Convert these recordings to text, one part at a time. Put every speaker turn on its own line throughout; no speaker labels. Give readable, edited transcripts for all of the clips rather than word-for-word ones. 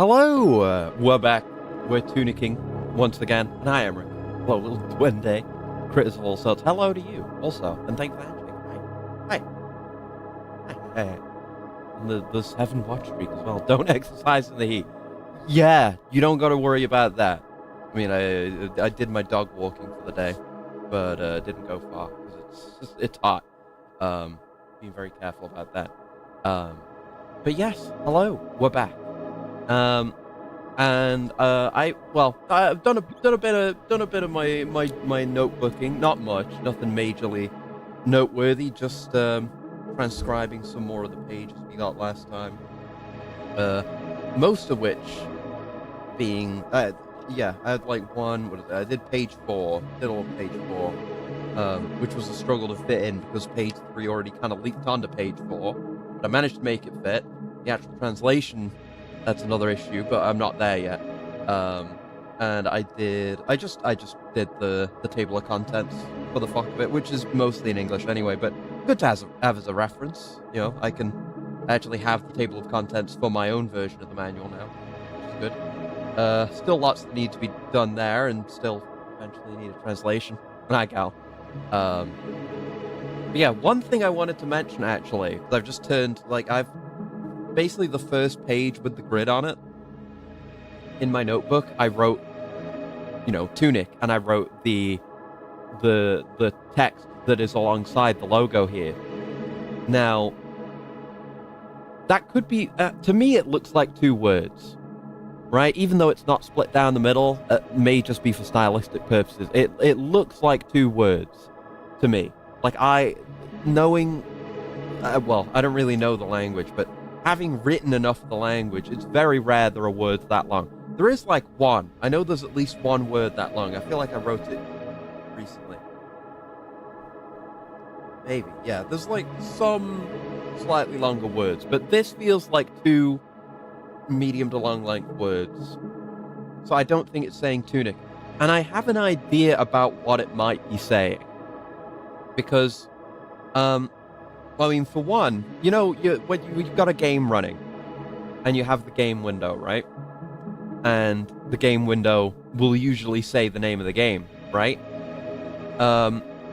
Hello! We're back. We're tunicking once again, and I am Rick. Hello, little Duende. Critters of all sorts. Hello to you, also, and thanks for answering. Hi. Hi. Hey. And the 7 watch streak as well. Don't exercise in the heat. Yeah, you don't gotta worry about that. I mean, I did my dog walking for the day, but didn't go far, because it's hot. Being very careful about that. But yes, hello, we're back. I've done a bit of my notebooking. Not much, nothing majorly noteworthy. Just transcribing some more of the pages we got last time. Most of which being I had like one. What is it? I did page 4, middle of page 4, which was a struggle to fit in because page 3 already kind of leaked onto page 4, but I managed to make it fit. The actual translation, that's another issue, but I'm not there yet. And I just did the table of contents for the fuck of it, which is mostly in English anyway, but good to have as a reference. You know, I can actually have the table of contents for my own version of the manual now, which is good. Still lots that need to be done there, and still eventually need a translation. Nah, gal. But yeah, one thing I wanted to mention actually, because I've just turned, basically the first page with the grid on it. In my notebook, I wrote, Tunic, and I wrote the text that is alongside the logo here. Now, that could be, to me, it looks like 2 words, right? Even though it's not split down the middle, it may just be for stylistic purposes. It looks like 2 words to me. I don't really know the language, but having written enough of the language, it's very rare there are words that long. There is one. I know there's at least 1 word that long. I feel like I wrote it recently. Maybe, yeah. There's some slightly longer words, but this feels like 2 medium to long length words. So I don't think it's saying tunic. And I have an idea about what it might be saying. Because, for one, when you've got a game running, and you have the game window, right? And the game window will usually say the name of the game, right?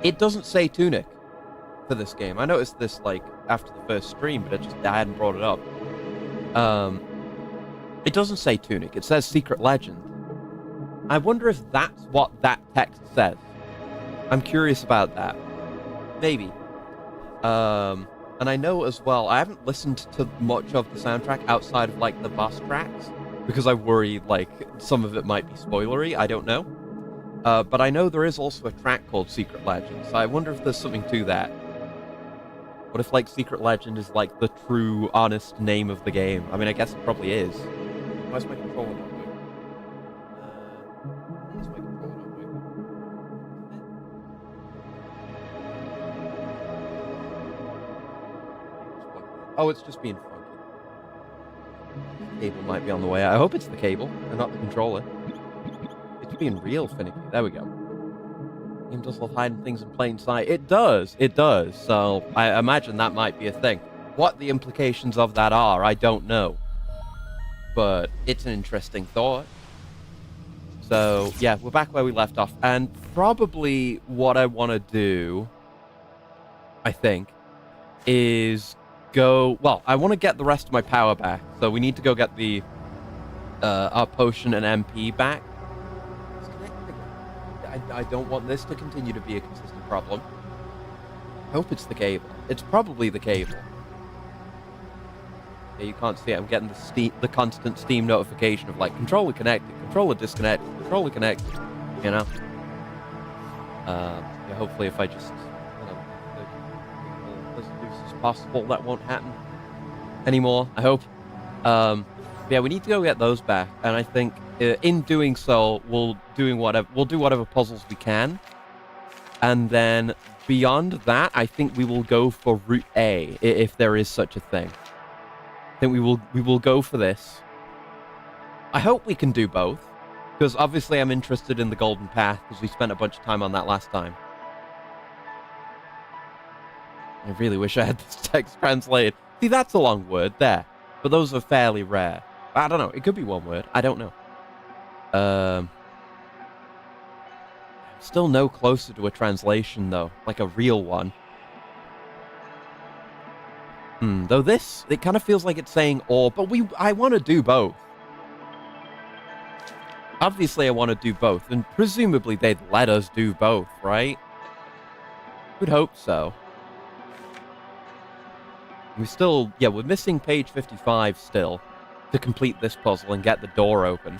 It doesn't say Tunic for this game. I noticed this, after the first stream, but I hadn't brought it up. It doesn't say Tunic. It says Secret Legend. I wonder if that's what that text says. I'm curious about that. Maybe. And I know as well, I haven't listened to much of the soundtrack outside of, the boss tracks, because I worry, some of it might be spoilery, I don't know. But I know there is also a track called Secret Legend, so I wonder if there's something to that. What if, Secret Legend is, the true, honest name of the game? I mean, I guess it probably is. Why's my controller not working? Why's my controller not working? Oh, it's just being funky. The cable might be on the way. I hope it's the cable and not the controller. It's being real finicky. There we go. Game does love hiding things in plain sight. It does. It does. So I imagine that might be a thing. What the implications of that are, I don't know. But it's an interesting thought. So yeah, we're back where we left off. And probably what I want to do, I think, is I want to get the rest of my power back, so we need to go get the our potion and MP back. I don't want this to continue to be a consistent problem. I hope it's the cable. It's probably the cable. Yeah, you can't see it. I'm getting the constant Steam notification of controller connected, controller disconnected, controller connected, hopefully if I just as loose as possible, that won't happen anymore, I hope. Yeah, we need to go get those back, and I think in doing so, we'll do whatever puzzles we can, and then beyond that, I think we will go for Route A, if there is such a thing. I think we will go for this. I hope we can do both, because obviously I'm interested in the Golden Path, because we spent a bunch of time on that last time. I really wish I had this text translated. See, that's a long word there, but those are fairly rare. I don't know. It could be one word. I don't know. Still no closer to a translation, though. Like a real one. Though this, it kind of feels like it's saying or, but I want to do both. Obviously, I want to do both, and presumably they'd let us do both, right? Would hope so. We're missing page 55 still to complete this puzzle and get the door open.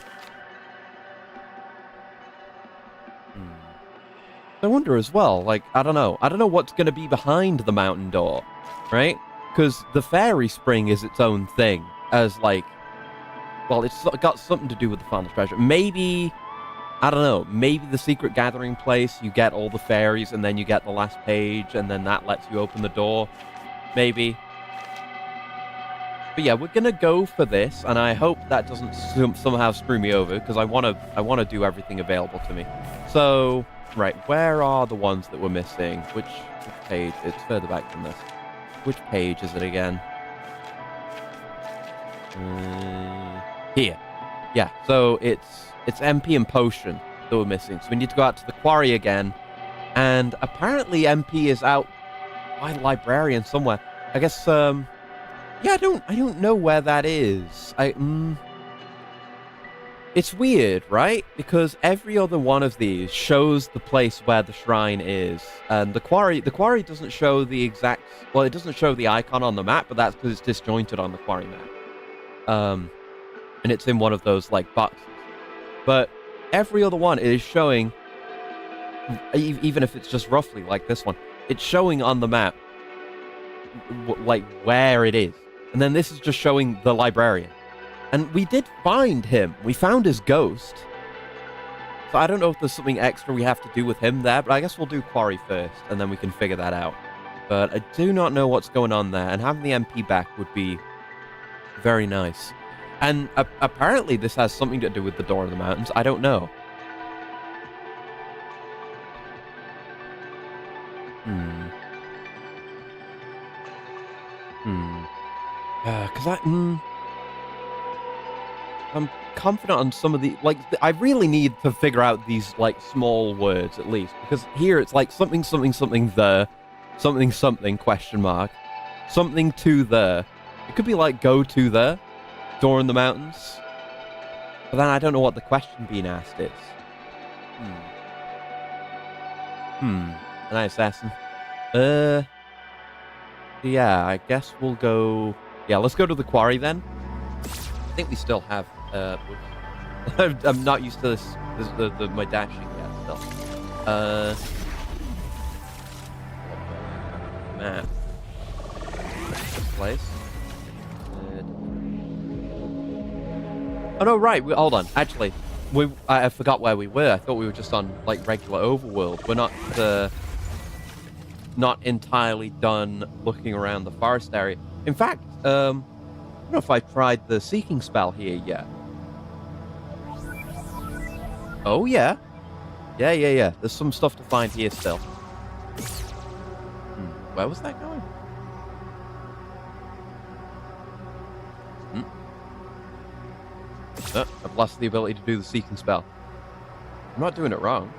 I wonder as well, like, I don't know what's going to be behind the mountain door, right? Because the fairy spring is its own thing, as like, well, it's got something to do with the final treasure. Maybe, I don't know, maybe the secret gathering place, you get all the fairies, and then you get the last page, and then that lets you open the door. Maybe. But yeah, we're gonna go for this, and I hope that doesn't somehow screw me over, because I wanna do everything available to me. So, right, where are the ones that we're missing? Which page? It's further back than this. Which page is it again? Here. Yeah, so it's MP and Potion that we're missing. So we need to go out to the quarry again. And apparently MP is out by the librarian somewhere. I guess, yeah, I don't know where that is. It's weird, right? Because every other one of these shows the place where the shrine is. And the quarry doesn't show the exact... Well, it doesn't show the icon on the map, but that's because it's disjointed on the quarry map. And it's in one of those, like, boxes. But every other one is showing, even if it's just roughly like this one, it's showing on the map, like, where it is. And then this is just showing the librarian. And we did find him. We found his ghost. So I don't know if there's something extra we have to do with him there, but I guess we'll do quarry first, and then we can figure that out. But I do not know what's going on there, and having the MP back would be very nice. And apparently this has something to do with the Door of the Mountains. I don't know. Because I'm confident on some of the... Like, I really need to figure out these, like, small words, at least. Because here it's like something, something, something, the... Something, something, question mark. Something to the... It could be like, go to the... Door in the Mountains. But then I don't know what the question being asked is. Nice assassin. Yeah, I guess we'll go... Yeah, let's go to the quarry then. I think we still have... I'm not used to this my dashing yet, still. Map. This place. Oh no, right. Hold on. Actually, I forgot where we were. I thought we were just on like regular overworld. We're not entirely done looking around the forest area. In fact, I don't know if I've tried the seeking spell here yet. Oh yeah, yeah. There's some stuff to find here still. Where was that going? I've lost the ability to do the seeking spell. I'm not doing it wrong.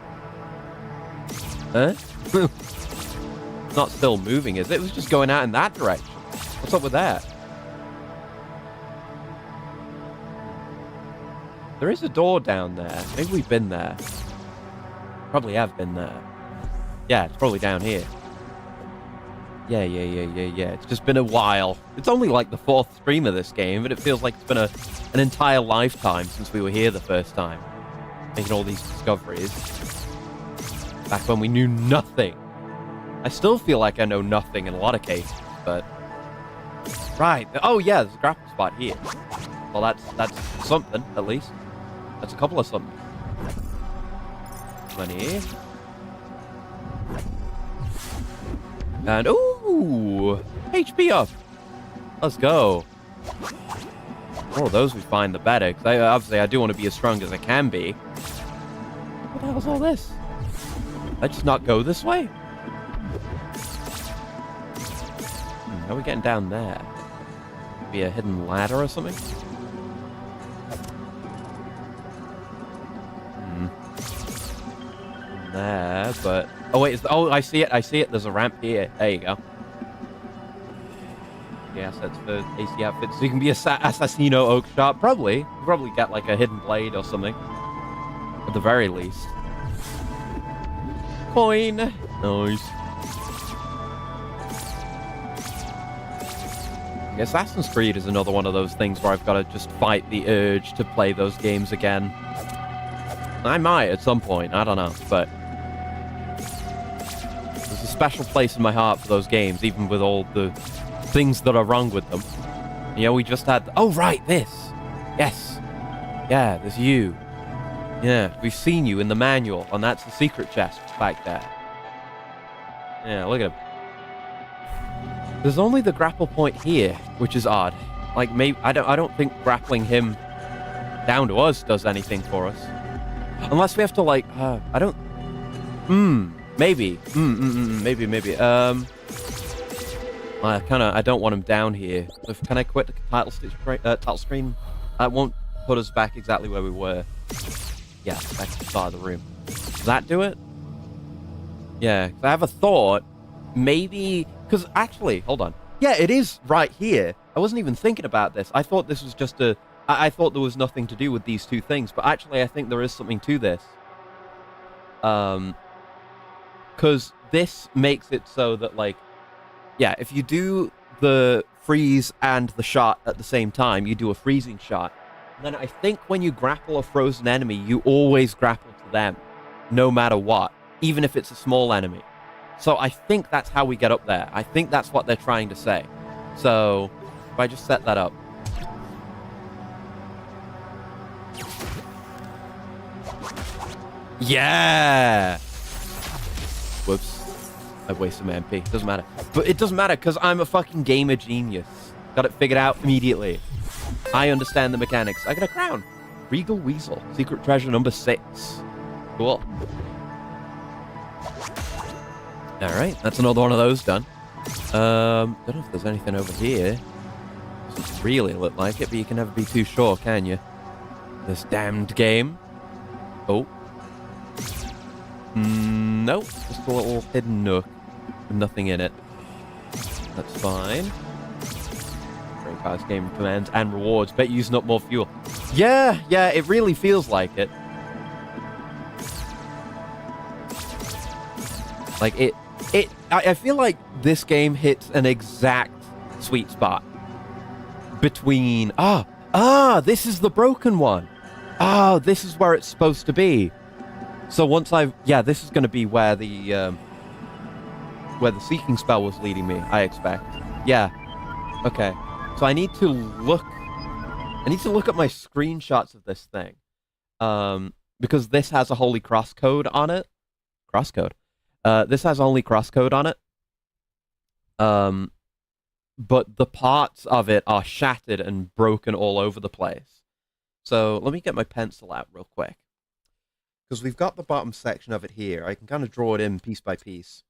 Huh? It's not still moving, is it? It was just going out in that direction. What's up with that? There is a door down there. Maybe we've been there. Probably have been there. Yeah, it's probably down here. Yeah. It's just been a while. It's only like the 4th stream of this game, but it feels like it's been an entire lifetime since we were here the first time. Making all these discoveries. Back when we knew nothing. I still feel like I know nothing in a lot of cases, but... Right. Oh yeah, there's a grapple spot here. Well, that's something, at least. That's a couple of something. Money. And, ooh! HP up! Let's go. The more of those we find, the better. Because obviously I do want to be as strong as I can be. What the hell's all this? Did I just not go this way? How are we getting down there? Be a hidden ladder or something? there, but... Oh, wait, oh, I see it, I see it. There's a ramp here. There you go. Yes, that's for AC outfits. So you can be a Assassino Oak Shop. Probably. You probably get, like, a hidden blade or something. At the very least. Coin. Nice. Assassin's Creed is another one of those things where I've got to just fight the urge to play those games again. I might at some point, I don't know, but there's a special place in my heart for those games, even with all the things that are wrong with them. You know, we just had... Oh, right, this! Yes! Yeah, there's you. Yeah, we've seen you in the manual, and that's the secret chest back there. Yeah, look at him. There's only the grapple point here, which is odd. Like, maybe I don't think grappling him down to us does anything for us. Unless we have to, like, I don't... Maybe. Maybe. I don't want him down here. So can I quit the title screen? That won't put us back exactly where we were. Yeah, back to the start of the room. Does that do it? Yeah, I have a thought. Maybe... Because actually, hold on. Yeah, it is right here. I wasn't even thinking about this. I thought this was just a... I thought there was nothing to do with these two things, but actually I think there is something to this. Because this makes it so that, like... Yeah, if you do the freeze and the shot at the same time, you do a freezing shot. And then I think when you grapple a frozen enemy, you always grapple to them. No matter what. Even if it's a small enemy. So I think that's how we get up there. I think that's what they're trying to say. So, if I just set that up. Yeah! Whoops. I've wasted my MP. Doesn't matter. But it doesn't matter, because I'm a fucking gamer genius. Got it figured out immediately. I understand the mechanics. I got a crown. Regal Weasel. Secret treasure number 6. Cool. Alright, that's another one of those done. Don't know if there's anything over here. Doesn't really look like it, but you can never be too sure, can you? This damned game. Oh. Nope, just a little hidden nook with nothing in it. That's fine. Great Cars game commands and rewards. Bet using up more fuel. Yeah, it really feels like it. Like, I feel like this game hits an exact sweet spot between... this is the broken one. This is where it's supposed to be. So once I've... Yeah, this is going to be where the seeking spell was leading me, I expect. Yeah. Okay. So I need to look... at my screenshots of this thing. Because this has a Holy Cross code on it. Cross code? This has only crosscode on it. But the parts of it are shattered and broken all over the place. So let me get my pencil out real quick. Because we've got the bottom section of it here. I can kind of draw it in piece by piece.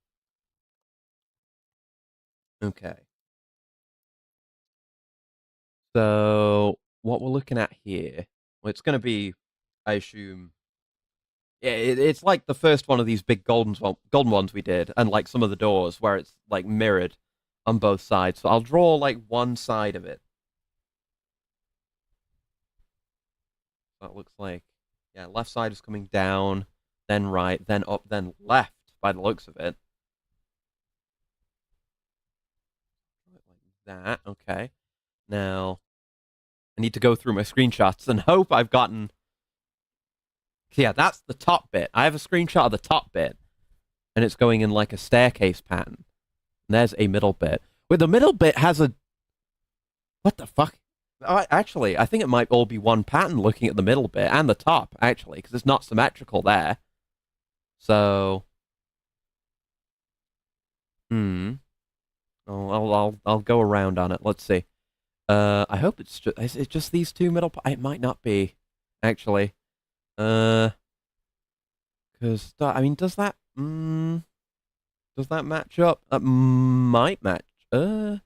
Okay. So what we're looking at here, well, it's going to be, I assume... Yeah, it's like the first one of these big golden ones we did, and like some of the doors where it's like mirrored on both sides. So I'll draw like one side of it. That looks like, yeah, left side is coming down, then right, then up, then left by the looks of it. Like that, okay. Now, I need to go through my screenshots and hope I've gotten... Yeah, that's the top bit. I have a screenshot of the top bit, and it's going in like a staircase pattern. And there's a middle bit. Wait, the middle bit has a... What the fuck? Actually, I think it might all be one pattern looking at the middle bit, and the top, actually, because it's not symmetrical there. So... I'll go around on it. Let's see. I hope it's just... Is it just these two middle... It might not be, actually. Because, I mean, does that match up? That might match. I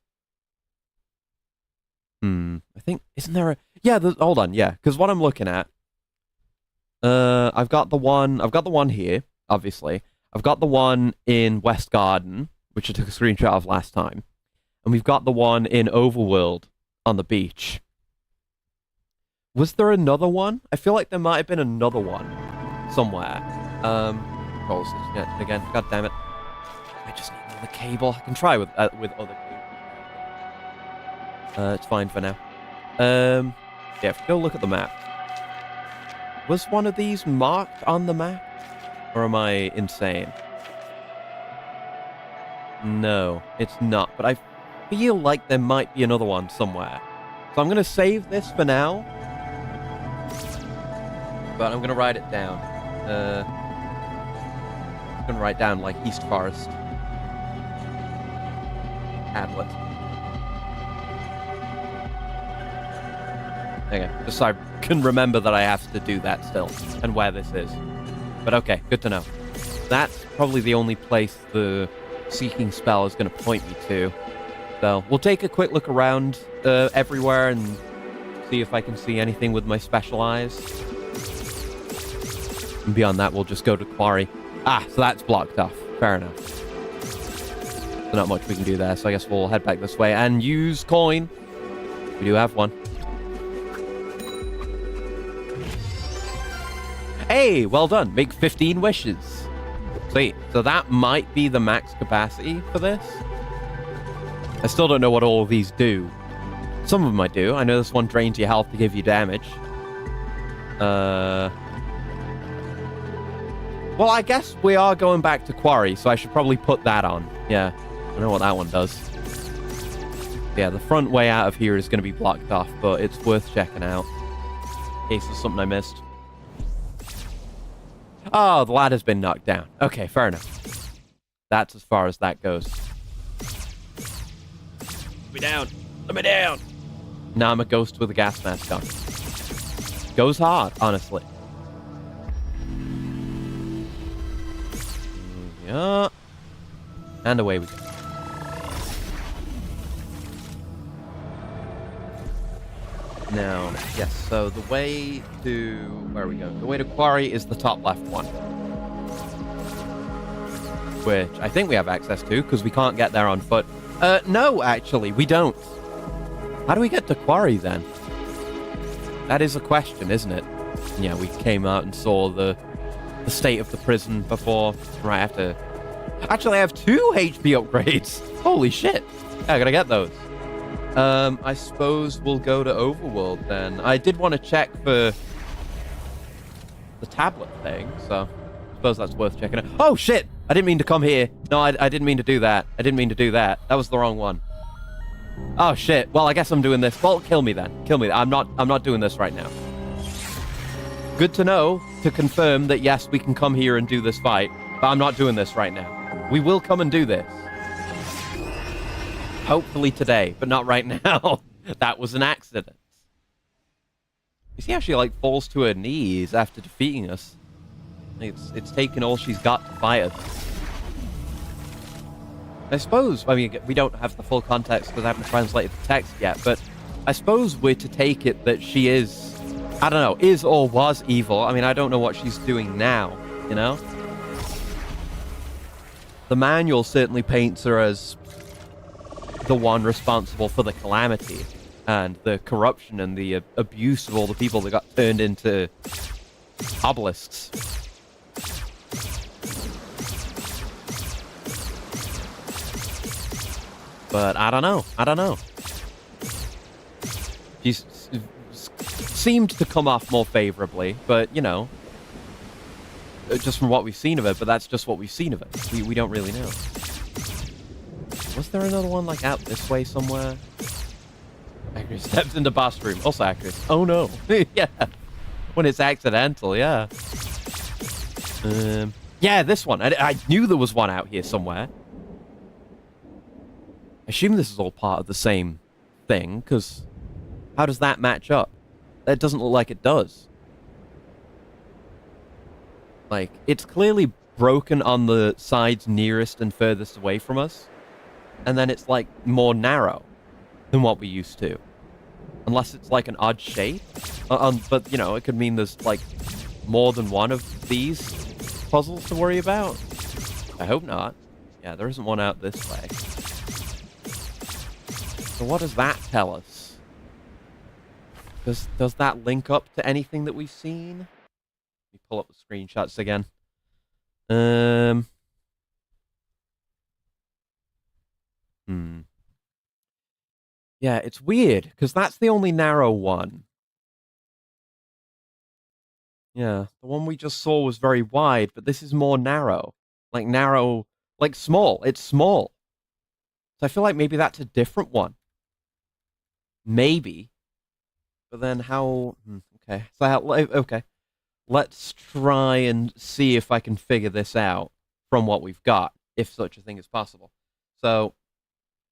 think, isn't there a... Yeah, hold on, yeah, because what I'm looking at, I've got the one here, obviously. I've got the one in West Garden, which I took a screenshot of last time. And we've got the one in Overworld on the beach. Was there another one? I feel like there might have been another one somewhere. Control system again. God damn it. I just need another cable. I can try with other cables. It's fine for now. Yeah, if we go look at the map. Was one of these marked on the map? Or am I insane? No, it's not. But I feel like there might be another one somewhere. So I'm going to save this for now. But I'm going to write it down. I'm going to write down, like, East Forest. Hamlet. Okay, just so I can remember that I have to do that still, and where this is. But okay, good to know. That's probably the only place the seeking spell is going to point me to. So we'll take a quick look around everywhere and see if I can see anything with my special eyes. And beyond that, we'll just go to Quarry. Ah, so that's blocked off. Fair enough. So not much we can do there, so I guess we'll head back this way and use coin. We do have one. Hey, well done. Make 15 wishes. Sweet. So that might be the max capacity for this. I still don't know what all of these do. Some of them I do. I know this one drains your health to give you damage. Well, I guess we are going back to Quarry, so I should probably put that on. Yeah, I know what that one does. Yeah, the front way out of here is going to be blocked off, but it's worth checking out. In case there's something I missed. Oh, the ladder's been knocked down. Okay, fair enough. That's as far as that goes. Let me down. Let me down. Now I'm a ghost with a gas mask on. Goes hard, honestly. Yeah. And away we go. Now, yes, so the way to... Where are we going? The way to Quarry is the top left one. Which I think we have access to, because we can't get there on foot. No, actually, we don't. How do we get to Quarry, then? That is a question, isn't it? Yeah, we came out and saw the state of the prison before. Right, I have to... Actually, I have 2 HP upgrades. Holy shit. Yeah, I gotta get those. I suppose we'll go to Overworld then. I did want to check for the tablet thing, so I suppose that's worth checking out. Oh, shit! I didn't mean to come here. No, I didn't mean to do that. I didn't mean to do that. That was the wrong one. Oh, shit. Well, I guess I'm doing this. Well, kill me then. Kill me. I'm not doing this right now. Good to know, to confirm that, yes, we can come here and do this fight, but I'm not doing this right now. We will come and do this. Hopefully today, but not right now. That was an accident. You see how she, like, falls to her knees after defeating us? It's taken all she's got to fight us. I suppose, I mean, we don't have the full context because I haven't translated the text yet, but I suppose we're to take it that she is, I don't know, is or was evil. I mean, I don't know what she's doing now, you know? The manual certainly paints her as the one responsible for the calamity and the corruption and the abuse of all the people that got turned into obelisks. But I don't know. She seemed to come off more favorably, but, you know, just from what we've seen of it, but that's just what we've seen of it. We don't really know. Was there another one, like, out this way somewhere? Acris steps into boss room. Also Acris. Oh, no. Yeah. When it's accidental, yeah. Yeah, this one. I knew there was one out here somewhere. I assume this is all part of the same thing, because how does that match up? That doesn't look like it does. Like, it's clearly broken on the sides nearest and furthest away from us. And then it's, like, more narrow than what we used to. Unless it's, like, an odd shape. But, you know, it could mean there's, like, more than one of these. puzzles to worry about? I hope not. Yeah, there isn't one out this way. So what does that tell us? Does that link up to anything that we've seen? Let me pull up the screenshots again. Yeah, it's weird, because that's the only narrow one. Yeah, the one we just saw was very wide, but this is more narrow. Like narrow, like small. It's small. So I feel like maybe that's a different one. Maybe. But then how... Okay. So okay. Let's try and see if I can figure this out from what we've got, if such a thing is possible. So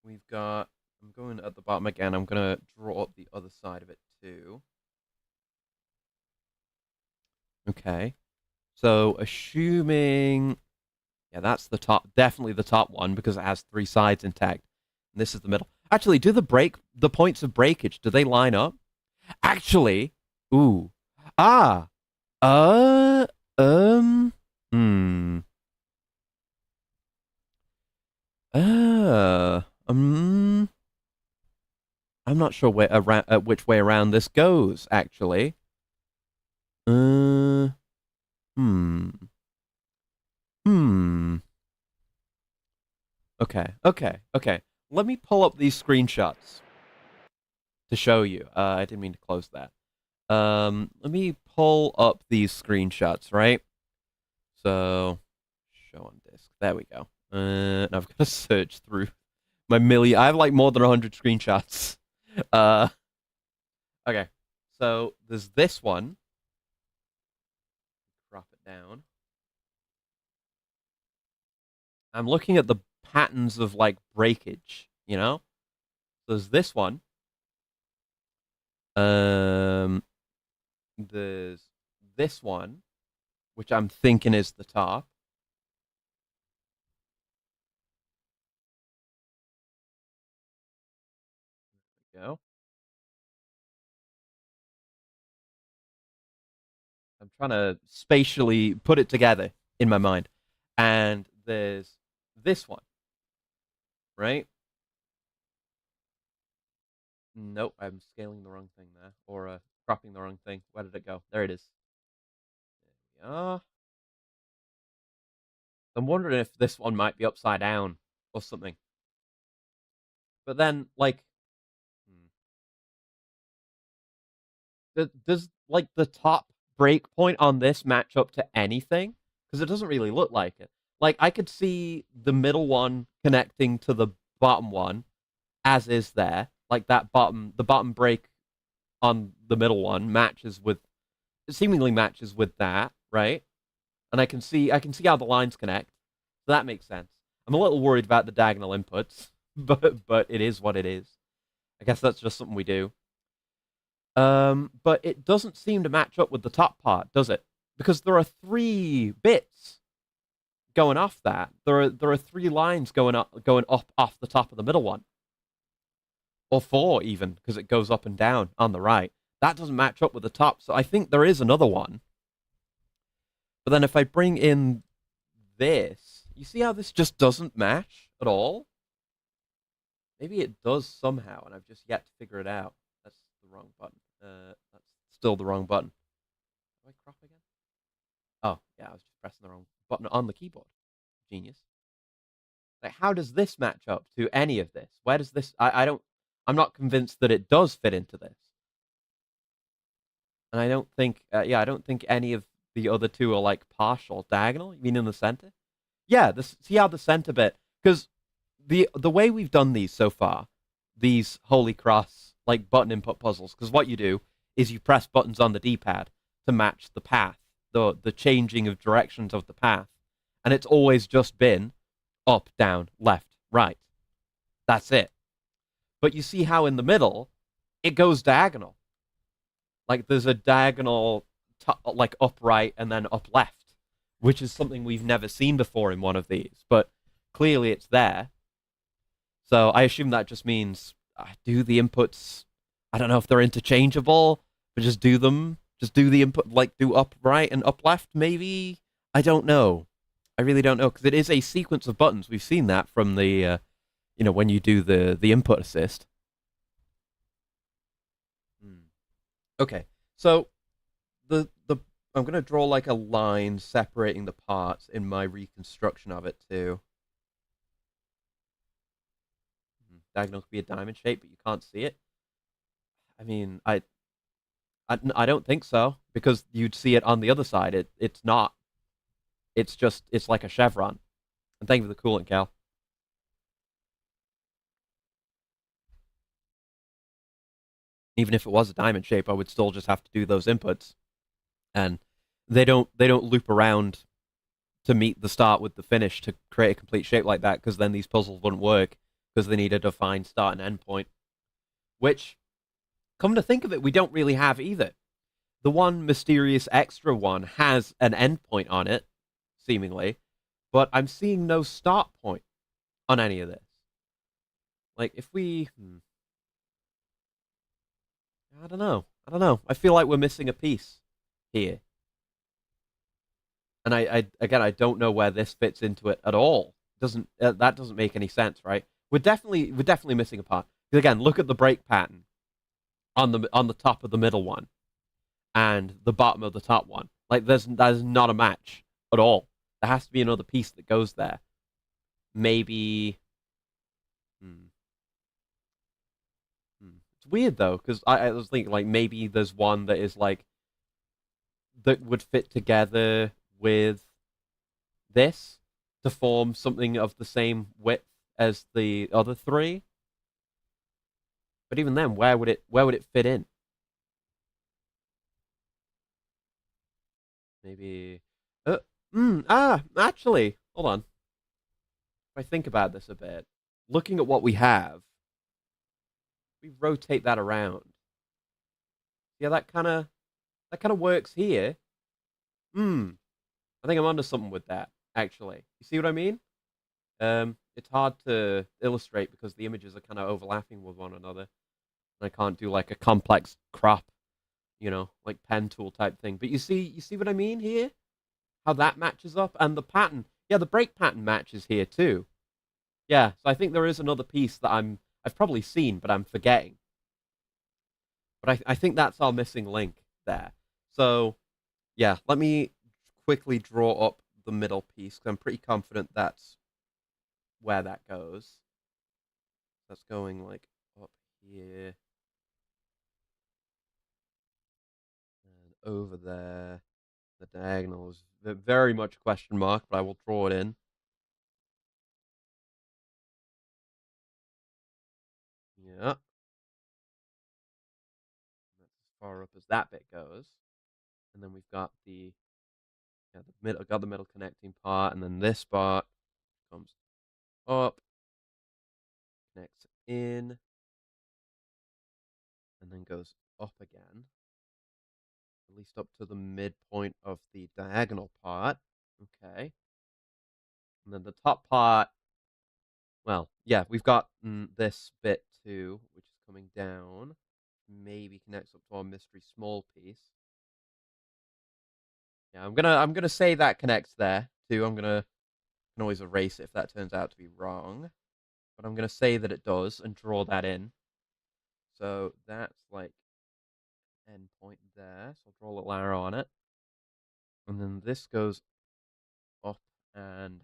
we've got... I'm going at the bottom again. I'm going to draw up the other side of it too. Okay. So assuming... Yeah, that's the top, definitely the top one, because it has 3 sides intact. And this is the middle. Actually, do the points of breakage, do they line up? Actually, ooh. Ah. Hmm. I'm not sure which way around this goes, actually. Hmm. Okay. Let me pull up these screenshots to show you. I didn't mean to close that. Let me pull up these screenshots, right? So, show on disk. There we go. And I've got to search through my million. I have like more than 100 screenshots. Okay. So, there's this one. Crop it down. I'm looking at the patterns of like breakage, you know? There's this one. There's this one, which I'm thinking is the top. There we go. I'm trying to spatially put it together in my mind. And there's this one, right? Nope, I'm scaling the wrong thing there, or cropping the wrong thing. Where did it go? There it is. There we are. I'm wondering if this one might be upside down or something. But then, like, does like the top break point on this match up to anything? Because it doesn't really look like it. Like, I could see the middle one connecting to the bottom one, as is there. Like the bottom break on the middle one seemingly matches with that, right? And I can see how the lines connect. So that makes sense. I'm a little worried about the diagonal inputs, but it is what it is. I guess that's just something we do. But it doesn't seem to match up with the top part, does it? Because there are 3 bits going off that. There are 3 lines going up off the top of the middle one. Or 4 even, because it goes up and down on the right. That doesn't match up with the top, so I think there is another one. But then if I bring in this, you see how this just doesn't match at all? Maybe it does somehow, and I've just yet to figure it out. That's the wrong button. That's still the wrong button. Do I crop again? Oh, yeah, I was just pressing the wrong button on the keyboard. Genius. Like, how does this match up to any of this? Where does this... I'm not convinced that it does fit into this. And I don't think... I don't think any of the other 2 are, like, partial. Diagonal? You mean in the center? Yeah, see how the center bit... Because the way we've done these so far, these Holy Cross, like, button input puzzles, because what you do is you press buttons on the D-pad to match the path, the changing of directions of the path. And it's always just been up, down, left, right. That's it. But you see how in the middle, it goes diagonal. Like, there's a diagonal, like, upright and then up left, which is something we've never seen before in one of these. But clearly it's there. So I assume that just means do the inputs. I don't know if they're interchangeable, but just do them. Just do the input, like do up right and up left, maybe. I don't know. I really don't know because it is a sequence of buttons. We've seen that from the, when you do the input assist. Hmm. Okay, so the I'm gonna draw like a line separating the parts in my reconstruction of it too. Diagonal could be a diamond shape, but you can't see it. I mean, I don't think so because you'd see it on the other side. It's not. It's like a chevron. And thank you for the coolant, Cal. Even if it was a diamond shape, I would still just have to do those inputs, and they don't loop around to meet the start with the finish to create a complete shape like that because then these puzzles wouldn't work because they need a defined start and end point. Which, come to think of it, we don't really have either. The one mysterious extra one has an end point on it, seemingly, but I'm seeing no start point on any of this. Like, if we... I don't know. I don't know. I feel like we're missing a piece here. And again, I don't know where this fits into it at all. That doesn't make any sense, right? We're definitely missing a part. Because again, look at the break pattern on the top of the middle one and the bottom of the top one. Like there's not a match at all. There has to be another piece that goes there. Maybe. It's weird though, because I was thinking like maybe there's one that is like that would fit together with this to form something of the same width as the other three. But even then, where would it fit in? Maybe. Actually, hold on. If I think about this a bit, looking at what we have, we rotate that around. Yeah, that kind of works here. I think I'm onto something with that. Actually, you see what I mean? It's hard to illustrate because the images are kind of overlapping with one another. And I can't do like a complex crop, like pen tool type thing. But you see what I mean here? How that matches up and the pattern. Yeah, the break pattern matches here too. Yeah, so I think there is another piece that I've probably seen, but I'm forgetting. But I think that's our missing link there. So, yeah, let me quickly draw up the middle piece because I'm pretty confident that's where that goes. That's going like up here and over there. The diagonal is very much a question mark, but I will draw it in. Yeah. That's as far up as that bit goes. And then we've got the middle connecting part, and then this part comes up, connects in, and then goes up again, at least up to the midpoint of the diagonal part. Okay. And then the top part, well, yeah, we've got this bit too, which is coming down. Maybe connects up to our mystery small piece. Yeah, I'm gonna say that connects there too. I can always erase it if that turns out to be wrong. But I'm gonna say that it does and draw that in. So that's like end point there. So I'll draw a little arrow on it. And then this goes up and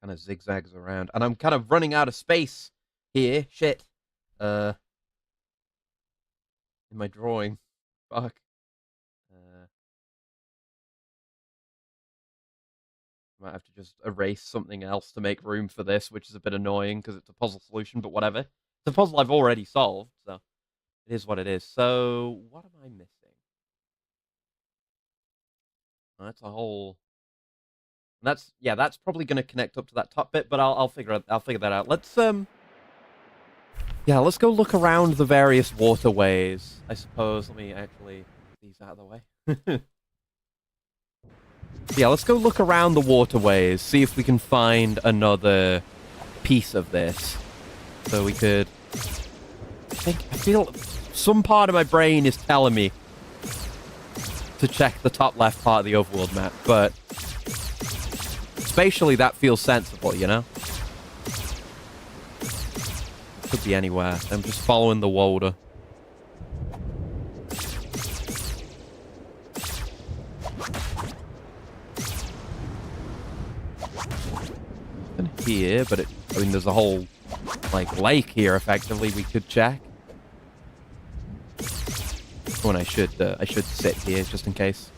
kind of zigzags around. And I'm kind of running out of space here. Shit. In my drawing. Fuck. I might have to just erase something else to make room for this, which is a bit annoying because it's a puzzle solution, but whatever. It's a puzzle I've already solved, so it is what it is. So, what am I missing? That's a whole... That's probably going to connect up to that top bit, but I'll figure that out. Let's let's go look around the various waterways, I suppose. Let me actually get these out of the way. Yeah, let's go look around the waterways, see if we can find another piece of this. So we could... I feel some part of my brain is telling me to check the top left part of the overworld map, but Spatially, that feels sensible, you know? Could be anywhere. I'm just following the water. Nothing here, but I mean, there's a whole, like, lake here, effectively, we could check. When I should sit here, just in case.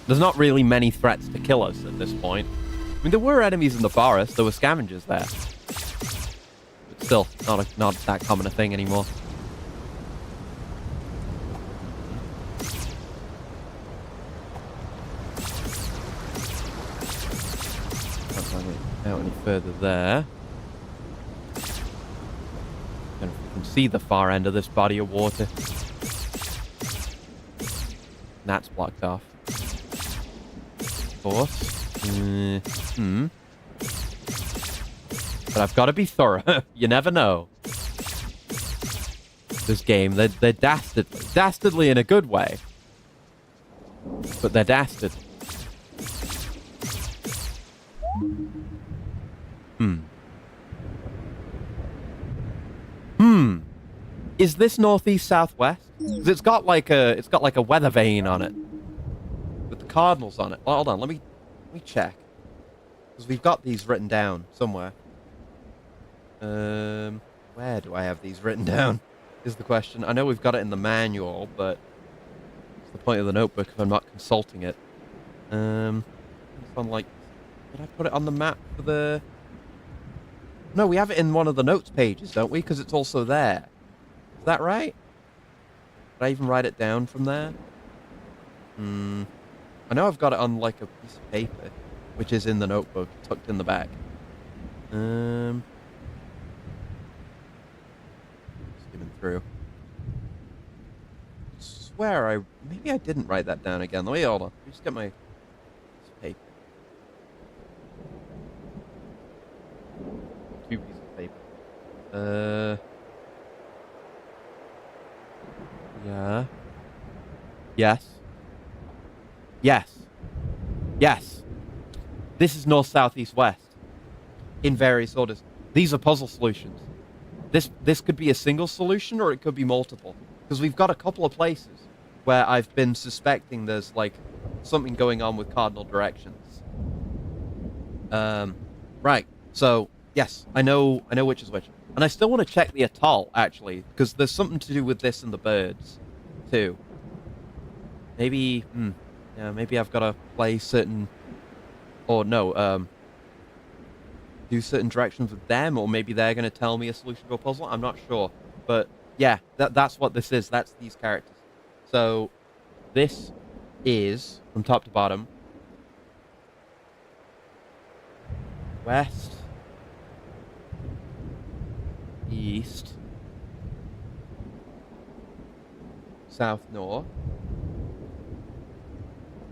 There's not really many threats to kill us at this point. I mean, there were enemies in the forest. There were scavengers there. But still, not that common a thing anymore. Can't find it out any further there. I don't know if you can see the far end of this body of water. That's blocked off. Of course. But I've got to be thorough. You never know. This game, they're dastardly in a good way. But they're dastardly. Is this northeast southwest? 'Cause it's got like a weather vane on it with the cardinals on it. Oh, hold on, let me check, because we've got these written down somewhere. Where do I have these written down? Is the question. I know we've got it in the manual, but what's the point of the notebook if I'm not consulting it? It's on, like, did I put it on the map for the? No, we have it in one of the notes pages, don't we? Because it's also there. Is that right? Did I even write it down from there? I know I've got it on, like, a piece of paper, which is in the notebook, tucked in the back. Skimming through. I swear maybe I didn't write that down again. Wait, hold on. Let me just get my piece of paper. Two pieces of paper. Yeah. Yes. Yes. Yes. This is north, south, east, west. In various orders. These are puzzle solutions. This could be a single solution, or it could be multiple. Because we've got a couple of places where I've been suspecting there's, like, something going on with cardinal directions. Right. So, yes, I know which is which. And I still want to check the atoll, actually, because there's something to do with this and the birds, too. Maybe, yeah, maybe I've got to play certain, or no, do certain directions with them, or maybe they're going to tell me a solution to a puzzle. I'm not sure. But, yeah, that's what this is. That's these characters. So, this is, from top to bottom, west, east, south, north,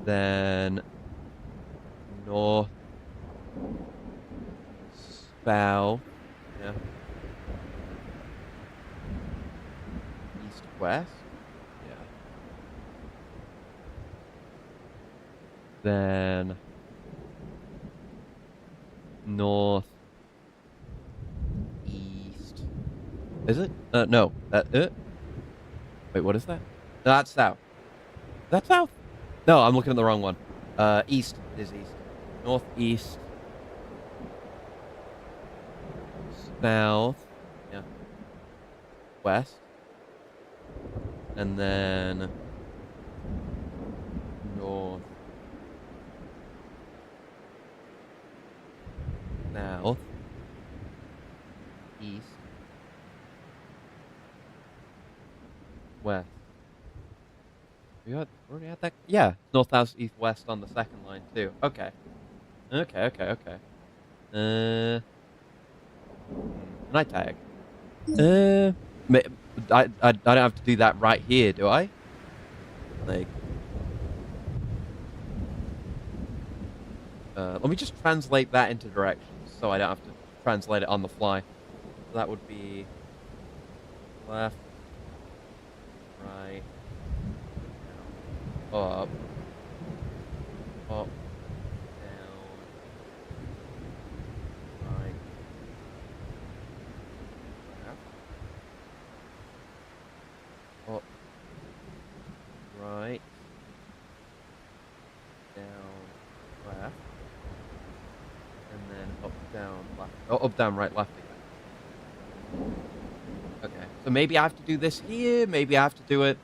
then north, south, yeah, east, west, yeah, then north, east. Is it? No. Wait, what is that? That's south. That's south? No, I'm looking at the wrong one. East is east. Northeast. South. Yeah. West. And then north. South. East. West. We already had that? Yeah. North, south, east, west on the second line, too. Okay. Okay. Can I tag? I don't have to do that right here, do I? Like... let me just translate that into directions, so I don't have to translate it on the fly. That would be... left... right... up, down, up, down, right, left again. Okay, so maybe I have to do this here. Maybe I have to do it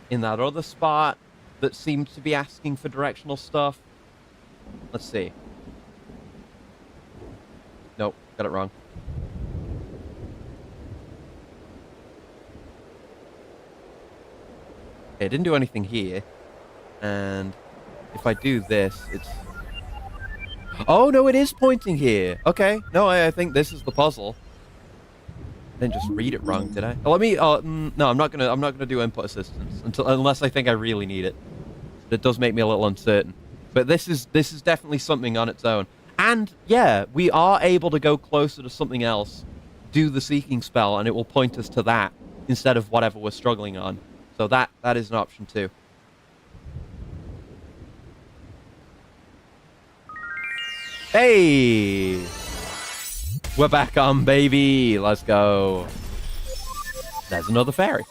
in that other spot that seems to be asking for directional stuff. Let's see. Nope, got it wrong. Okay, it didn't do anything here. And if I do this, it's... Oh, no, it is pointing here. Okay, no, I think this is the puzzle. I didn't just read it wrong, did I? Let me... no, I'm not gonna do input assistance unless I think I really need it. It does make me a little uncertain. But this is definitely something on its own. And, yeah, we are able to go closer to something else, do the seeking spell, and it will point us to that instead of whatever we're struggling on. So that is an option, too. Hey! We're back on, baby! Let's go. There's another fairy.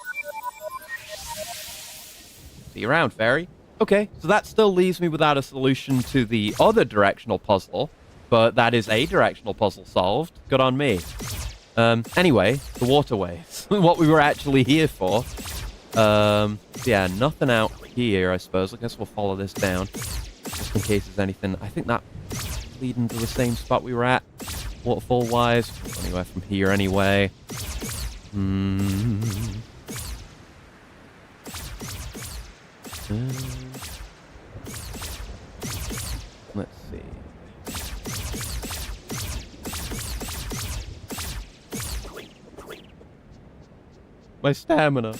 See you around, fairy. Okay, so that still leaves me without a solution to the other directional puzzle, but that is a directional puzzle solved. Good on me. Anyway, the waterways. What we were actually here for. Yeah, nothing out here, I suppose. I guess we'll follow this down, just in case there's anything. I think that leading to the same spot we were at, waterfall-wise. Anywhere from here, anyway. Let's see. My stamina.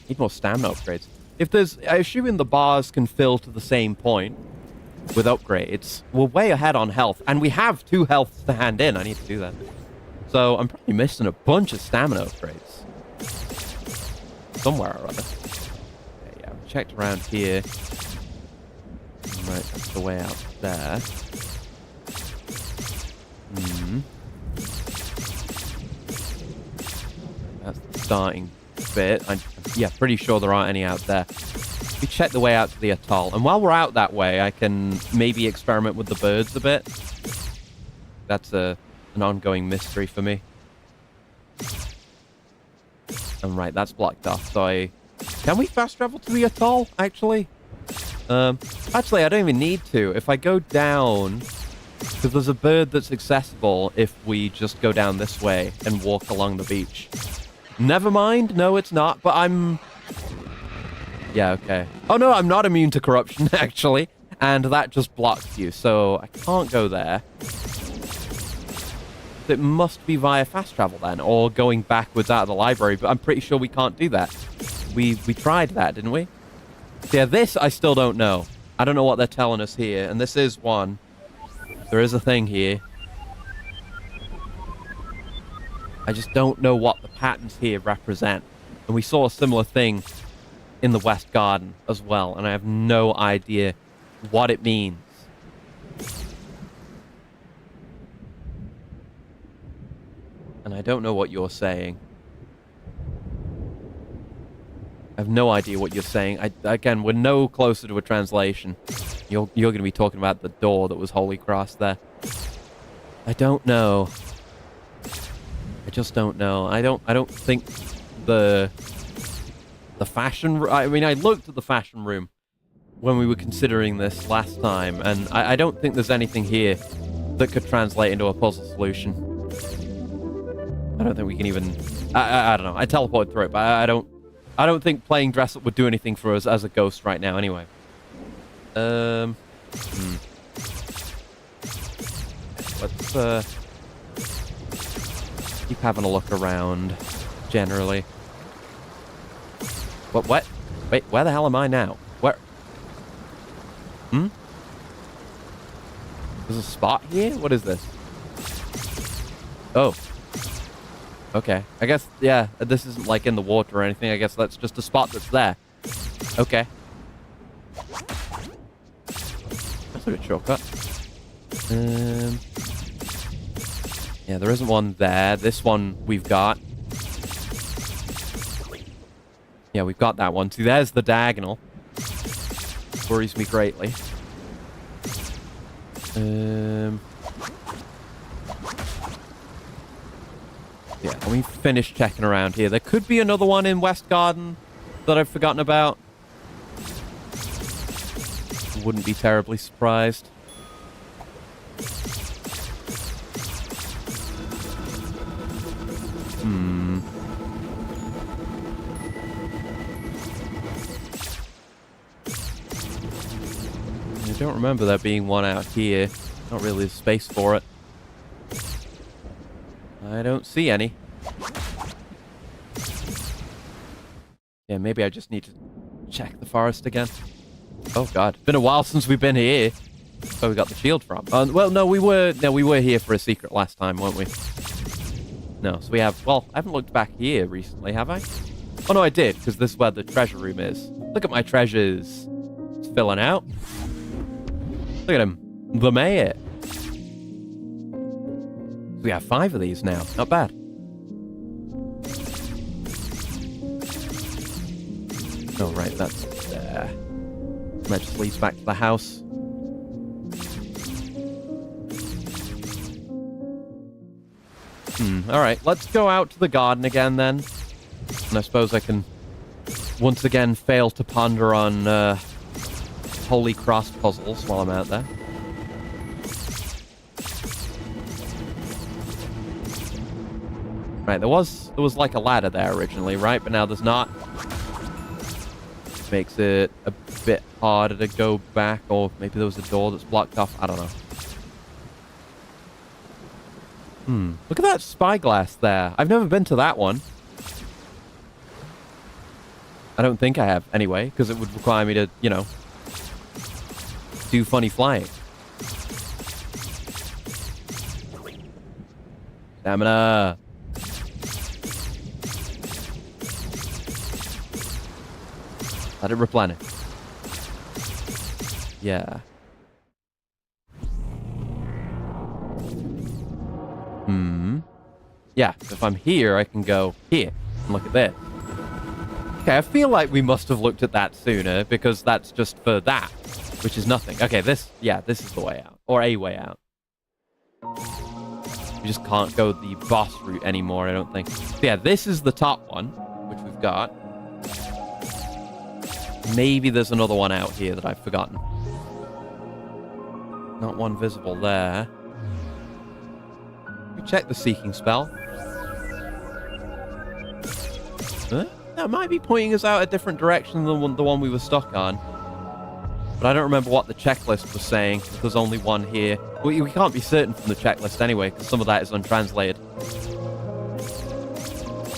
Need more stamina upgrades. If there's... I assume the bars can fill to the same point with upgrades. We're way ahead on health. And we have 2 healths to hand in. I need to do that. So I'm probably missing a bunch of stamina upgrades. Somewhere or other. Okay, yeah, we checked around here. Right, that's the way out there. That's the starting bit. Yeah, pretty sure there aren't any out there. We check the way out to the atoll. And while we're out that way, I can maybe experiment with the birds a bit. That's an ongoing mystery for me. And right, that's blocked off. So can we fast travel to the atoll, actually? Actually, I don't even need to. If I go down, because there's a bird that's accessible if we just go down this way and walk along the beach. Never mind. No, it's not. But I'm... Yeah, okay. Oh, no, I'm not immune to corruption, actually. And that just blocks you, so I can't go there. It must be via fast travel, then, or going backwards out of the library, but I'm pretty sure we can't do that. We tried that, didn't we? Yeah, this I still don't know. I don't know what they're telling us here, and this is one. There is a thing here. I just don't know what the patterns here represent. And we saw a similar thing in the West Garden as well, and I have no idea what it means. And I don't know what you're saying. I have no idea what you're saying. Again, we're no closer to a translation. You're going to be talking about the door that was Holy Cross there. I don't know. I just don't know. I don't think the fashion... I mean, I looked at the fashion room when we were considering this last time, and I don't think there's anything here that could translate into a puzzle solution. I don't think we can even... I don't know. I teleported through it, but I don't think playing dress up would do anything for us as a ghost right now, anyway. Let's keep having a look around, generally. What? Wait, where the hell am I now? Where? There's a spot here? What is this? Oh. Okay. I guess, yeah, this isn't like in the water or anything. I guess that's just a spot that's there. Okay. That's a good shortcut. Yeah, there isn't one there. This one we've got. Yeah, we've got that one. See, there's the diagonal. Worries me greatly. Yeah, let me finish checking around here. There could be another one in West Garden that I've forgotten about. Wouldn't be terribly surprised. I don't remember there being one out here. Not really the space for it. I don't see any. Yeah, maybe I just need to check the forest again. Oh god, been a while since we've been here. That's where we got the shield from. Well, no, we were here for a secret last time, weren't we? No, so we have. Well, I haven't looked back here recently, have I? Oh no, I did, because this is where the treasure room is. Look at my treasures. It's filling out. Look at him. The mayor. We have 5 of these now. Not bad. Oh, right, that's there. That just leads back to the house. Alright, let's go out to the garden again, then. And I suppose I can once again fail to ponder on Holy Cross puzzles while I'm out there. Right, there was like a ladder there originally, right? But now there's not. Makes it a bit harder to go back, or maybe there was a door that's blocked off. I don't know. Look at that spyglass there. I've never been to that one. I don't think I have, anyway, because it would require me to, you know, do funny flying. Stamina. Let it replenish. Yeah. Yeah, if I'm here, I can go here and look at this. Okay, I feel like we must have looked at that sooner, because that's just for that, which is nothing. Okay, this is the way out. Or a way out. We just can't go the boss route anymore, I don't think. So yeah, this is the top one, which we've got. Maybe there's another one out here that I've forgotten. Not one visible there. We check the seeking spell. Huh? That might be pointing us out a different direction than the one we were stuck on. But I don't remember what the checklist was saying. If there's only one here. We can't be certain from the checklist anyway, because some of that is untranslated.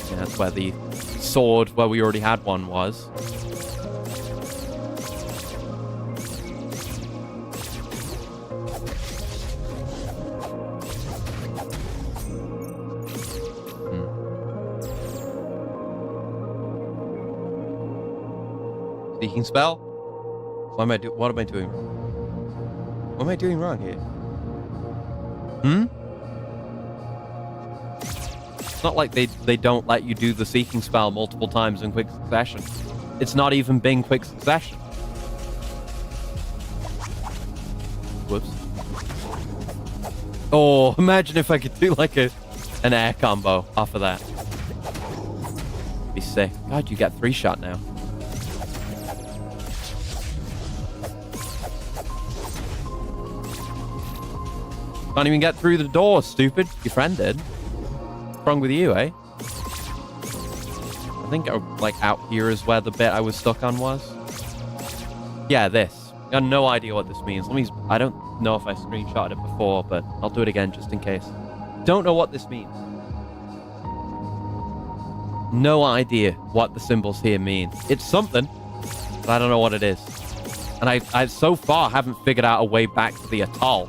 Yeah, that's where the sword, where we already had one, was. Seeking spell? What am I doing? What am I doing? What am I doing wrong here? It's not like they don't let you do the seeking spell multiple times in quick succession. It's not even being quick succession. Whoops. Oh, imagine if I could do like an air combo off of that. Be sick. God, you get 3-shot now. Can't even get through the door, stupid. Your friend did. What's wrong with you, eh? I think like out here is where the bit I was stuck on was. Yeah, this. I got no idea what this means. I don't know if I screenshotted it before, but I'll do it again just in case. Don't know what this means. No idea what the symbols here mean. It's something, but I don't know what it is. And I so far haven't figured out a way back to the atoll,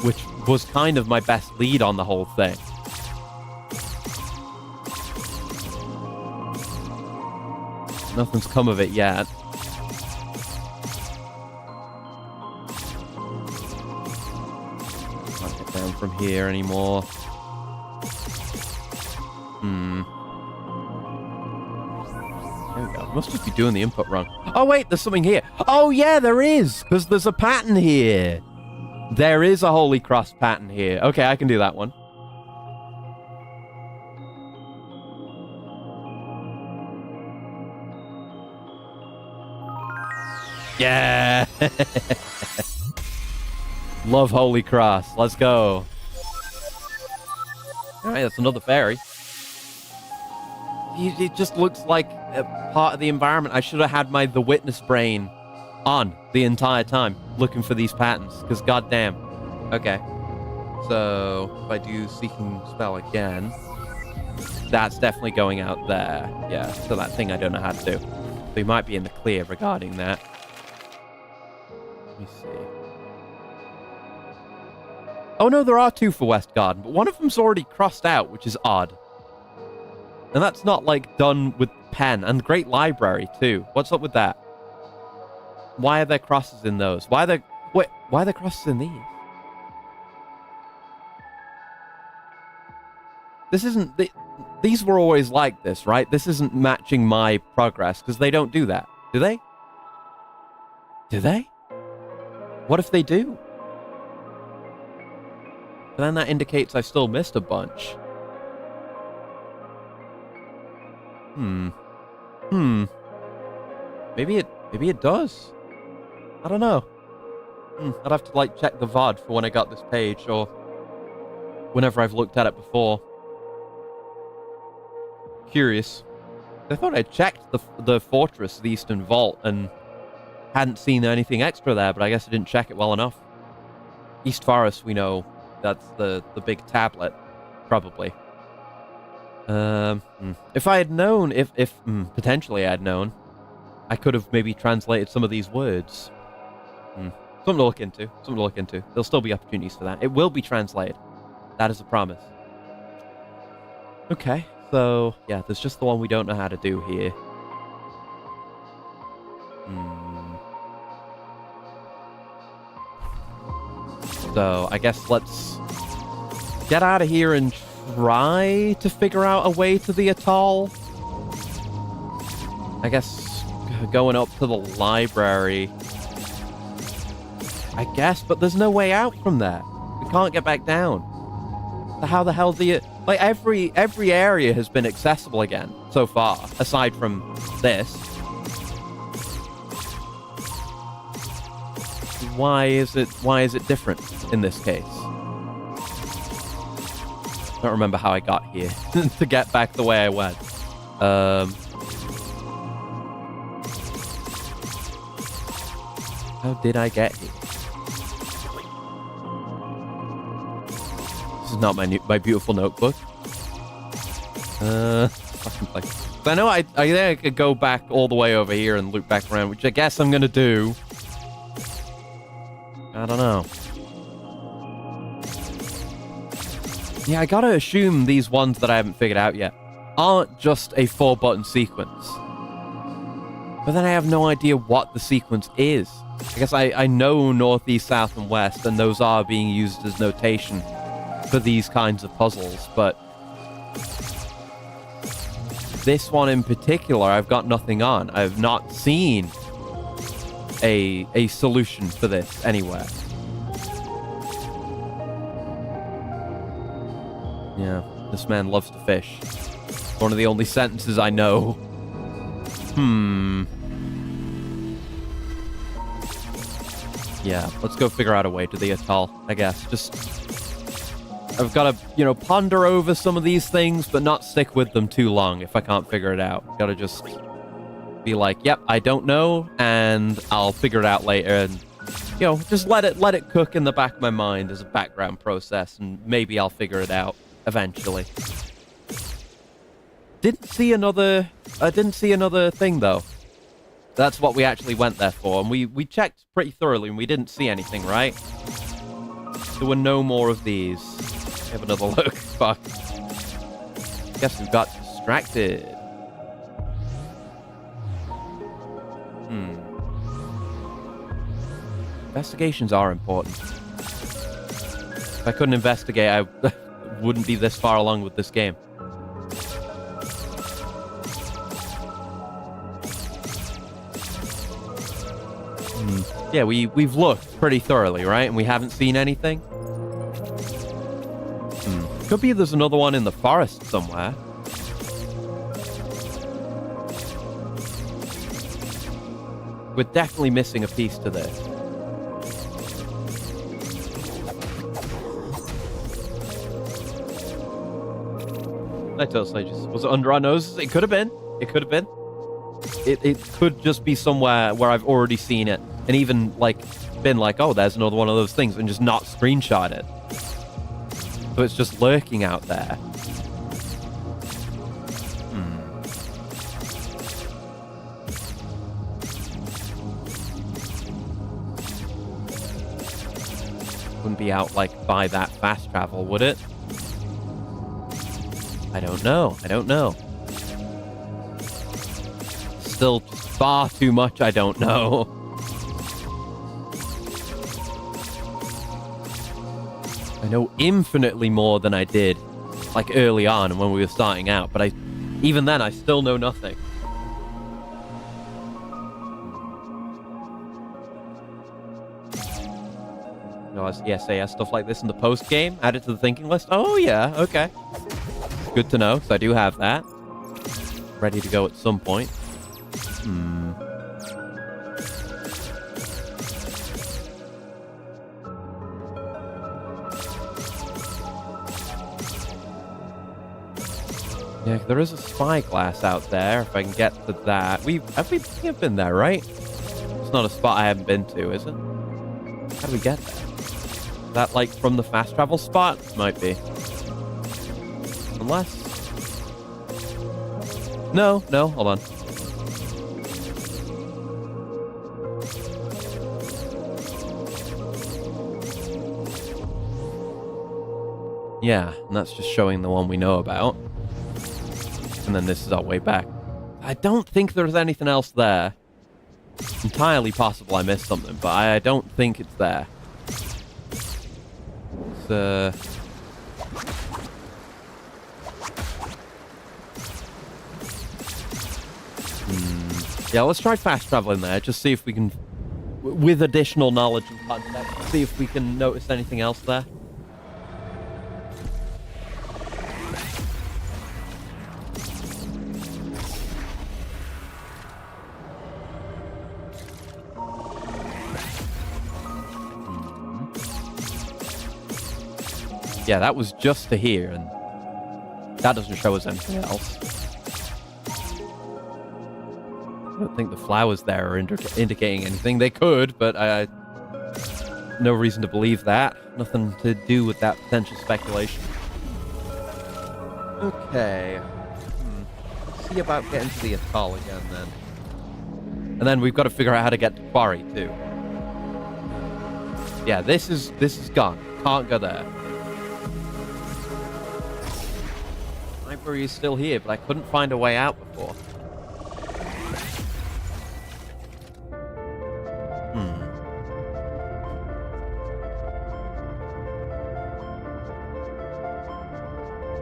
which was kind of my best lead on the whole thing. Nothing's come of it yet. Can't get down from here anymore. There we go. Must just be doing the input wrong. Oh wait, there's something here. Oh yeah, there is, because there's a pattern here. There is a Holy Cross pattern here. Okay, I can do that one. Yeah. Love Holy Cross. Let's go. All right, that's another fairy. It just looks like a part of the environment. I should have had the witness brain on the entire time looking for these patterns, because goddamn. Okay. So if I do Seeking Spell again, that's definitely going out there. Yeah, so that thing I don't know how to do. So we might be in the clear regarding that. Let me see. Oh no, there are 2 for West Garden, but one of them's already crossed out, which is odd. And that's not, like, done with pen. And Great Library, too. What's up with that? Why are there crosses in those? Why are there crosses in these? This isn't... These were always like this, right? This isn't matching my progress, because they don't do that. Do they? Do they? What if they do? But then that indicates I still missed a bunch. Maybe it does. I don't know. I'd have to, like, check the VOD for when I got this page, or whenever I've looked at it before. Curious. I thought I checked the fortress, the Eastern Vault, and hadn't seen anything extra there, but I guess I didn't check it well enough. East Forest, we know, that's the big tablet, probably. If I had known, if potentially I had known, I could have maybe translated some of these words. Something to look into. Something to look into. There'll still be opportunities for that. It will be translated. That is a promise. Okay, so yeah, there's just the one we don't know how to do here. So I guess let's get out of here and try to figure out a way to the atoll. I guess going up to the library. I guess, but there's no way out from there. We can't get back down. So how the hell do you... Like, every area has been accessible again so far, aside from this. Why is it different in this case? I don't remember how I got here to get back the way I went. How did I get here? This is not my beautiful notebook. Fucking place. I know I think I could go back all the way over here and loop back around, which I guess I'm gonna do. I don't know. Yeah, I gotta assume these ones that I haven't figured out yet aren't just a 4-button sequence. But then I have no idea what the sequence is. I guess I know north, east, south, and west, and those are being used as notation for these kinds of puzzles, but this one in particular, I've got nothing on. I've not seen a solution for this anywhere. Yeah, this man loves to fish. One of the only sentences I know. Yeah, let's go figure out a way to the atoll, I guess. Just... I've got to, ponder over some of these things, but not stick with them too long if I can't figure it out. Gotta just be like, yep, I don't know, and I'll figure it out later, and, just let it cook in the back of my mind as a background process, and maybe I'll figure it out eventually. Didn't see another thing, though. That's what we actually went there for, and we checked pretty thoroughly, and we didn't see anything, right? There were no more of these. Have another look. Fuck. Guess we got distracted. Investigations are important. If I couldn't investigate, I wouldn't be this far along with this game. Yeah, we've looked pretty thoroughly, right? And we haven't seen anything. Could be there's another one in the forest somewhere. We're definitely missing a piece to this. I totally just... Was it under our noses? It could have been. It could have been. It could just be somewhere where I've already seen it. And even, like, been like, oh, there's another one of those things. And just not screenshot it. So it's just lurking out there. Wouldn't be out, like, by that fast travel, would it? I don't know. I don't know. Still far too much I don't know. I know infinitely more than I did, like, early on when we were starting out, but even then, I still know nothing. SAS, stuff like this in the post-game, add it to the thinking list. Oh, yeah, okay. Good to know, because I do have that. Ready to go at some point. Yeah, there is a spyglass out there, if I can get to that. Have we been there, right? It's not a spot I haven't been to, is it? How do we get there? Is that, like, from the fast travel spot? Might be. Unless... No, hold on. Yeah, and that's just showing the one we know about. And then this is our way back. I don't think there's anything else there. It's entirely possible I missed something, but I don't think it's there. It's, Yeah, let's try fast traveling there. Just see if we can, with additional knowledge and context, see if we can notice anything else there. Yeah, that was just to here, and that doesn't show us anything else. I don't think the flowers there are indicating anything. They could, but no reason to believe that. Nothing to do with that potential speculation. Okay. Let's see about getting to the atoll again, then. And then we've got to figure out how to get to Quarry, too. Yeah, this is gone. Can't go there. Library is still here, but I couldn't find a way out before.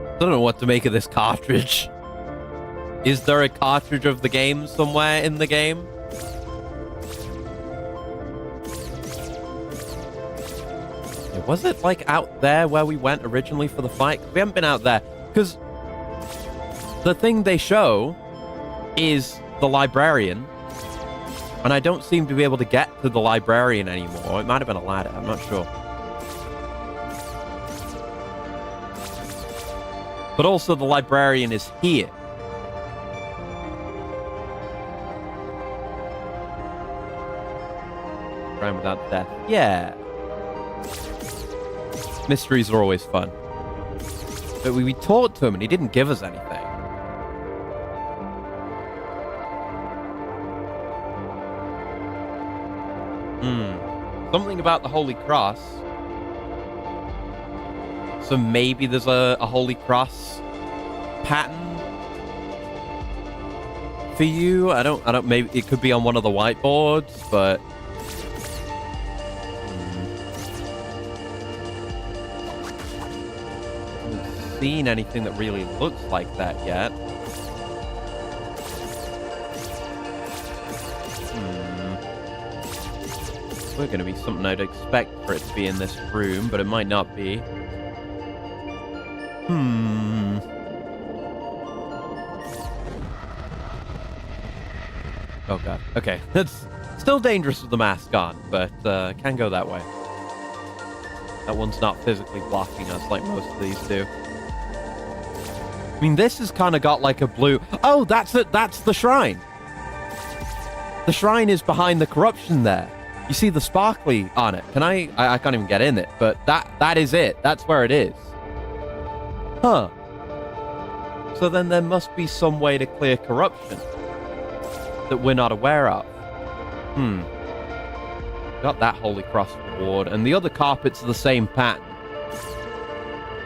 I don't know what to make of this cartridge. Is there a cartridge of the game somewhere in the game? Was it, like, out there where we went originally for the fight? We haven't been out there. Because the thing they show is the librarian. And I don't seem to be able to get to the librarian anymore. It might have been a ladder. I'm not sure. But also the librarian is here. Crime without death. Yeah. Mysteries are always fun. But we talked to him and he didn't give us anything. Something about the Holy Cross. So maybe there's a Holy Cross pattern for you. I don't, maybe it could be on one of the whiteboards, but haven't seen anything that really looks like that yet. We're going to be something I'd expect for it to be in this room, but it might not be. Oh god. Okay. Still dangerous with the mask on, but can go that way. That one's not physically blocking us like most of these do. I mean, this has kind of got like a blue... Oh, that's it. That's the shrine. The shrine is behind the corruption there. You see the sparkly on it. Can I can't even get in it, but that is it. That's where it is. Huh. So then there must be some way to clear corruption that we're not aware of. Got that Holy Cross reward, and the other carpets are the same pattern.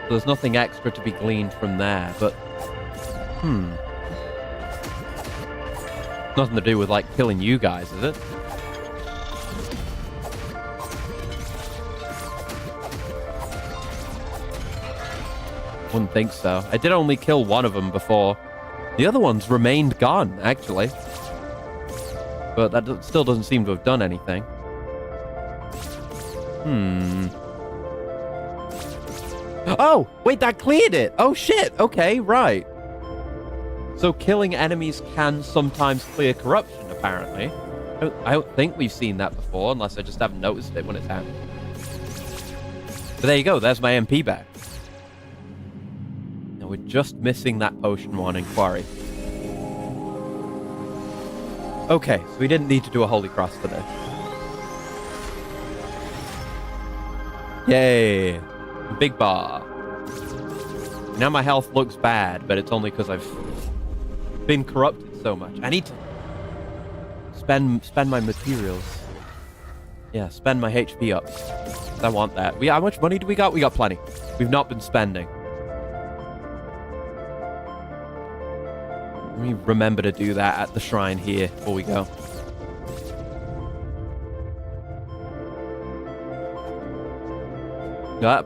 So there's nothing extra to be gleaned from there, but... Nothing to do with, like, killing you guys, is it? Wouldn't think so. I did only kill one of them before. The other ones remained gone, actually. But that still doesn't seem to have done anything. Oh, wait, that cleared it. Oh, shit. Okay, right. So killing enemies can sometimes clear corruption, apparently. I don't think we've seen that before, unless I just haven't noticed it when it's happened. But there you go. There's my MP back. Now we're just missing that potion one in Quarry. Okay, so we didn't need to do a Holy Cross for this. Yay. Big bar. Now my health looks bad, but it's only because I've been corrupted so much. I need to spend my materials. Yeah, spend my HP up. I want that. How much money do we got? We got plenty. We've not been spending. Let me remember to do that at the shrine here before we go. I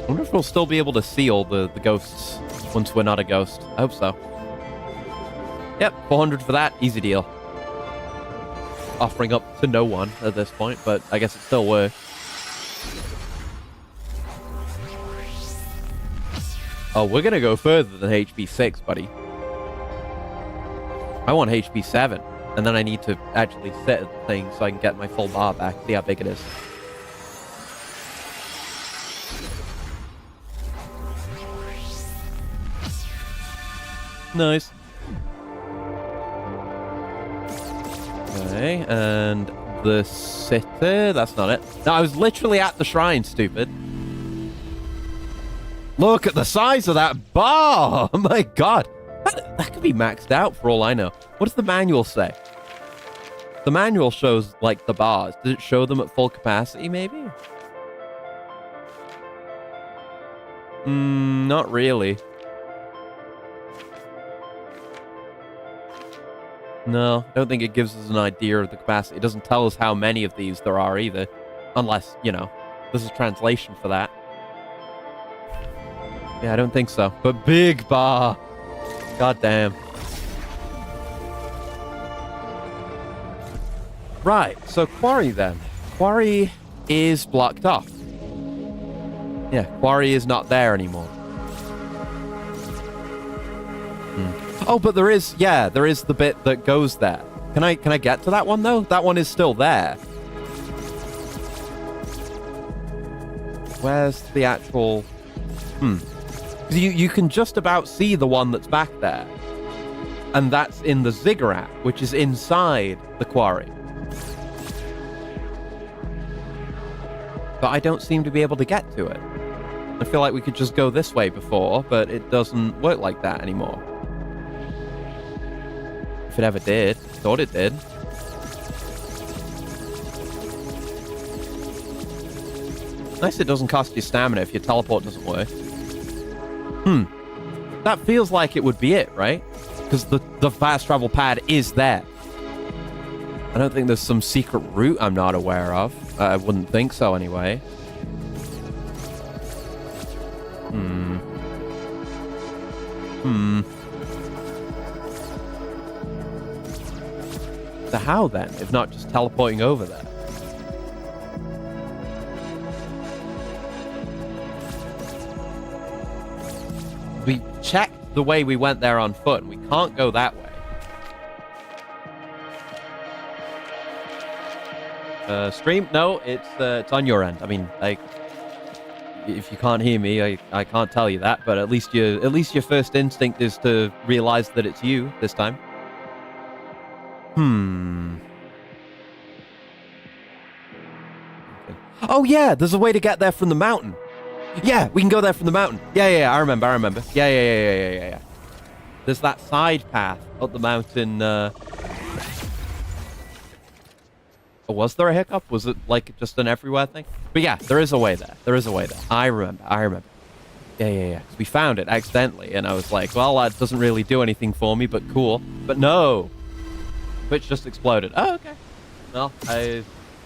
wonder if we'll still be able to see all the ghosts once we're not a ghost. I hope so. Yep, 400 for that. Easy deal. Offering up to no one at this point, but I guess it still works. Oh, we're going to go further than HP 6, buddy. I want HP 7. And then I need to actually set the thing so I can get my full bar back. See how big it is. Nice. Okay, and the sitter. That's not it. No, I was literally at the shrine, stupid. Look at the size of that bar! Oh my god! That could be maxed out for all I know. What does the manual say? The manual shows, like, the bars. Does it show them at full capacity, maybe? Not really. No, I don't think it gives us an idea of the capacity. It doesn't tell us how many of these there are either. Unless, you know, this is translation for that. Yeah, I don't think so. But big bar. God damn. Right, so Quarry then. Quarry is blocked off. Yeah, Quarry is not there anymore. Oh, but there is the bit that goes there. Can I get to that one though? That one is still there. Where's the actual... You can just about see the one that's back there. And that's in the ziggurat, which is inside the Quarry. But I don't seem to be able to get to it. I feel like we could just go this way before, but it doesn't work like that anymore. If it ever did. Thought it did. Nice it doesn't cost you stamina if your teleport doesn't work. That feels like it would be it, right? Because the fast travel pad is there. I don't think there's some secret route I'm not aware of. I wouldn't think so anyway. So how then, if not just teleporting over there? We checked the way we went there on foot, and we can't go that way. Stream? No, it's on your end. I mean, like, if you can't hear me, I can't tell you that, but at least your first instinct is to realize that it's you this time. Oh yeah, there's a way to get there from the mountain. Yeah, we can go there from the mountain. Yeah, I remember. Yeah. There's that side path up the mountain. Was there a hiccup? Was it like just an everywhere thing? But yeah, there is a way there. I remember. Yeah. We found it accidentally, and I was like, well, that doesn't really do anything for me, but cool. But no, Twitch just exploded. Oh, okay. Well,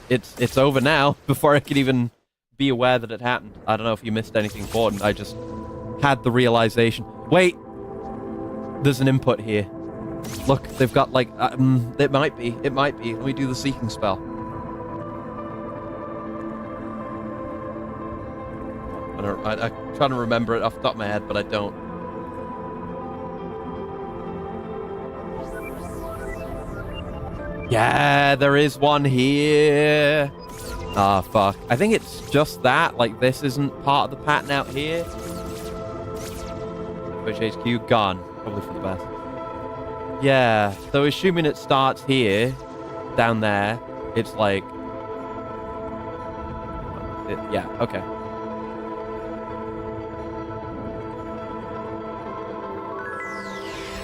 it's over now before I could even be aware that it happened. I don't know if you missed anything important. I just had the realization. Wait, there's an input here. Look, they've got like, it might be. Let me do the seeking spell. I'm trying to remember it off the top of my head, but I don't. Yeah, there is one here. Ah, fuck. I think it's just that. Like, this isn't part of the pattern out here. Which HQ? Gone. Probably for the best. Yeah, so assuming it starts here, down there, it's like... yeah, okay.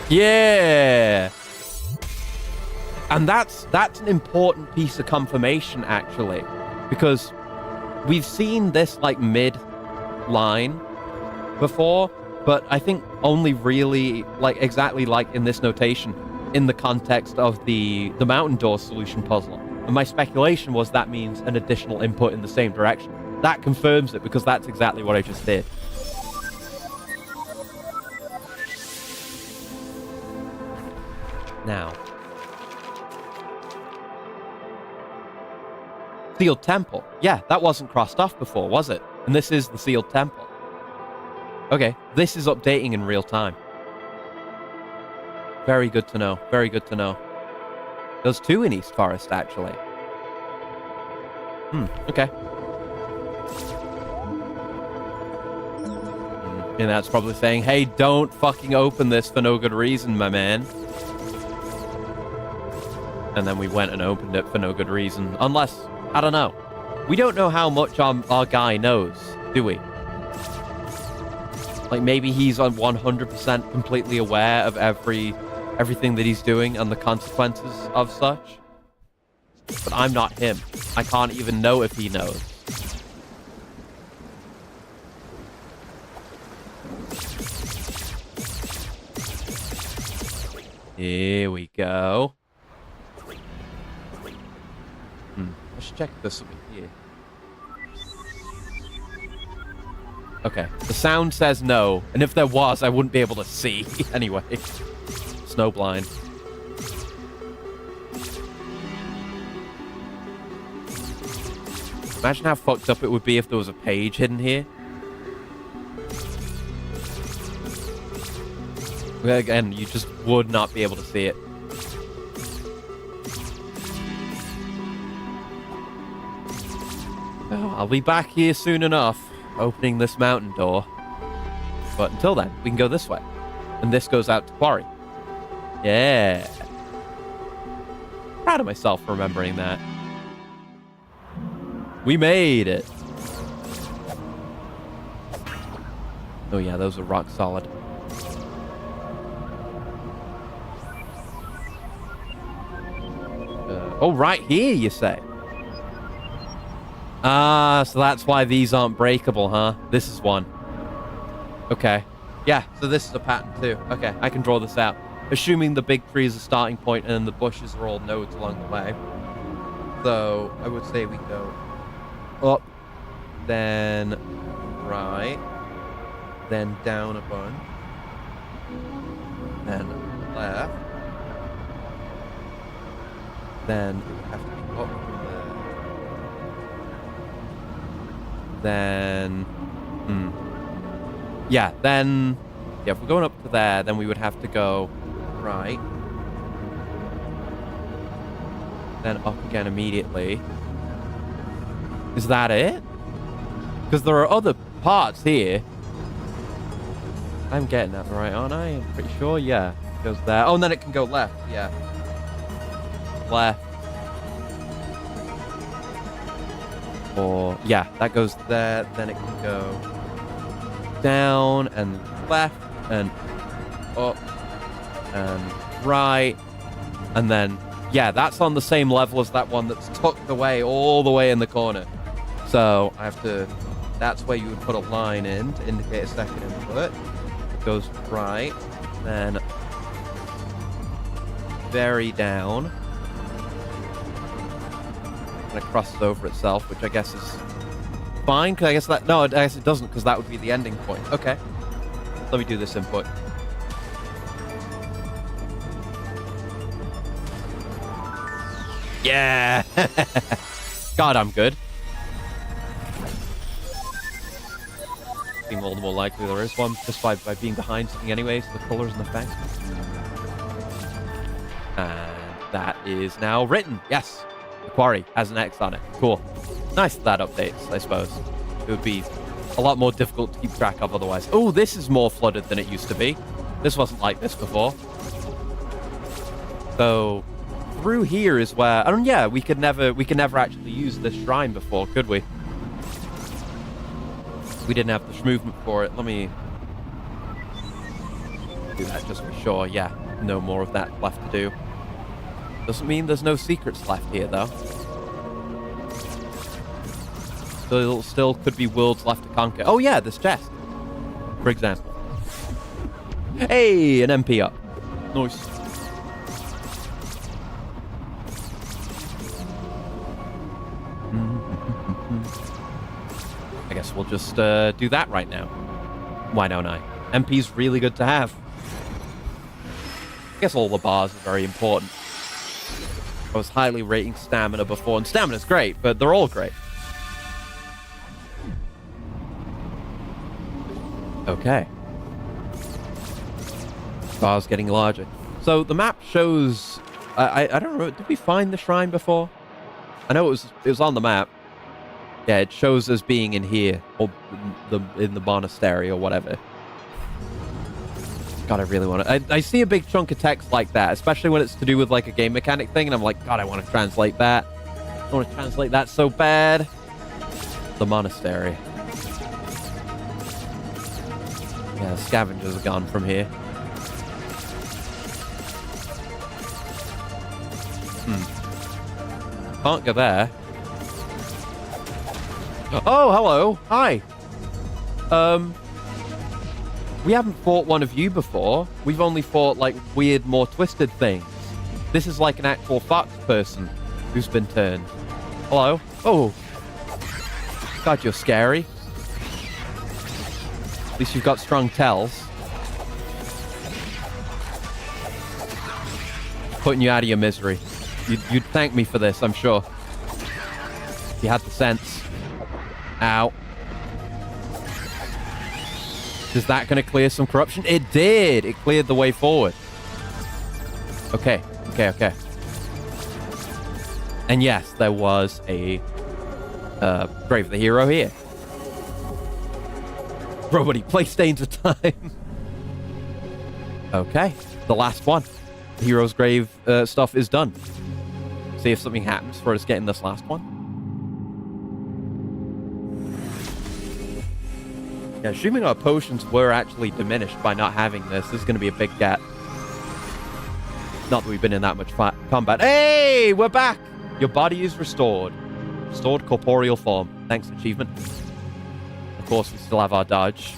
Yeah! And that's an important piece of confirmation, actually, because we've seen this, like, mid-line before, but I think only really, like, exactly like in this notation, in the context of the mountain door solution puzzle. And my speculation was that means an additional input in the same direction. That confirms it, because that's exactly what I just did. Now. Sealed temple. Yeah, that wasn't crossed off before, was it? And this is the sealed temple. Okay, this is updating in real time. Very good to know. Very good to know. There's two in East Forest, actually. Okay. And that's probably saying, hey, don't fucking open this for no good reason, my man. And then we went and opened it for no good reason. Unless, I don't know. We don't know how much our guy knows, do we? Like, maybe he's on 100% completely aware of everything that he's doing and the consequences of such. But I'm not him. I can't even know if he knows. Here we go. Let's check this over here. Okay, the sound says no, and if there was, I wouldn't be able to see anyway. Snowblind. Imagine how fucked up it would be if there was a page hidden here. Again, you just would not be able to see it. Oh, I'll be back here soon enough, opening this mountain door. But until then, we can go this way. And this goes out to Quarry. Yeah. Proud of myself for remembering that. We made it. Oh yeah, those are rock solid. Oh, right here, you say? Ah, so that's why these aren't breakable, huh? This is one. Okay. Yeah, so this is a pattern too. Okay, I can draw this out. Assuming the big tree is a starting point and the bushes are all nodes along the way. So, I would say we go up, then right, then down a bunch, then left, then it would have to be up from there. Then, yeah, then Yeah, if we're going up to there, then we would have to go right. Then up again immediately. Is that it? Because there are other parts here. I'm getting that right, aren't I? I'm pretty sure, yeah. It goes there. Oh, and then it can go left, yeah. Left. Or, yeah, that goes there. Then it can go down and left and up and right. And then, yeah, that's on the same level as that one that's tucked away all the way in the corner. So I have to, that's where you would put a line in to indicate a second input. It goes right, then very down. And it crosses over itself, which I guess is fine, because I guess that, no, I guess it doesn't, because that would be the ending point. Okay. Let me do this input. Yeah! God, I'm good. Seem all the more likely there is one, just by being behind something anyway, so the colors and effects. And that is now written. Yes. The quarry has an X on it. Cool. Nice that updates, I suppose. It would be a lot more difficult to keep track of otherwise. Oh, this is more flooded than it used to be. This wasn't like this before. So through here is where, I mean, yeah, we could never actually use this shrine before, could we? We didn't have the movement for it. Let me do that just for sure. Yeah, no more of that left to do. Doesn't mean there's no secrets left here, though. Still could be worlds left to conquer. Oh, yeah, this chest, for example. Hey, an MP up. Nice. I guess we'll just do that right now. Why don't I? MP's really good to have. I guess all the bars are very important. I was highly rating stamina before, and stamina's great, but they're all great. Okay. Bars getting larger. So the map shows... I don't know, did we find the shrine before? I know it was on the map. Yeah, it shows as being in here, or in the monastery, or whatever. God, I really want to... I see a big chunk of text like that, especially when it's to do with, like, a game mechanic thing, and I'm like, God, I want to translate that. I want to translate that so bad. The monastery. Yeah, the scavengers are gone from here. Can't go there. Oh, hello. Hi. We haven't fought one of you before. We've only fought, like, weird, more twisted things. This is like an actual fox person who's been turned. Hello? Oh. God, you're scary. At least you've got strong tells. Putting you out of your misery. You'd thank me for this, I'm sure. If you had the sense. Ow. Is that going to clear some corruption? It did! It cleared the way forward. Okay. Okay. And yes, there was a Grave of the Hero here. Bro, buddy, play Stains of Time. Okay. The last one. The Hero's Grave stuff is done. See if something happens for us getting this last one. Yeah, assuming our potions were actually diminished by not having this is going to be a big get. Not that we've been in that much combat. Hey, we're back! Your body is restored. Restored corporeal form. Thanks, achievement. Of course, we still have our dodge.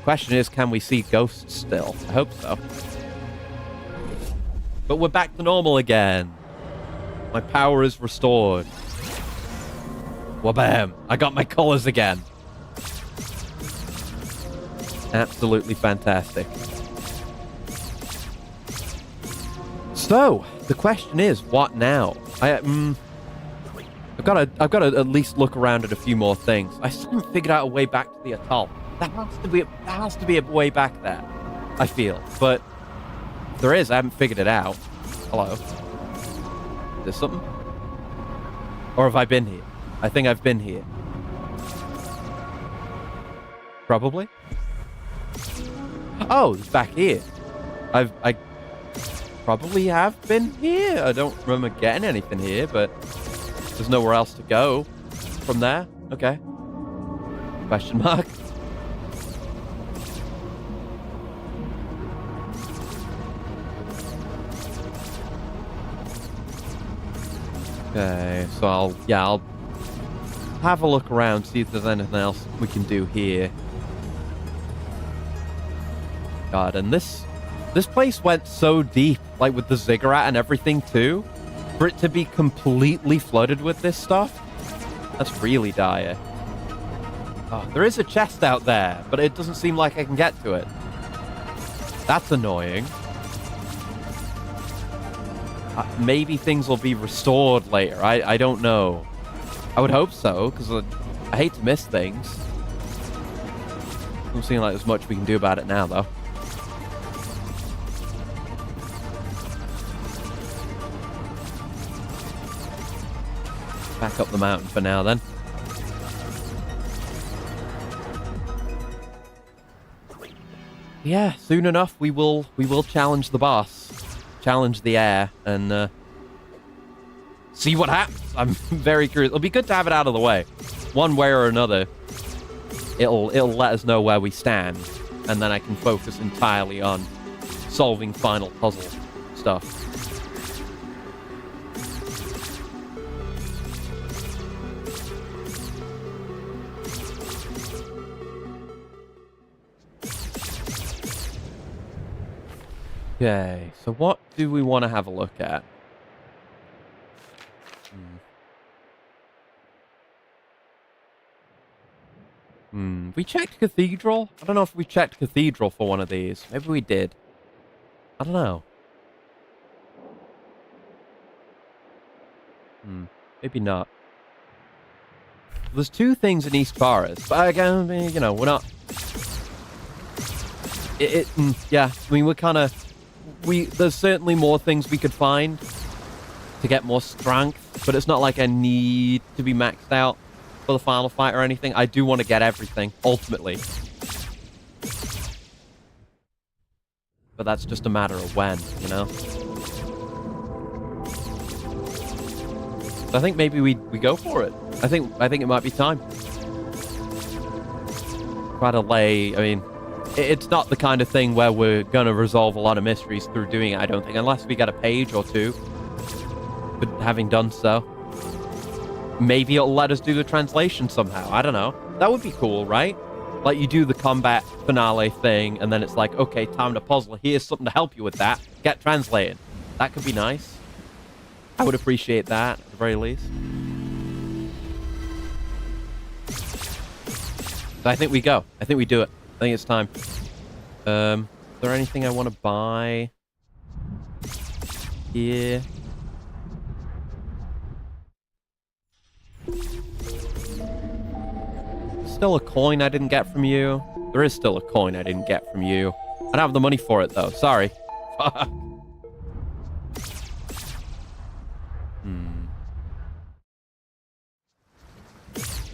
Question is, can we see ghosts still? I hope so. But we're back to normal again. My power is restored. Wabam! I got my colors again. Absolutely fantastic. So, the question is, what now? I've got to at least look around at a few more things. I still haven't figured out a way back to the atoll. There has to be a way back there. I feel. But there is. I haven't figured it out. Hello. Is there something? Or have I been here? I think I've been here. Probably. Oh, it's back here. I probably have been here. I don't remember getting anything here, but there's nowhere else to go from there. Okay. Question mark. Okay, so I'll have a look around, see if there's anything else we can do here. God, and this place went so deep, like with the ziggurat and everything too. For it to be completely flooded with this stuff, that's really dire. Oh, there is a chest out there, but it doesn't seem like I can get to it. That's annoying. Maybe things will be restored later. I don't know. I would hope so, because I hate to miss things. Doesn't seem like there's much we can do about it now, though. Back up the mountain for now, then. Yeah, soon enough we will challenge the boss. Challenge the air and see what happens. I'm very curious. It'll be good to have it out of the way. One way or another, it'll let us know where we stand, and then I can focus entirely on solving final puzzle stuff. Okay, so what do we want to have a look at? We checked Cathedral? I don't know if we checked Cathedral for one of these. Maybe we did. I don't know. Maybe not. There's two things in East Forest, but again, you know, we're not... yeah, I mean, we're kind of... There's certainly more things we could find to get more strength, but it's not like I need to be maxed out for the final fight or anything. I do want to get everything, ultimately. But that's just a matter of when, you know? So I think maybe we go for it. I think it might be time. Try to lay, I mean... It's not the kind of thing where we're going to resolve a lot of mysteries through doing it, I don't think, unless we get a page or two. But having done so, maybe it'll let us do the translation somehow. I don't know. That would be cool, right? Like, you do the combat finale thing, and then it's like, okay, time to puzzle. Here's something to help you with that. Get translated. That could be nice. I would appreciate that, at the very least. So I think we go. I think we do it. I think it's time. Is there anything I want to buy here? Still a coin I didn't get from you. There is still a coin I didn't get from you. I don't have the money for it, though. Sorry. Fuck.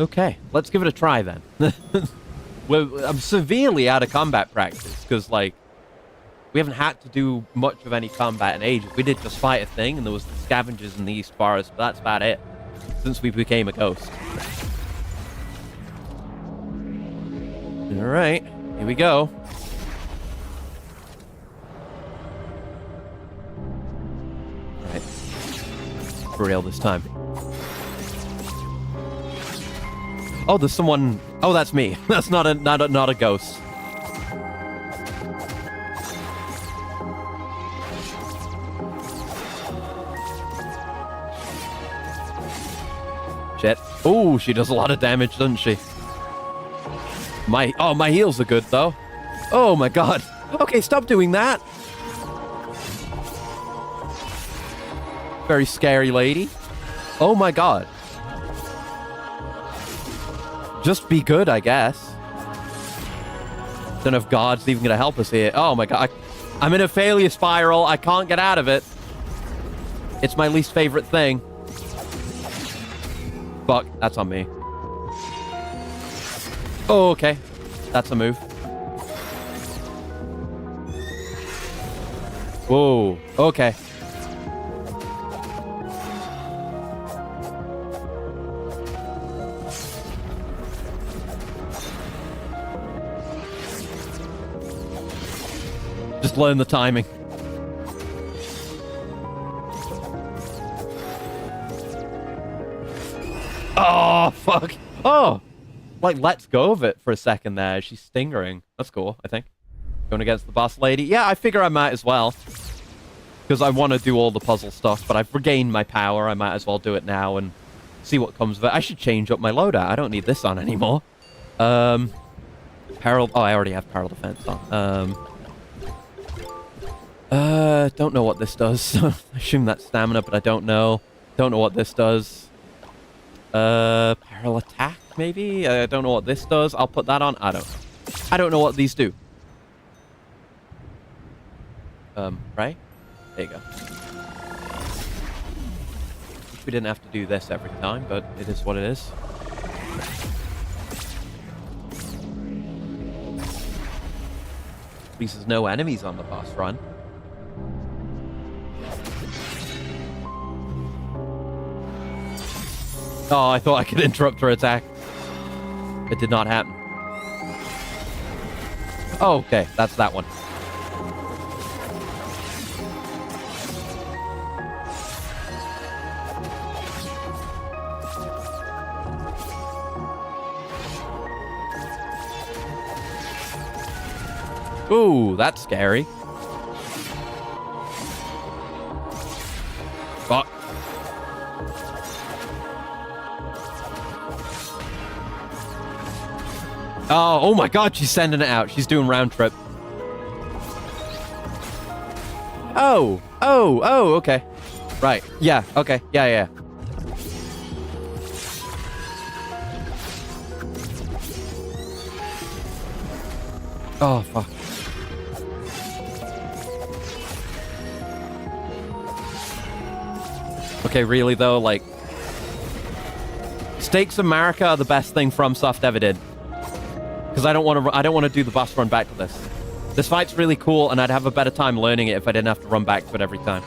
Okay, let's give it a try, then. I'm severely out of combat practice, because, like, we haven't had to do much of any combat in ages. We did just fight a thing, and there was the scavengers in the East Forest, but that's about it, since we became a ghost. Alright, here we go. Alright. For real this time. Oh, there's someone... Oh, that's me. That's not a ghost. Shit. Oh, she does a lot of damage, doesn't she? My heals are good, though. Oh, my God. Okay, stop doing that. Very scary lady. Oh, my God. Just be good, I guess. Don't know if God's even going to help us here. Oh my god. I'm in a failure spiral. I can't get out of it. It's my least favorite thing. Fuck, that's on me. Oh, okay. That's a move. Whoa, okay. Just learn the timing. Oh, fuck. Oh, like, let's go of it for a second there. She's stingering. That's cool, I think. Going against the boss lady. Yeah, I figure I might as well. Because I want to do all the puzzle stuff, but I've regained my power. I might as well do it now and see what comes of it. I should change up my loadout. I don't need this on anymore. Peril... Oh, I already have Peril Defense on. Don't know what this does. I assume that's stamina, but I don't know. Don't know what this does. Peril Attack, maybe? I don't know what this does. I'll put that on. I don't know what these do. Right? There you go. Wish we didn't have to do this every time, but it is what it is. At least there's no enemies on the boss run. Oh, I thought I could interrupt her attack. It did not happen. Oh, okay. That's that one. Ooh, that's scary. Fuck. Oh my god, she's sending it out. She's doing round trip. Oh, okay. Right, yeah, okay, yeah. Oh, fuck. Okay, really though, like... Stakes of Marika are the best thing FromSoft ever did. Because I don't want to do the boss run back to this. This fight's really cool, and I'd have a better time learning it if I didn't have to run back to it every time.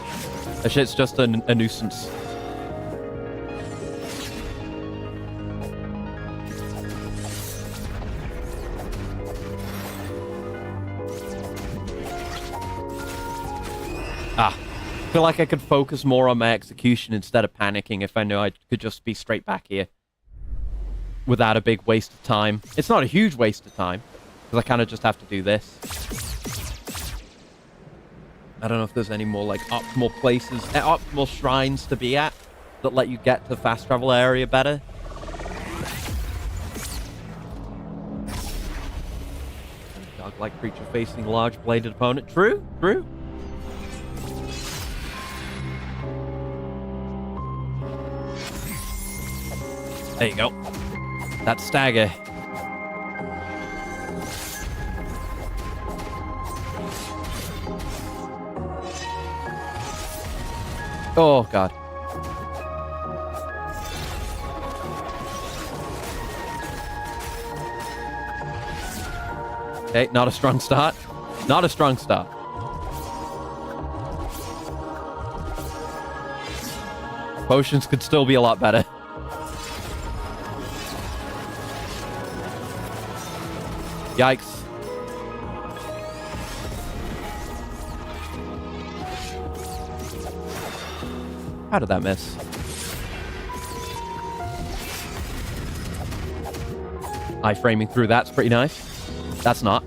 That shit's just a nuisance. I feel like I could focus more on my execution instead of panicking if I knew I could just be straight back here. Without a big waste of time. It's not a huge waste of time, because I kind of just have to do this. I don't know if there's any more, like, optimal places, optimal shrines to be at that let you get to the fast travel area better. Dog-like creature facing large bladed opponent. True, true. There you go. That's stagger. Oh, God. Okay, not a strong start. Not a strong start. Potions could still be a lot better. Yikes. How did that miss? Iframing through that's pretty nice. That's not.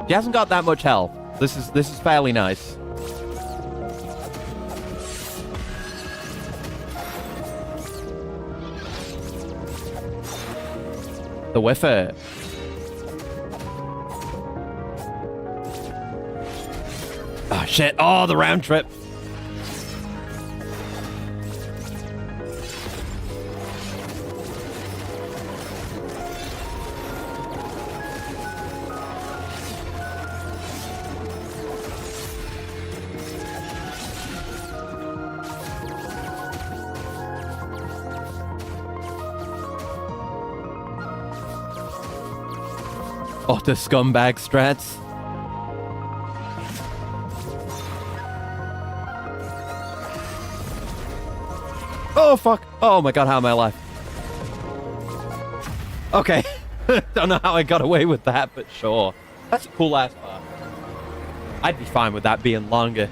She hasn't got that much health. This is fairly nice. The whiffer. Oh, shit. Oh, the round trip. Utter scumbag strats. Oh, fuck. Oh, my God. How am I alive? Okay. Don't know how I got away with that, but sure. That's a cool-ass part. I'd be fine with that being longer.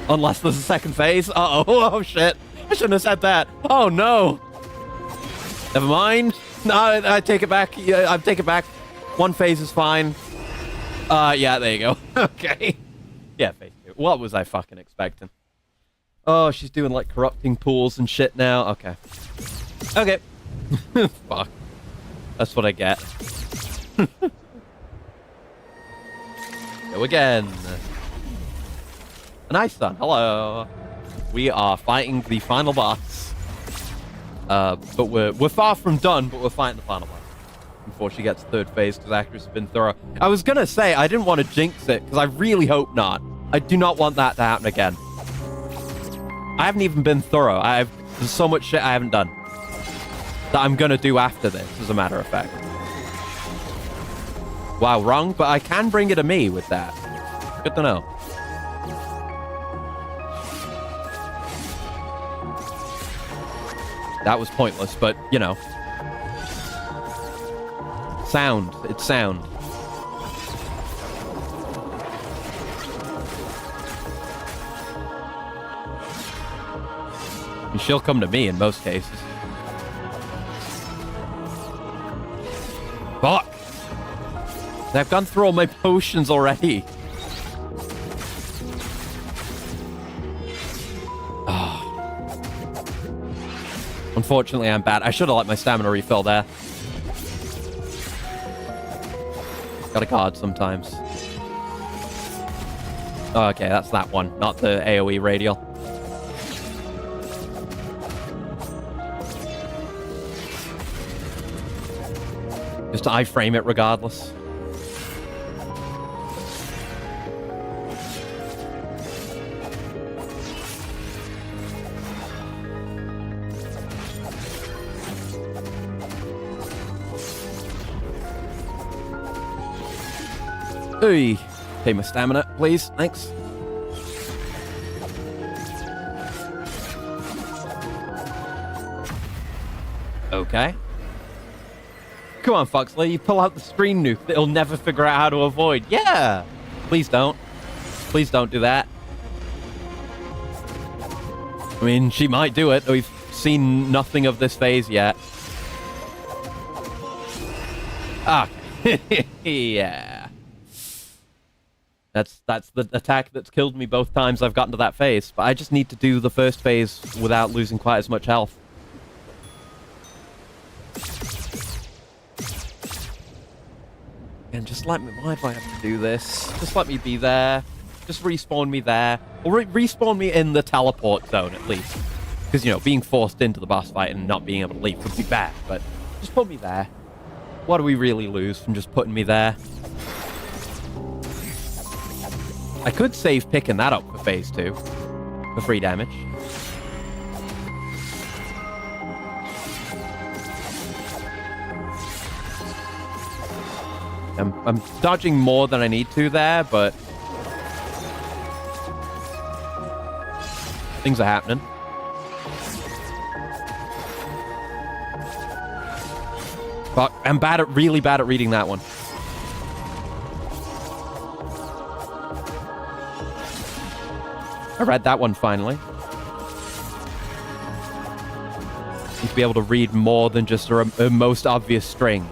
Unless there's a second phase. Uh-oh. Oh, shit. I shouldn't have said that. Oh, no. Never mind. No, I take it back. Yeah, I take it back. One phase is fine. Yeah, there you go. Okay. Yeah, phase 2. What was I fucking expecting? Oh, she's doing, like, corrupting pools and shit now. Okay. Okay. Fuck. That's what I get. Go again. A nice son. Hello. We are fighting the final boss. But we're far from done, but we're fighting the final boss. Before she gets third phase, because actors have been thorough. I was gonna say, I didn't want to jinx it, because I really hope not. I do not want that to happen again. I haven't even been thorough. There's so much shit I haven't done that I'm gonna do after this, as a matter of fact. Wow, wrong, but I can bring it to me with that. Good to know. That was pointless, but, you know. Sound. It's sound. And she'll come to me in most cases. Fuck! I've gone through all my potions already. Oh. Unfortunately, I'm bad. I should have let my stamina refill there. Got a card sometimes. Oh, okay, that's that one, not the AoE radial. Just to iframe it regardless. Hey, pay my stamina, please. Thanks. Okay. Come on, Foxley. You pull out the screen nuke that he'll never figure out how to avoid. Yeah! Please don't. Please don't do that. I mean, she might do it. We've seen nothing of this phase yet. Ah. Yeah. That's the attack that's killed me both times I've gotten to that phase. But I just need to do the first phase without losing quite as much health. And just let me... Why do I have to do this? Just let me be there. Just respawn me there. Or respawn me in the teleport zone, at least. Because, you know, being forced into the boss fight and not being able to leave would be bad. But just put me there. What do we really lose from just putting me there? I could save picking that up for phase 2. For free damage. I'm dodging more than I need to there, but... things are happening. But I'm really bad at reading that one. I read that one finally. Need to be able to read more than just her most obvious strings.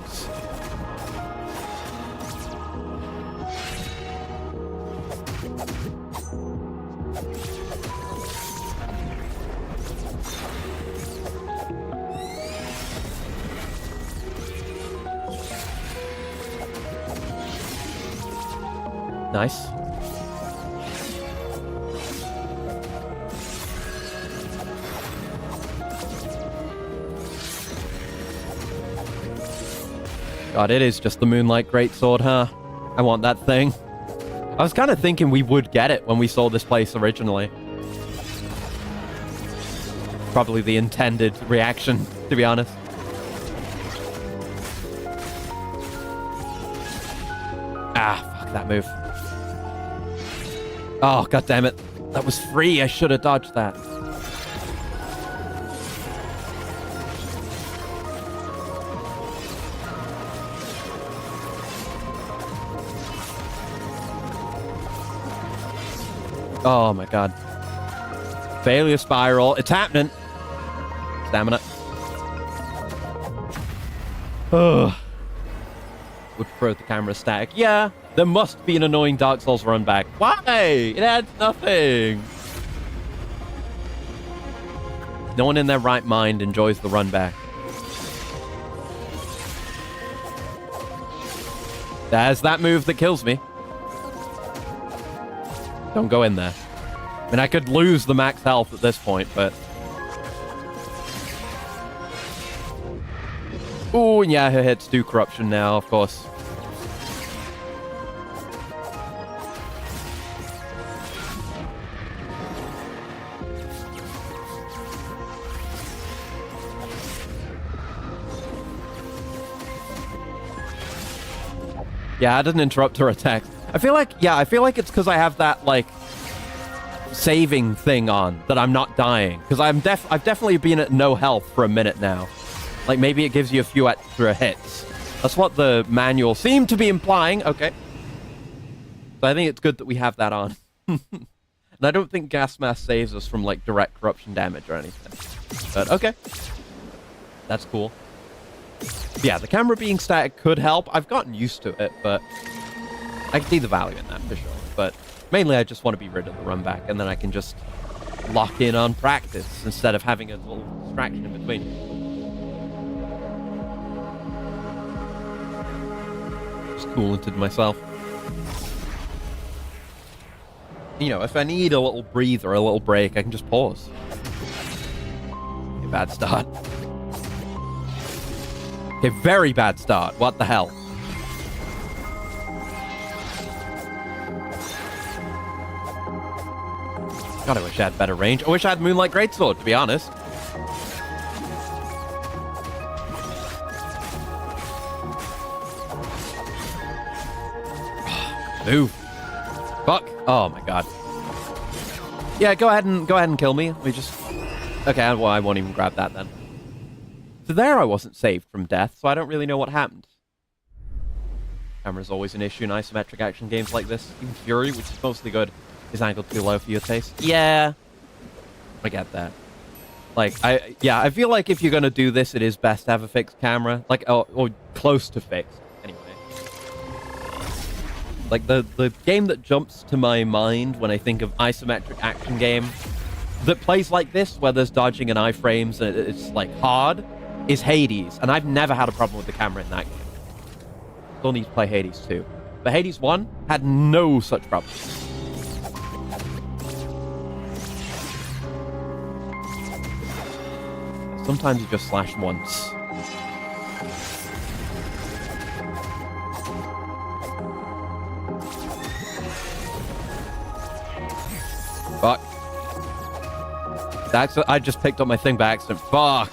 Nice. God, it is just the Moonlight Greatsword, huh? I want that thing. I was kind of thinking we would get it when we saw this place originally. Probably the intended reaction, to be honest. Ah, fuck that move. Oh, god damn it. That was free. I should have dodged that. Oh my god. Failure spiral. It's happening. Stamina. Ugh. Would prefer the camera static. Yeah, there must be an annoying Dark Souls run back. Why? It adds nothing. No one in their right mind enjoys the run back. There's that move that kills me. Don't go in there. I mean, I could lose the max health at this point, but... Ooh, and yeah, her hits do corruption now, of course. Yeah, it doesn't interrupt her attacks. I feel like it's because I have that, like, saving thing on, that I'm not dying. Because I've definitely been at no health for a minute now. Like, maybe it gives you a few extra hits. That's what the manual seemed to be implying. Okay. So I think it's good that we have that on. And I don't think gas mask saves us from, like, direct corruption damage or anything. But, okay. That's cool. Yeah, the camera being static could help. I've gotten used to it, but I can see the value in that for sure. But mainly I just want to be rid of the run back, and then I can just lock in on practice instead of having a little distraction in between. Just cooling to myself. You know, if I need a little breather or a little break, I can just pause. A bad start. Okay, very bad start. What the hell? God, I wish I had better range. I wish I had Moonlight Greatsword, to be honest. Move. Fuck. Oh my god. Yeah, go ahead and kill me. We just... Okay, well, I won't even grab that then. So there I wasn't saved from death, so I don't really know what happened. Camera's always an issue in isometric action games like this. Even Fury, which is mostly good, is angled too low for your taste. Yeah, I get that. Like, I feel like if you're gonna do this, it is best to have a fixed camera, like, or close to fixed, anyway. Like, the game that jumps to my mind when I think of isometric action game that plays like this, where there's dodging and iframes and it's, like, hard, is Hades, and I've never had a problem with the camera in that game. Still need to play Hades 2. But Hades 1 had no such problems. Sometimes you just slash once. Fuck. I just picked up my thing by accident. Fuck.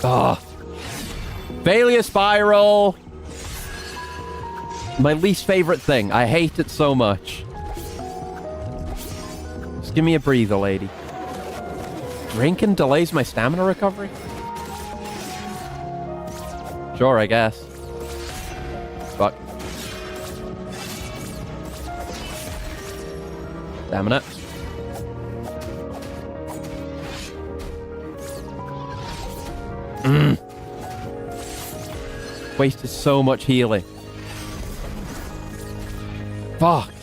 Ah. Failure spiral. My least favorite thing. I hate it so much. Just give me a breather, lady. Drinking delays my stamina recovery? Sure, I guess. Fuck. Stamina. Wasted so much healing. Fuck.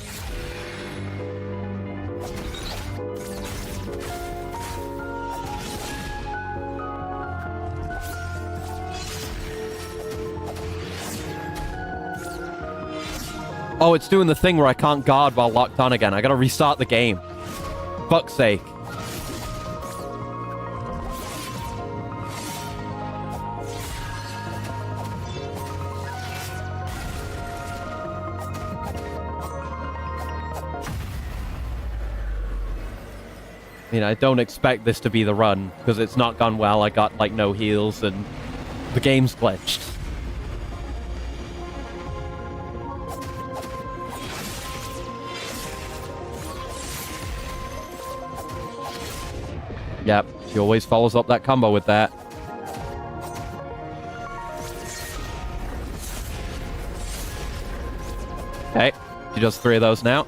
Oh, it's doing the thing where I can't guard while locked on again. I gotta restart the game. Fuck's sake. mean, I don't expect this to be the run, because it's not gone well. I got, like, no heals, and the game's glitched. Yep, she always follows up that combo with that. Okay, she does 3 of those now.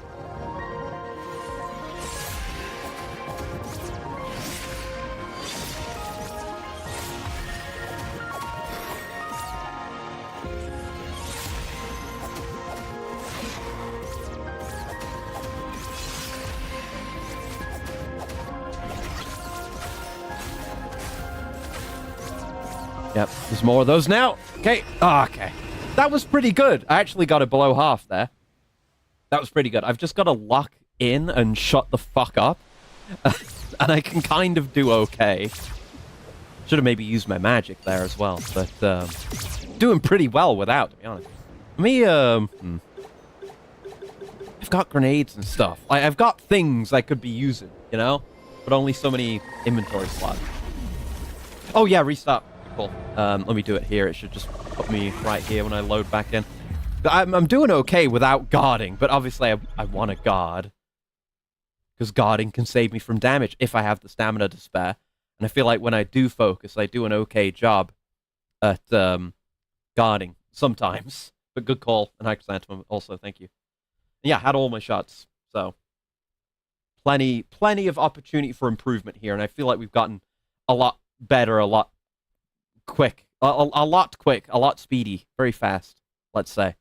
Yep, there's more of those now. Okay. Oh, okay. That was pretty good. I actually got it below half there. That was pretty good. I've just got to lock in and shut the fuck up. And I can kind of do okay. Should have maybe used my magic there as well. But, doing pretty well without, to be honest. I've got grenades and stuff. I've got things I could be using, you know? But only so many inventory slots. Oh, yeah, restart. Cool. Let me do it here. It should just put me right here when I load back in. I'm doing okay without guarding, but obviously I want to guard. Because guarding can save me from damage if I have the stamina to spare. And I feel like when I do focus, I do an okay job at guarding sometimes. But good call, and Hychrysanthemum also, thank you. And yeah, had all my shots, so plenty of opportunity for improvement here, and I feel like we've gotten a lot better, a lot quick, a lot quick, a lot speedy, very fast, let's say.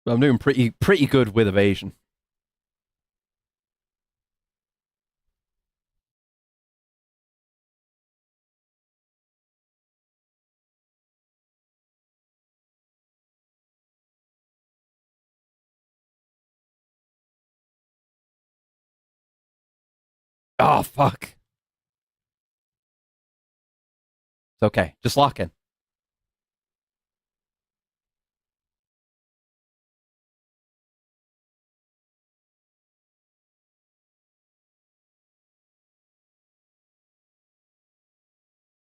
I'm doing pretty good with evasion. Oh, fuck. It's okay. Just lock in.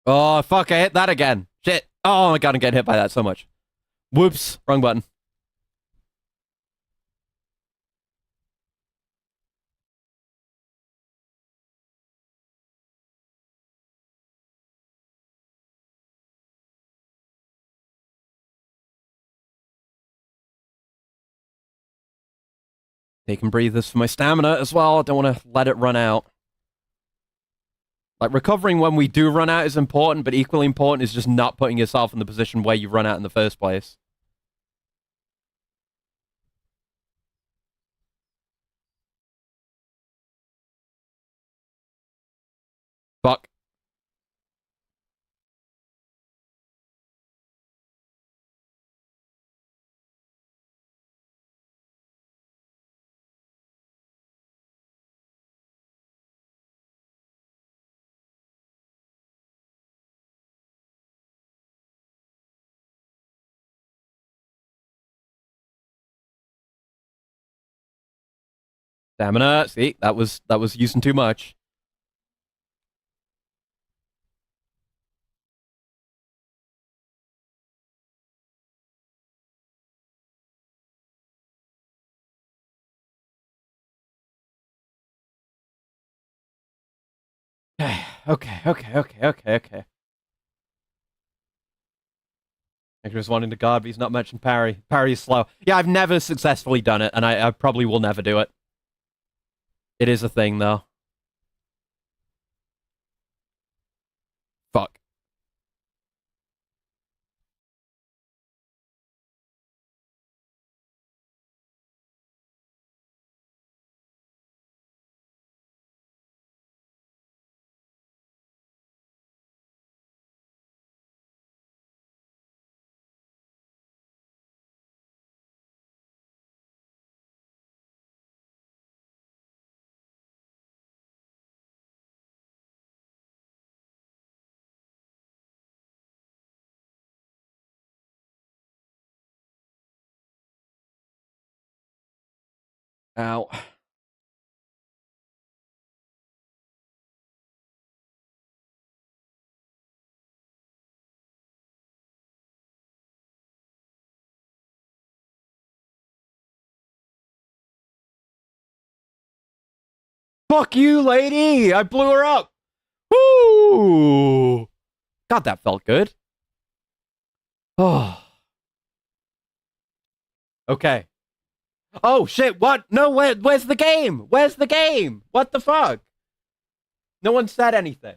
Oh, fuck, I hit that again. Shit. Oh my god, I'm getting hit by that so much. Whoops. Wrong button. Take and breathe this for my stamina as well. I don't want to let it run out. Like, recovering when we do run out is important, but equally important is just not putting yourself in the position where you run out in the first place. Fuck. Stamina. See, that was using too much. Okay. I just wanting to guard, but he's not mentioned parry. Parry is slow. Yeah, I've never successfully done it, and I probably will never do it. It is a thing, though. Fuck. Ow. Fuck you, lady! I blew her up! Woo! God, that felt good. Oh. Okay. Oh, shit, what? No, where's the game? Where's the game? What the fuck? No one said anything.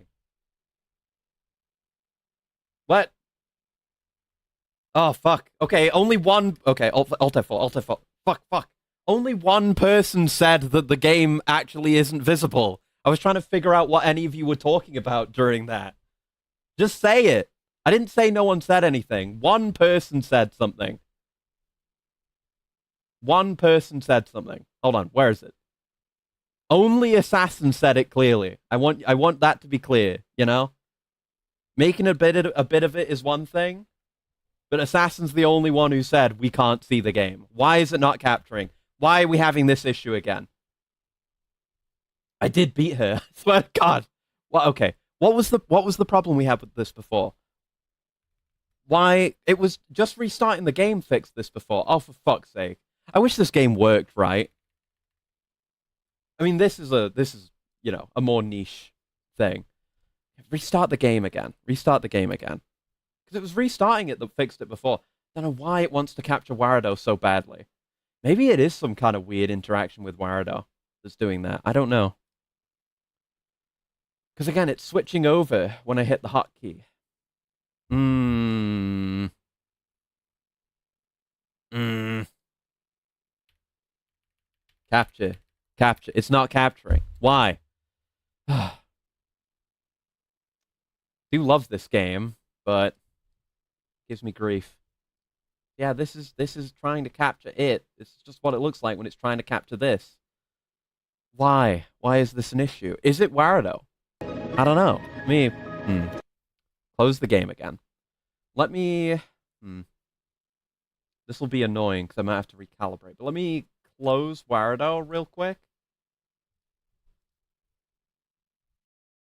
What? Oh, fuck. Okay, only one... Okay, Alt F4, Alt F4. Fuck. Only one person said that the game actually isn't visible. I was trying to figure out what any of you were talking about during that. Just say it. I didn't say no one said anything. One person said something. One person said something. Hold on, where is it? Only Assassin said it clearly. I want that to be clear, you know? Making a bit of it is one thing, but Assassin's the only one who said we can't see the game. Why is it not capturing? Why are we having this issue again? I did beat her. I swear to God. Well, okay. What was the problem we had with this before? Why it was just restarting the game fixed this before? Oh, for fuck's sake! I wish this game worked right. I mean, this is you know, a more niche thing. Restart the game again. Restart the game again. Because it was restarting it that fixed it before. I don't know why it wants to capture Warado so badly. Maybe it is some kind of weird interaction with Warado that's doing that. I don't know. Because again, it's switching over when I hit the hotkey. Capture. Capture. It's not capturing. Why? Do love this game, but gives me grief. Yeah, this is trying to capture it. This is just what it looks like when it's trying to capture this. Why? Why is this an issue? Is it Warado? I don't know. Close the game again. Let me... This will be annoying because I might have to recalibrate. But let me close Warado real quick.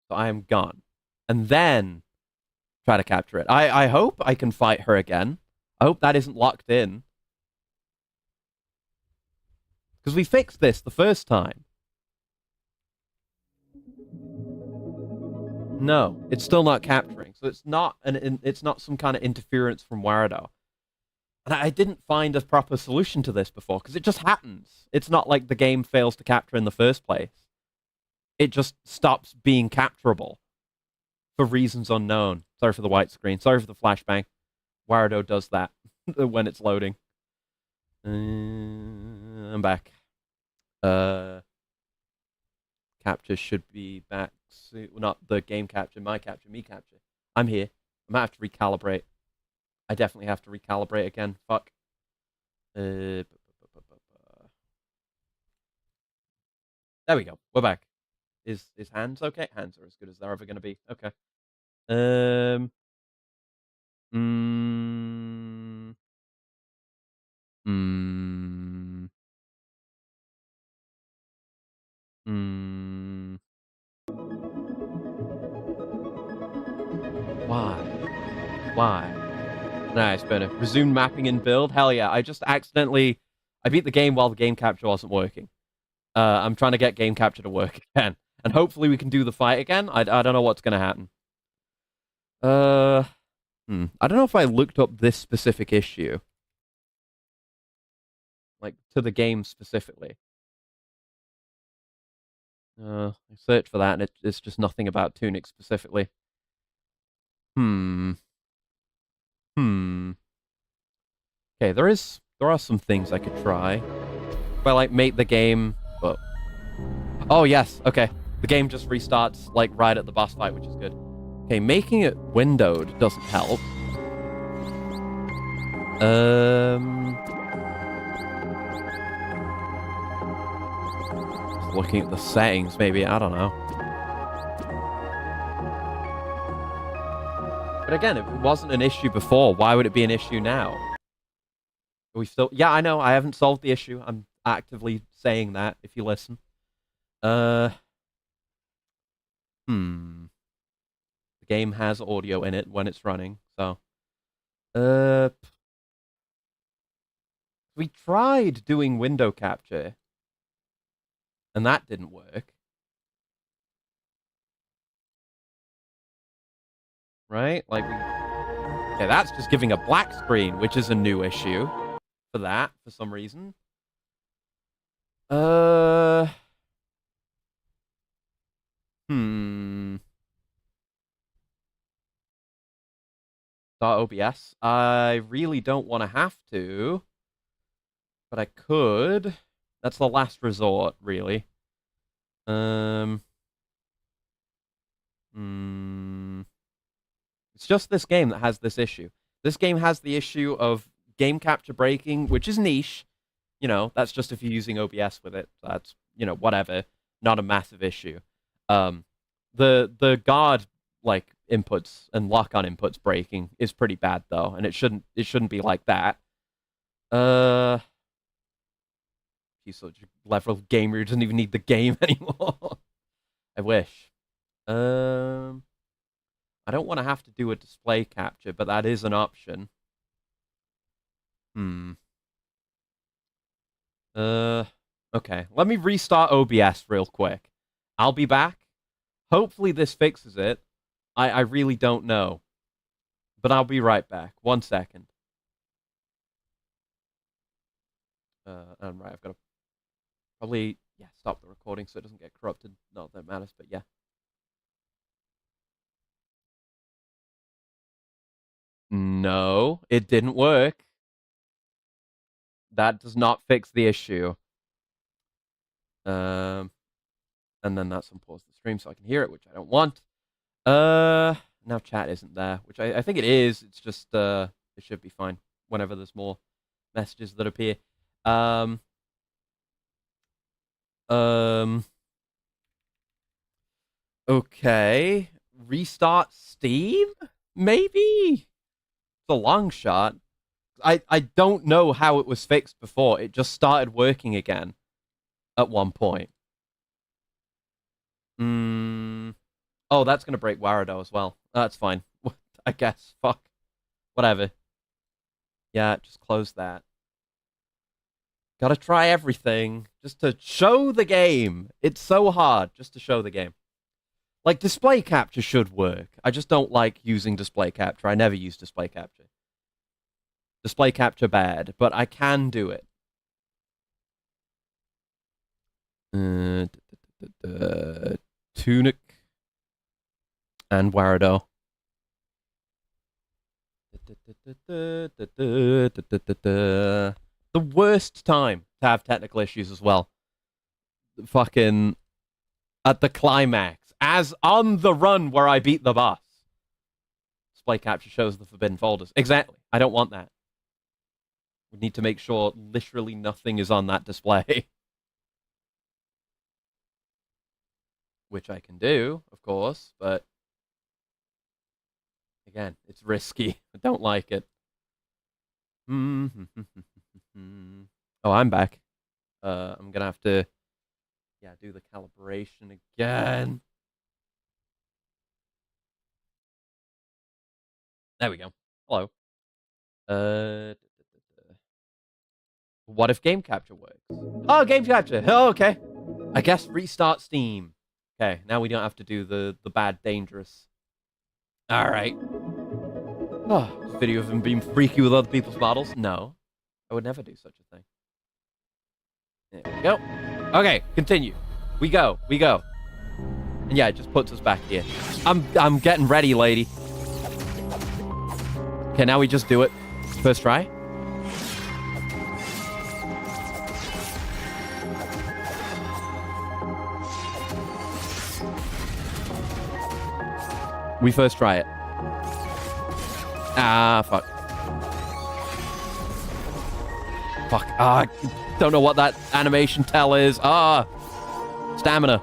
So I am gone. And then try to capture it. I hope I can fight her again. I hope that isn't locked in. Because we fixed this the first time. No, it's still not capturing. So it's not it's not some kind of interference from Warado. And I didn't find a proper solution to this before, because it just happens. It's not like the game fails to capture in the first place. It just stops being capturable for reasons unknown. Sorry for the white screen. Sorry for the flashbang. Warado does that when it's loading. I'm back. Capture should be back soon. Well, not the game capture, my capture, me capture. I'm here. I might have to recalibrate. I definitely have to recalibrate again. Fuck. There we go. We're back. Is hands okay? Hands are as good as they're ever going to be. Okay. Why? Nice, better. Resume mapping and build. Hell yeah! I just accidentally, I beat the game while the game capture wasn't working. I'm trying to get game capture to work again, and hopefully we can do the fight again. I don't know what's gonna happen. I don't know if I looked up this specific issue, like to the game specifically. I searched for that, and it's just nothing about Tunic specifically. Okay, there are some things I could try. If I like make the game. Oh yes, okay. The game just restarts like right at the boss fight, which is good. Okay, making it windowed doesn't help. Just looking at the settings, maybe, I don't know. But again, if it wasn't an issue before, why would it be an issue now? Are we still... Yeah, I know, I haven't solved the issue. actively saying that if you listen. The game has audio in it when it's running, so. We tried doing window capture, and that didn't work. Right? Like, okay, that's just giving a black screen, which is a new issue for that, for some reason. .obs. I really don't want to have to, but I could. That's the last resort, really. It's just this game that has this issue. This game has the issue of game capture breaking, which is niche. You know, that's just if you're using OBS with it. That's, you know, whatever. Not a massive issue. The guard like inputs and lock-on inputs breaking is pretty bad though, and it shouldn't be like that. He's such a level of gamer who doesn't even need the game anymore. I wish. I don't want to have to do a display capture, but that is an option. Okay. Let me restart OBS real quick. I'll be back. Hopefully this fixes it. I really don't know. But I'll be right back. 1 second. And right, I've got to probably, yeah, stop the recording so it doesn't get corrupted. Not that matters, but yeah. No, it didn't work. That does not fix the issue. And then that's unpause the stream so I can hear it, which I don't want. Now chat isn't there, which I think it is. It's just, it should be fine whenever there's more messages that appear. Okay. Restart Steam? Maybe? It's a long shot. I don't know how it was fixed before. It just started working again at one point. Oh, that's going to break Warado as well. That's fine. I guess. Fuck. Whatever. Yeah, just close that. Gotta try everything just to show the game. It's so hard just to show the game. Like, display capture should work. I just don't like using display capture. I never use display capture. Display capture bad, but I can do it. Tunic and Warado. The worst time to have technical issues as well. Fucking at the climax, as on the run where I beat the boss. Display capture shows the forbidden folders. Exactly. I don't want that. We need to make sure literally nothing is on that display. Which I can do, of course, but again, it's risky. I don't like it. Oh, I'm back. I'm gonna have to, yeah, do the calibration again. There we go. Hello. What if game capture works? Oh, game capture. Oh, okay. I guess restart Steam. Okay, now we don't have to do the bad dangerous. All right. Oh, video of him being freaky with other people's bottles? No. I would never do such a thing. There we go. Okay, continue. We go. And yeah, it just puts us back here. I'm getting ready, lady. Okay, now we just do it. First try. We first try it. Ah, fuck. Fuck. Ah, I don't know what that animation tell is. Ah, stamina.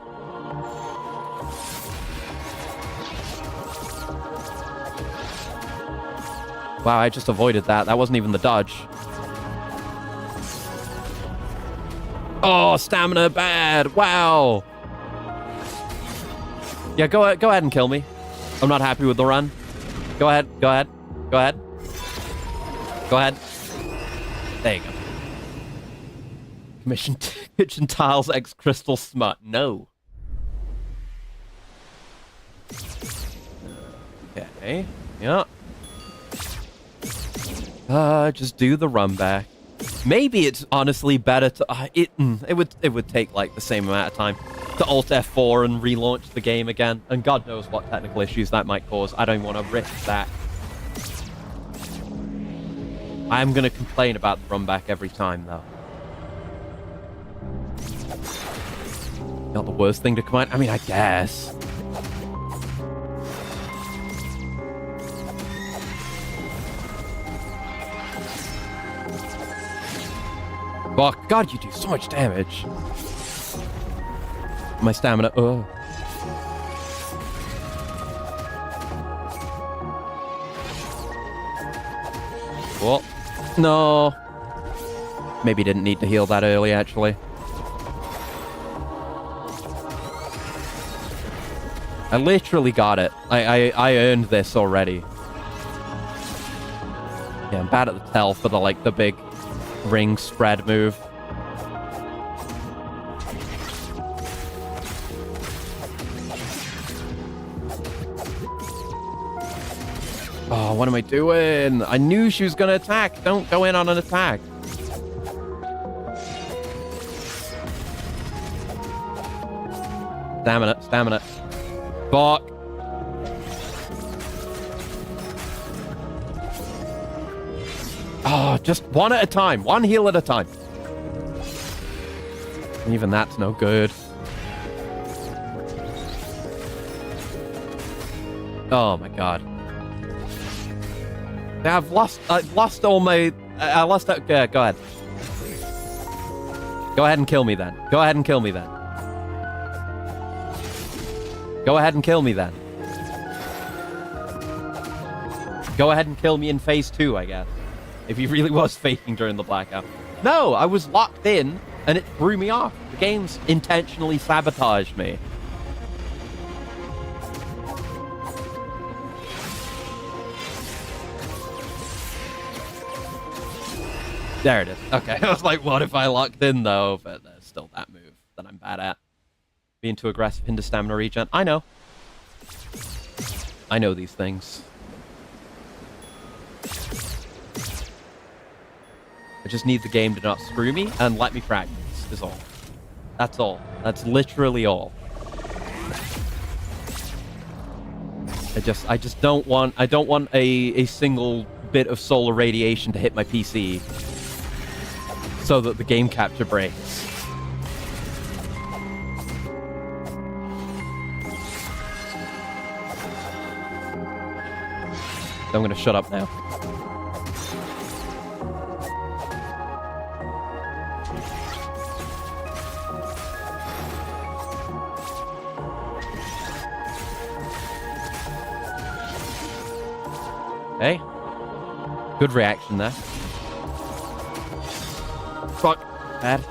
Wow, I just avoided that. That wasn't even the dodge. Oh, stamina bad. Wow. Yeah, go ahead and kill me. I'm not happy with the run. Go ahead. Go ahead. Go ahead. Go ahead. There you go. Commission kitchen tiles X crystal smut. No. Okay. Yeah. Just do the run back. Maybe it's honestly better to it would take like the same amount of time to Alt F4 and relaunch the game again, and God knows what technical issues that might cause. I don't even want to risk that. I'm gonna complain about the run back every time though. Not the worst thing to come out. I mean, I guess. Oh, God, you do so much damage. My stamina. Ugh. Well, no. Maybe didn't need to heal that early, actually. I literally got it. I earned this already. Yeah, I'm bad at the tell for the big ring spread move. Oh, what am I doing? I knew she was gonna attack. Don't go in on an attack. Stamina, stamina. Fuck. Oh, just one at a time. One heal at a time. Even that's no good. Oh my god. I've lost all my... I lost... go ahead. Go ahead and kill me then. Go ahead and kill me then. Go ahead and kill me then. Go ahead and kill me in phase 2, I guess. If he really was faking during the blackout. No, I was locked in, and it threw me off. The game's intentionally sabotaged me. There it is. Okay, I was like, what if I locked in, though? But there's still that move that I'm bad at. Being too aggressive into stamina regen. I know. I know these things. I just need the game to not screw me and let me practice, is all. That's all. That's literally all. I just don't want... I don't want a single bit of solar radiation to hit my PC so that the game capture breaks. I'm gonna shut up now. Okay. Good reaction there. Fuck. Bad.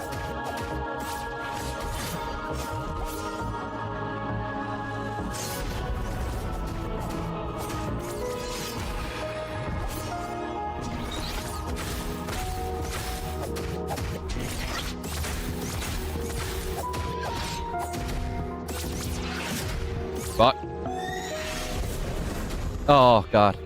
Fuck. Oh, God.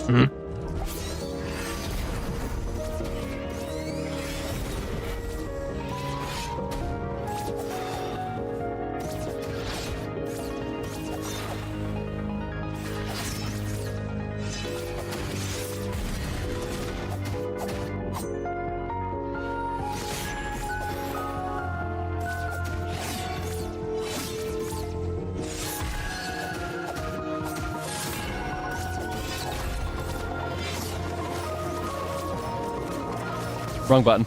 Mm-hmm. Wrong button.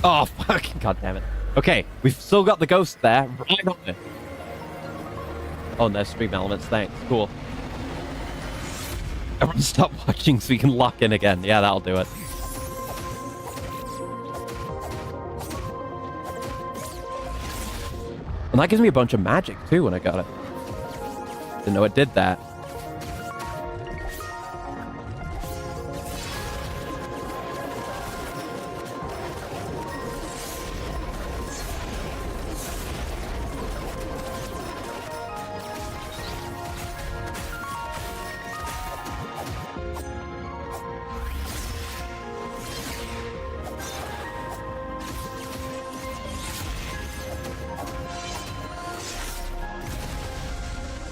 Oh, fucking goddamn it. Okay, we've still got the ghost there. Right on there. Oh, and there's stream elements. Thanks. Cool. Everyone stop watching so we can lock in again. Yeah, that'll do it. And that gives me a bunch of magic, too, when I got it. Didn't know it did that.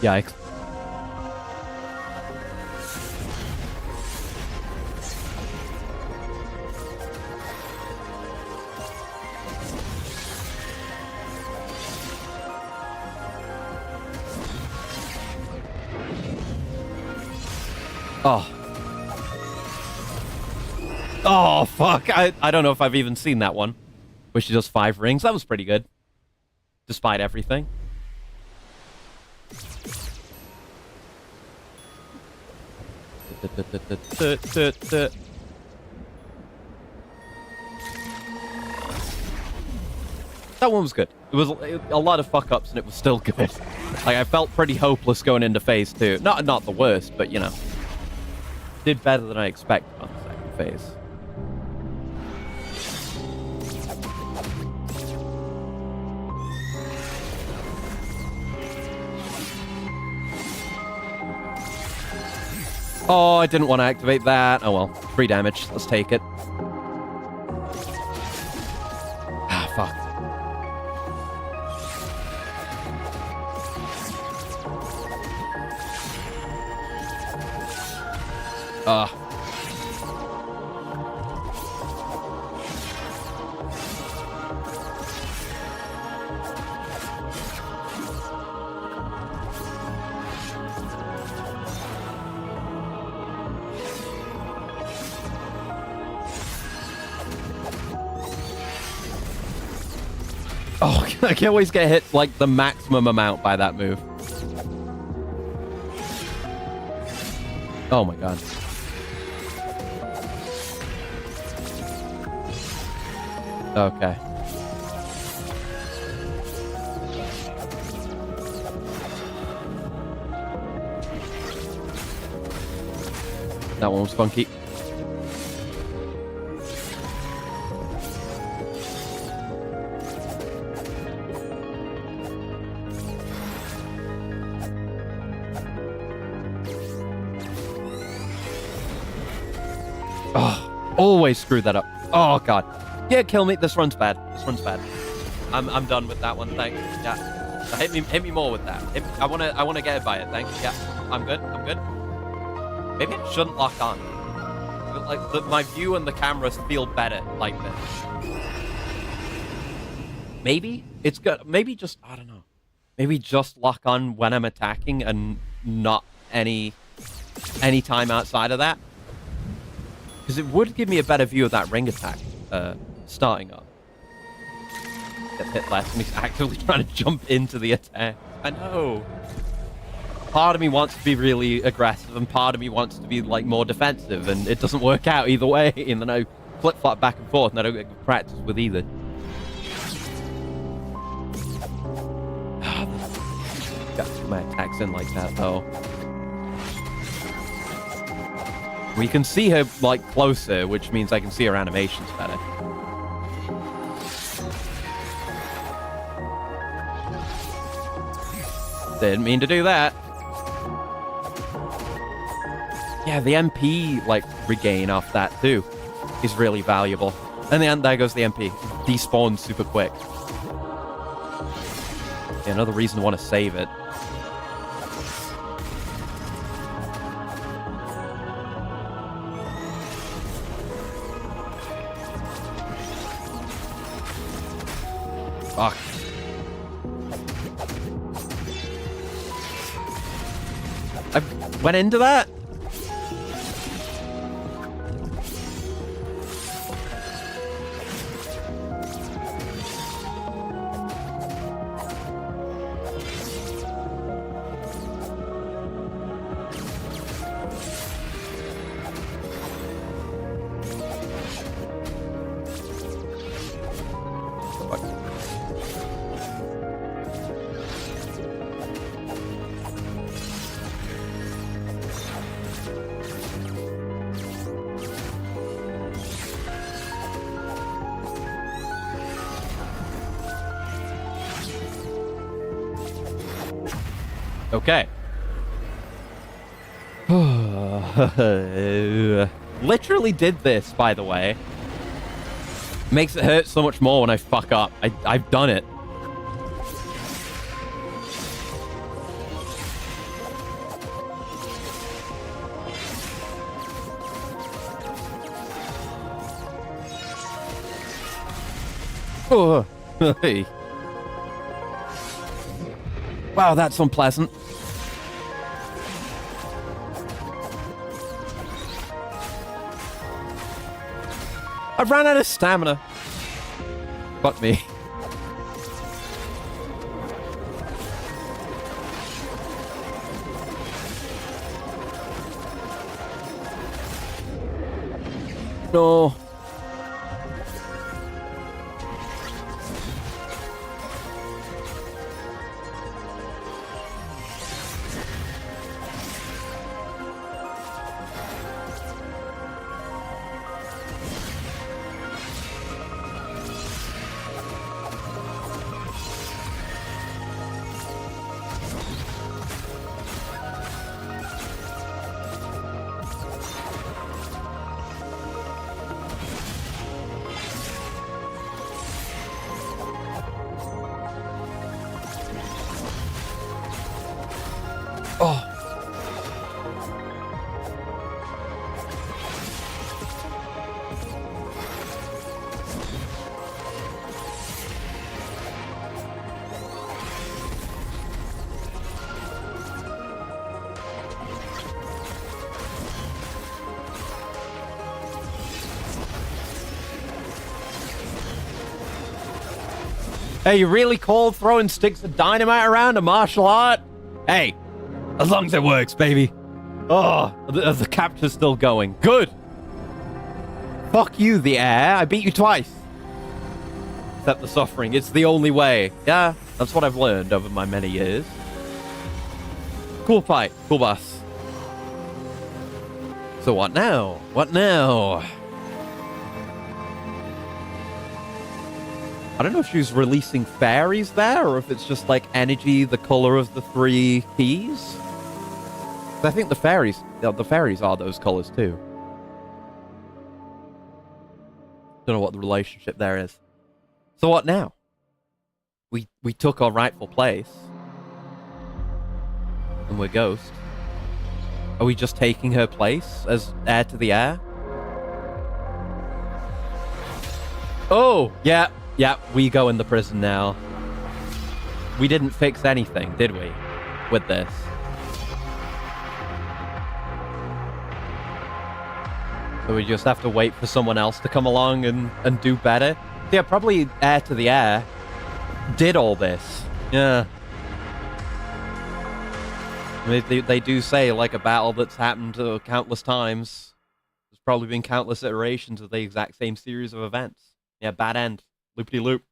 Yikes. Oh. Oh, fuck. I don't know if I've even seen that one. Where she does 5 rings. That was pretty good. Despite everything. That one was good. It was a lot of fuck-ups, and it was still good. Like, I felt pretty hopeless going into phase 2. Not the worst, but, you know. Did better than I expected on the second phase. Oh, I didn't want to activate that. Oh well, 3 damage. Let's take it. Ah, fuck. Oh, I can always get hit like the maximum amount by that move. Oh my god. Okay. That one was funky. Oh, always screw that up. Oh god. Yeah, kill me. This run's bad. This run's bad. I'm done with that one. Thanks. Yeah. Hit me more with that. I wanna get it by it. Thanks. Yeah. I'm good. Maybe it shouldn't lock on. Like my view and the cameras feel better like this. Maybe it's good. Maybe just I don't know. Maybe just lock on when I'm attacking and not any time outside of that. Because it would give me a better view of that ring attack starting up. Gets hit less and he's actively trying to jump into the attack. I know. Part of me wants to be really aggressive and part of me wants to be like more defensive, and it doesn't work out either way, and then I flip-flop back and forth and I don't get good practice with either. Got my attacks in like that though. We can see her like closer, which means I can see her animations better. Didn't mean to do that. Yeah, the MP like regain off that too is really valuable. And then there goes the MP. Despawns super quick. Yeah, another reason to want to save it. Fuck. I went into that? Okay. Literally did this, by the way. Makes it hurt so much more when I fuck up. I've done it. Oh. Hey. Wow, that's unpleasant. I've ran out of stamina. Fuck me. No. Oh. Hey, you really called throwing sticks of dynamite around a martial art? Hey, as long as it works, baby. Oh, the capture's still going. Good. Fuck you, the air. I beat you twice. Accept the suffering. It's the only way. Yeah, that's what I've learned over my many years. Cool fight. Cool boss. So what now? What now? I don't know if she's releasing fairies there, or if it's just like energy, the color of the 3 keys. I think the fairies are those colors too. Don't know what the relationship there is. So what now? We took our rightful place, and we're Ghost. Are we just taking her place as heir to the air? Oh, yeah. Yeah, we go in the prison now. We didn't fix anything, did we? With this. So we just have to wait for someone else to come along and do better. Yeah, probably Heir to the Air did all this. Yeah. They do say, like, a battle that's happened countless times. There's probably been countless iterations of the exact same series of events. Yeah, bad end. Loop-de-loop.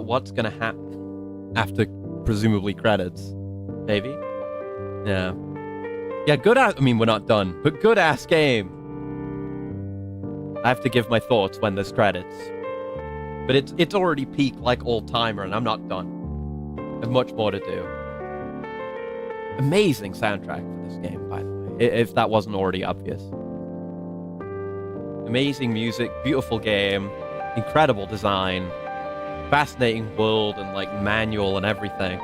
What's gonna happen after presumably credits? Maybe? Yeah. Yeah, I mean, we're not done, but good-ass game. I have to give my thoughts when there's credits. But it's already peaked like all-timer, and I'm not done. I have much more to do. Amazing soundtrack for this game, by the way, if that wasn't already obvious. Amazing music, beautiful game, incredible design, fascinating world and like manual and everything.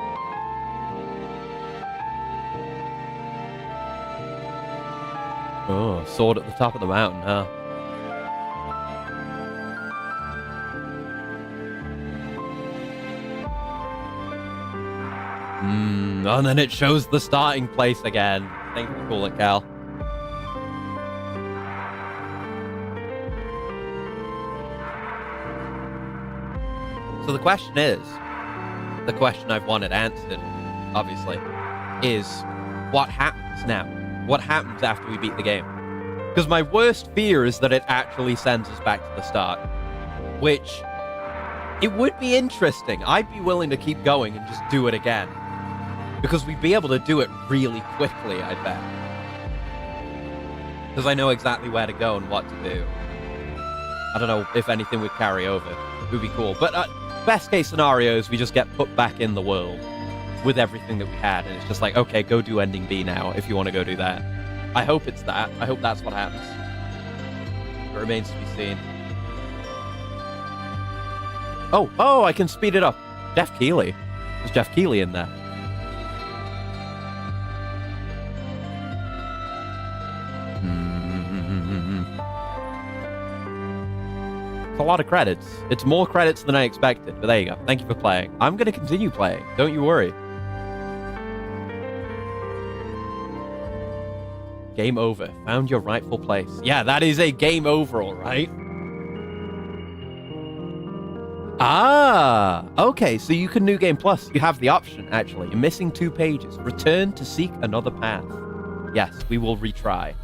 Oh, sword at the top of the mountain, huh? And then it shows the starting place again. Thank you for calling it, Cal. So the question is, the question I've wanted answered, obviously, is what happens now? What happens after we beat the game? Because my worst fear is that it actually sends us back to the start, which it would be interesting. I'd be willing to keep going and just do it again, because we'd be able to do it really quickly, I bet. Because I know exactly where to go and what to do. I don't know if anything would carry over. It would be cool. But best case scenarios, we just get put back in the world with everything that we had, and it's just like, okay, go do ending B now if you want to go do that. I hope it's that. I hope that's what happens. It remains to be seen. Oh, I can speed it up. Jeff Keighley. There's Jeff Keighley in there. It's a lot of credits. It's more credits than I expected, but there you go. Thank you for playing. I'm going to continue playing. Don't you worry. Game over. Found your rightful place. Yeah, that is a game over, all right. Ah, okay. So you can New Game Plus. You have the option, actually. You're missing 2 pages. Return to seek another path. Yes, we will retry.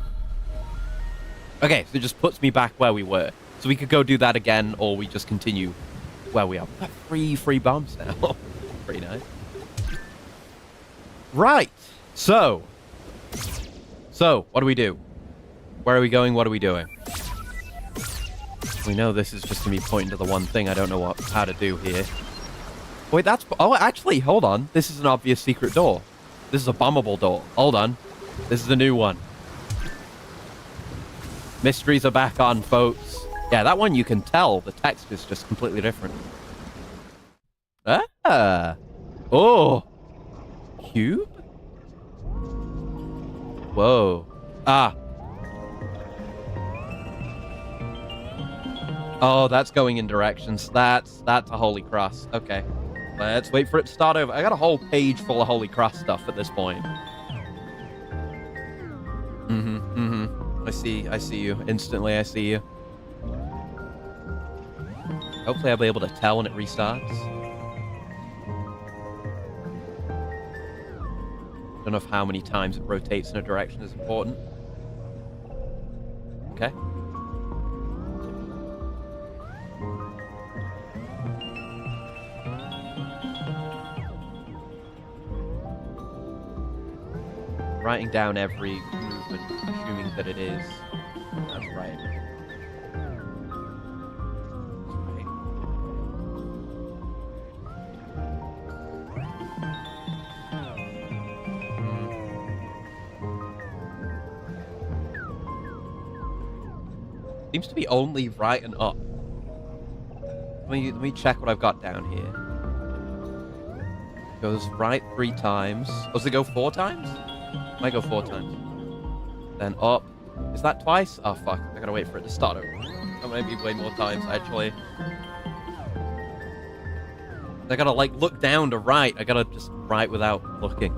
Okay, so it just puts me back where we were. So we could go do that again, or we just continue where we are. We've got 3 free bombs now. Pretty nice. Right. So, what do we do? Where are we going? What are we doing? We know this is just going to be pointing to the one thing I don't know how to do here. Wait, that's... Oh, actually, hold on. This is an obvious secret door. This is a bombable door. Hold on. This is a new one. Mysteries are back on, folks. Yeah, that one you can tell. The text is just completely different. Ah. Oh. Cube? Whoa. Ah. Oh, that's going in directions. That's a Holy Cross. Okay. Let's wait for it to start over. I got a whole page full of Holy Cross stuff at this point. I see you. Instantly, I see you. Hopefully I'll be able to tell when it restarts. Don't know if how many times it rotates in a direction is important. Okay. Writing down every movement, assuming that it is. That's right. Seems to be only right and up. Let me check what I've got down here. Goes right 3 times. Does it go 4 times? Might go 4 times. Then up. Is that twice? Oh fuck. I gotta wait for it to start over. That might be way more times actually. I gotta like look down to write. I gotta just write without looking.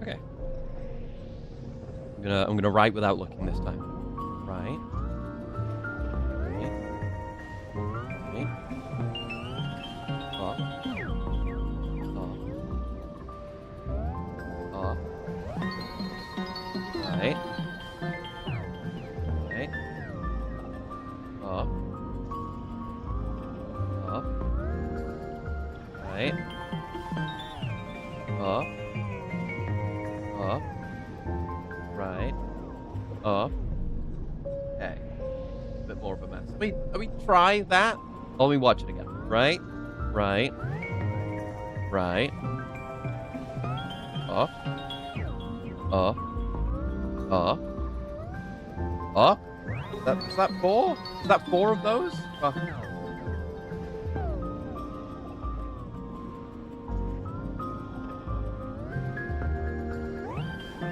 Okay. I'm gonna write without looking this time. Right. Try that. Let me watch it again. Right. Up. Is that 4? Is that 4 of those?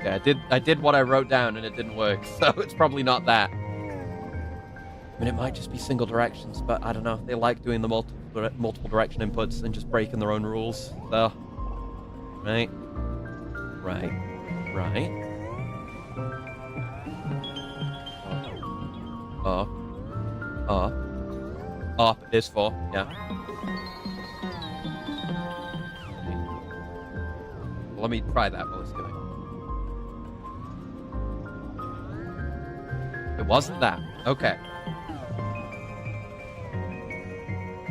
Yeah, I did what I wrote down and it didn't work, so it's probably not that. I mean, it might just be single directions, but I don't know. They like doing the multiple direction inputs and just breaking their own rules. So, right. Up is 4, yeah. Well, let me try that while it's doing. It wasn't that. Okay.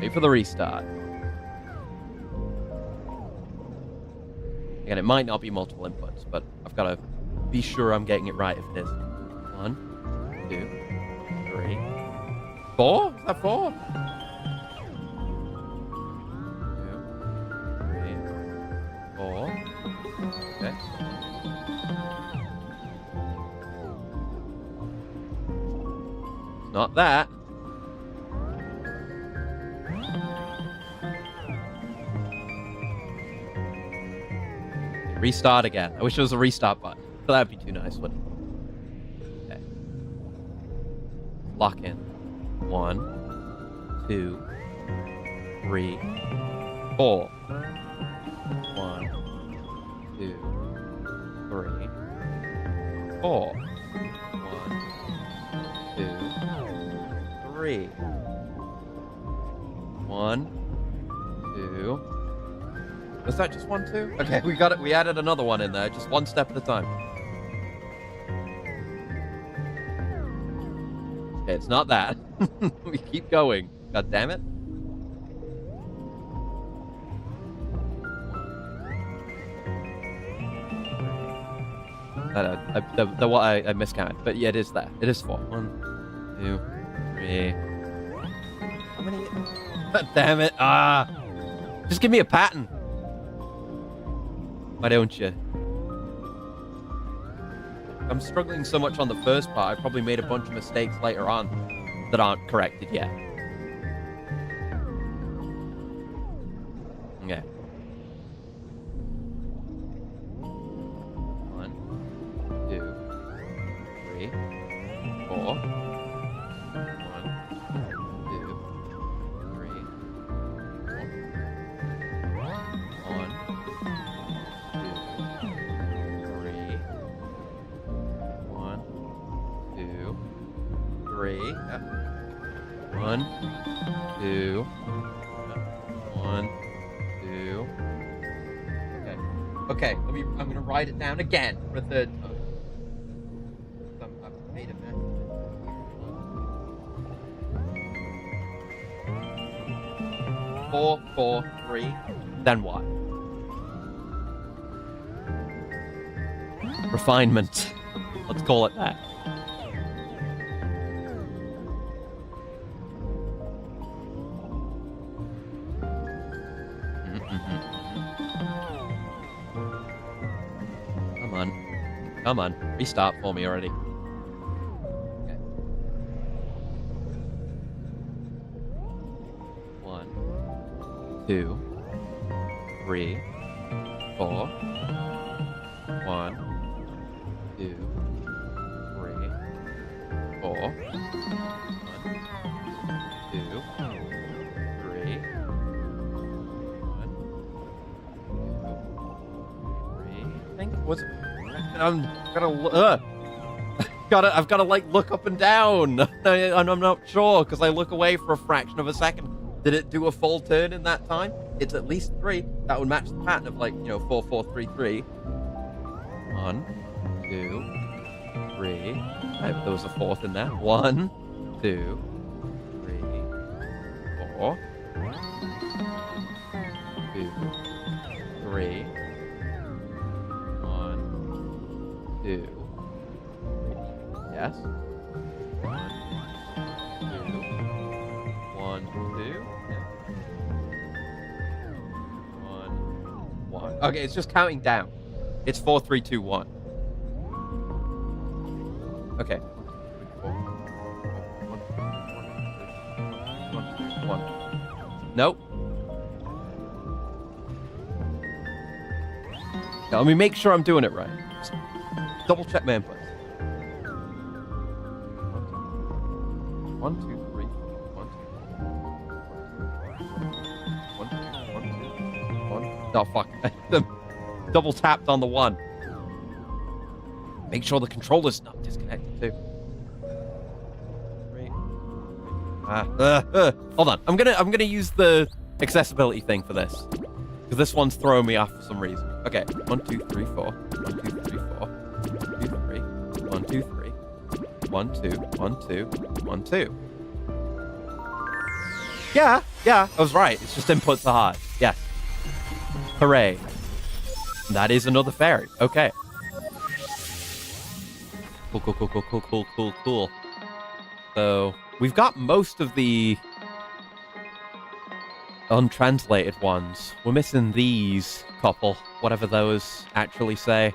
Wait for the restart. Again, it might not be multiple inputs, but I've got to be sure I'm getting it right if it is. 1, 2, 3, 4? Is that 4? 2, 3, 4. Okay. It's not that. Restart again. I wish there was a restart button. But that'd be too nice, wouldn't it? Okay. Lock in. 1, 2, 3, 4. 1, 2, 3, 4. 1, 2, 3. 1, 2. Was that just 1, 2? Okay, we got it. We added another one in there, just one step at a time. Okay, it's not that. We keep going. God damn it. I miscounted, but yeah, it is there. It is 4. 1, 2, 3. How many? God damn it! Just give me a pattern. Why don't you? I'm struggling so much on the first part, I probably made a bunch of mistakes later on that aren't corrected yet. Okay. 1, 2, 3, 4. 1, 2, 3, 4. 1, 3. 1, 2. 1, 2. Okay. I'm gonna write it down again for a third time. I've made a mess. 4, 4, 3. Then what? Refinement. Let's call it that. Come on, restart for me already. Okay. 1, 2, 3, 4. 1, 2, 3, 4. 1, 2, 3. 1, 2, 3. I think it was. I've got to like look up and down, and I'm not sure because I look away for a fraction of a second. Did it do a full turn in that time? It's at least 3. That would match the pattern of 4, 4, 3, 3. 1, 2, 3. There was a 4th in there. 1, 2, 3, 4. 2, 3. 2. Yes. 1, 2. 1, 2. 1, 1. Okay, it's just counting down. It's 4, 3, 2, 1. Okay. 1. Nope. Now, let me make sure I'm doing it right. Double check my inputs. 1, 2, 3. 1, 2. 1, 2. 1, 2. 1. Oh, fuck. Double tapped on the 1. Make sure the controller's not disconnected, too. 3. Hold on. I'm gonna use the accessibility thing for this. Because this one's throwing me off for some reason. Okay. 1, 2, 3, 4. 1, 2, 3, 4. 1, 2, 3. 1, 2, 3. 1, 2. 1, 2. 1, 2. Yeah, I was right. It's just inputs are hard. Yes. Hooray. That is another fairy. Okay. Cool, cool, cool, cool, cool, cool, cool, cool. So, we've got most of the untranslated ones. We're missing these couple, whatever those actually say.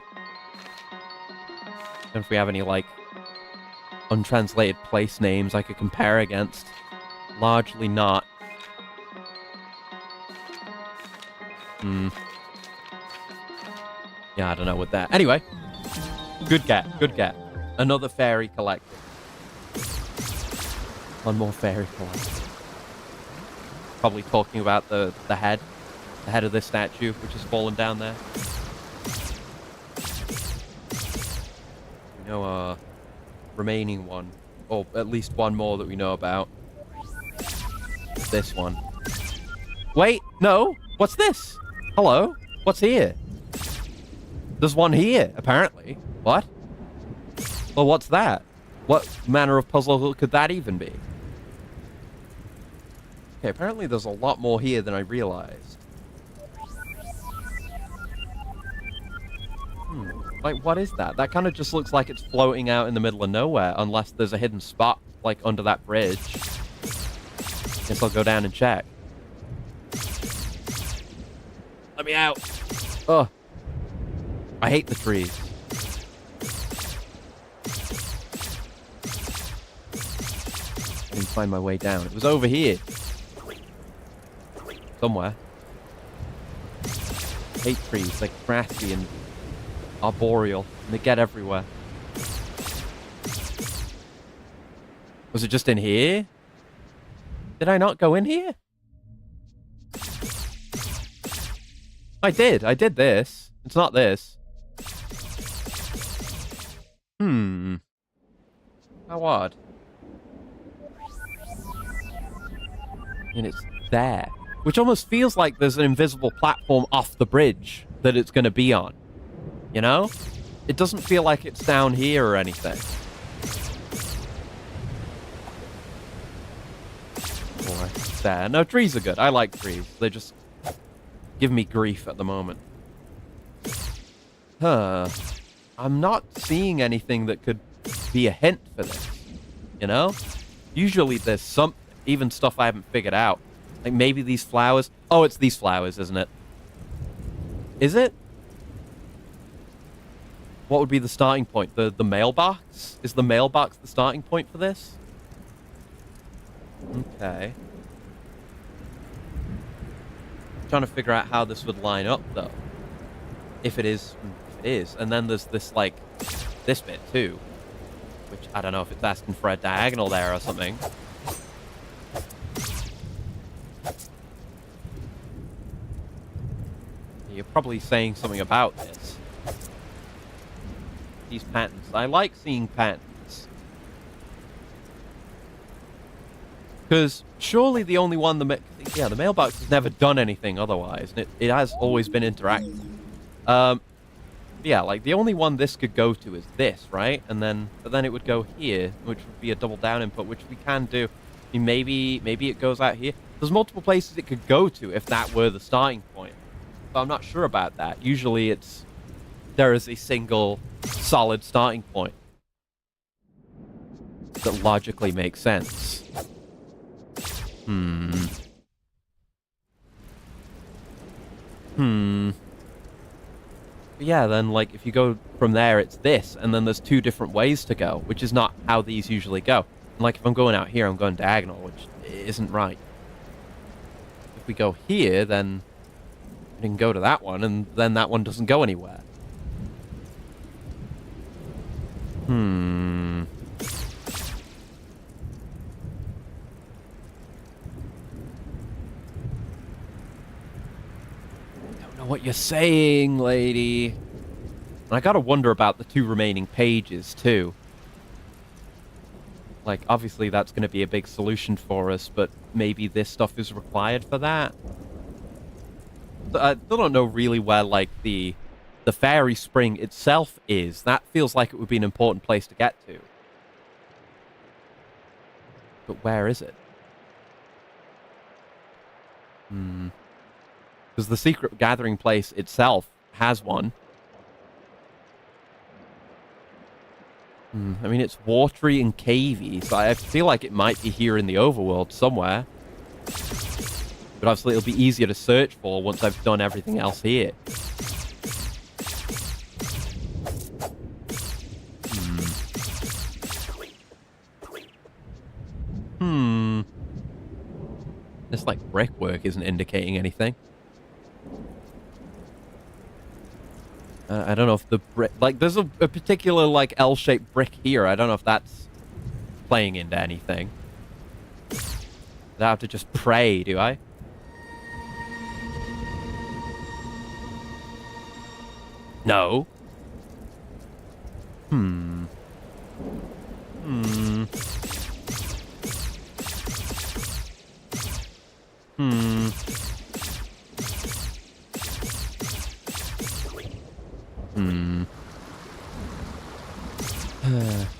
And if we have any, like, untranslated place names I could compare against. Largely not. Yeah, I don't know with that. Anyway, good get, good get. Another fairy collected. One more fairy collected. Probably talking about the head of this statue, which has fallen down there. You know, remaining one, or at least one more that we know about. This one. Wait, no. What's this? Hello? What's here? There's one here, apparently. What? Well, what's that? What manner of puzzle could that even be? Okay, apparently there's a lot more here than I realized. Like, what is that? That kind of just looks like it's floating out in the middle of nowhere, unless there's a hidden spot, like, under that bridge. Guess I'll go down and check. Let me out! Ugh. I hate the trees. I didn't find my way down. It was over here. Somewhere. I hate trees. They're grassy and arboreal. And they get everywhere. Was it just in here? Did I not go in here? I did. I did this. It's not this. How odd. And it's there. Which almost feels like there's an invisible platform off the bridge that it's going to be on. You know? It doesn't feel like it's down here or anything. Oh, it's there. No, trees are good. I like trees. They just give me grief at the moment. Huh. I'm not seeing anything that could be a hint for this. You know? Usually there's some, even stuff I haven't figured out. Like maybe these flowers. Oh, it's these flowers, isn't it? Is it? What would be the starting point? The mailbox? Is the mailbox the starting point for this? Okay. Trying to figure out how this would line up, though. If it is. And then there's this, like, this bit, too. Which, I don't know if it's asking for a diagonal there or something. You're probably saying something about this. These patterns. I like seeing patterns. Because surely the only one, the mailbox has never done anything otherwise. And it has always been interactive. Yeah, like the only one this could go to is this, right? And then, but then it would go here, which would be a double down input, which we can do. I mean, maybe it goes out here. There's multiple places it could go to if that were the starting point. But I'm not sure about that. Usually there is a single solid starting point that logically makes sense. Yeah, then, like, if you go from there, it's this, and then there's two different ways to go, which is not how these usually go. And, like, if I'm going out here, I'm going diagonal, which isn't right. If we go here, then we can go to that one, and then that one doesn't go anywhere. What you're saying, lady. And I gotta wonder about the two remaining pages, too. Like, obviously that's gonna be a big solution for us, but maybe this stuff is required for that? I still don't know really where, like, the fairy spring itself is. That feels like it would be an important place to get to. But where is it? Because the secret gathering place itself has one. I mean, it's watery and cavey, so I feel like it might be here in the overworld somewhere. But obviously it'll be easier to search for once I've done everything else here. This, like, brickwork isn't indicating anything. I don't know if the brick... Like, there's a particular, like, L-shaped brick here. I don't know if that's playing into anything. I have to just pray, do I? No.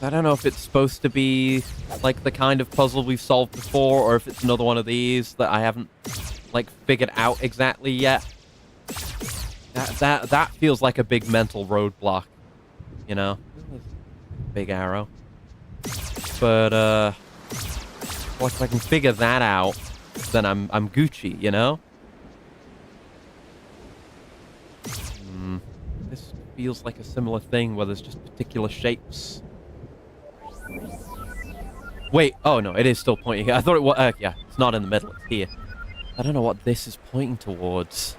I don't know if it's supposed to be like the kind of puzzle we've solved before, or if it's another one of these that I haven't like figured out exactly yet. That feels like a big mental roadblock, you know? Big arrow. But well, if I can figure that out, then I'm Gucci, you know? This feels like a similar thing where there's just particular shapes. Wait, oh no, it is still pointing. I thought it was, yeah, it's not in the middle, it's here. I don't know what this is pointing towards.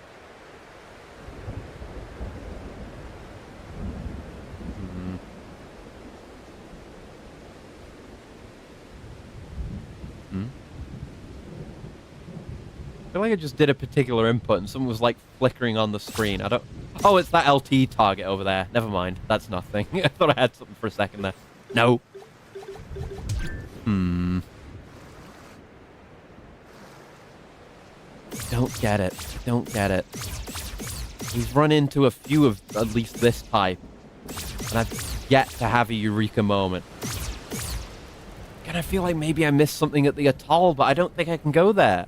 I feel like I just did a particular input and something was like flickering on the screen. I don't... Oh, it's that LT target over there. Never mind. That's nothing. I thought I had something for a second there. No. Don't get it. Don't get it. We've run into a few of at least this type. And I've yet to have a eureka moment. And I feel like maybe I missed something at the atoll, but I don't think I can go there.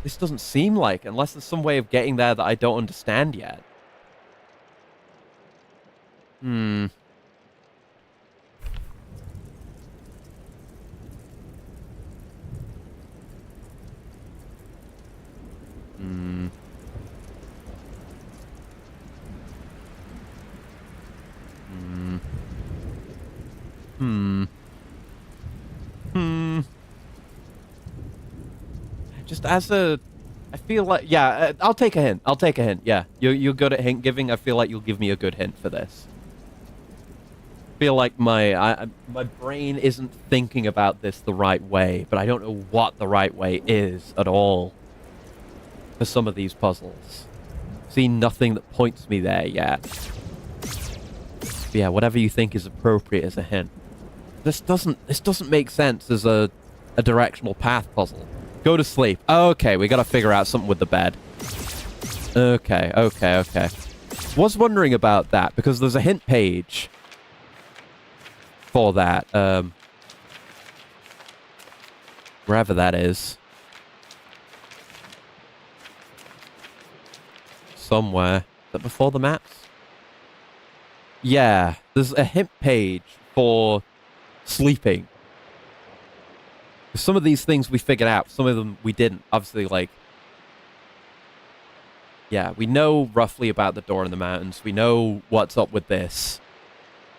This doesn't seem like, unless there's some way of getting there that I don't understand yet. Just as a... I feel like... Yeah, I'll take a hint. I'll take a hint, yeah. You're good at hint giving. I feel like you'll give me a good hint for this. I feel like my brain isn't thinking about this the right way, but I don't know what the right way is at all for some of these puzzles. See nothing that points me there yet. But yeah, whatever you think is appropriate as a hint. This doesn't make sense as a directional path puzzle. Go to sleep. Okay, we gotta figure out something with the bed. Okay. Was wondering about that, because there's a hint page for that. Wherever that is. Somewhere. Is that before the maps? Yeah, there's a hint page for sleeping. Some of these things we figured out, some of them we didn't. Obviously, like... Yeah, we know roughly about the door in the mountains. We know what's up with this.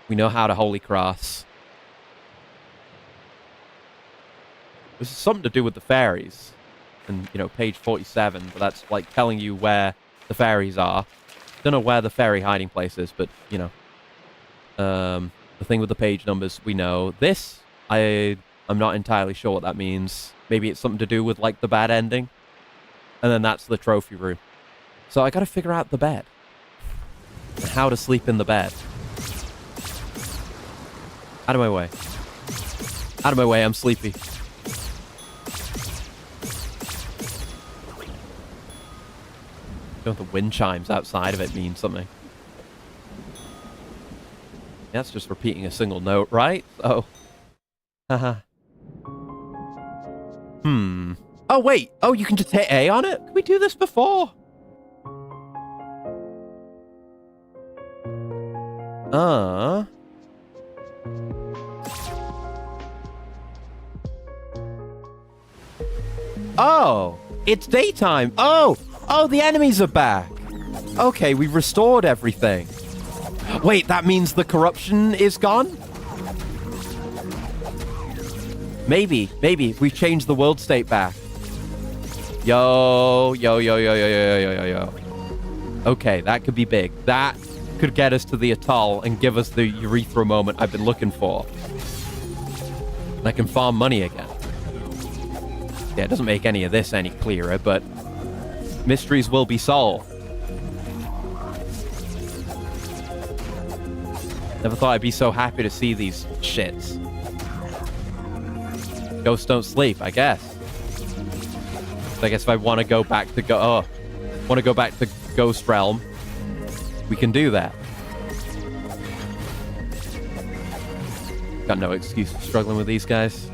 We know how to Holy Cross. This is something to do with the fairies. And, you know, page 47, but that's, like, telling you where the fairies are. Don't know where the fairy hiding place is, but, you know. The thing with the page numbers, we know. This, I'm not entirely sure what that means. Maybe it's something to do with, like, the bad ending. And then that's the trophy room. So I gotta figure out the bed. And how to sleep in the bed. Out of my way. Out of my way, I'm sleepy. Don't the wind chimes outside of it mean something? That's just repeating a single note, right? Oh. Haha. Oh, wait. Oh, you can just hit A on it? Can we do this before? Oh, it's daytime. Oh, the enemies are back. Okay, we restored everything. Wait, that means the corruption is gone? Maybe we've changed the world state back. Yo. Okay, that could be big. That could get us to the atoll and give us the urethra moment I've been looking for. And I can farm money again. Yeah, it doesn't make any of this any clearer, but mysteries will be solved. Never thought I'd be so happy to see these shits. Ghosts don't sleep, I guess. So I guess if I want to go back to Ghost Realm, we can do that. Got no excuse for struggling with these guys.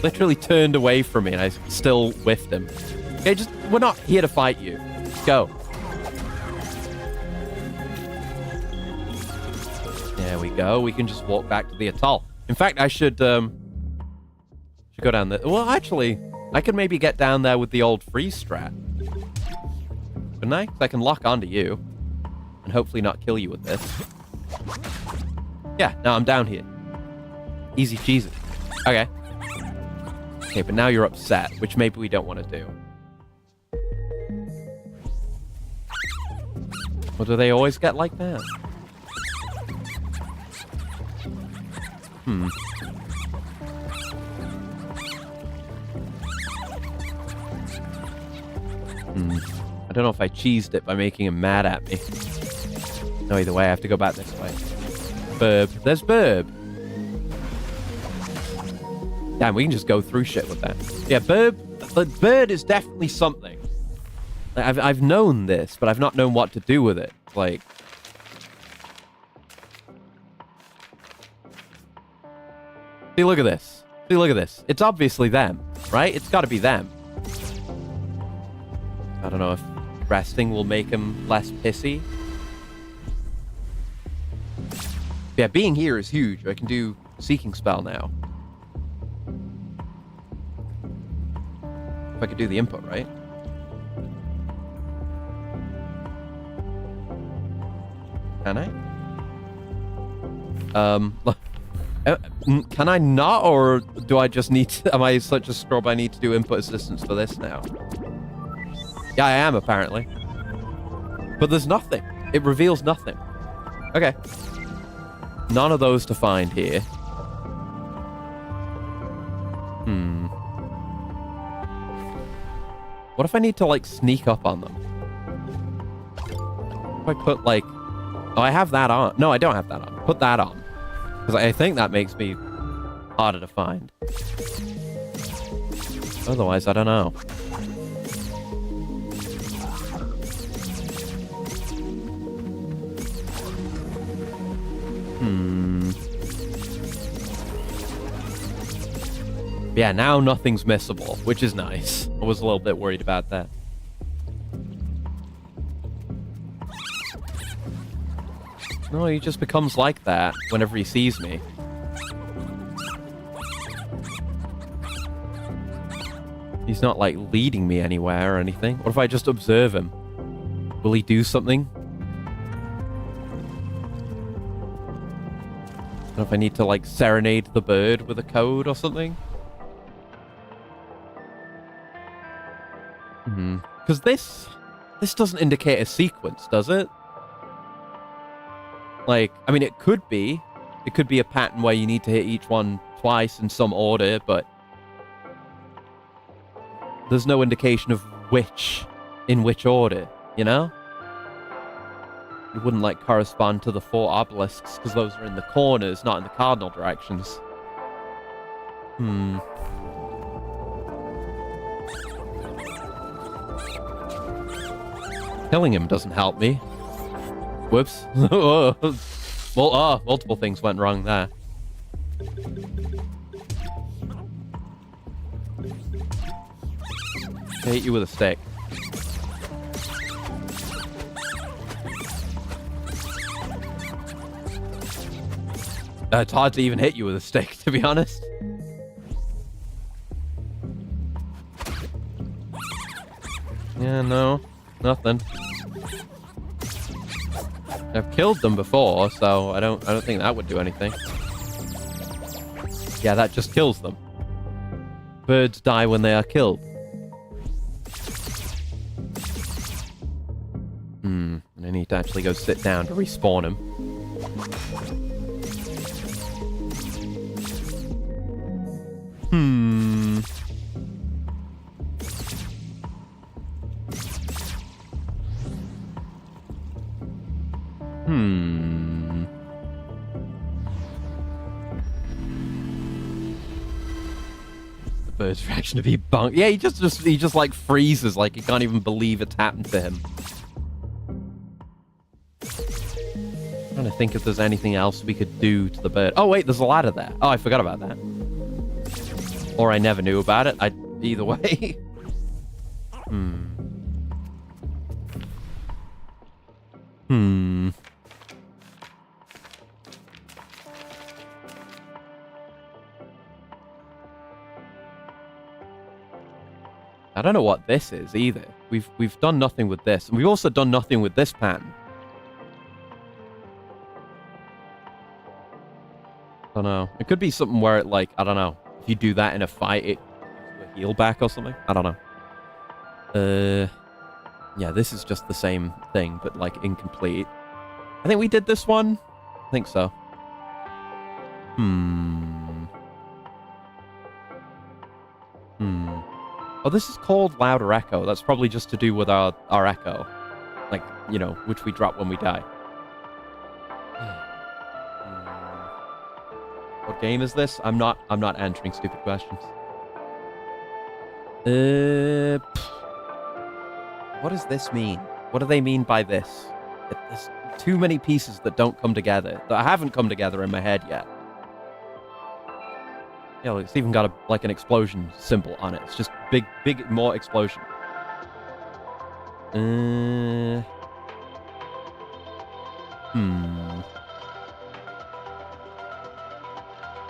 Literally turned away from me and I still whiffed him. Okay, we're not here to fight you. Go. There we go. We can just walk back to the atoll. In fact, I should go down there. Well, actually, I could maybe get down there with the old freeze strat. Couldn't I? 'Cause I can lock onto you and hopefully not kill you with this. Yeah, now I'm down here. Easy cheesy. Okay. Okay, but now you're upset, which maybe we don't want to do. Or do they always get like that? I don't know if I cheesed it by making him mad at me. No, either way, I have to go back this way. Burb. There's Burb. Damn, we can just go through shit with that. Yeah, Bird is definitely something. Like, I've known this, but I've not known what to do with it. Like... See, look at this. See, look at this. It's obviously them, right? It's got to be them. I don't know if resting will make him less pissy. Yeah, being here is huge. I can do Seeking Spell now. If I could do the input, right? Can I? Can I not, or do I just need to, am I such a scrub I need to do input assistance for this now? Yeah, I am, apparently. But there's nothing. It reveals nothing. Okay. None of those to find here. What if I need to, like, sneak up on them? If I put, like... Oh, I have that on. No, I don't have that on. Put that on. Because I think that makes me harder to find. Otherwise, I don't know. Yeah, now nothing's missable, which is nice. I was a little bit worried about that. No, he just becomes like that whenever he sees me. He's not, like, leading me anywhere or anything. What if I just observe him? Will he do something? I don't know if I need to, like, serenade the bird with a code or something. Because this doesn't indicate a sequence, does it? Like, I mean, it could be. It could be a pattern where you need to hit each one twice in some order, but there's no indication of in which order, you know? It wouldn't, like, correspond to the 4 obelisks, because those are in the corners, not in the cardinal directions. Killing him doesn't help me. Whoops. Well, multiple things went wrong there. I hit you with a stick. It's hard to even hit you with a stick, to be honest. Yeah, no. Nothing. I've killed them before, so I don't think that would do anything. Yeah, that just kills them. Birds die when they are killed. And I need to actually go sit down to respawn him. The bird's reaction to be bunk. Yeah, he just like freezes, like he can't even believe it's happened to him. I'm trying to think if there's anything else we could do to the bird. Oh wait, there's a ladder there. Oh, I forgot about that. Or I never knew about it. Either way. I don't know what this is either. We've done nothing with this. And we've also done nothing with this pattern. I don't know. It could be something where it, like, I don't know. If you do that in a fight, it gives you a heal back or something. I don't know. Yeah, this is just the same thing, but, like, incomplete. I think we did this one. I think so. Oh, this is called Louder Echo. That's probably just to do with our echo. Like, you know, which we drop when we die. What game is this? I'm not answering stupid questions. What does this mean? What do they mean by this? There's too many pieces that don't come together. That haven't come together in my head yet. Yeah, it's even got like an explosion symbol on it. It's just big, more explosion. I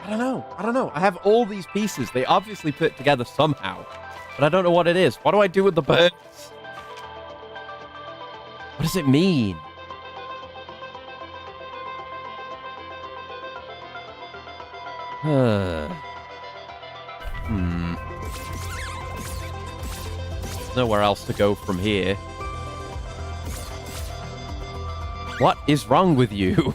don't know. I have all these pieces. They obviously put together somehow. But I don't know what it is. What do I do with the birds? What does it mean? Nowhere else to go from here. What is wrong with you?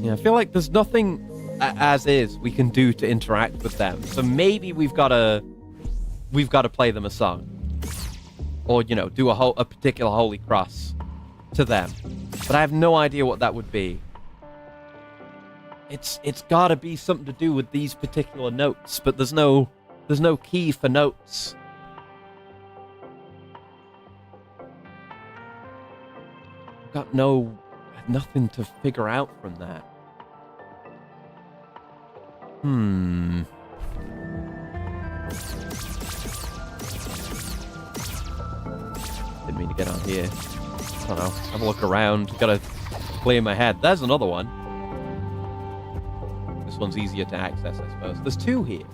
Yeah, I feel like there's nothing as is we can do to interact with them. So maybe we've got to play them a song, or you know, do a particular holy cross to them. But I have no idea what that would be. It's got to be something to do with these particular notes, but there's no key for notes. Got nothing to figure out from that. Didn't mean to get on here. I don't know. Have a look around. Gotta clear my head. There's another one. This one's easier to access, I suppose. There's two here.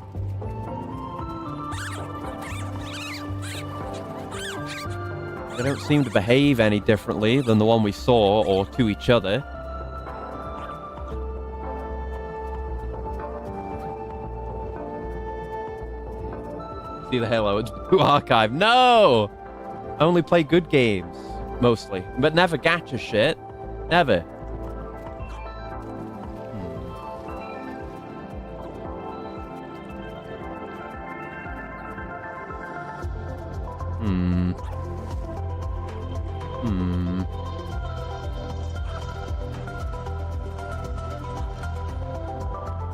They don't seem to behave any differently than the one we saw, or to each other. See the Halo, it's Blue Archive. No! I only play good games, mostly. But never gacha shit. Never.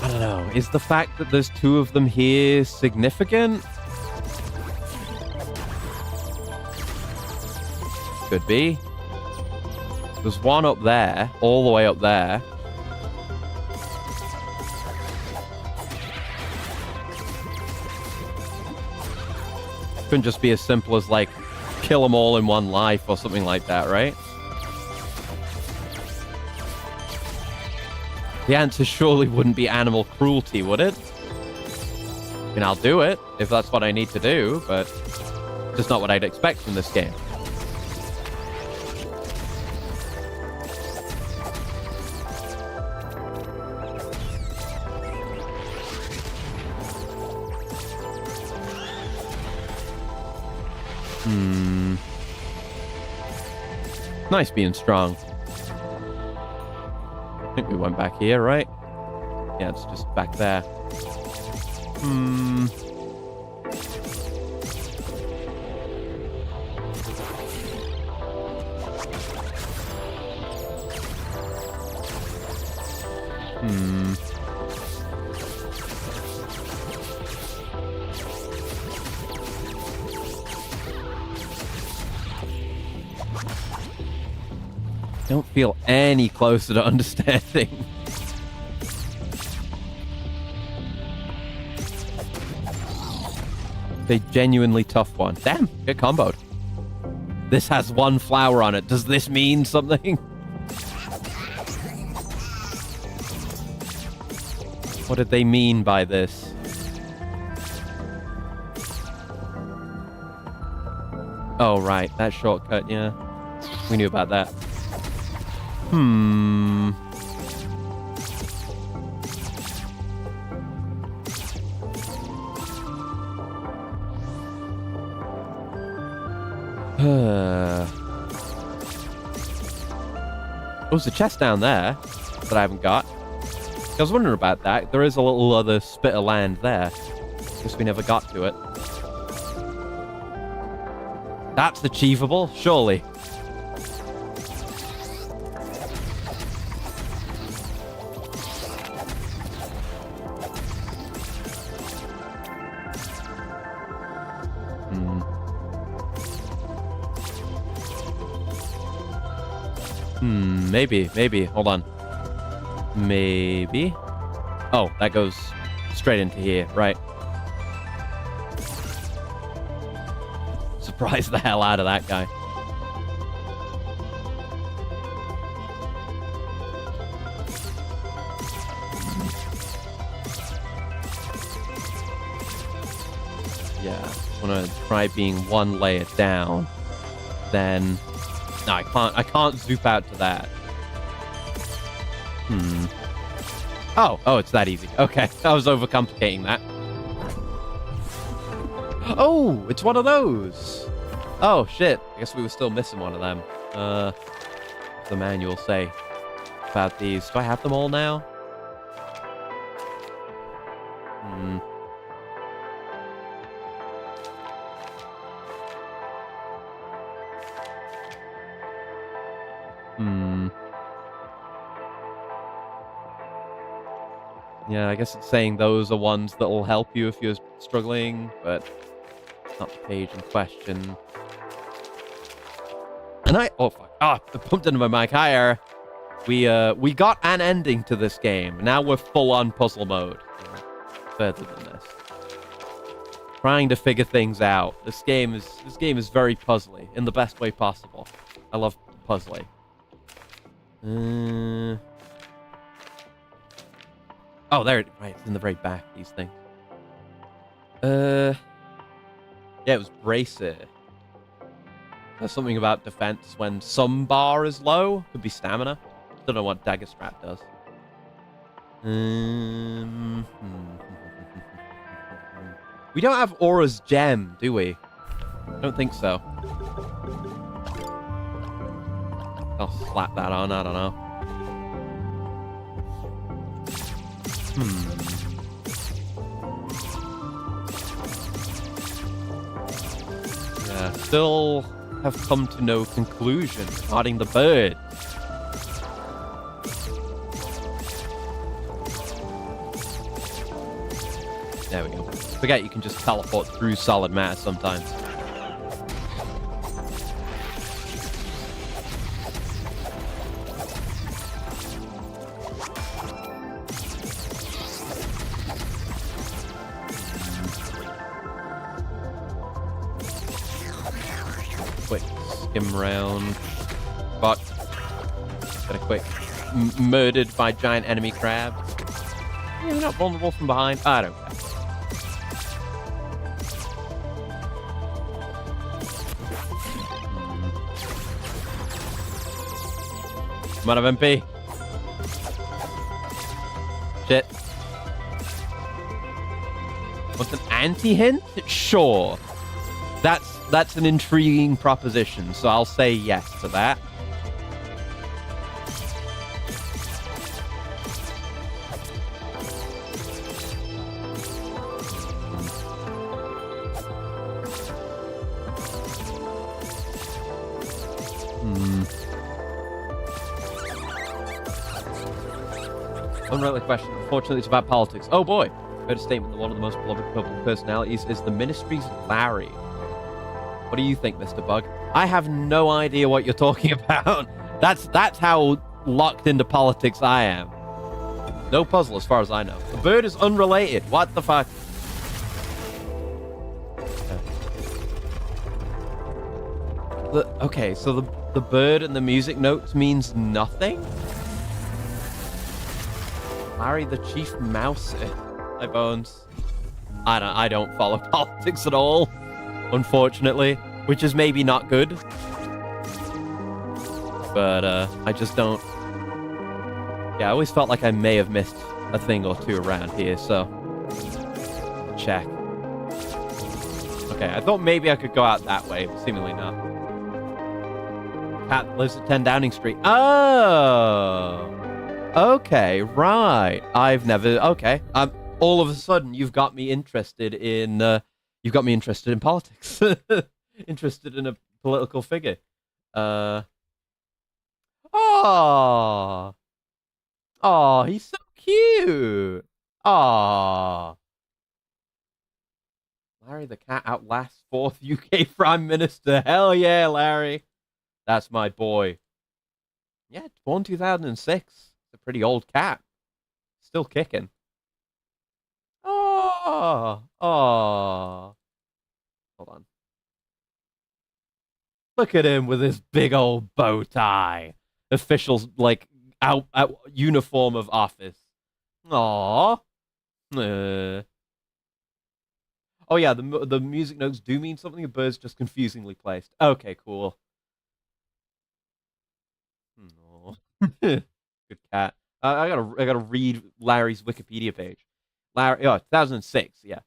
I don't know. Is the fact that there's two of them here significant? Could be. There's one up there, all the way up there. Couldn't just be as simple as, like, kill them all in one life or something like that, right? The answer surely wouldn't be animal cruelty, would it? I mean, I'll do it if that's what I need to do, but it's just not what I'd expect from this game. Nice being strong. I think we went back here, right? Yeah, it's just back there. Don't feel any closer to understanding. A genuinely tough one. Damn, get comboed. This has one flower on it. Does this mean something? What did they mean by this? Oh, right. That shortcut, yeah. We knew about that. There's a chest down there that I haven't got. I was wondering about that. There is a little other spit of land there. Guess we never got to it. That's achievable, surely. Maybe. Hold on. Maybe. Oh, that goes straight into here, right? Surprise the hell out of that guy. Yeah, I want to try being one layer down. Then... No, I can't zoop out to that. Oh, it's that easy. Okay, I was overcomplicating that. Oh, it's one of those. Oh, shit. I guess we were still missing one of them. What's the manual say about these? Do I have them all now? Yeah, I guess it's saying those are ones that will help you if you're struggling, but it's not the page in question. And oh fuck! I bumped into my mic. Higher. We got an ending to this game. Now we're full on puzzle mode. Further than this, trying to figure things out. This game is very puzzly in the best way possible. I love puzzling. Oh, there. Right, it's in the very back. These things. Yeah, it was bracer. There's something about defense when some bar is low. Could be stamina. Don't know what dagger strap does. We don't have Aura's gem, do we? I don't think so. I'll slap that on. I don't know. Yeah, still have come to no conclusion regarding the bird. There we go. Forget you can just teleport through solid matter sometimes. Quick skim round. But get a quick murdered by giant enemy crabs. Yeah, you're not vulnerable from behind. I don't care. I'm out of MP. Shit. What's an anti-hint? Sure. That's an intriguing proposition, so I'll say yes to that. Unrelated question. Unfortunately, it's about politics. Oh boy. I heard a statement that one of the most beloved public personalities is the ministry's Larry. What do you think, Mr. Bug? I have no idea what you're talking about. That's how locked into politics I am. No puzzle as far as I know. The bird is unrelated. What the fuck? Okay, so the bird and the music notes means nothing? Larry the Chief Mouse. Hi, Bones. I don't follow politics at all, unfortunately, which is maybe not good. But I just don't. Yeah, I always felt like I may have missed a thing or two around here, so check. Okay, I thought maybe I could go out that way, but seemingly not. Cat lives at 10 Downing Street. Oh! Okay, right. I've never... Okay. All of a sudden, you've got me interested in... politics. Interested in a political figure. Oh, he's so cute. Oh, Larry the cat outlasts 4th UK Prime Minister. Hell yeah, Larry. That's my boy. Yeah, born 2006. It's a pretty old cat. Still kicking. Oh. Hold on. Look at him with his big old bow tie. Official's, like, out uniform of office. Aww. Oh, yeah, the music notes do mean something. The bird's just confusingly placed. Okay, cool. Good cat. I gotta read Larry's Wikipedia page. Larry, 2006, yeah.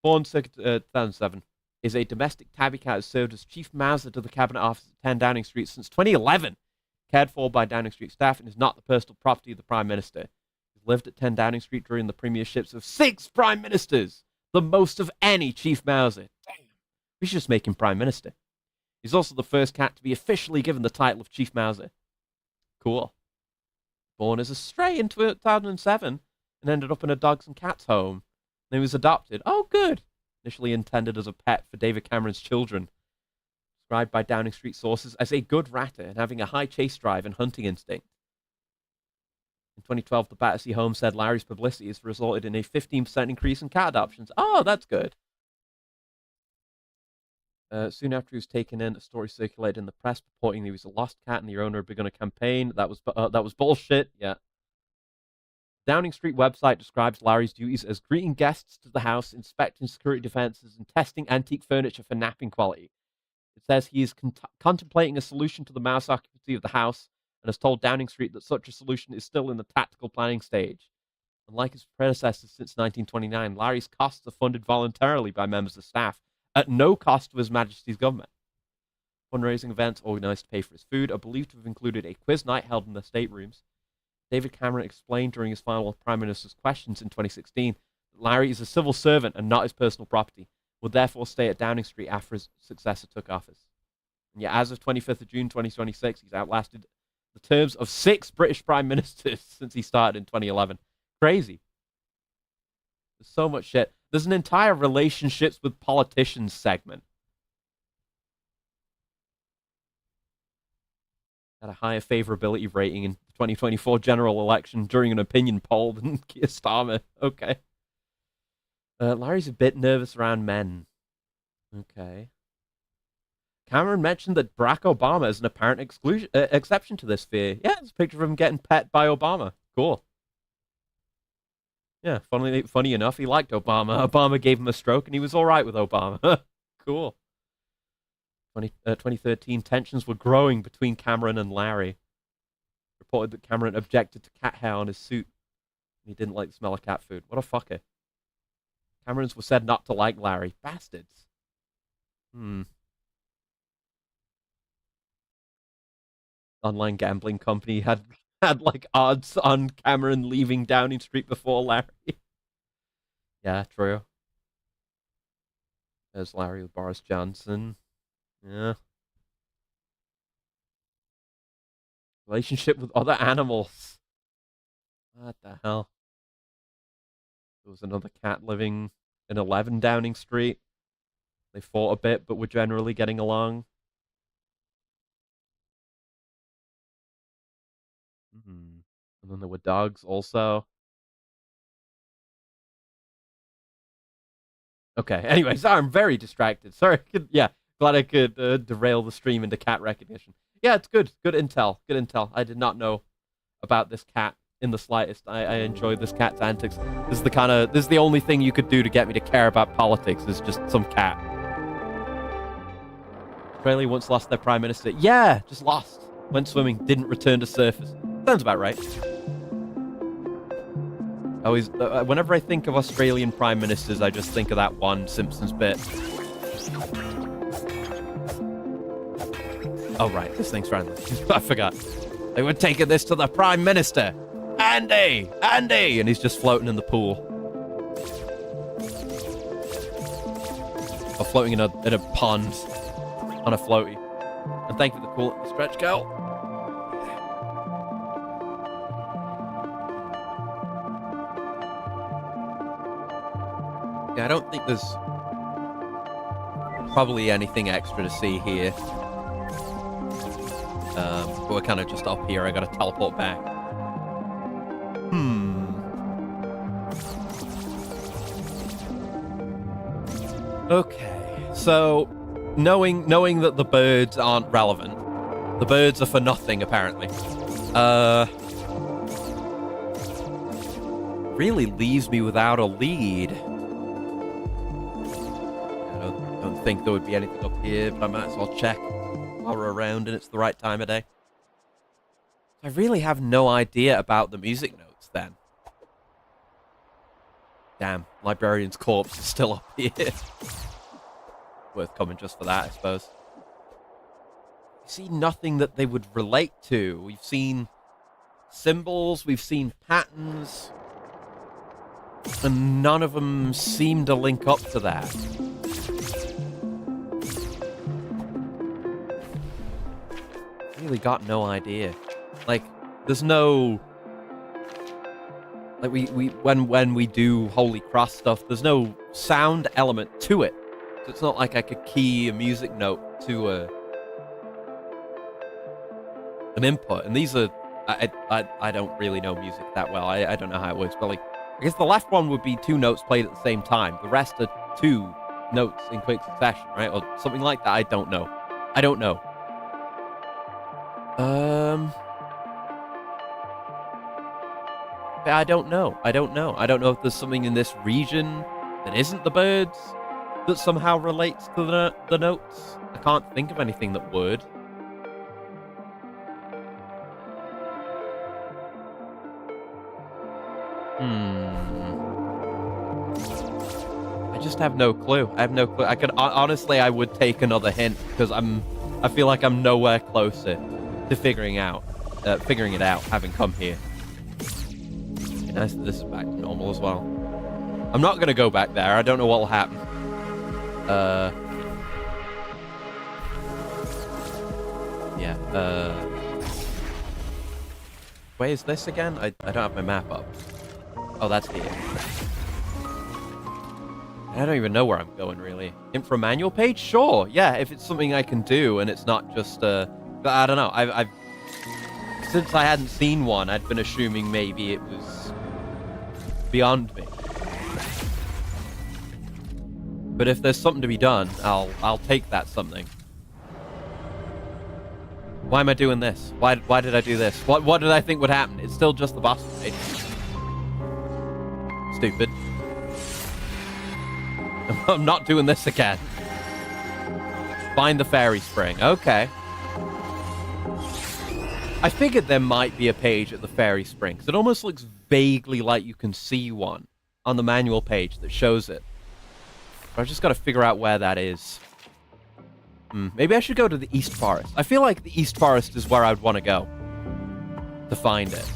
Born circa 2007, is a domestic tabby cat, has served as chief mouser to the Cabinet Office at 10 Downing Street since 2011. Cared for by Downing Street staff and is not the personal property of the Prime Minister. He's lived at 10 Downing Street during the premierships of 6 Prime Ministers, the most of any chief mouser. Damn. We should just make him Prime Minister. He's also the first cat to be officially given the title of chief mouser. Cool. Born as a stray in 2007 and ended up in a dogs and cats home. Then he was adopted. Oh, good. Initially intended as a pet for David Cameron's children. Described by Downing Street sources as a good ratter and having a high chase drive and hunting instinct. In 2012, the Battersea Home said Larry's publicity has resulted in a 15% increase in cat adoptions. Oh, that's good. Soon after he was taken in, a story circulated in the press purporting that he was a lost cat and the owner had begun a campaign. That was bullshit. Yeah. Downing Street website describes Larry's duties as greeting guests to the house, inspecting security defenses, and testing antique furniture for napping quality. It says he is contemplating a solution to the mouse occupancy of the house and has told Downing Street that such a solution is still in the tactical planning stage. Unlike his predecessors since 1929, Larry's costs are funded voluntarily by members of staff at no cost to His Majesty's government. Fundraising events organised to pay for his food are believed to have included a quiz night held in the staterooms. David Cameron explained during his final Prime Minister's questions in 2016 that Larry is a civil servant and not his personal property, would therefore stay at Downing Street after his successor took office. And yet, as of 25th of June 2026, he's outlasted the terms of 6 British Prime Ministers since he started in 2011. Crazy. There's so much shit. There's an entire relationships with politicians segment. Had a higher favorability rating in the 2024 general election during an opinion poll than Keir Starmer. Okay. Larry's a bit nervous around men. Okay.
Cameron mentioned that Barack Obama is an apparent exception to this fear. Yeah, it's a picture of him getting pet by Obama. Cool. Yeah, funny enough, he liked Obama. Obama gave him a stroke, and he was all right with Obama. Cool. 2013, tensions were growing between Cameron and Larry. Reported that Cameron objected to cat hair on his suit. And he didn't like the smell of cat food. What a fucker. Camerons were said not to like Larry. Bastards. Online gambling company had like odds on Cameron leaving Downing Street before Larry. Yeah, true. There's Larry with Boris Johnson. Yeah. Relationship with other animals. What the hell? There was another cat living in 11 Downing Street. They fought a bit, but were generally getting along. And then there were dogs also. Okay, anyway, sorry, I'm very distracted. Sorry, yeah, glad I could derail the stream into cat recognition. Yeah, it's good. Good intel. Good intel. I did not know about this cat in the slightest. I enjoyed this cat's antics. This is the only thing you could do to get me to care about politics, is just some cat. Australia once lost their prime minister. Yeah, just lost. Went swimming, didn't return to surface. Sounds about right. Always, whenever I think of Australian prime ministers, I just think of that one Simpsons bit. Oh, right, this thing's friendly. I forgot. They were taking this to the prime minister. Andy! Andy! And he's just floating in the pool. Or floating in a pond on a floaty. And thank you for the cool stretch, girl. Yeah, I don't think there's probably anything extra to see here. But we're kind of just up here. I gotta teleport back. Okay, so knowing that the birds aren't relevant, the birds are for nothing apparently. Really leaves me without a lead. I don't think there would be anything up here, but I might as well check while we're around and it's the right time of day. I really have no idea about the music notes then. Damn, Librarian's corpse is still up here. Worth coming just for that, I suppose. We see nothing that they would relate to. We've seen symbols, we've seen patterns, and none of them seem to link up to that. Really got no idea. Like, there's no... Like, when we do Holy Cross stuff, there's no sound element to it. So it's not like I could key a music note to an input. And these are... I don't really know music that well. I don't know how it works, but like, I guess the left one would be 2 notes played at the same time. The rest are 2 notes in quick succession, right? Or something like that. I don't know. I don't know. I don't know. I don't know if there's something in this region that isn't the birds that somehow relates to the notes. I can't think of anything that would. I just have no clue. I have no clue. I could honestly, I would take another hint because I feel like I'm nowhere closer to figuring it out, having come here. Nice that this is back to normal as well. I'm not gonna go back there. I don't know what will happen. Yeah. Where is this again? I don't have my map up. Oh, that's here. I don't even know where I'm going, really. Info manual page? Sure. Yeah, if it's something I can do and it's not just I don't know. I've since I hadn't seen one, I'd been assuming maybe it was beyond me. But if there's something to be done, I'll take that something. Why am I doing this? Why did I do this? What did I think would happen? It's still just the boss fight. Stupid. I'm not doing this again. Find the fairy spring. Okay. I figured there might be a page at the fairy spring, because it almost looks vaguely like you can see one on the manual page that shows it. But I've just got to figure out where that is. Maybe I should go to the East Forest. I feel like the East Forest is where I'd want to go to find it.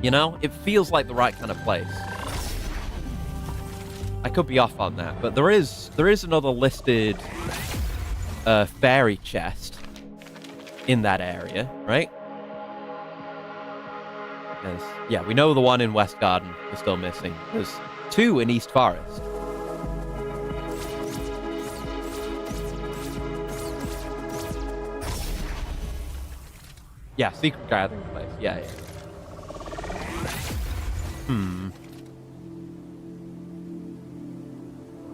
You know? It feels like the right kind of place. I could be off on that, but there is another listed fairy chest in that area, right? Yeah, we know the one in West Garden is still missing. There's 2 in East Forest. Yeah, secret gathering place. Yeah.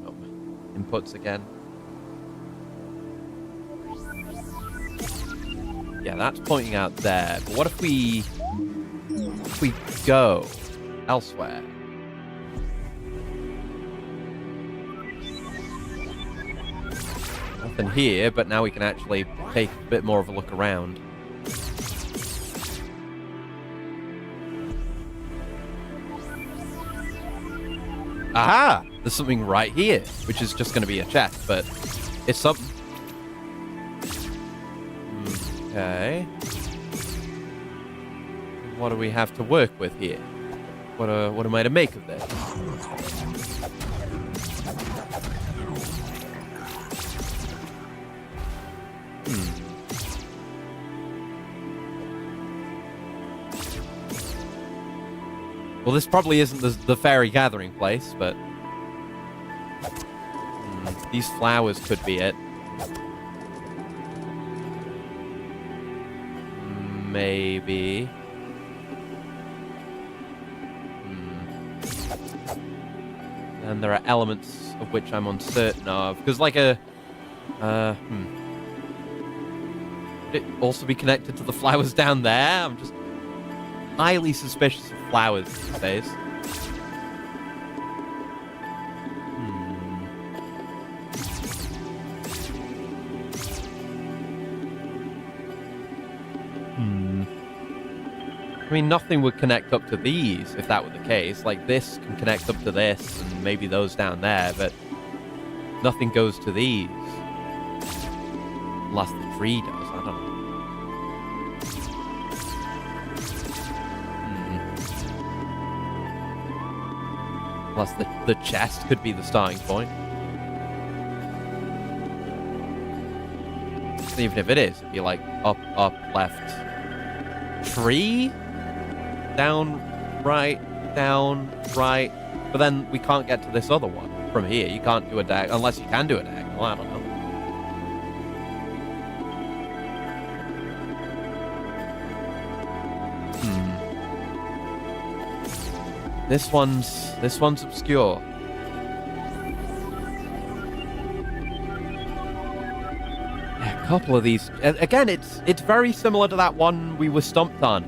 Oh, inputs again. Yeah, that's pointing out there. But what if we go elsewhere? Nothing here, but now we can actually take a bit more of a look around. Aha! There's something right here, which is just going to be a chest, but it's something. Okay. What do we have to work with here? What am I to make of this? Well, this probably isn't the fairy gathering place, but these flowers could be it. Maybe. And there are elements of which I'm uncertain of, because like a Could it also be connected to the flowers down there? I'm just highly suspicious of flowers these days. I mean, nothing would connect up to these if that were the case. Like, this can connect up to this, and maybe those down there, but nothing goes to these. Unless the tree does, I don't know. Unless the chest could be the starting point. Even if it is, it'd be like up, left, tree, down, right, but then we can't get to this other one from here. You can't do a diagonal, unless you can do a diagonal, I don't know. This one's obscure. Yeah, a couple of these. Again, it's very similar to that one we were stumped on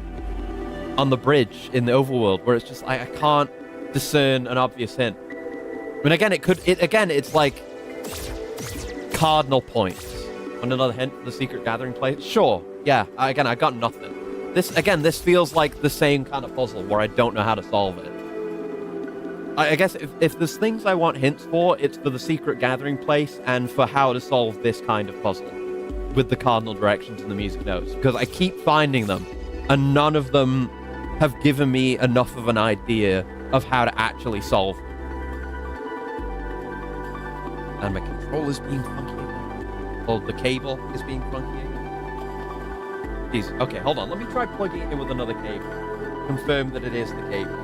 the bridge in the overworld, where it's just like I can't discern an obvious hint. I mean, again, it's like cardinal points. Want another hint for the secret gathering place? Sure. Yeah. I got nothing. This feels like the same kind of puzzle where I don't know how to solve it. I guess if there's things I want hints for, it's for the secret gathering place and for how to solve this kind of puzzle with the cardinal directions and the music notes, because I keep finding them and none of them have given me enough of an idea of how to actually solve them. And my controller's being funky again. Well, the cable is being funky again. Jeez, okay, hold on. Let me try plugging it in with another cable. Confirm that it is the cable.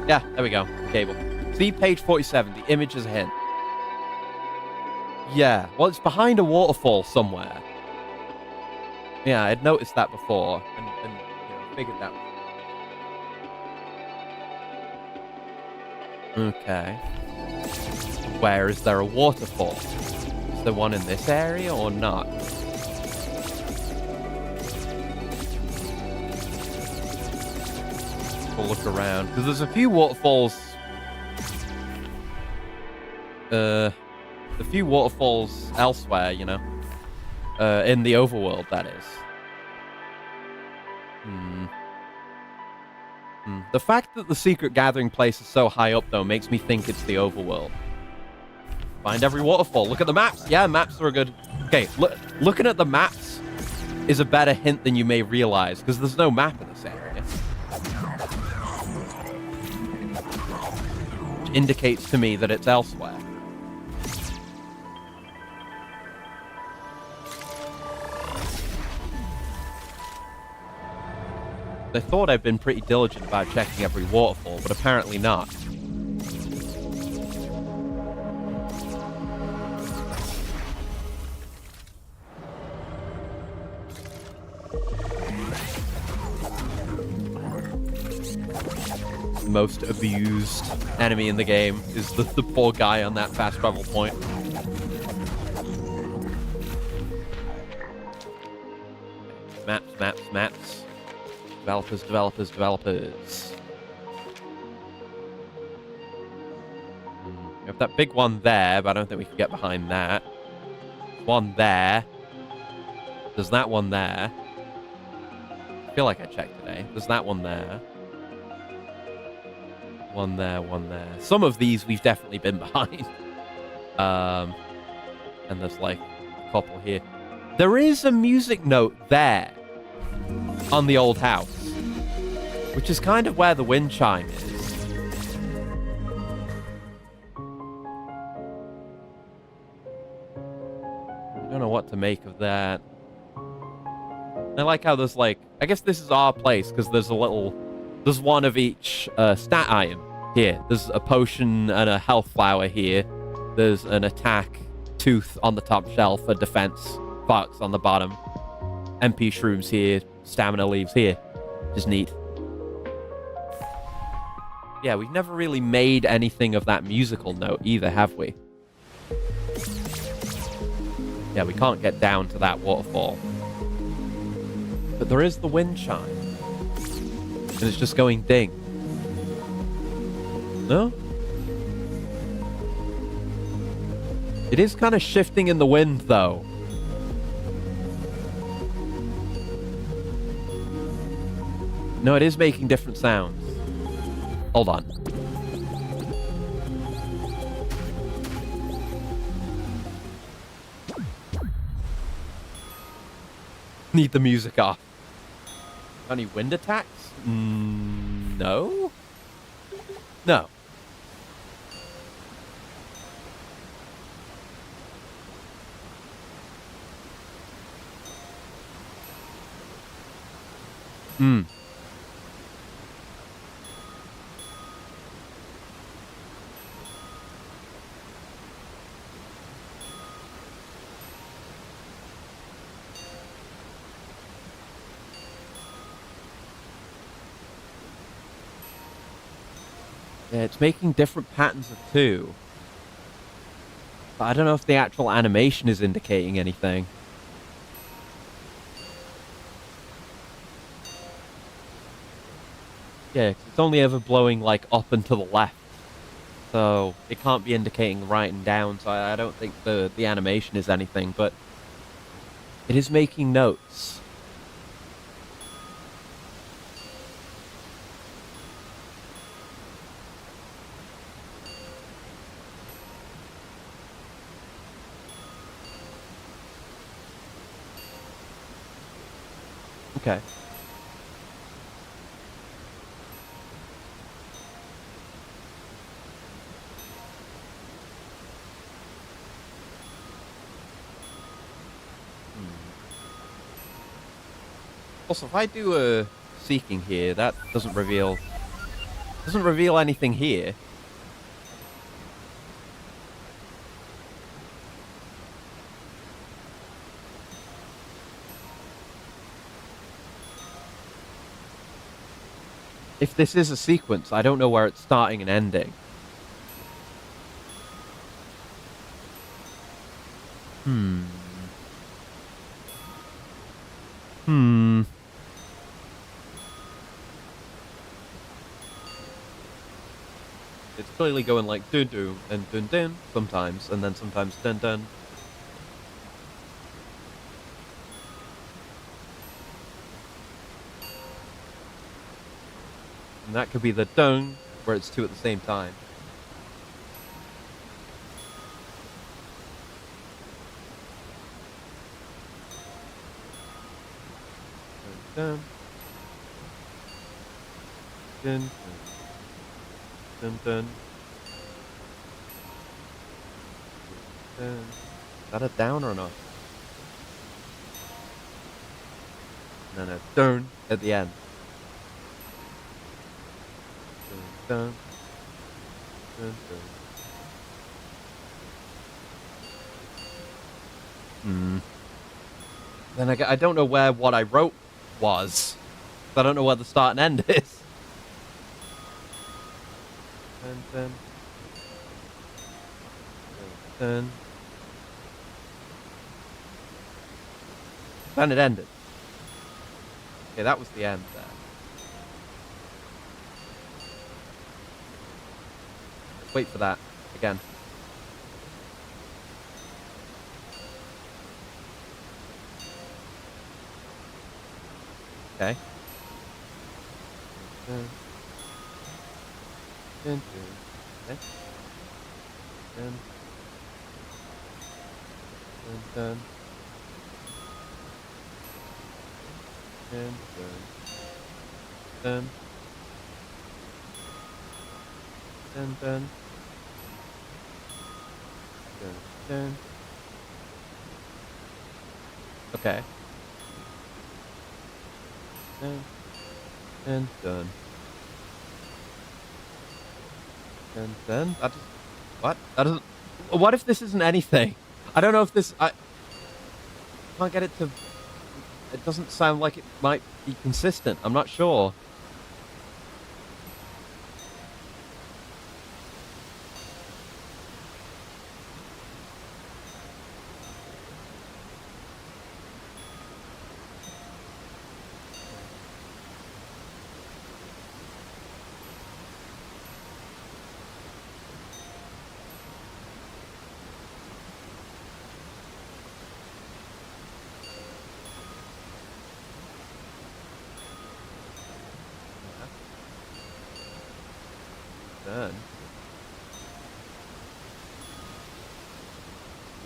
Yeah, there we go. The cable. See page 47. The image is a hint. Yeah, well, it's behind a waterfall somewhere. Yeah, I'd noticed that before, and figured that. Okay. Where is there a waterfall? Is there one in this area or not? We'll look around, because there's a few waterfalls. A few waterfalls elsewhere, you know. In the overworld, that is. The fact that the secret gathering place is so high up, though, makes me think it's the overworld. Find every waterfall. Look at the maps. Yeah, maps are a good... Okay, looking at the maps is a better hint than you may realize, because there's no map in this area. Which indicates to me that it's elsewhere. I thought I'd been pretty diligent about checking every waterfall, but apparently not. Most abused enemy in the game is the poor guy on that fast travel point. Maps, maps, maps. Developers, developers, developers. We have that big one there, but I don't think we can get behind that. One there. There's that one there. I feel like I checked today. There's that one there. One there, one there. Some of these we've definitely been behind. And there's like a couple here. There is a music note there on the old house, which is kind of where the wind chime is. I don't know what to make of that. I like how there's like, I guess this is our place because there's there's one of each stat item here. There's a potion and a health flower here. There's an attack tooth on the top shelf, a defense box on the bottom. MP shrooms here, stamina leaves here. Which is neat. Yeah, we've never really made anything of that musical note either, have we? Yeah, we can't get down to that waterfall. But there is the wind chime. And it's just going ding. No? It is kind of shifting in the wind, though. No, it is making different sounds. Hold on. Need the music off. Any wind attacks? No? No. Yeah, it's making different patterns of two. But I don't know if the actual animation is indicating anything. Yeah, 'cause it's only ever blowing, like, up and to the left. So, it can't be indicating right and down, so I don't think the animation is anything, but it is making notes. Okay. Also, if I do a seeking here, that doesn't reveal anything here. If this is a sequence, I don't know where it's starting and ending. Hmm. Hmm. It's clearly going like dun dun and dun dun sometimes, and then sometimes dun dun. And that could be the dun, where it's two at the same time. Dun dun dun dun dun. Dun. Is that a down or not? And then a dun at the end. Dun dun dun dun. Hmm. Then I don't know where what I wrote was. I don't know where the start and end is. Dun dun. Dun dun. Then it ended. Okay, that was the end there. Let's wait for that again. Okay. Dun, dun, dun. Okay. Dun, dun, dun. Dun, dun. Dun. Dun, dun. Dun, dun. Okay. Dun, dun, dun. Dun, dun. That just, what? That doesn't... What if this isn't anything? I don't know if this... I can't get it to... It doesn't sound like it might be consistent. I'm not sure. Done.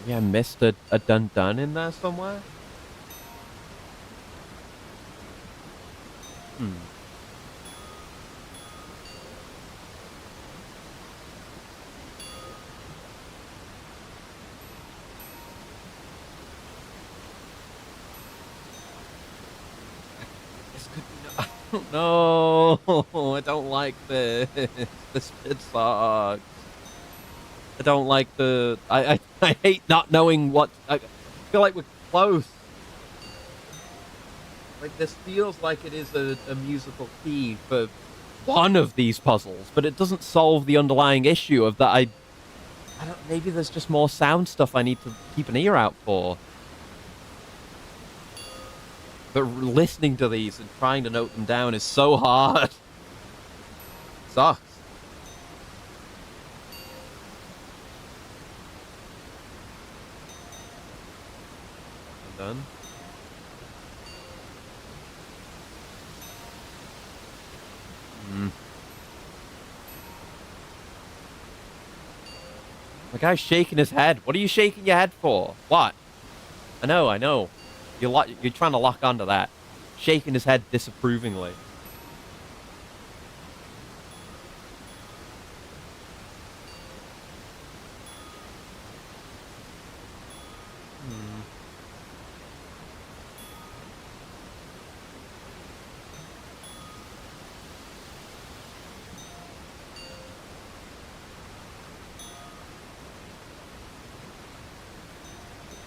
Maybe I missed a dun dun in there somewhere? Hmm. This could be no... I don't know. I don't like this. This bit sucks. I don't like the... I hate not knowing what... I feel like we're close. Like, this feels like it is a musical key for one of these puzzles, but it doesn't solve the underlying issue of that I don't... Maybe there's just more sound stuff I need to keep an ear out for. But listening to these and trying to note them down is so hard. Sucks. I'm done. The guy's shaking his head. What are you shaking your head for? What? I know. You're trying to lock onto that. Shaking his head disapprovingly.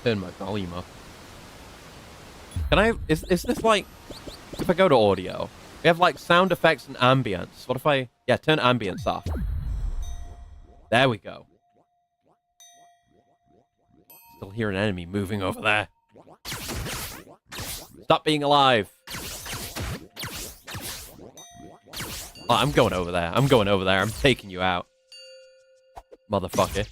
Turn my volume up. Can I... Is this like... If I go to audio, we have like sound effects and ambience. What if I... Yeah, turn ambience off. There we go. Still hear an enemy moving over there. Stop being alive. Oh, I'm going over there. I'm going over there. I'm taking you out. Motherfucker.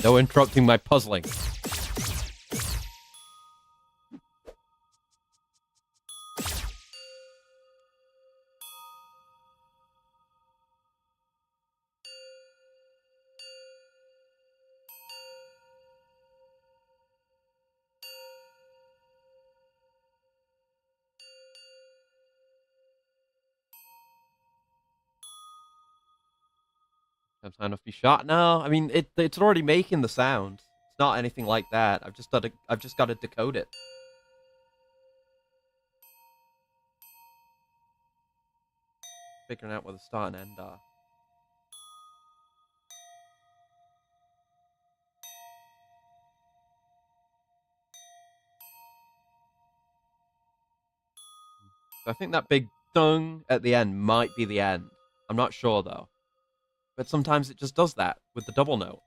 No interrupting my puzzling. I'm sign off be shot. No, I mean it's already making the sound. It's not anything like that. I've just got to decode it. Figuring out where the start and end are. So I think that big dung at the end might be the end. I'm not sure though. But sometimes it just does that with the double note.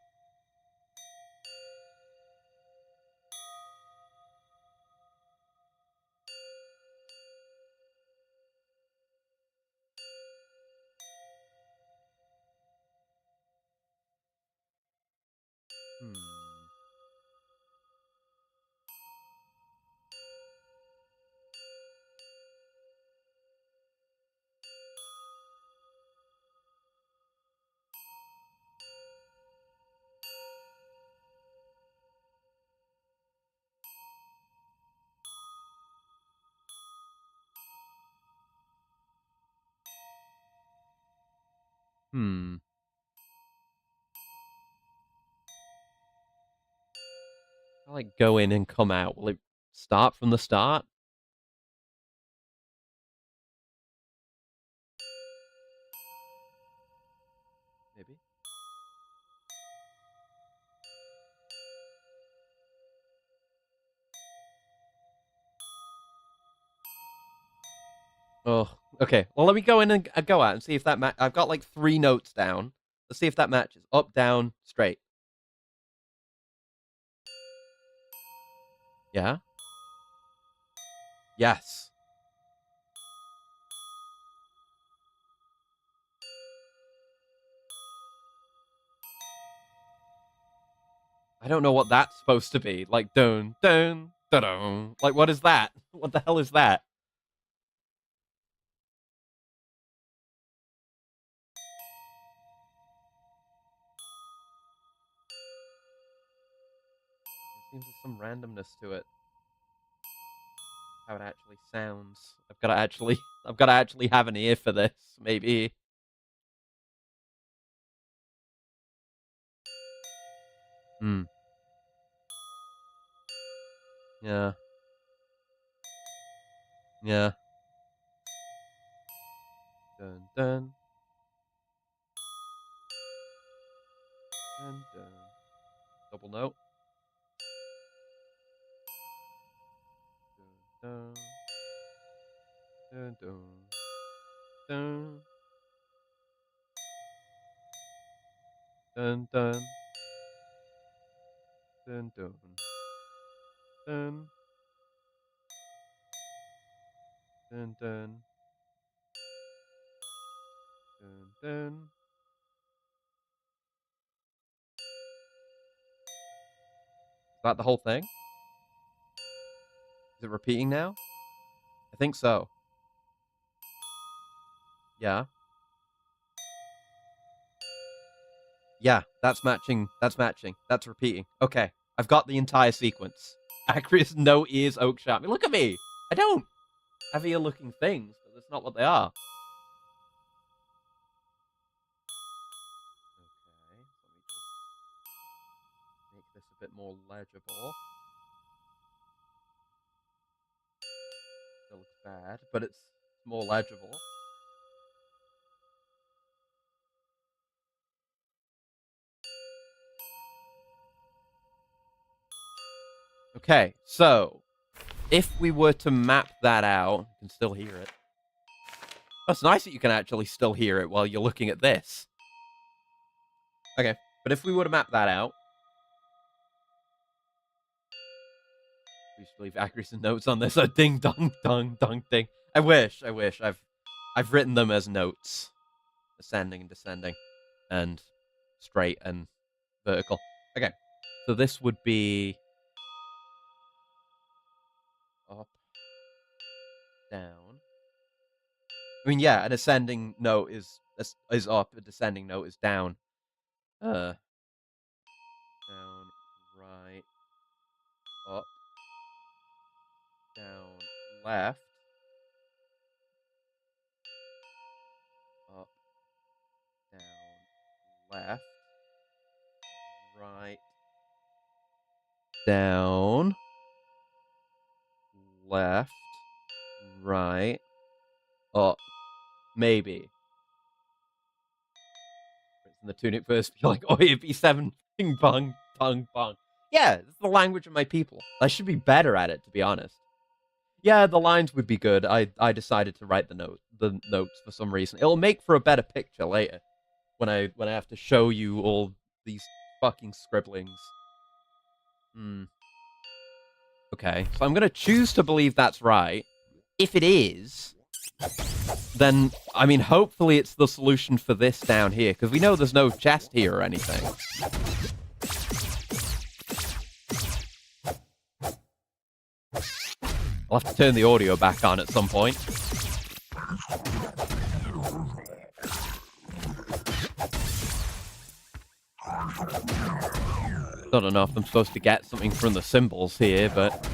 Hmm. Hmm. I like go in and come out. Will it start from the start? Maybe. Oh, okay. Well, let me go in and go out and see if that I've got like 3 notes down. Let's see if that matches. Up, down, straight. Yeah? Yes. I don't know what that's supposed to be. Like, dun, dun, dun, dun. Like, what is that? What the hell is that? There seems there's some randomness to it. How it actually sounds. I've got to actually have an ear for this. Maybe. Hmm. Yeah. Yeah. Dun, dun. Dun, dun. Double note. Dun, dun, dun, dun, dun, dun, dun, dun, dun, dun, dun, dun, dun. Is that the whole thing? Is it repeating now? I think so. Yeah. Yeah, that's matching. That's matching. That's repeating. Okay. I've got the entire sequence. Acris, no ears, oak sharp. I mean, look at me. I don't have ear looking things, but that's not what they are. Okay. Let me just make this a bit more legible. Still looks bad, but it's more legible. Okay, so if we were to map that out, you can still hear it. That's nice that you can actually still hear it while you're looking at this. Okay, but if we were to map that out, we should leave accuracy notes on this. A ding dong dong dong ding. I wish. I've written them as notes, ascending and descending, and straight and vertical. Okay, so this would be up, down. I mean, yeah, an ascending note is up, a descending note is down. Down, right, up, down, left, up, down, left, right, down, left, right, up, maybe. In the Tunic verse, be like, oh, it'd be 7 ping pong, pong, pong. Yeah, it's the language of my people. I should be better at it, to be honest. Yeah, the lines would be good. I decided to write the notes for some reason. It'll make for a better picture later when I have to show you all these fucking scribblings. Okay, so I'm gonna choose to believe that's right. If it is, then I mean, hopefully it's the solution for this down here, because we know there's no chest here or anything. I'll have to turn the audio back on at some point. I don't know if I'm supposed to get something from the symbols here, but...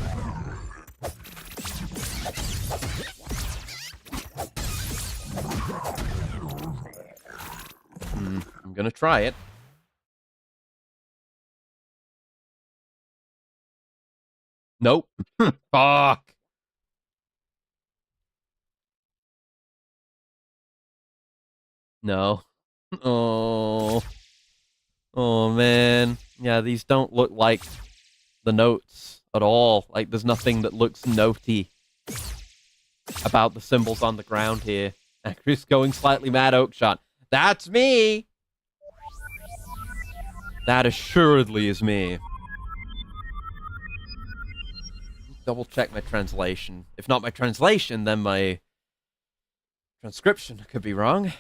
I'm gonna try it. Nope. Fuck. No. Oh. Oh, man. Yeah, these don't look like the notes at all. Like, there's nothing that looks notey about the symbols on the ground here. Chris going slightly mad, Oakshot. That's me! That assuredly is me. Double check my translation. If not my translation, then my transcription could be wrong. Let's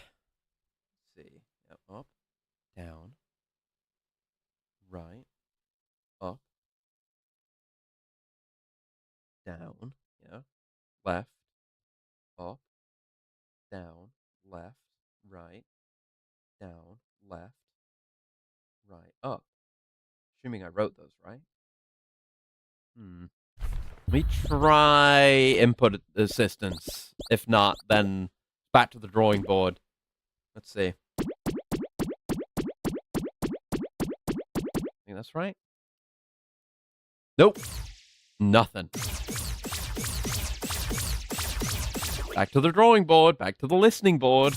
see. Yep, up, down, right, up, down, yeah, left, up, down, left, right, down, left, right, up. Assuming I wrote those, right? Let me try input assistance. If not, then back to the drawing board. Let's see. Think that's right? Nope. Nothing. Back to the drawing board. Back to the listening board.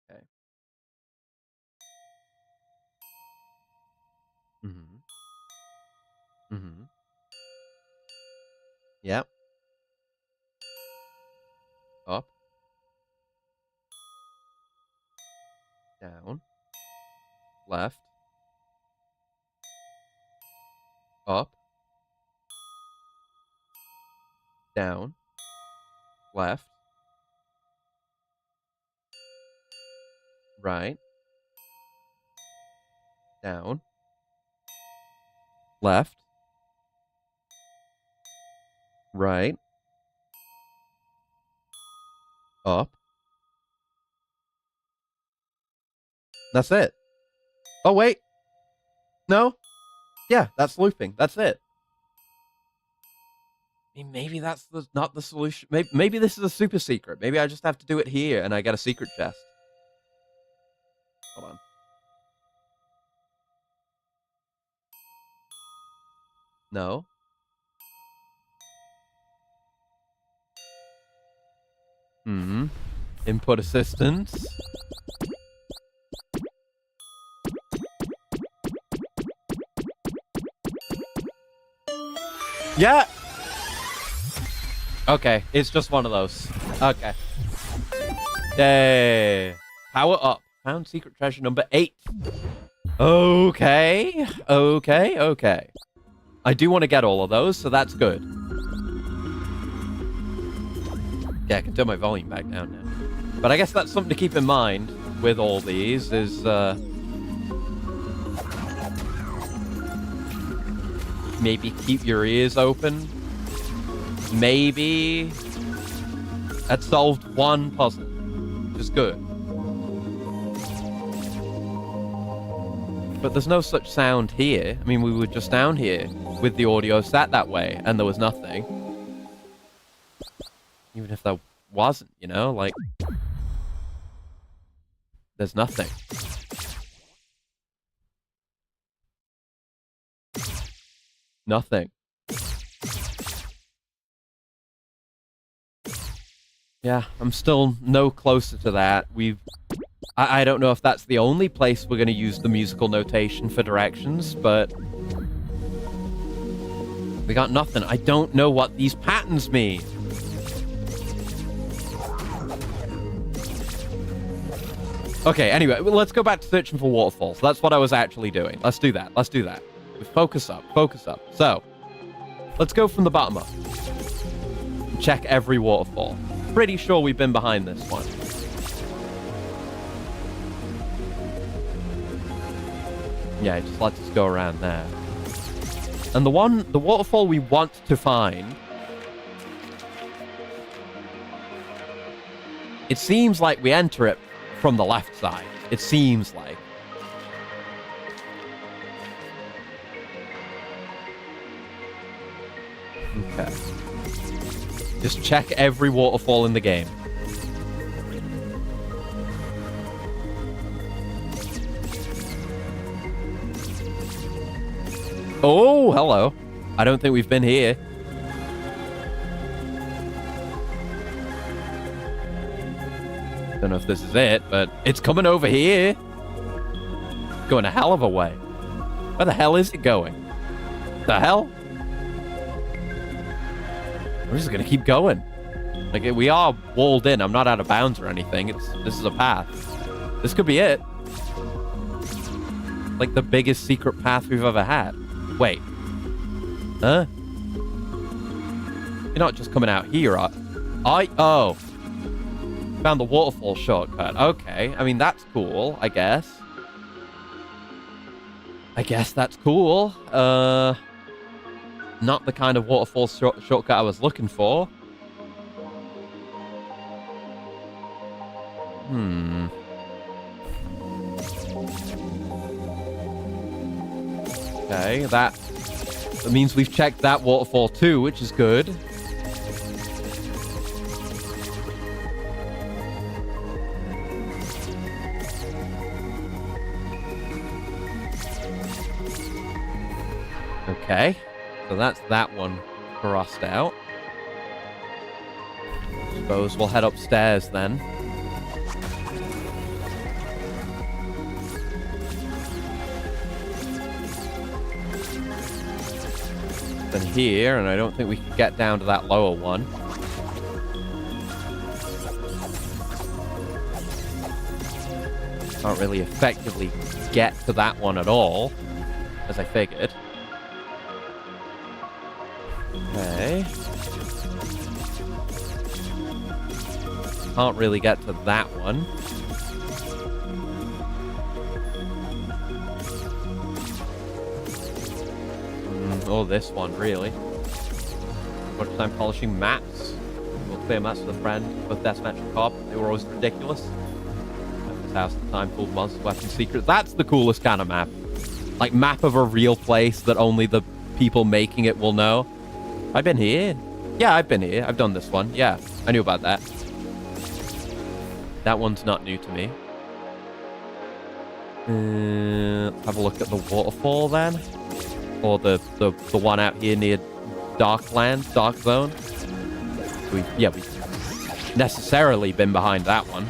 Okay. Yep. Up. Down. Left. Up. Down. Left. Right. Down. Left. Right. Up. That's it. Oh, wait. No? Yeah, that's looping. That's it. I mean, maybe that's not the solution. Maybe this is a super secret. Maybe I just have to do it here and I get a secret chest. Hold on. No. Input assistance. Yeah. Okay, it's just one of those. Okay. Yay. Power up. Found secret treasure number 8. Okay. Okay, okay. I do want to get all of those, so that's good. Yeah, I can turn my volume back down now. But I guess that's something to keep in mind with all these is, maybe keep your ears open. Maybe that solved one puzzle, which is good. But there's no such sound here. I mean, we were just down here with the audio sat that way, and there was nothing. Even if there wasn't, you know, like, there's nothing. Nothing. Yeah, I'm still no closer to that. I don't know if that's the only place we're going to use the musical notation for directions, but we got nothing. I don't know what these patterns mean. Okay, anyway, let's go back to searching for waterfalls. That's what I was actually doing. Let's do that. Let's do that. Focus up. Focus up. So, let's go from the bottom up. Check every waterfall. Pretty sure we've been behind this one. Yeah, it just lets us go around there. And the waterfall we want to find, it seems like we enter it from the left side. It seems like. Okay. Just check every waterfall in the game. Oh, hello. I don't think we've been here. Don't know if this is it, but it's coming over here. Going a hell of a way. Where the hell is it going? The hell? We're just gonna keep going. Like, we are walled in. I'm not out of bounds or anything. This is a path. This could be it. Like the biggest secret path we've ever had. Wait. Huh? You're not just coming out here, oh. Found the waterfall shortcut. Okay. I mean, that's cool, I guess. I guess that's cool. Not the kind of waterfall shortcut I was looking for. Okay, that means we've checked that waterfall too, which is good. Okay, so that's that one crossed out. Suppose we'll head upstairs then. Then here, and I don't think we can get down to that lower one. Can't really effectively get to that one at all, as I figured. Okay. Can't really get to that one. Or this one, really. Much time polishing maps. We'll clear maps with a friend, both deathmatch and co-op. They were always ridiculous. Left his house at the time, full of monsters, weapons, secrets. That's the coolest kind of map. Like, map of a real place that only the people making it will know. I've been here. Yeah, I've been here. I've done this one. Yeah, I knew about that. That one's not new to me. Have a look at the waterfall then. Or the one out here near Darkland, Dark Zone. We've necessarily been behind that one.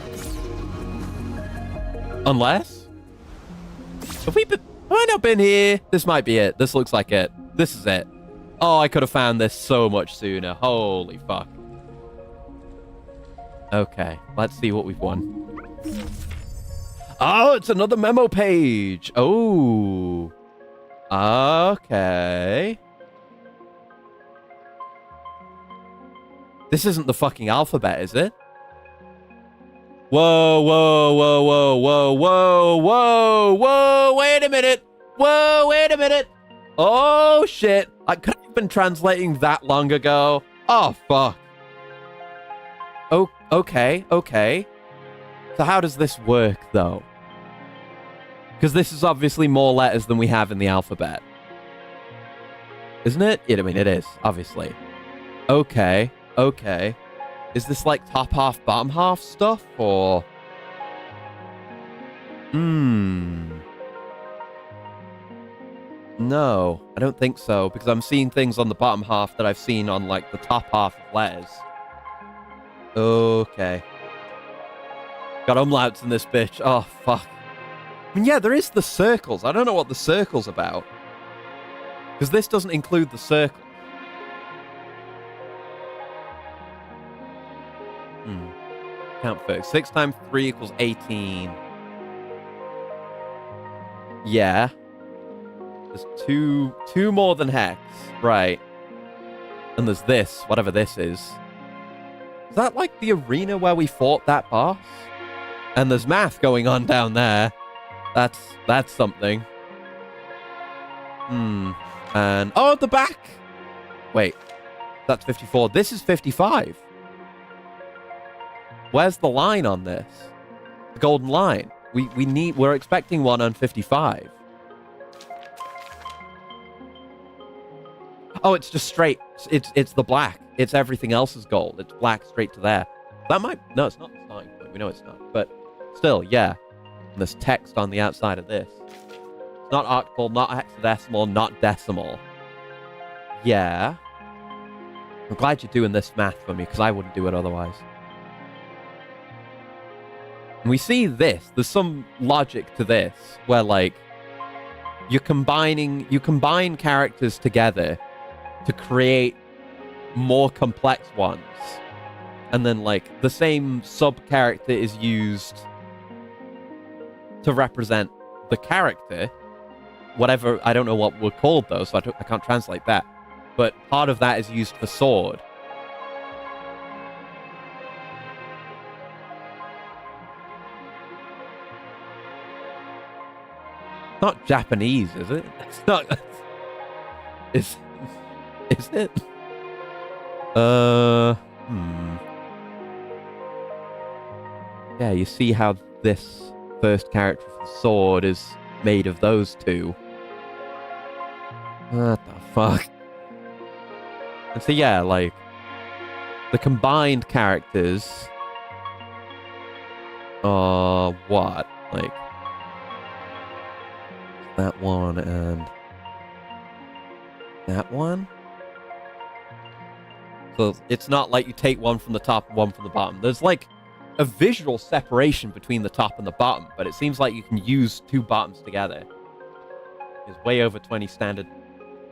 Unless? Have I not been here? This might be it. This looks like it. This is it. Oh, I could have found this so much sooner. Holy fuck. Okay, let's see what we've won. Oh, it's another memo page. Oh. Okay. This isn't the fucking alphabet, is it? Whoa, whoa, whoa, whoa, whoa, whoa, whoa, whoa, wait a minute. Whoa, wait a minute. Oh, shit. I could have been translating that long ago. Oh, fuck. Oh, okay, okay. So how does this work, though? Because this is obviously more letters than we have in the alphabet. Isn't it? Yeah, I mean, it is, obviously. Okay, okay. Is this like top half, bottom half stuff, or... No, I don't think so, because I'm seeing things on the bottom half that I've seen on, like, the top half of letters. Okay. Got umlauts in this bitch. Oh, fuck. I mean, yeah, there is the circles. I don't know what the circle's about. Because this doesn't include the circle. Count first. 6 times 3 equals 18. Yeah. There's two more than hex. Right. And there's this, whatever this is. Is that like the arena where we fought that boss? And there's math going on down there. That's something. And oh, the back. Wait. That's 54. This is 55. Where's the line on this? The golden line. We're expecting one on 55. Oh, it's just straight. It's the black. It's everything else is gold. It's black straight to there. That might... No, it's not the starting point. We know it's not. But still, yeah. And there's text on the outside of this. It's not octal, not hexadecimal, not decimal. Yeah. I'm glad you're doing this math for me, because I wouldn't do it otherwise. And we see this. There's some logic to this, where, like, you combine characters together to create more complex ones. And then, like, the same sub-character is used to represent the character. Whatever, I don't know what we're called, though, so I can't translate that. But part of that is used for sword. Not Japanese, is it? It's not... Is it? Yeah, you see how this first character for the sword is made of those two. What the fuck? And so yeah, like, the combined characters are what? Like, that one and that one? So it's not like you take one from the top and one from the bottom. There's like a visual separation between the top and the bottom, but it seems like you can use two bottoms together. There's way over 20 standard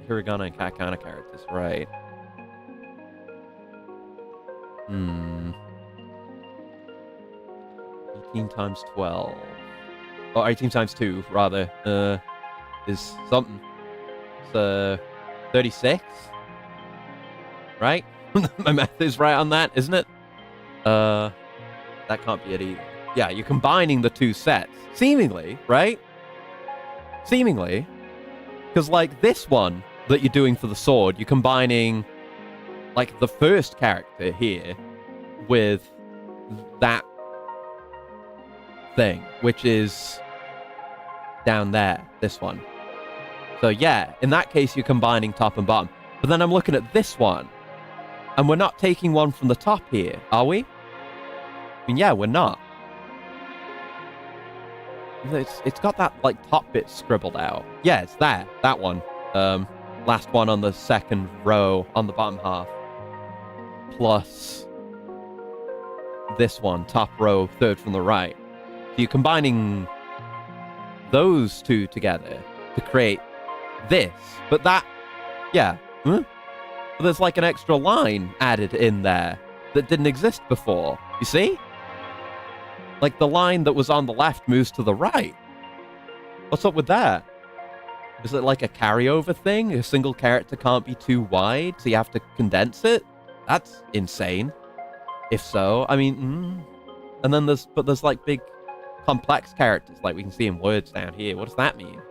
hiragana and katakana characters, right? 18 times 12. Oh, 18 times 2, rather, is something. So, 36? Right? My math is right on that, isn't it? That can't be it either. Yeah, you're combining the two sets. Seemingly, right? Seemingly. Because, like, this one that you're doing for the sword, you're combining, like, the first character here with that thing, which is down there, this one. So, yeah, in that case, you're combining top and bottom. But then I'm looking at this one, and we're not taking one from the top here, are we? I mean, yeah, we're not. It's got that, like, top bit scribbled out. Yeah, it's there. That one. Last one on the second row on the bottom half. Plus this one, top row, third from the right. So you're combining those two together to create this. But that... Yeah. But there's like an extra line added in there that didn't exist before. You see? Like the line that was on the left moves to the right. What's up with that? Is it like a carryover thing? A single character can't be too wide, so you have to condense it? That's insane. If so, I mean, And then there's like big complex characters, like we can see in words down here. What does that mean?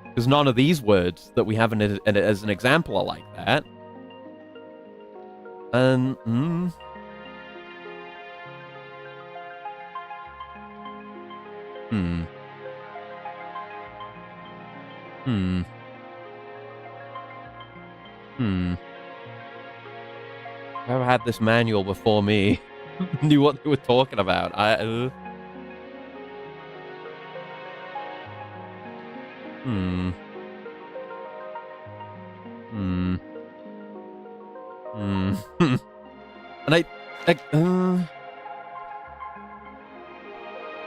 Because none of these words that we have as an example are like that. And, Whoever had this manual before me knew what they were talking about. And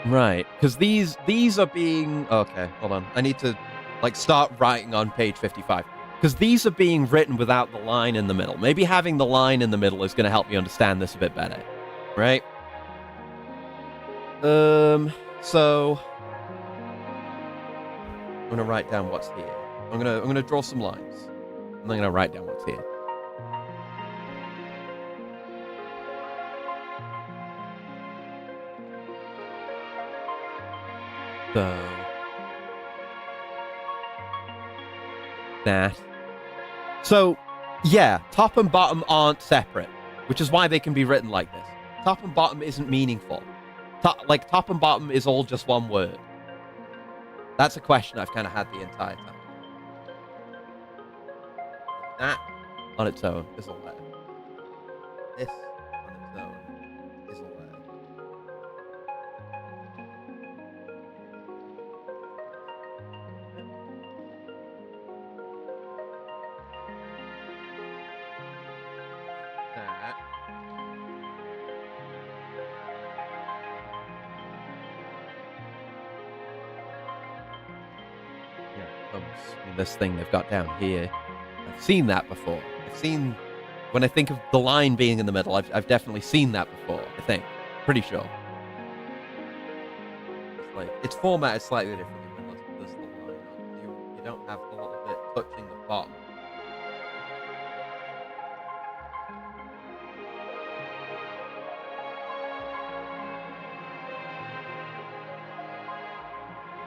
right, because these are being... Okay, hold on. I need to, like, start writing on page 55. Because these are being written without the line in the middle. Maybe having the line in the middle is going to help me understand this a bit better. Right? So... I'm going to write down what's here. I'm gonna draw some lines. And I'm going to write down what's here. So... that. So, yeah, top and bottom aren't separate, which is why they can be written like this. Top and bottom isn't meaningful. Top and bottom is all just one word. That's a question I've kind of had the entire time. That, on its own, is a letter. This, on its own, is a letter. That. Yeah, thumbs. I mean, this thing they've got down here. I've seen that before. When I think of the line being in the middle, I've definitely seen that before, I think. Pretty sure. It's like, it's formatted slightly differently when there's the line on. You don't have the little bit touching the bottom.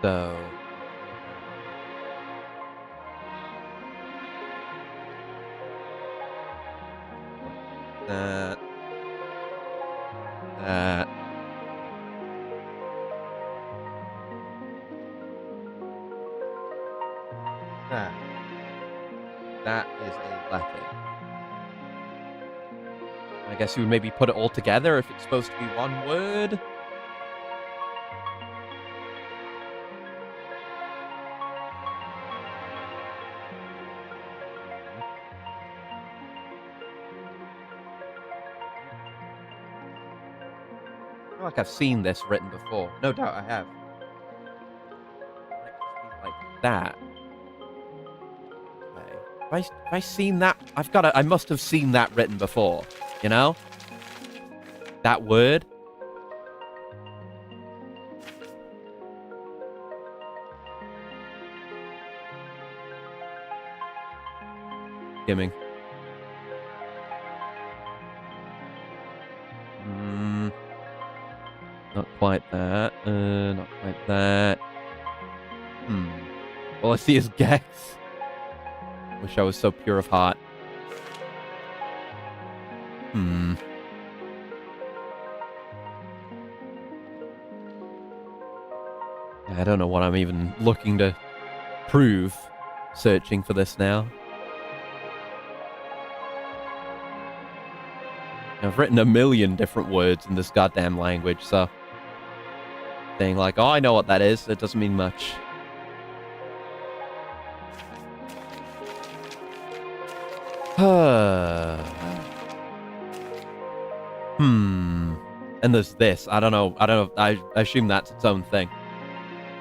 So... That. That is a letter. I guess you would maybe put it all together if it's supposed to be one word. I feel like I've seen this written before. No doubt I have. Like that. Okay. Have I seen that? I must have seen that written before. You know? That word. Skimming. Not quite that. Not quite that. All I see is Gex. Wish I was so pure of heart. I don't know what I'm even looking to prove searching for this now. I've written a million different words in this goddamn language, so... saying like, oh, I know what that is, it doesn't mean much. And there's this. I don't know. I assume that's its own thing.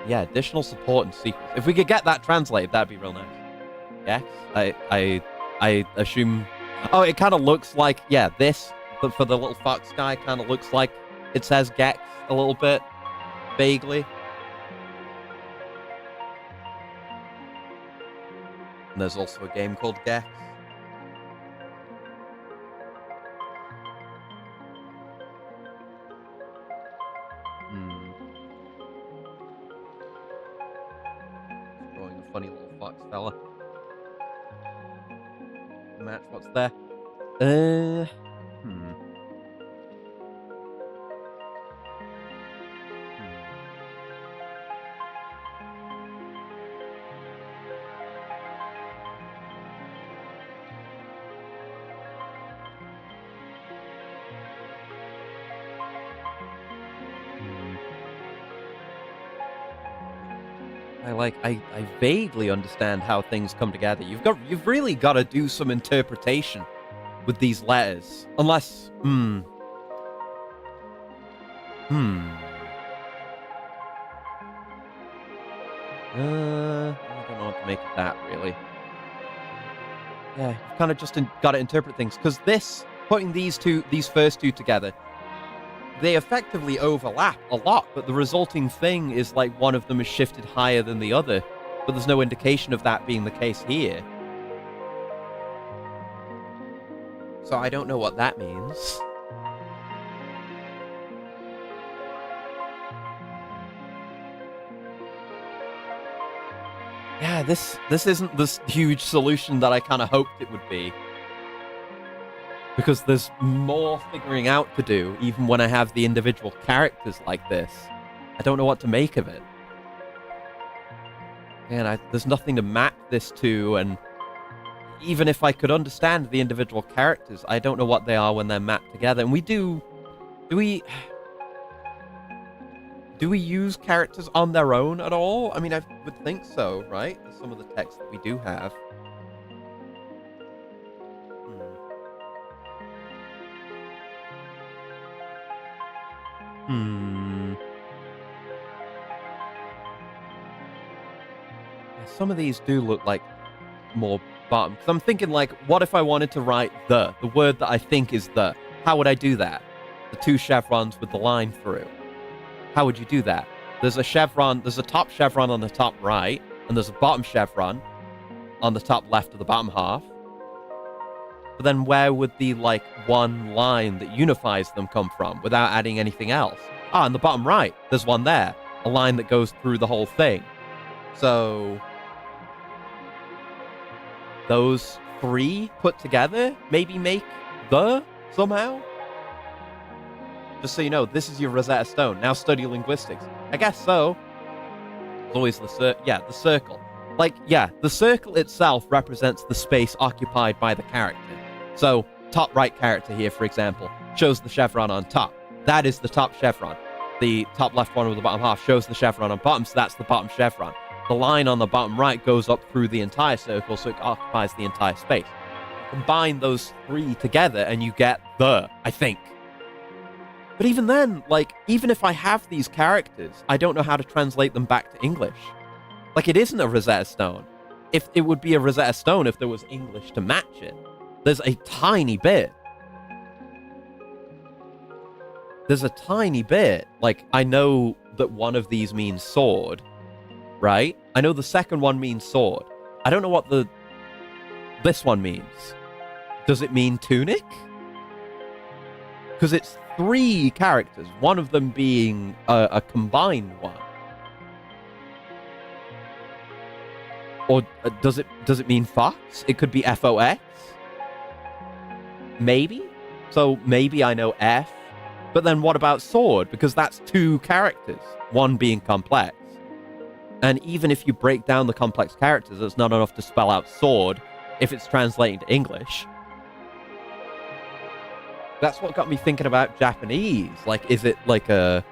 Yeah, additional support and secrets. If we could get that translated, that'd be real nice. Yes? I I assume... Oh, it kind of looks like... Yeah, this, but for the little fox guy, kind of looks like it says Gex a little bit, vaguely. And there's also a game called Gex. Drawing a funny little fox fella. Match, what's there? I vaguely understand how things come together. You've really got to do some interpretation with these letters. Unless, I don't know what to make of that, really. Yeah, you've kind of just got to interpret things. Because putting these first two together, they effectively overlap a lot, but the resulting thing is like one of them is shifted higher than the other, but there's no indication of that being the case here. So I don't know what that means. Yeah, this isn't this huge solution that I kind of hoped it would be. Because there's more figuring out to do, even when I have the individual characters like this. I don't know what to make of it. And there's nothing to map this to, and even if I could understand the individual characters, I don't know what they are when they're mapped together. And do we use characters on their own at all? I mean, I would think so, right? Some of the text that we do have. Some of these do look like more bottom. Because I'm thinking, like, what if I wanted to write the word that I think is the? How would I do that? The two chevrons with the line through. How would you do that? There's a chevron, there's a top chevron on the top right, and there's a bottom chevron on the top left of the bottom half. But then where would the, like, one line that unifies them come from without adding anything else? Ah, in the bottom right, there's one there. A line that goes through the whole thing. So those three put together maybe make the somehow? Just so you know, this is your Rosetta Stone. Now study linguistics. I guess so. It's always the circle. Like, yeah, the circle itself represents the space occupied by the character. So, top right character here, for example, shows the chevron on top. That is the top chevron. The top left one with the bottom half shows the chevron on bottom, so that's the bottom chevron. The line on the bottom right goes up through the entire circle, so it occupies the entire space. Combine those three together and you get the, I think. But even then, like, even if I have these characters, I don't know how to translate them back to English. Like, it isn't a Rosetta Stone. If it would be a Rosetta Stone if there was English to match it. There's a tiny bit. There's a tiny bit. Like, I know that one of these means sword, right? I know the second one means sword. I don't know what this one means. Does it mean tunic? Because it's three characters, one of them being a combined one. Or does it mean fox? It could be F-O-X. Maybe. So maybe I know F. But then what about sword? Because that's two characters, one being complex. And even if you break down the complex characters, it's not enough to spell out sword if it's translating to English. That's what got me thinking about Japanese. Like, is it like a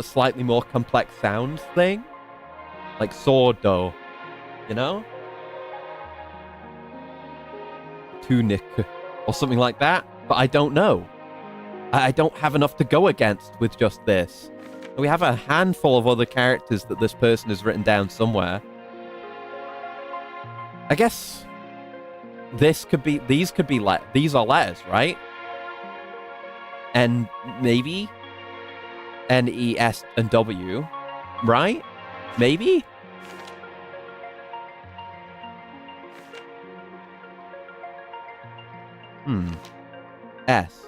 slightly more complex sound thing? Like sword, though. You know? Tunic or something like that. But I don't know. I don't have enough to go against with just this. We have a handful of other characters that this person has written down somewhere. I guess these could be these are letters, right? And maybe N, E, S, and W, right? Maybe? S.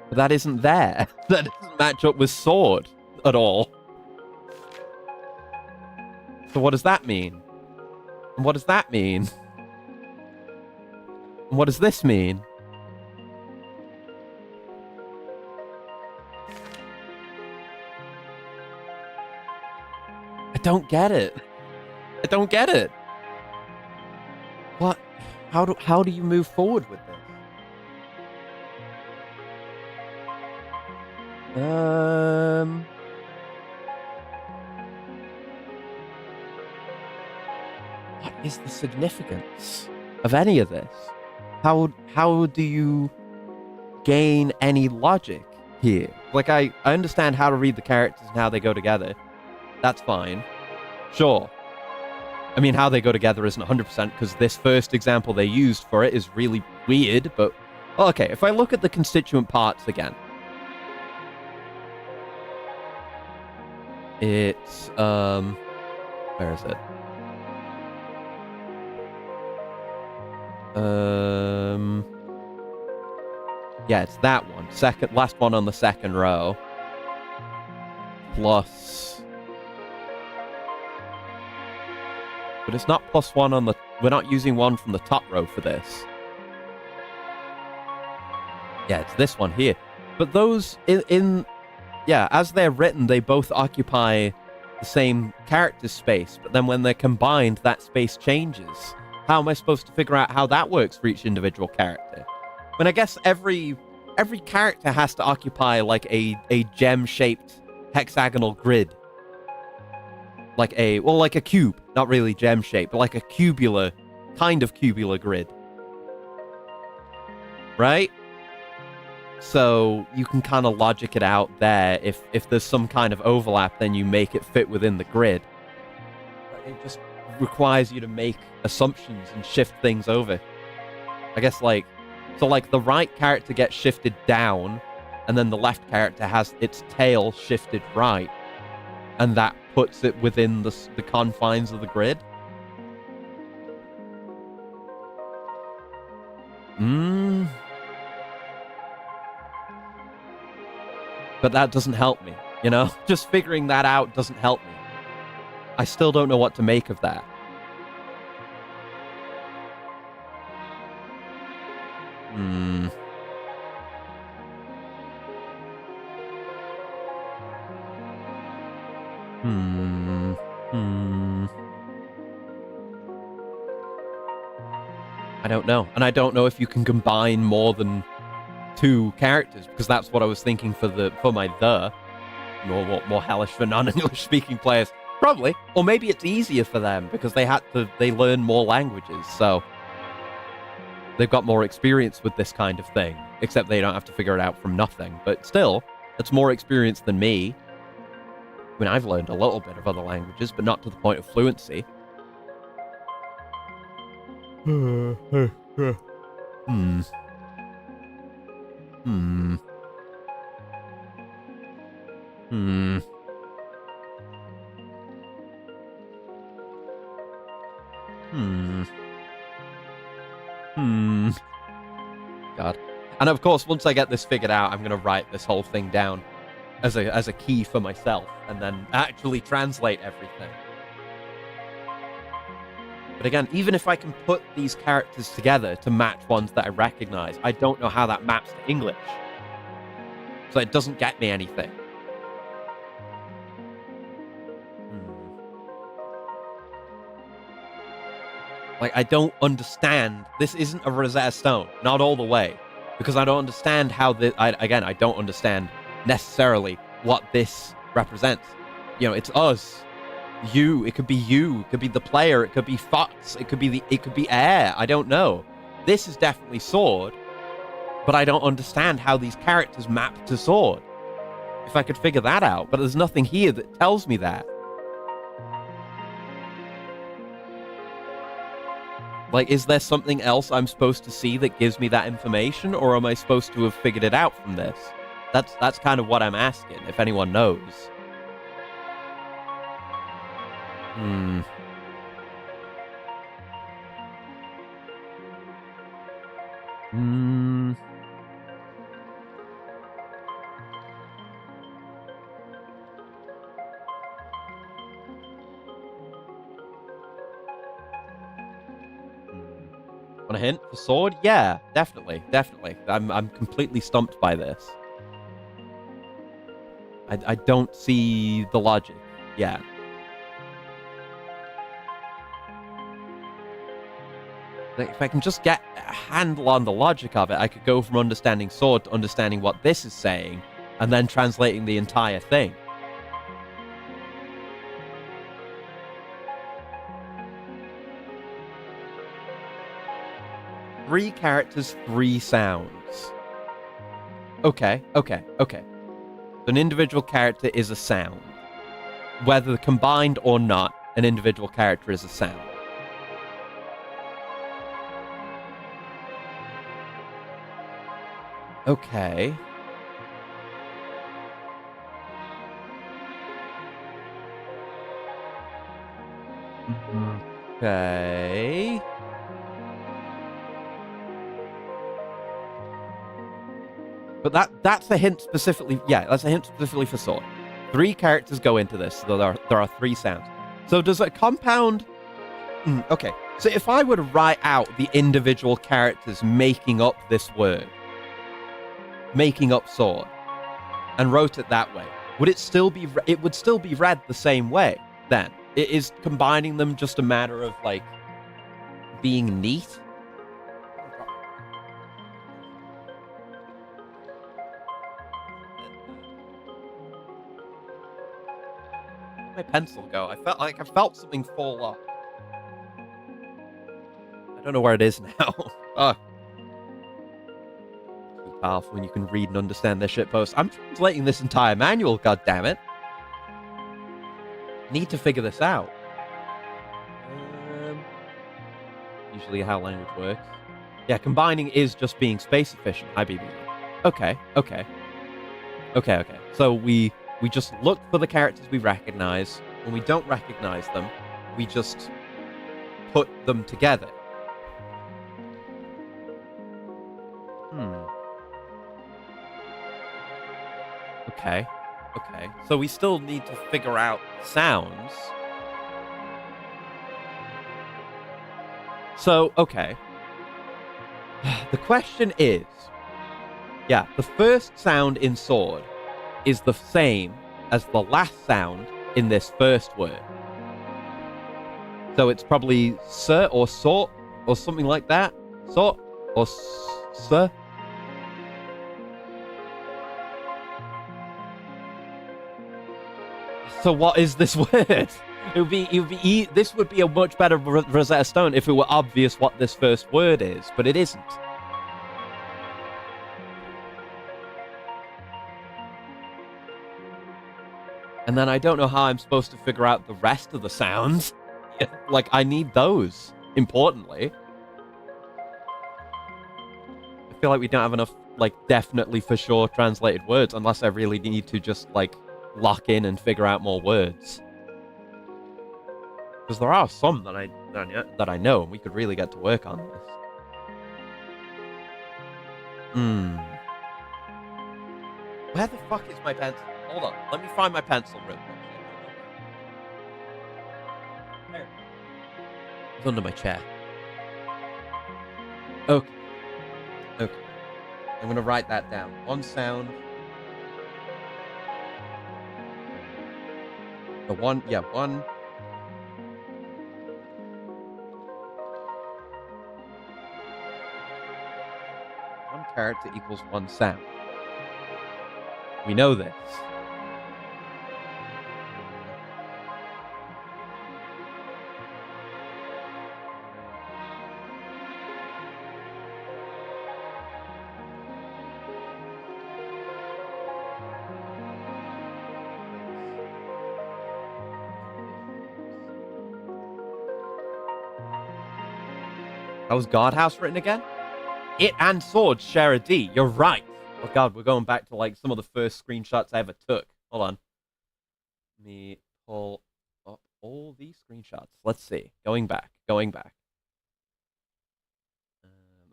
But that isn't there. That doesn't match up with sword at all. So what does that mean? And what does that mean? And what does this mean? I don't get it. I don't get it. What? How do you move forward with this? What is the significance of any of this? How do you gain any logic here? Like, I understand how to read the characters and how they go together. That's fine. Sure. I mean, how they go together isn't 100% because this first example they used for it is really weird, but... Okay, if I look at the constituent parts again. It's, where is it? Yeah, it's that one. Last one on the second row. Plus... But it's not plus one on the... We're not using one from the top row for this. Yeah, it's this one here. But those yeah, as they're written, they both occupy the same character space. But then when they're combined, that space changes. How am I supposed to figure out how that works for each individual character? I mean, I guess every character has to occupy like a gem-shaped hexagonal grid. Like a cube. Not really gem-shaped, but like a kind of cubular grid. Right? So you can kind of logic it out there. If there's some kind of overlap, then you make it fit within the grid. But it just requires you to make assumptions and shift things over. I guess so the right character gets shifted down, and then the left character has its tail shifted right. And that puts it within the confines of the grid. But that doesn't help me, you know? Just figuring that out doesn't help me. I still don't know what to make of that. I don't know. And I don't know if you can combine more than two characters, because that's what I was thinking for my more hellish for non-English speaking players. Probably. Or maybe it's easier for them because they learn more languages, so they've got more experience with this kind of thing, except they don't have to figure it out from nothing. But still, it's more experience than me. I mean, I've learned a little bit of other languages, but not to the point of fluency. God. And of course, once I get this figured out, I'm going to write this whole thing down as a key for myself, and then actually translate everything. But again, even if I can put these characters together to match ones that I recognize, I don't know how that maps to English. So it doesn't get me anything. Like, I don't understand. This isn't a Rosetta Stone. Not all the way. Because I don't understand how this... I don't understand necessarily what this represents. You know, it's us. You. It could be you. It could be the player. It could be Fox. It could be air. I don't know. This is definitely sword. But I don't understand how these characters map to sword. If I could figure that out. But there's nothing here that tells me that. Like, is there something else I'm supposed to see that gives me that information, or am I supposed to have figured it out from this? That's kind of what I'm asking, if anyone knows. Hmm. Hmm. Want a hint for sword? Yeah, definitely, definitely. I'm completely stumped by this. I don't see the logic. Yeah. Like, if I can just get a handle on the logic of it, I could go from understanding sword to understanding what this is saying, and then translating the entire thing. Three characters, three sounds. Okay, okay, okay. An individual character is a sound. Whether combined or not, an individual character is a sound. Okay. Okay. But that's a hint specifically. Yeah, that's a hint specifically for sword. Three characters go into this, so there are three sounds. So does a compound? Okay. So if I were to write out the individual characters making up this word, making up sword, and wrote it that way, would it still be? It would still be read the same way. Then it is combining them just a matter of like being neat. Where'd my pencil go? I felt something fall off. I don't know where it is now. Oh, too powerful when you can read and understand their shitposts. I'm translating this entire manual. God damn it! Need to figure this out. Usually, how language works. Yeah, combining is just being space efficient. IBB. Okay, okay, okay, okay. So we just look for the characters we recognize. When we don't recognize them, we just put them together. Okay. Okay. So we still need to figure out sounds. So, okay. The question is, yeah, the first sound in sword is the same as the last sound in this first word. So it's probably sir or sort or something like that. Sort or sir. So what is this word? This would be a much better Rosetta Stone if it were obvious what this first word is, but it isn't. And then I don't know how I'm supposed to figure out the rest of the sounds. Like, I need those, importantly. I feel like we don't have enough, like, definitely for sure translated words, unless I really need to just, like, lock in and figure out more words. Because there are some that I know, and we could really get to work on this. Where the fuck is my pencil? Hold on, let me find my pencil real quick. There. It's under my chair. Okay. Okay. I'm gonna write that down. One sound. The one, yeah, one. One character equals one sound. We know this. How was guardhouse written again? It and swords share a D. You're right. Oh god, we're going back to like some of the first screenshots I ever took. Hold on. Let me pull up all these screenshots. Let's see. Going back. I'm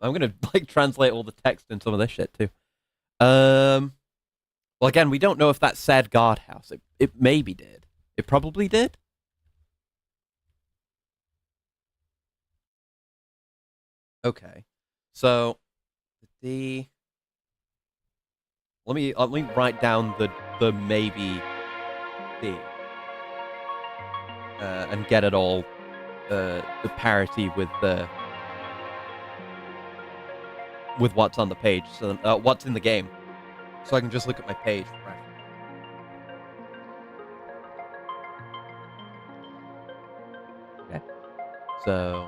gonna like translate all the text in some of this shit too. Well, again, we don't know if that said guardhouse. It maybe did. It probably did. Okay, so the let me write down the maybe D and get it all the parity with what's on the page. So what's in the game, so I can just look at my page. Okay, so.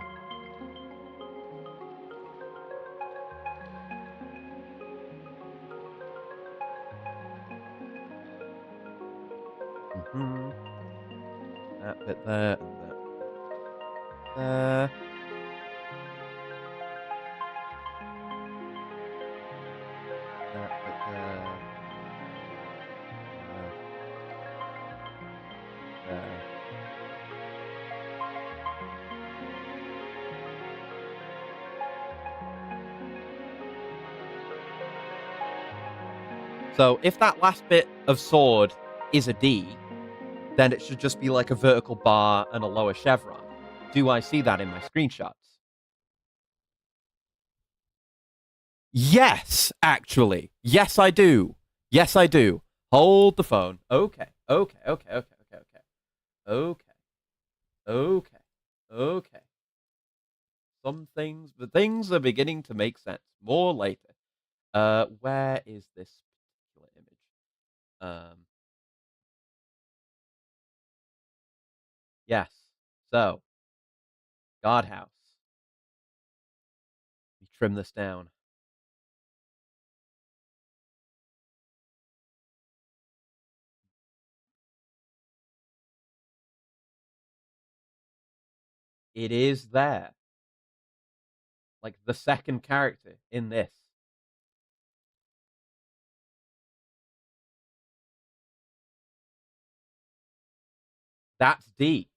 That bit there, and that there. That bit there. There. So if that last bit of sword is a D, then it should just be like a vertical bar and a lower chevron. Do I see that in my screenshots? Yes, actually. Yes, I do. Yes, I do. Hold the phone. Okay. Some things, the things are beginning to make sense. More later. Where is this particular image? Yes. So, guardhouse. Let me trim this down. It is there. Like the second character in this. That's D.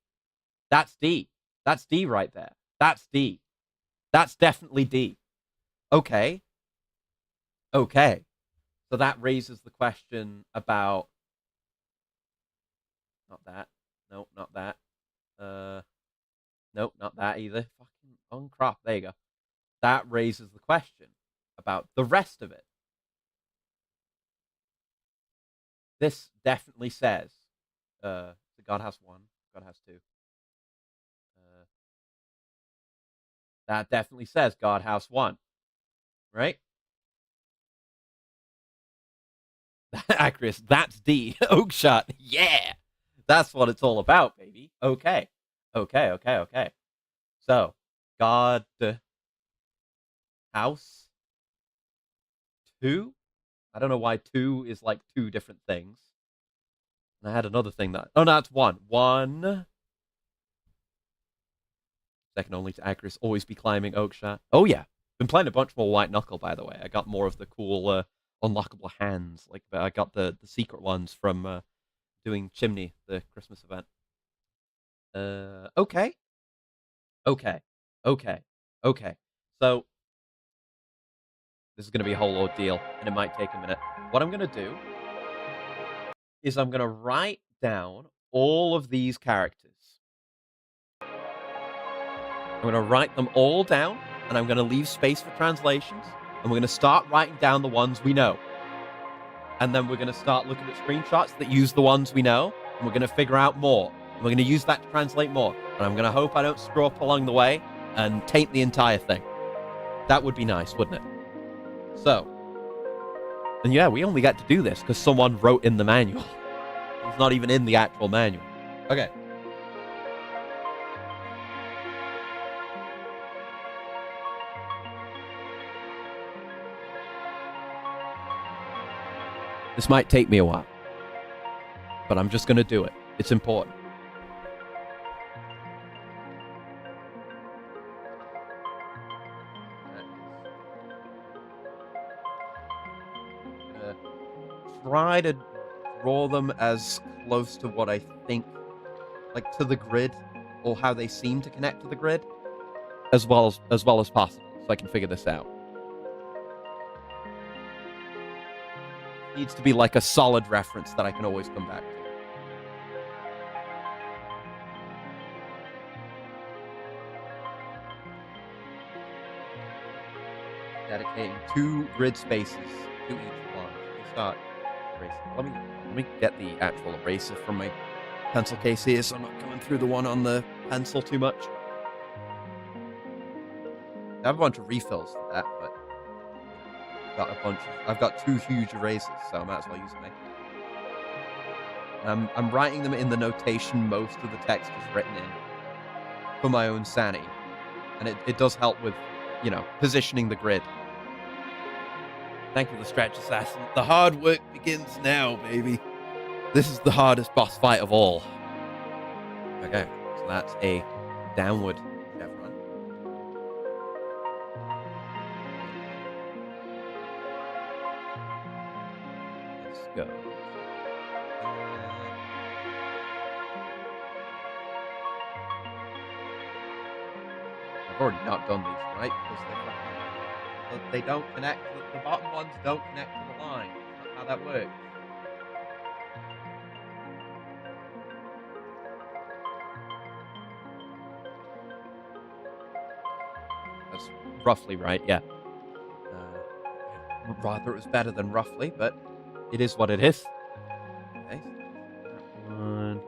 That's D. That's D right there. That's D. That's definitely D. Okay. Okay. So that raises the question about. Not that. No, not that. Nope, not that either. Fucking on crap. There you go. That raises the question about the rest of it. This definitely says the Godhouse 1, Godhouse 2. That definitely says Godhouse 1. Right? Acris, that's D. Oakshot. Yeah. That's what it's all about, baby. Okay. So, God House 2? I don't know why 2 is like two different things. And I had another thing that. Oh, no, it's 1. 1. Second only to Acris. Always be climbing Oakshot. Oh, yeah. Been playing a bunch more White Knuckle, by the way. I got more of the cool unlockable hands. Like, I got the secret ones from doing Chimney, the Christmas event. Okay. So, this is going to be a whole ordeal, and it might take a minute. What I'm going to do is I'm going to write down all of these characters. I'm going to write them all down, and I'm going to leave space for translations, and we're going to start writing down the ones we know. And then we're going to start looking at screenshots that use the ones we know, and we're going to figure out more. And we're going to use that to translate more. And I'm going to hope I don't screw up along the way and taint the entire thing. That would be nice, wouldn't it? So, and yeah, we only get to do this because someone wrote in the manual. It's not even in the actual manual. Okay. This might take me a while, but I'm just going to do it. It's important.
try to draw them as close to what I think, like to the grid, or how they seem to connect to the grid,
as well as possible, so I can figure this out.
Needs to be like a solid reference that I can always come back to. Dedicating 2 grid spaces to each line. We start erasing. Let me get the actual eraser from my pencil case here, so I'm not going through the one on the pencil too much. I have a bunch of refills for that, but I've got 2 huge erasers, so I might as well use them. I'm writing them in the notation most of the text is written in for my own sanity, and it does help with, positioning the grid.
Thank you, the Stretch Assassin. The hard work begins now, baby. This is the hardest boss fight of all.
Okay, so that's a downward chevron. Let's go. I've already not done these right because they don't connect. The bottom ones don't connect to the line. That's not how that works. That's roughly right, yeah. Rather it was better than roughly, but it is what it is. Okay. That one.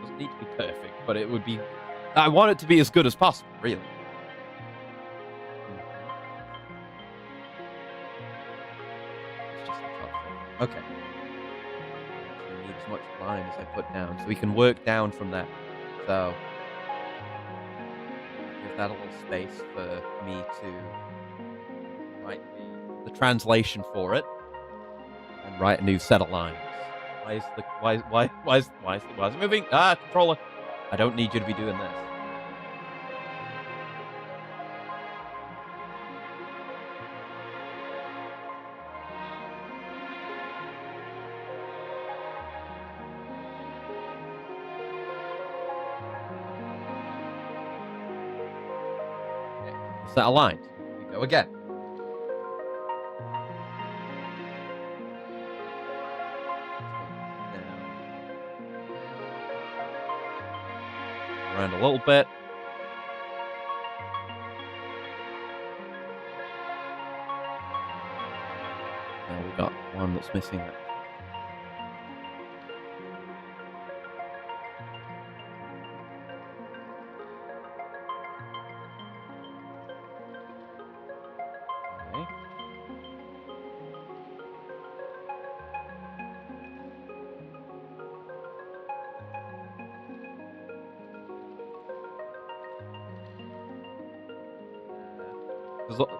Doesn't need to be perfect, but it would be... I want it to be as good as possible, really. It's just the top thing. Okay. Need as much line as I put down, so we can work down from there. So give that a little space for me to write the translation for it and write a new set of lines. Why is it moving? Controller. I don't need you to be doing this. Set aligned. We go again. Around a little bit. Now we got one that's missing that.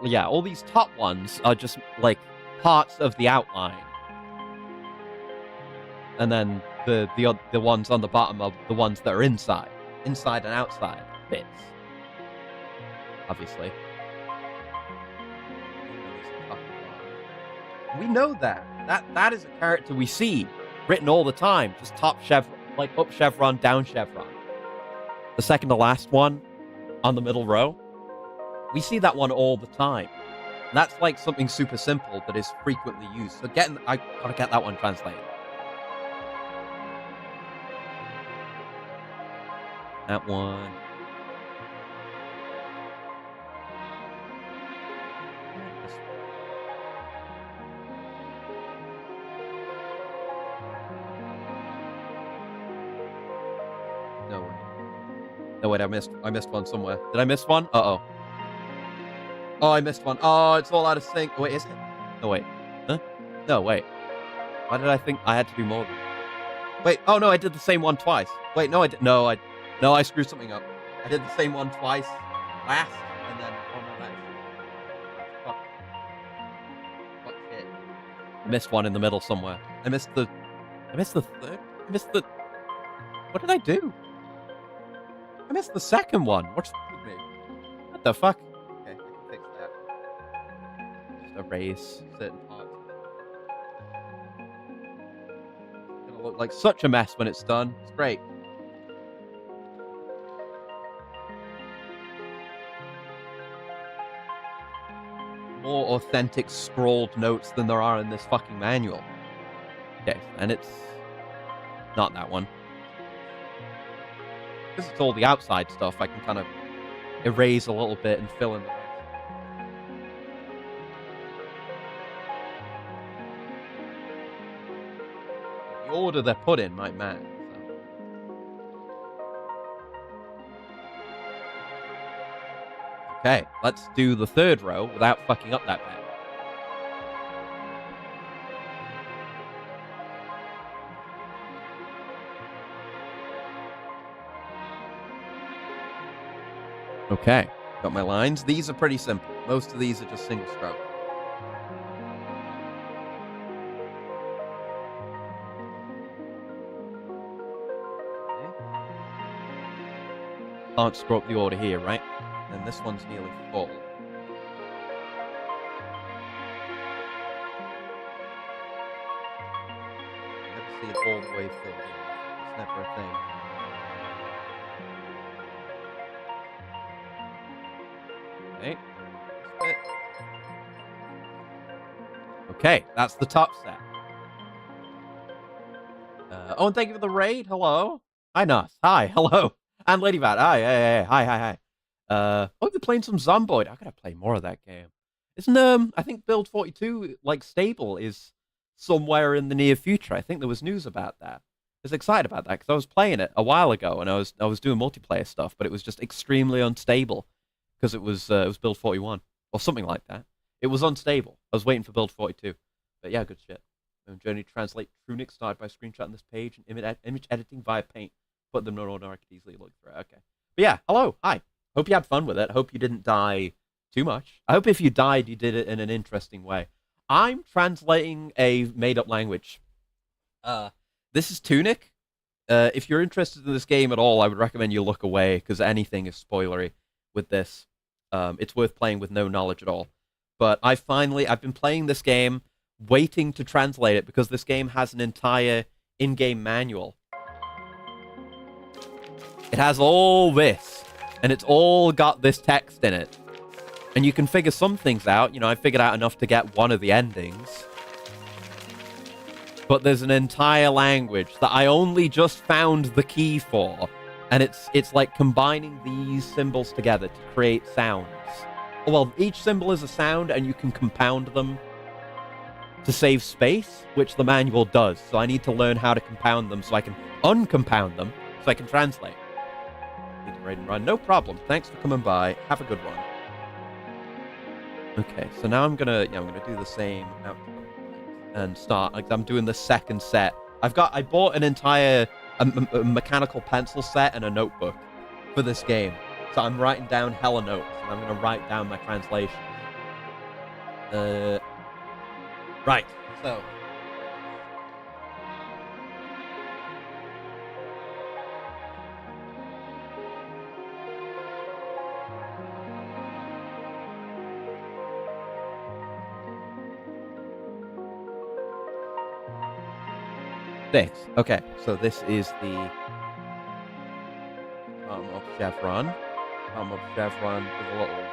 Yeah, all these top ones are just, like, parts of the outline. And then the ones on the bottom are the ones that are inside. Inside and outside bits. Obviously. We know that. That is a character we see written all the time. Just top chevron, like up chevron, down chevron. The second to last one on the middle row. We see that one all the time. And that's like something super simple that is frequently used. So I gotta get that one translated. That one. No way. No wait, I missed one somewhere. Did I miss one? Uh-oh. Oh, I missed one. Oh, it's all out of sync. Oh, wait, is it? No, wait. Huh? No, wait. Why did I think I had to do more than that? Wait, oh no, I did the same one twice. Wait, no, I did. No, I screwed something up. I did the same one twice last, and then, oh no, that's... Fuck shit. I missed one in the middle somewhere. I missed the third? What did I do?
I missed the second one. What's wrong with me? What the fuck?
Okay, I can fix that.
Just erase certain parts.
It's
It'll look like such a mess when it's done. It's great. More authentic scrawled notes than there are in this fucking manual. Okay, and it's not that one. Because it's all the outside stuff, I can kind of erase a little bit and fill in the rest. The order they're put in might matter. So. Okay, let's do the third row without fucking up that bad. Okay, got my lines. These are pretty simple. Most of these are just single stroke. Can't screw up the order here, right? And this one's nearly full. Never see it all the way filled in. It's never a thing. Okay. Okay, that's the top set. Oh, and thank you for the raid. Hello. Hi, Nas. Hi. Hello. And Lady Vat. Hi. Hey. Hi. Oh, you're playing some Zomboid. I gotta play more of that game. Isn't I think Build 42 like stable is somewhere in the near future. I think there was news about that. I was excited about that because I was playing it a while ago and I was doing multiplayer stuff, but it was just extremely unstable because it was Build 41 or something like that. It was unstable. I was waiting for Build 42, but yeah, good shit. Journey to translate Tunic started by screenshotting this page and image editing via Paint. Put them in order I could easily look through. Okay, but yeah, hello, hi. Hope you had fun with it. Hope you didn't die too much. I hope if you died, you did it in an interesting way. I'm translating a made-up language. This is Tunic. If you're interested in this game at all, I would recommend you look away because anything is spoilery with this. It's worth playing with no knowledge at all. But I've been playing this game, waiting to translate it because this game has an entire in-game manual. It has all this, and it's all got this text in it. And you can figure some things out. You know, I figured out enough to get one of the endings. But there's an entire language that I only just found the key for. And it's like combining these symbols together to create sounds. Well, each symbol is a sound, and you can compound them to save space, which the manual does. So I need to learn how to compound them so I can uncompound them so I can translate. Need to raid and run. No problem. Thanks for coming by. Have a good one. Okay, so now I'm gonna do the same output and start. Like I'm doing the second set. I bought an entire a mechanical pencil set and a notebook for this game. So I'm writing down hella notes, and I'm gonna write down my translations. Right. So. Six. Okay, so this is the bottom of chevron. Bottom of chevron with a little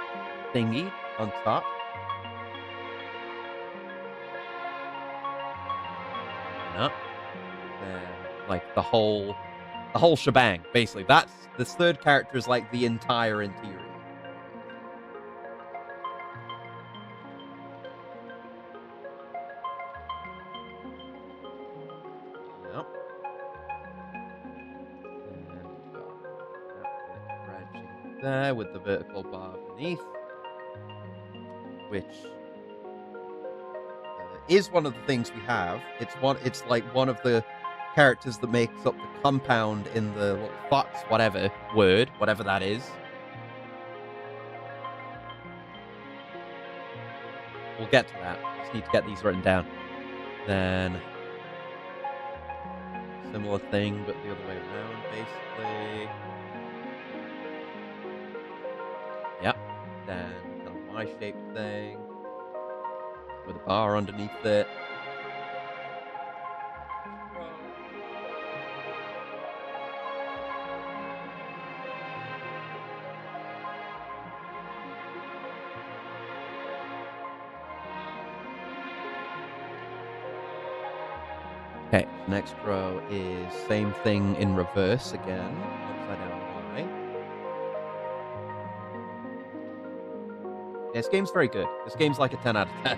thingy on top. And up. And like the whole shebang, basically. That's this third character is like the entire interior. There with the vertical bar beneath, which is one of the things we have. It's like one of the characters that makes up the compound in the little fox whatever word, whatever that is. We'll get to that. Just need to get these written down. Then similar thing, but the other way around, basically.
then kind of Y-shaped thing with a bar underneath it. Okay, next row is same thing in reverse again. Upside down Y. Yeah, this game's very good. This game's like a 10 out of 10.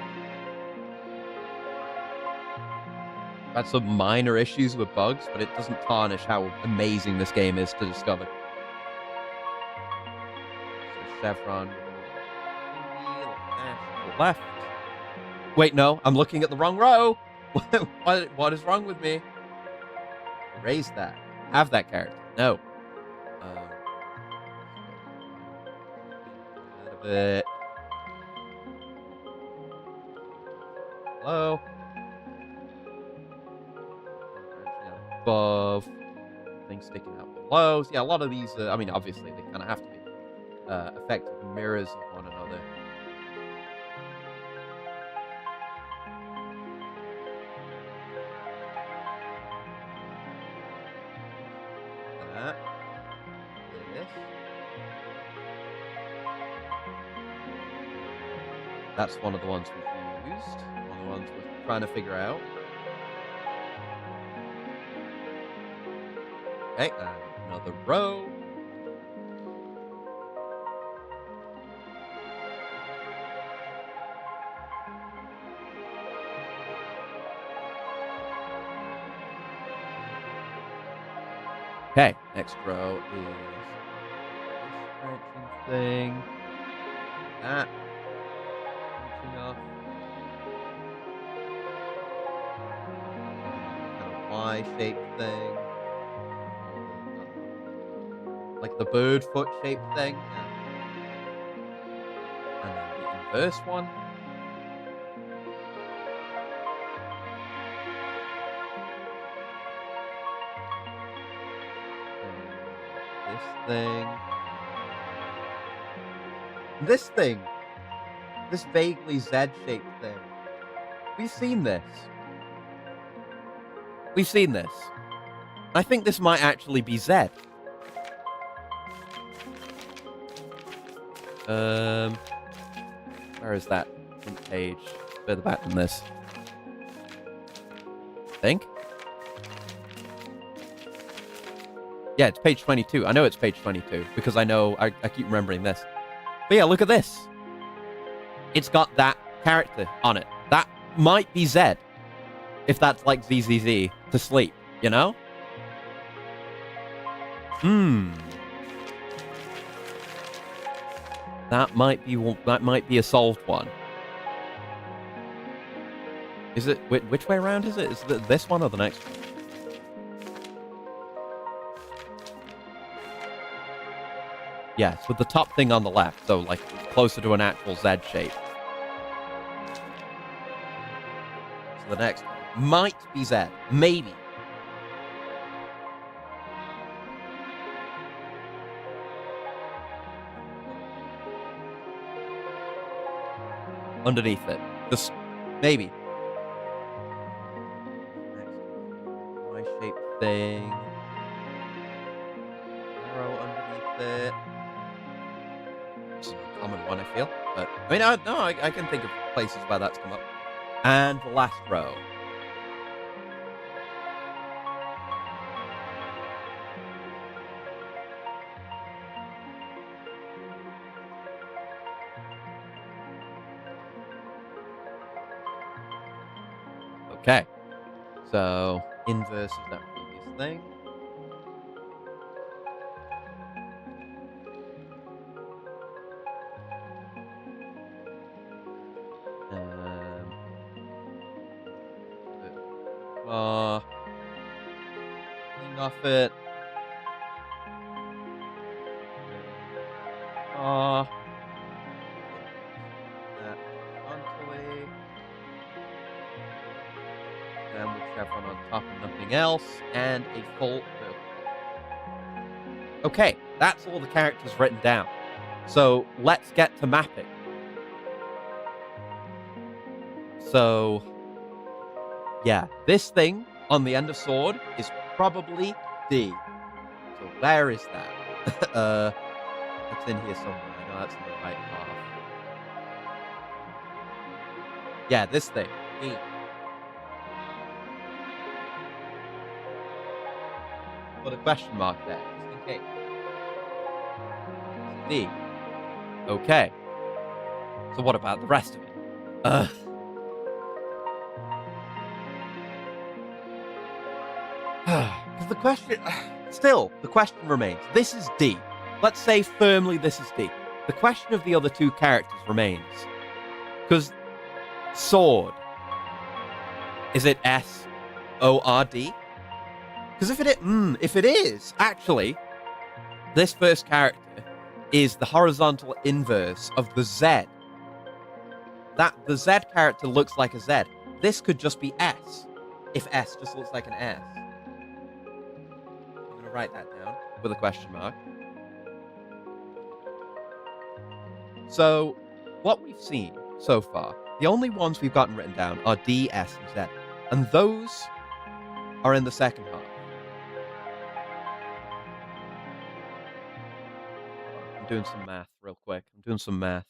Had some minor issues with bugs, but it doesn't tarnish how amazing this game is to discover. So chevron with a little dash to the left. Wait, no, I'm looking at the wrong row. What is wrong with me? Erase that. Have that character. No. A little bit. Hello. Above. Things sticking out below. So yeah, a lot of these, I mean, obviously, they kind of have to be effective mirrors of one another. That. This. That's one of the ones we've used. One of the ones we're trying to figure out. Okay, another row. Okay, next row is this branching thing. That branching off. Kind of Y-shaped thing. Like the bird foot shaped thing. Yeah. And then the inverse one. And this thing. This thing. This vaguely Z-shaped thing. We've seen this. We've seen this. I think this might actually be Z. Where is that page? Further back than this. I think. Yeah, it's page 22. I know it's page 22 because I know I keep remembering this. But yeah, look at this. It's got that character on it. That might be Z. If that's like ZZZ to sleep, you know? That might be a solved one. Is it which way around is it? Is it this one or the next one? Yes, with the top thing on the left, so like closer to an actual Z shape. So the next one might be Z, maybe. Underneath it. Just maybe. Y-shaped thing. Arrow underneath it. It's an uncommon one, I feel. But I mean, I can think of places where that's come up. And the last row. Okay, so inverse is that previous thing. Clean off it. That horizontally. Then with chevron on top and nothing else, and a full. Okay, that's all the characters written down.
So let's get to mapping. So, yeah, this thing on the end of sword is probably D. So where is that? It's in here somewhere. I know that's in the right half. Yeah, this thing. D. Put a question mark there, just in case. D. Okay. So what about the rest of it? Because the question... Still, the question remains. This is D. Let's say firmly this is D. The question of the other two characters remains. Because sword... Is it S-O-R-D? Because if it is, actually, this first character is the horizontal inverse of the Z. The Z character looks like a Z. This could just be S, if S just looks like an S. I'm going to write that down with a question mark. So, what we've seen so far, the only ones we've gotten written down are D, S, and Z. And those are in the second half. I'm doing some math real quick. I'm doing some math.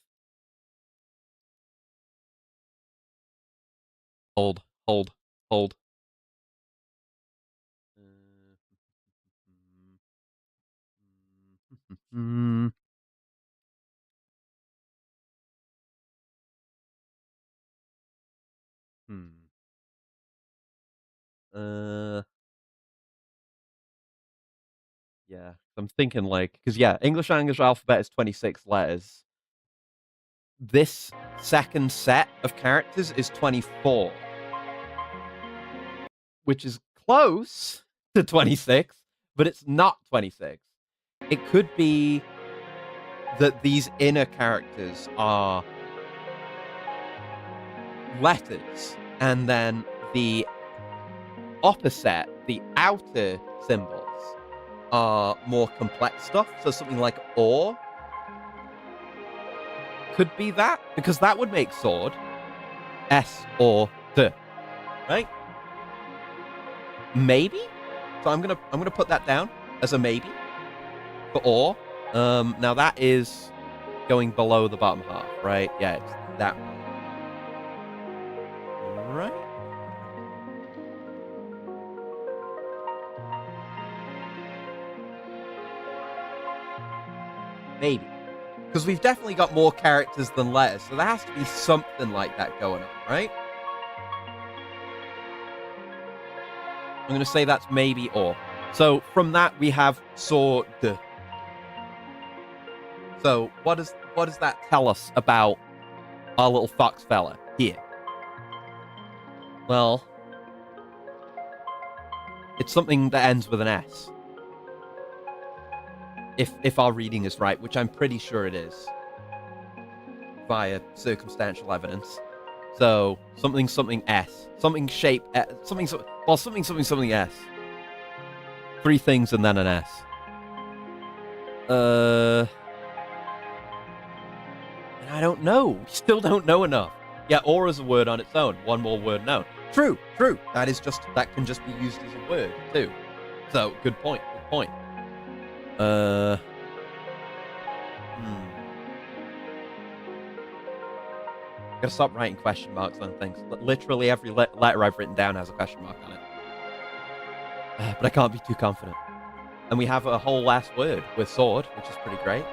Hold. Hmm. Yeah. I'm thinking like, because yeah, English language alphabet is 26 letters. This second set of characters is 24, which is close to 26, but it's not 26. It could be that these inner characters are letters, and then the opposite, the outer symbols, are more complex stuff. So something like or could be that, because that would make sword S or D, right? Maybe. So I'm gonna put that down as a maybe for or. Now that is going below the bottom half, right? Yeah, it's that one. Right? Maybe. Because we've definitely got more characters than letters, so there has to be something like that going on, right? I'm going to say that's maybe or. So from that, we have sword. So what does that tell us about our little fox fella here? Well, it's something that ends with an S. If our reading is right, which I'm pretty sure it is, via circumstantial evidence. So something S, something shape, something S. Three things and then an S. And I don't know. We still don't know enough. Yeah, or as a word on its own. One more word known. True. That can just be used as a word too. So good point. Gotta stop writing question marks on things. Literally every letter I've written down has a question mark on it. But I can't be too confident. And we have a whole last word with sword, which is pretty great.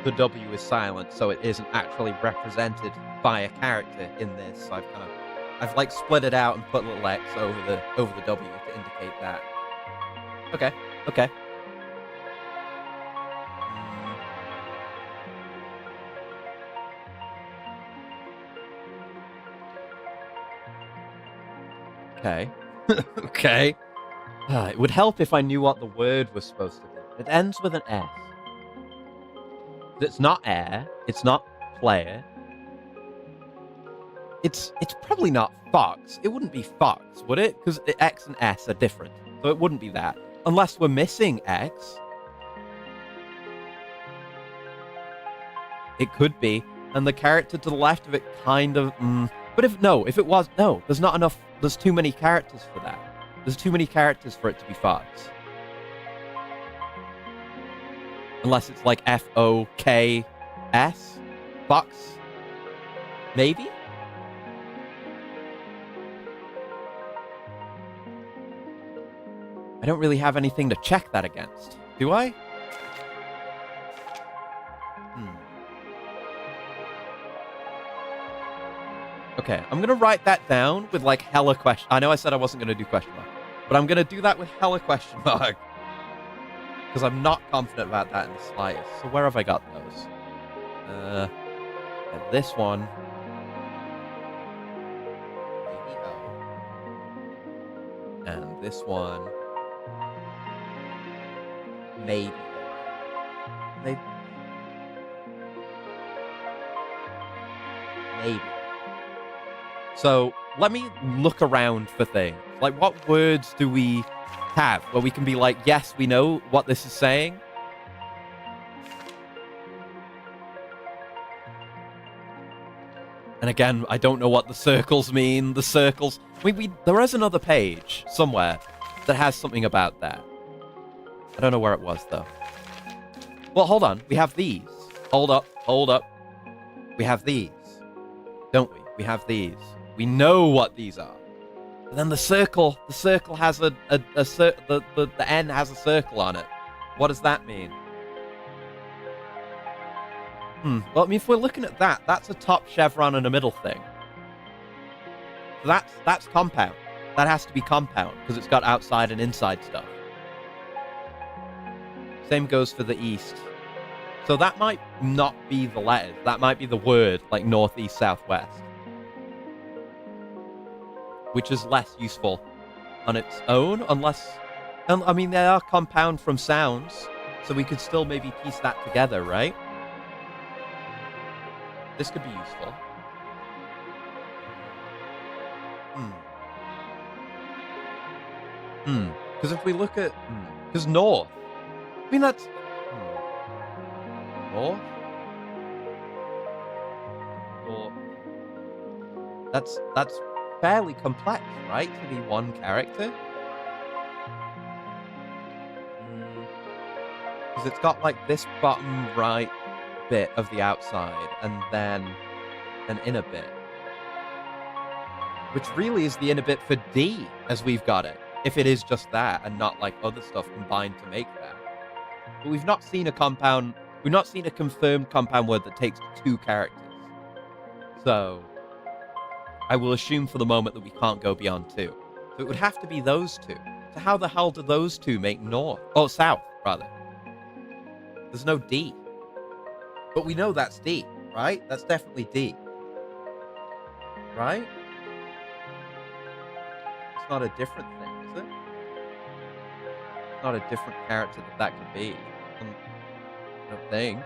The W is silent, so it isn't actually represented by a character in this. So I've like split it out and put a little X over the W to indicate that. Okay. Okay. Okay. It would help if I knew what the word was supposed to be. It ends with an S. It's not air. It's not player. It's probably not fox. It wouldn't be fox, would it? Because X and S are different. So it wouldn't be that. Unless we're missing X. It could be. And the character to the left of it kind of... But if it was... No, there's not enough... There's too many characters for that. There's too many characters for it to be fox. Unless it's like F-O-K-S? Fox? Maybe? I don't really have anything to check that against. Do I? Okay, I'm going to write that down with, like, hella question... I know I said I wasn't going to do question mark, but I'm going to do that with hella question mark. Because I'm not confident about that in the slightest. So where have I got those? And this one... Maybe O. And this one... Maybe. Maybe. So, let me look around for things. Like, what words do we have where we can be like, yes, we know what this is saying? And again, I don't know what the circles mean. The circles... there is another page somewhere that has something about that. I don't know where it was, though. Well, hold on. We have these. Hold up. We have these. Don't we? We have these. We know what these are. And then the circle has the N has a circle on it. What does that mean? Well, I mean, if we're looking at that, that's a top chevron and a middle thing. So that's compound. That has to be compound, because it's got outside and inside stuff. Same goes for the east. So that might not be the letters. That might be the word, like northeast, southwest. Which is less useful on its own, unless... I mean, they are compound from sounds, so we could still maybe piece that together, right? This could be useful. Because if we look at... Because north... I mean, that's... North? North. That's fairly complex, right? To be one character? Because it's got, like, this bottom right bit of the outside, and then an inner bit. Which really is the inner bit for D, as we've got it. If it is just that, and not, like, other stuff combined to make that. But we've not seen a compound... We've not seen a confirmed compound word that takes two characters. So, I will assume for the moment that we can't go beyond two. So it would have to be those two. So how the hell do those two make north? Oh, south, rather. There's no D. But we know that's D, right? That's definitely D. Right? It's not a different thing, is it? It's not a different character that could be. I don't think.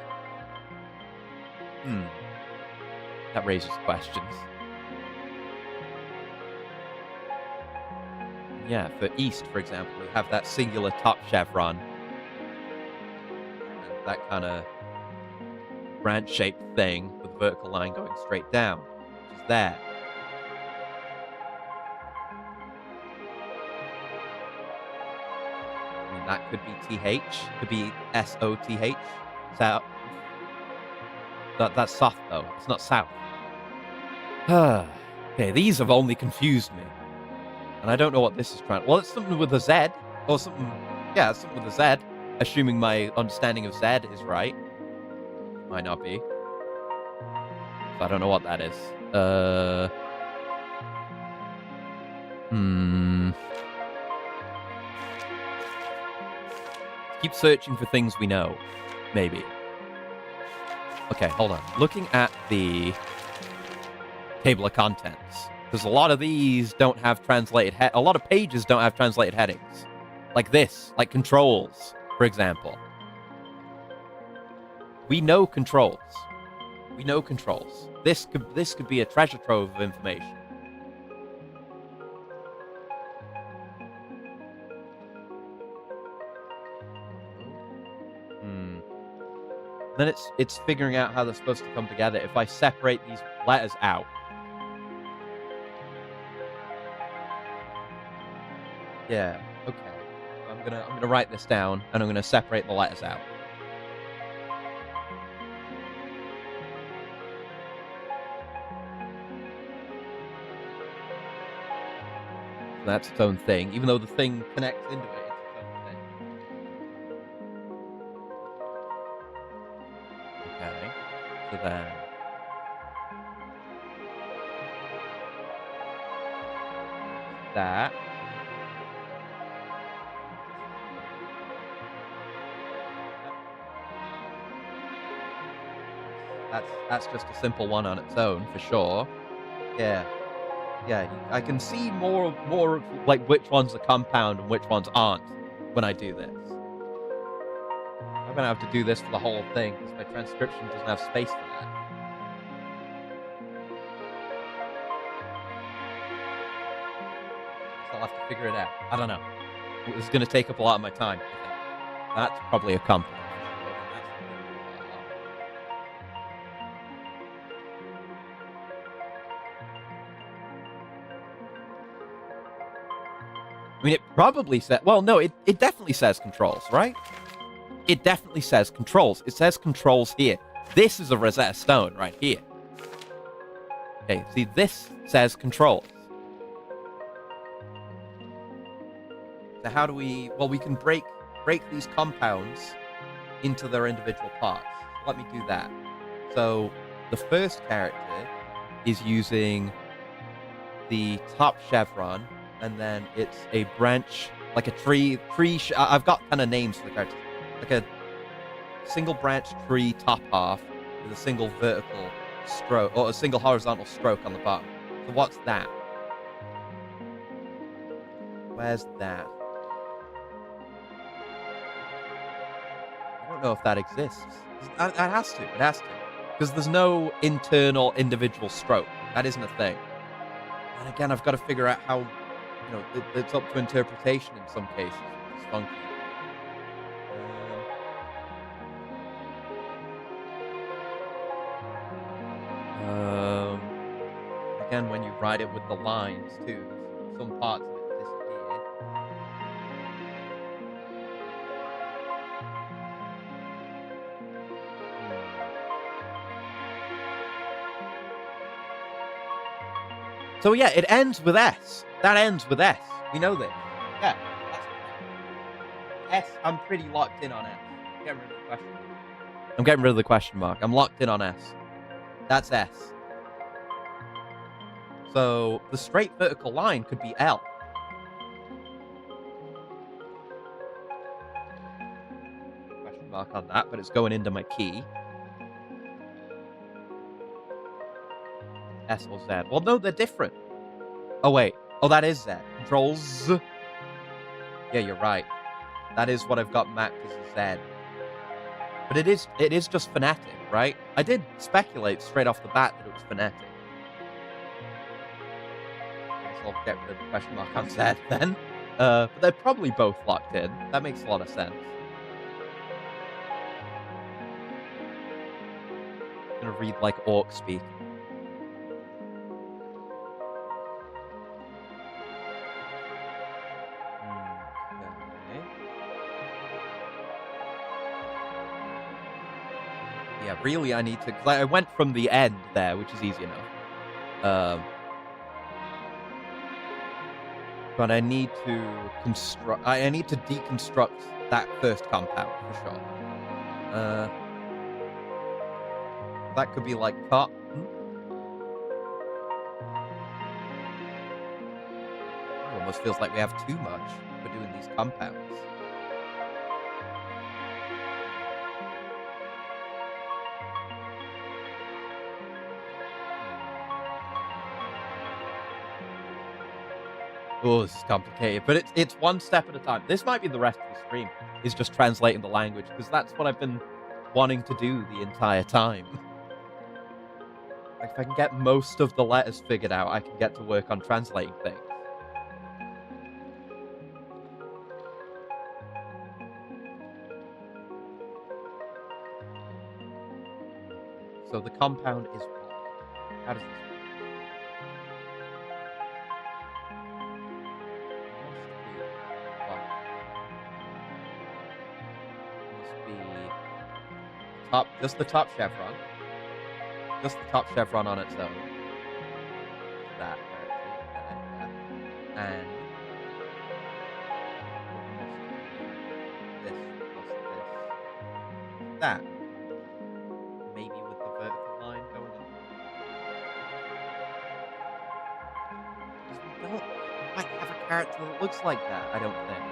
That raises questions. Yeah, for east, for example, we have that singular top chevron. And that kind of branch-shaped thing with a vertical line going straight down, which is there. I mean, that could be TH, could be SOTH. South. That's south, though. It's not south. Okay, these have only confused me. And I don't know what this is trying... Well, it's something with a Z. Or something... Yeah, it's something with a Z. Assuming my understanding of Z is right. Might not be. So I don't know what that is. Keep searching for things we know. Maybe. Okay, hold on. Looking at the table of contents. Because a lot of these don't have translated a lot of pages don't have translated headings. Like this, like controls, for example. We know controls. We know controls. This could be a treasure trove of information. Then it's figuring out how they're supposed to come together. If I separate these letters out. Yeah, okay. I'm gonna write this down and I'm gonna separate the letters out. So that's its own thing. Even though the thing connects into it, it's its own thing. Okay. So then that. That's just a simple one on its own for sure. Yeah. Yeah, I can see more like which one's a compound and which ones aren't when I do this. I'm gonna have to do this for the whole thing because my transcription doesn't have space for that. So I'll have to figure it out. I don't know. It's gonna take up a lot of my time, I think. That's probably a compound. I mean, it probably said... Well, no, it definitely says controls, right? It definitely says controls. It says controls here. This is a Rosetta Stone right here. Okay, see, this says controls. So how do we... Well, we can break these compounds into their individual parts. Let me do that. So the first character is using the top chevron, and then it's a branch, like a tree. I've got kind of names for the characters, like a single branch tree top half with a single vertical stroke or a single horizontal stroke on the bottom. So what's that? Where's that? I don't know if that exists. It has to. It has to, because there's no internal individual stroke. That isn't a thing. And again, I've got to figure out how. You know, it's up to interpretation in some cases, which is funky. Again, when you write it with the lines too, some parts of it disappear. So yeah, it ends with S. That ends with S. We know this. Yeah. That's S. I'm pretty locked in on S. I'm getting rid of the question mark. I'm getting rid of the question mark. I'm locked in on S. That's S. So the straight vertical line could be L. Question mark on that, but it's going into my key. S or Z. Well, no, they're different. Oh, wait. Oh, that is Z. Controls. Yeah, you're right. That is what I've got mapped as a Z. But it is just phonetic, right? I did speculate straight off the bat that it was phonetic. So I'll get rid of the question mark on Z then. But they're probably both locked in. That makes a lot of sense. I'm gonna read like orc speak. Yeah, really, I need to... Because I went from the end there, which is easy enough. But I need to construct... I need to deconstruct that first compound, for sure. That could be like cotton. It almost feels like we have too much for doing these compounds. Oh, this is complicated, but it's one step at a time. This might be the rest of the stream, is just translating the language, because that's what I've been wanting to do the entire time. Like, if I can get most of the letters figured out, I can get to work on translating things. So the compound is what? How does this work? Must be top, just the top chevron. Just the top chevron on its own. That, and this plus this. That. Maybe with the vertical line going up. Because we don't quite have a character that looks like that, I don't think.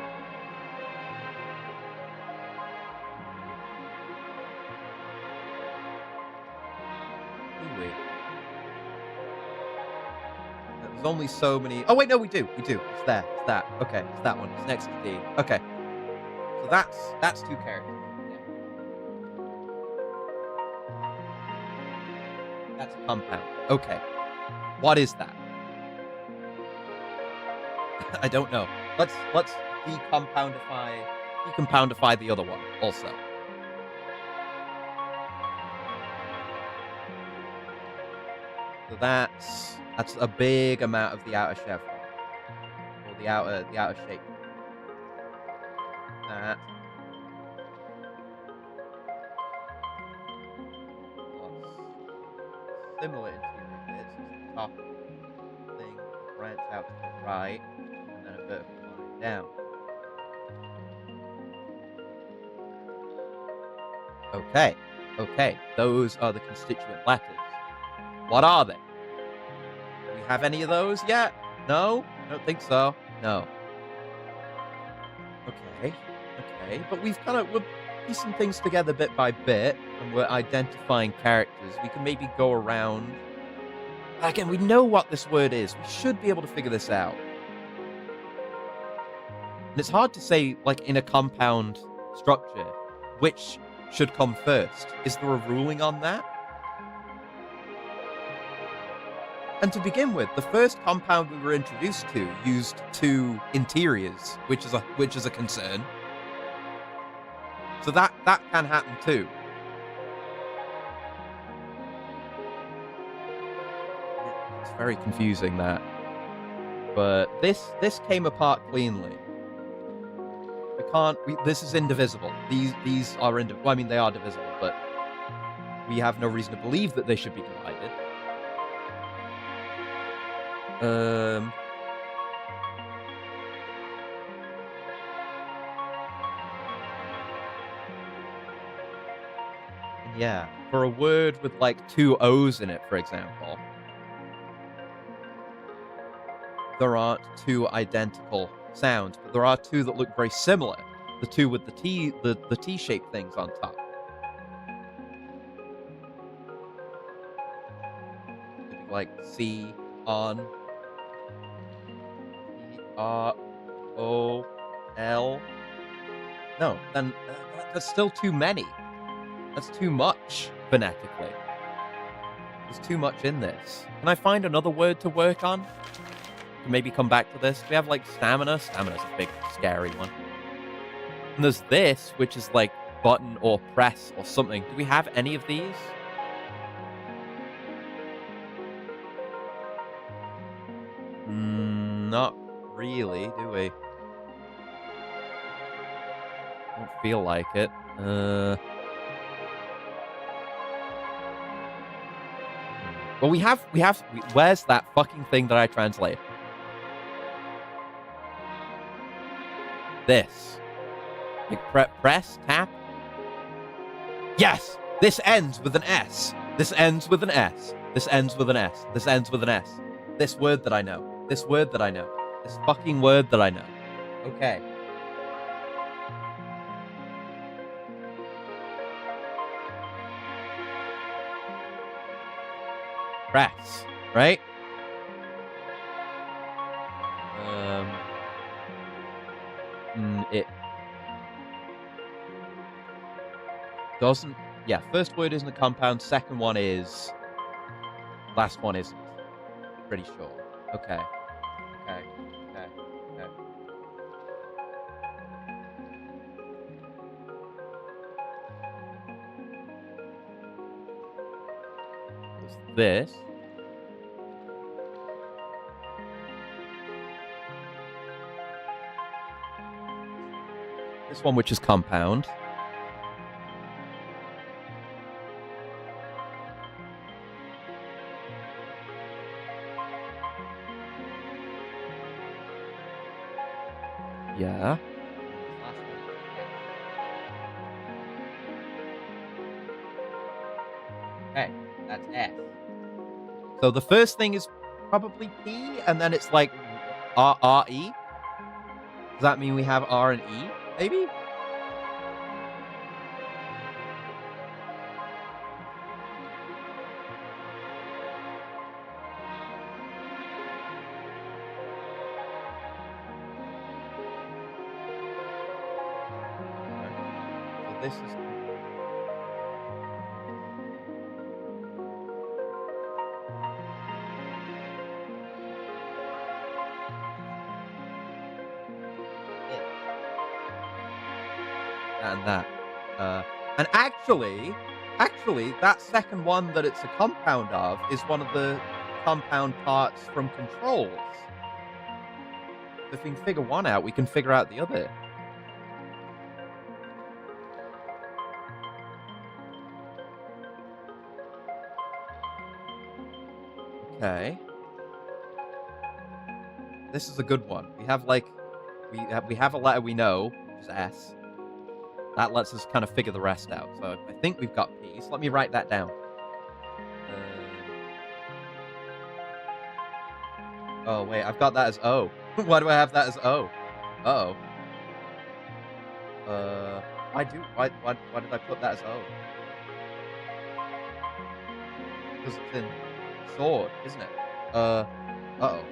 Do we? There's only so many. Oh wait, no, we do. We do. It's there. It's that. Okay, it's that one. It's next to D. Okay. So that's two characters. Yeah. That's a compound. Okay. What is that? I don't know. Let's decompoundify the other one also. So that's a big amount of the outer chevron, or the outer shape. That plus similar interior bits, the top thing branch out to the right, and then a vertical line down. Okay, those are the constituent letters. What are they? Do we have any of those yet? No? I don't think so. No. Okay. But we're piecing things together bit by bit, and we're identifying characters. We can maybe go around. Again, we know what this word is. We should be able to figure this out. And it's hard to say, like, in a compound structure, which should come first. Is there a ruling on that? And to begin with, the first compound we were introduced to used two interiors, which is a concern. So that can happen too. It's very confusing, that. But this came apart cleanly. This is indivisible. These are well, I mean, they are divisible, but we have no reason to believe that they should be divided. Yeah, for a word with like two O's in it, for example, there aren't two identical sounds, but there are two that look very similar. The two with the T-shaped things on top. Like C on E-R-O-L. No, then that's still too many. That's too much phonetically. There's too much in this. Can I find another word to work on? Maybe come back to this. We have like stamina. Stamina's a big, scary one. And there's this, which is like button or press or something. Do we have any of these? Not really, do we? Don't feel like it. Well, we have. Where's that fucking thing that I translate? This. Like press, tap. Yes! This ends with an S. This ends with an S. This ends with an S. This ends with an S. This word that I know. This word that I know. This fucking word that I know. Okay. Press, right? it doesn't... Yeah, first word isn't a compound, second one is. Last one isn't. Pretty sure. Okay. Okay. Okay. Okay. There's this. This one, which is compound. Yeah. Okay, that's S. So the first thing is probably P, and then it's like R-E. Does that mean we have R and E, maybe? So this is... and that. And actually, that second one that it's a compound of is one of the compound parts from controls. If we can figure one out, we can figure out the other. Okay. This is a good one. We have like, we have a letter we know, which is S. That lets us kind of figure the rest out. So I think we've got P. So let me write that down. Oh wait, I've got that as O. Why do I have that as O? Uh-oh. Why did I put that as O? Because it's in sword, isn't it? Uh-oh.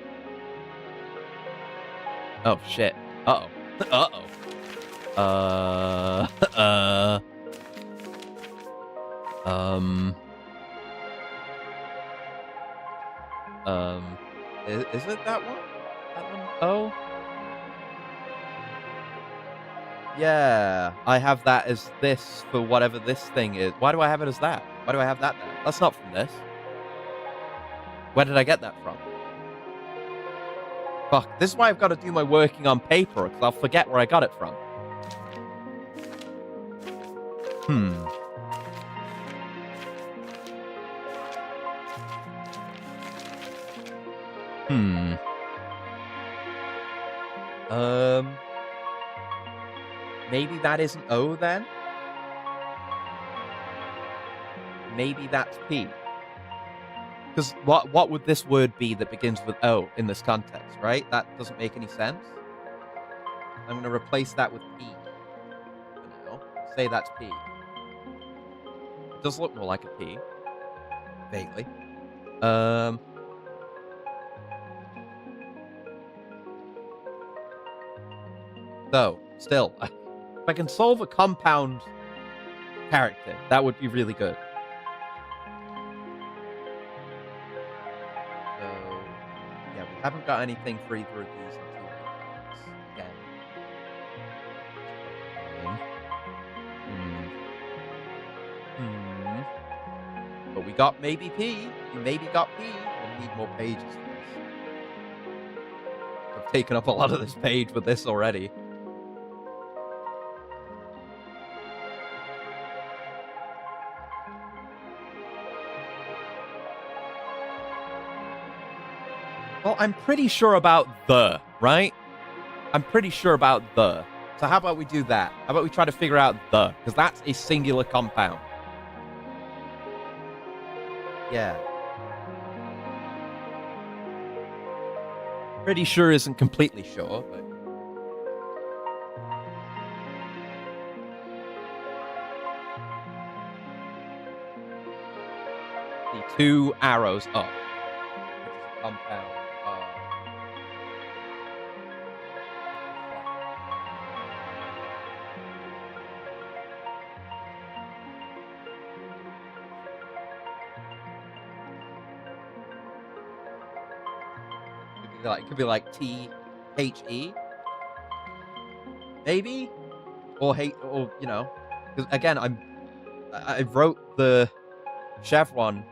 Oh shit. Uh-oh. Uh-oh. Is it that one? That one? Oh. Yeah, I have that as this for whatever this thing is. Why do I have it as that? Why do I have that there? That's not from this. Where did I get that from? Fuck, this is why I've got to do my working on paper, because I'll forget where I got it from. Maybe that isn't O then? Maybe that's P. Because what would this word be that begins with O in this context, right? That doesn't make any sense. I'm going to replace that with P for now. Say that's P. It does look more like a P. Vaguely. So, still, if I can solve a compound character, that would be really good. So, yeah, we haven't got anything for either of these until again. But we got maybe P. We maybe got P. We need more pages for this. I've taken up a lot of this page with this already. Well, I'm pretty sure about the, right? I'm pretty sure about the. So how about we do that? How about we try to figure out the? Because that's a singular compound. Yeah. Pretty sure isn't completely sure, but... The two arrows up. Which is a compound.
Like, it could be like T-H-E, maybe? Or, you know, because again, I wrote the chevron,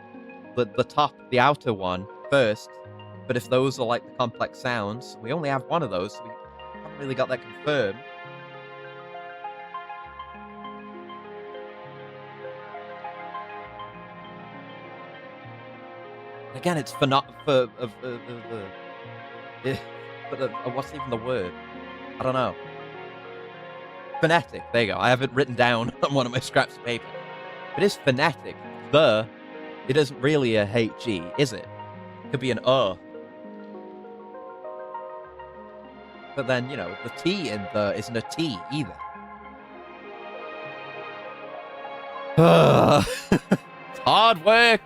the top, the outer one first, but if those are like the complex sounds, we only have one of those, so we haven't really got that confirmed. Again, it's for not for what's even the word? I don't know. Phonetic. There you go. I have it written down on one of my scraps of paper. It is phonetic. It isn't really a HE, is it? It could be an But then, you know, the T in the isn't a T either. It's hard work.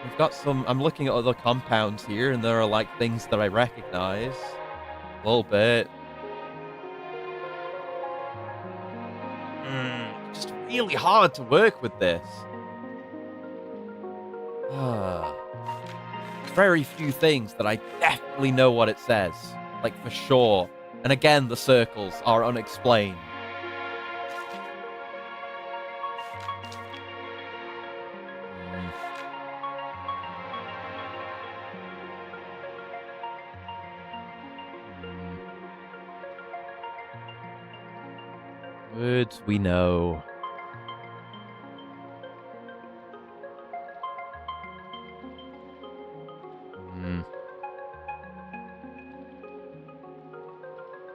We've got some. I'm looking at other compounds here, and there are like things that I recognize a little bit. Just really hard to work with this. Very few things that I definitely know what it says, like for sure. And again, the circles are unexplained. Words we know.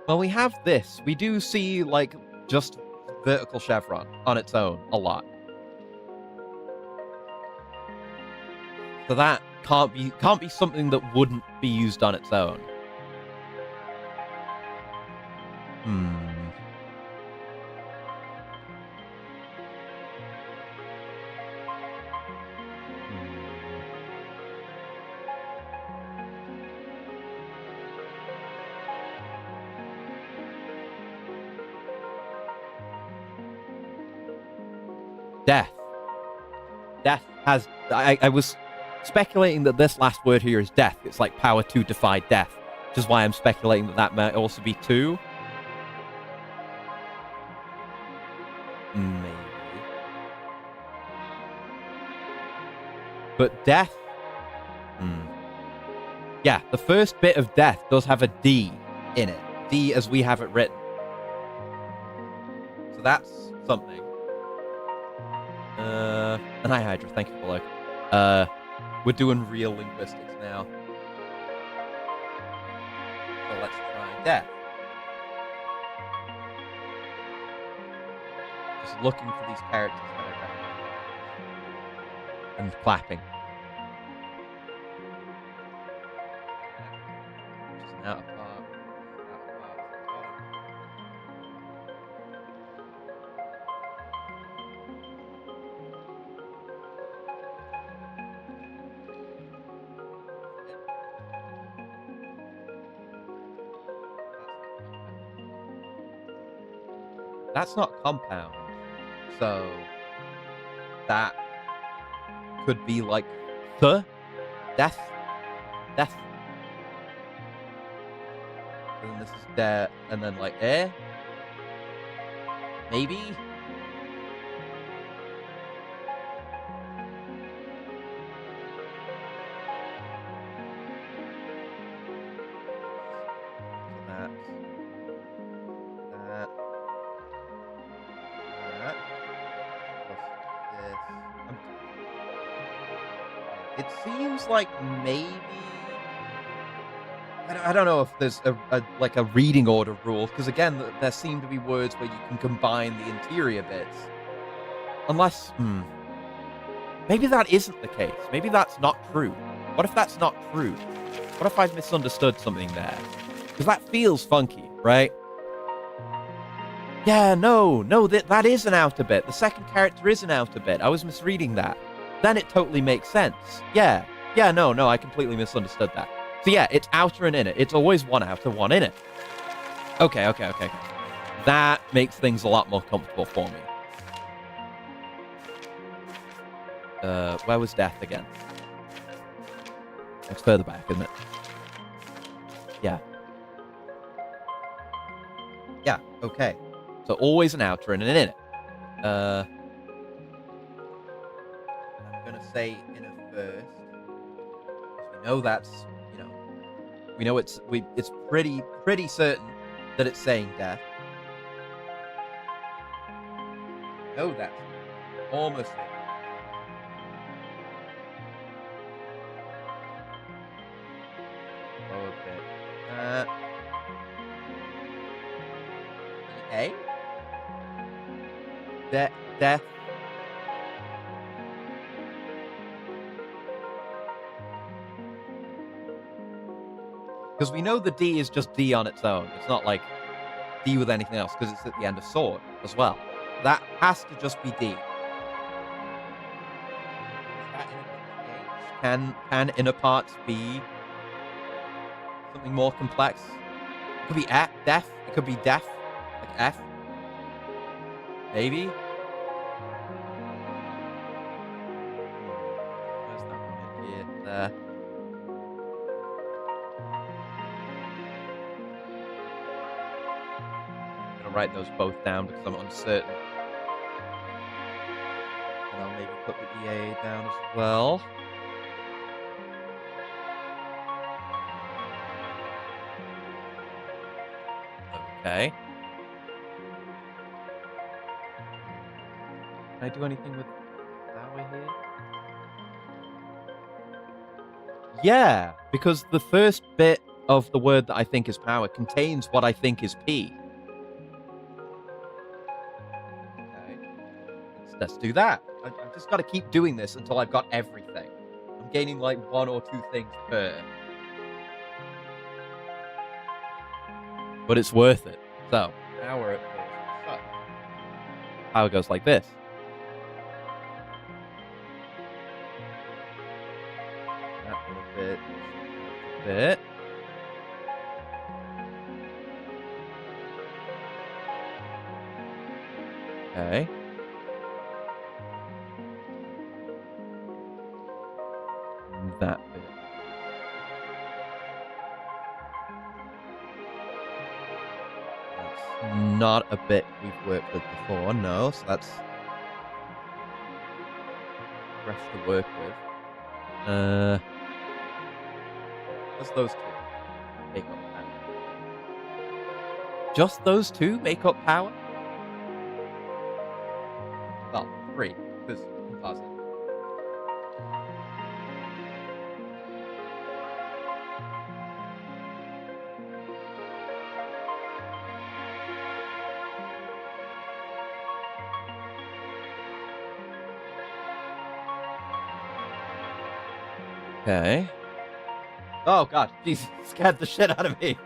Well, we have this. We do see, like, just vertical chevron on its own a lot. So that can't be something that wouldn't be used on its own. Death. Death has... I was speculating that this last word here is death. It's like power to defy death. Which is why I'm speculating that that might also be 2. Maybe. But death... Yeah, the first bit of death does have a D in it. D as we have it written. So that's something. And hi, Hydra. Thank you for looking. We're doing real linguistics now. So let's try death. Just looking for these characters that I recognize. And clapping. Which is out of part. That's not compound, so that could be like the death. And then this is death, and then like air, maybe. So that's that. It seems like maybe... I don't know if there's a reading order rule, because again, there seem to be words where you can combine the interior bits. Unless... Maybe that isn't the case. Maybe that's not true. What if that's not true? What if I've misunderstood something there? Because that feels funky, right? Yeah, no, that is an outer bit. The second character is an outer bit. I was misreading that. Then it totally makes sense. Yeah, no, I completely misunderstood that. So yeah, it's outer and inner. It's always one outer, one inner. Okay. That makes things a lot more comfortable for me. Where was death again?
It's further back, isn't it? Yeah.
Yeah, okay.
So always an outer and an inner.
I'm gonna say inner first. Because we know that's, you know, we know it's pretty certain that it's saying death. No, that's almost it. Oh, okay. A? Death. Because we know the D is just D on its own. It's not like D with anything else, because it's at the end of sword as well. That has to just be D. Can inner parts be something more complex? It could be deaf. It could be deaf, like F. Maybe. Where's that one in here? There. I'm gonna write those both down because I'm uncertain. And I'll maybe put the EA down as well. Okay. Can I do anything with power here? Yeah, because the first bit of the word that I think is power contains what I think is P. Okay. Let's do that. I've just got to keep doing this until I've got everything. I'm gaining like 1 or 2 things per. But it's worth it. So, power goes like this. That little bit. Okay. And that bit. That's not a bit we've worked with before, no, so that's fresh to work with. Just those 2 make up power. Just those 2 make up power? Well, 3, because composite. Okay. Oh god, Jesus, scared the shit out of me.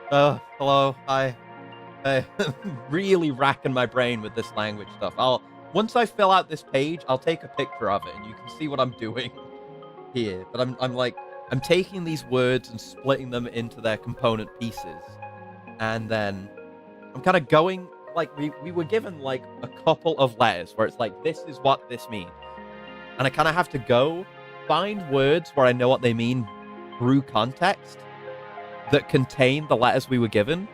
Hello, hi. I'm really racking my brain with this language stuff. Once I fill out this page, I'll take a picture of it and you can see what I'm doing here. But I'm taking these words and splitting them into their component pieces. And then I'm kind of going, like, we were given like a couple of letters where it's like, this is what this means. And I kind of have to go find words where I know what they mean through context that contain the letters we were given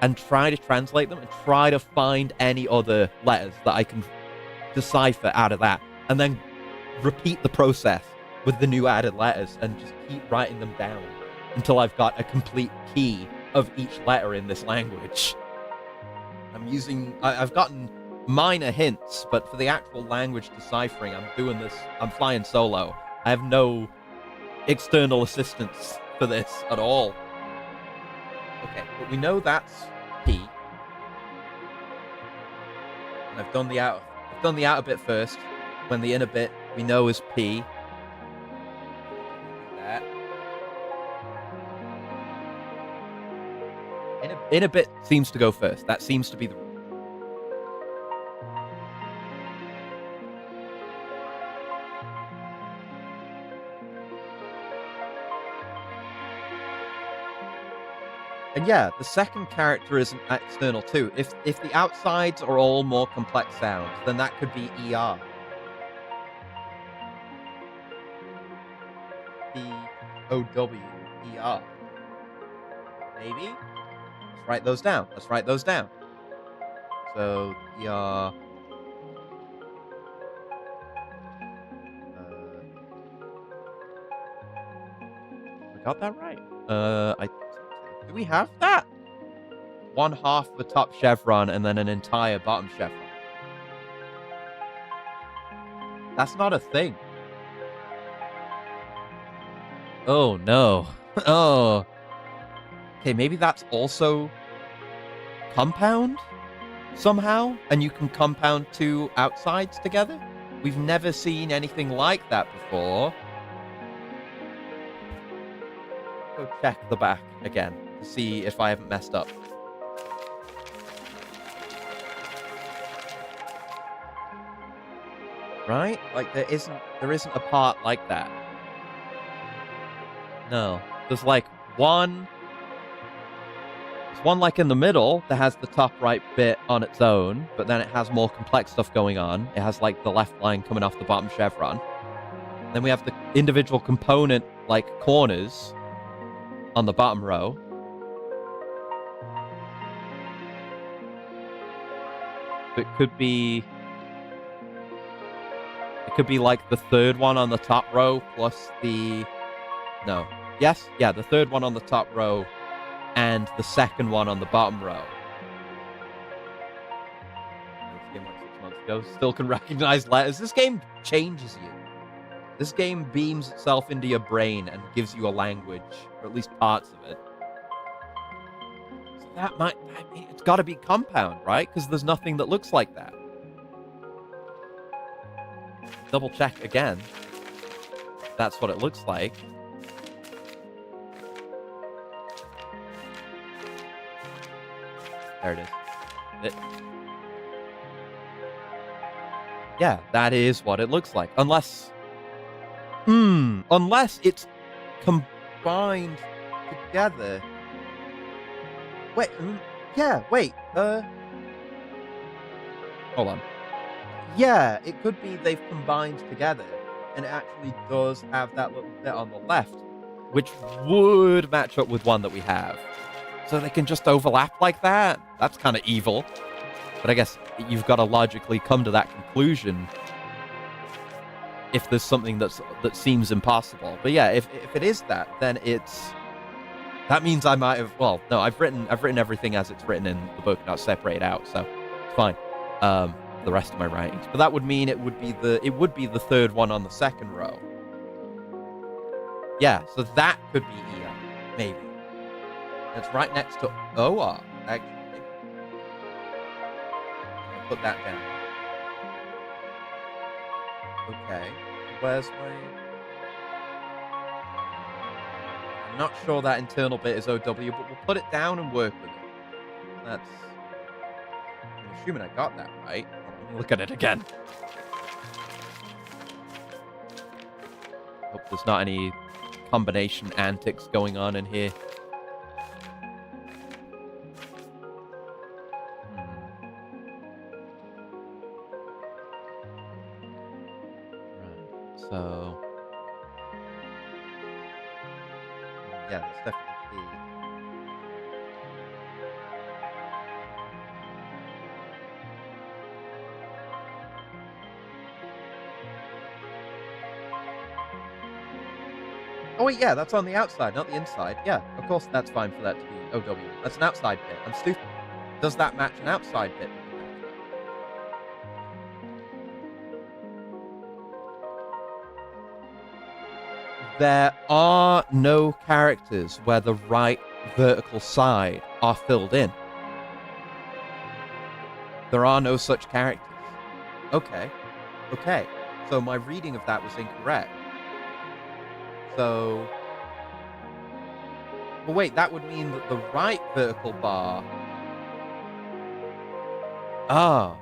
and try to translate them and try to find any other letters that I can decipher out of that, and then repeat the process with the new added letters and just keep writing them down until I've got a complete key of each letter in this language. I've gotten minor hints, but for the actual language deciphering, I'm flying solo. I have no external assistance for this at all. Okay, but we know that's P. And I've done the outer bit first, when the inner bit we know is P. That. Inner bit seems to go first. That seems to be the rule. And yeah, the second character is an external too. If the outsides are all more complex sounds, then that could be ER. P, O-W-E-R. Maybe? Let's write those down. Let's write those down. So, E-R... I got that right. Do we have that? One half the top chevron and then an entire bottom chevron. That's not a thing. Oh, no. Oh. Okay, maybe that's also compound somehow? And you can compound two outsides together? We've never seen anything like that before. Go check the back again to see if I haven't messed up. Right? Like there isn't a part like that. No. There's like one. There's one like in the middle that has the top right bit on its own, but then it has more complex stuff going on. It has like the left line coming off the bottom chevron. Then we have the individual component like corners on the bottom row. It could be like the third one on the top row plus the... No. Yes? Yeah, the third one on the top row and the second one on the bottom row. This game like 6 months ago. Still can recognize letters. This game changes you. This game beams itself into your brain and gives you a language, or at least parts of it. So that might... I mean, it's got to be compound, right? Because there's nothing that looks like that. Double check again. That's what it looks like. There it is. Yeah, that is what it looks like. Unless it's combined together. Wait, yeah, wait, hold on. Yeah, it could be they've combined together, and it actually does have that little bit on the left, which would match up with one that we have. So they can just overlap like that? That's kind of evil. But I guess you've got to logically come to that conclusion if there's something that seems impossible. But yeah, if it is that, then that means I might have... Well, no, I've written everything as it's written in the book, not separate out, so it's fine. The rest of my writings, but that would mean it would be the third one on the second row. Yeah, so that could be ER, maybe. It's right next to OR, actually. I'll put that down. Okay, where's my... I'm not sure that internal bit is OW, but we'll put it down and work with it. I'm assuming I got that right. Let me look at it again. Hope there's not any combination antics going on in here. Right, so... Yeah, that's definitely key. Oh wait, yeah, that's on the outside, not the inside. Yeah, of course that's fine for that to be OW. That's an outside bit. I'm stupid. Does that match an outside bit? There are no characters where the right vertical side are filled in. There are no such characters. Okay. Okay. So my reading of that was incorrect. So... Well, wait, that would mean that the right vertical bar... Ah.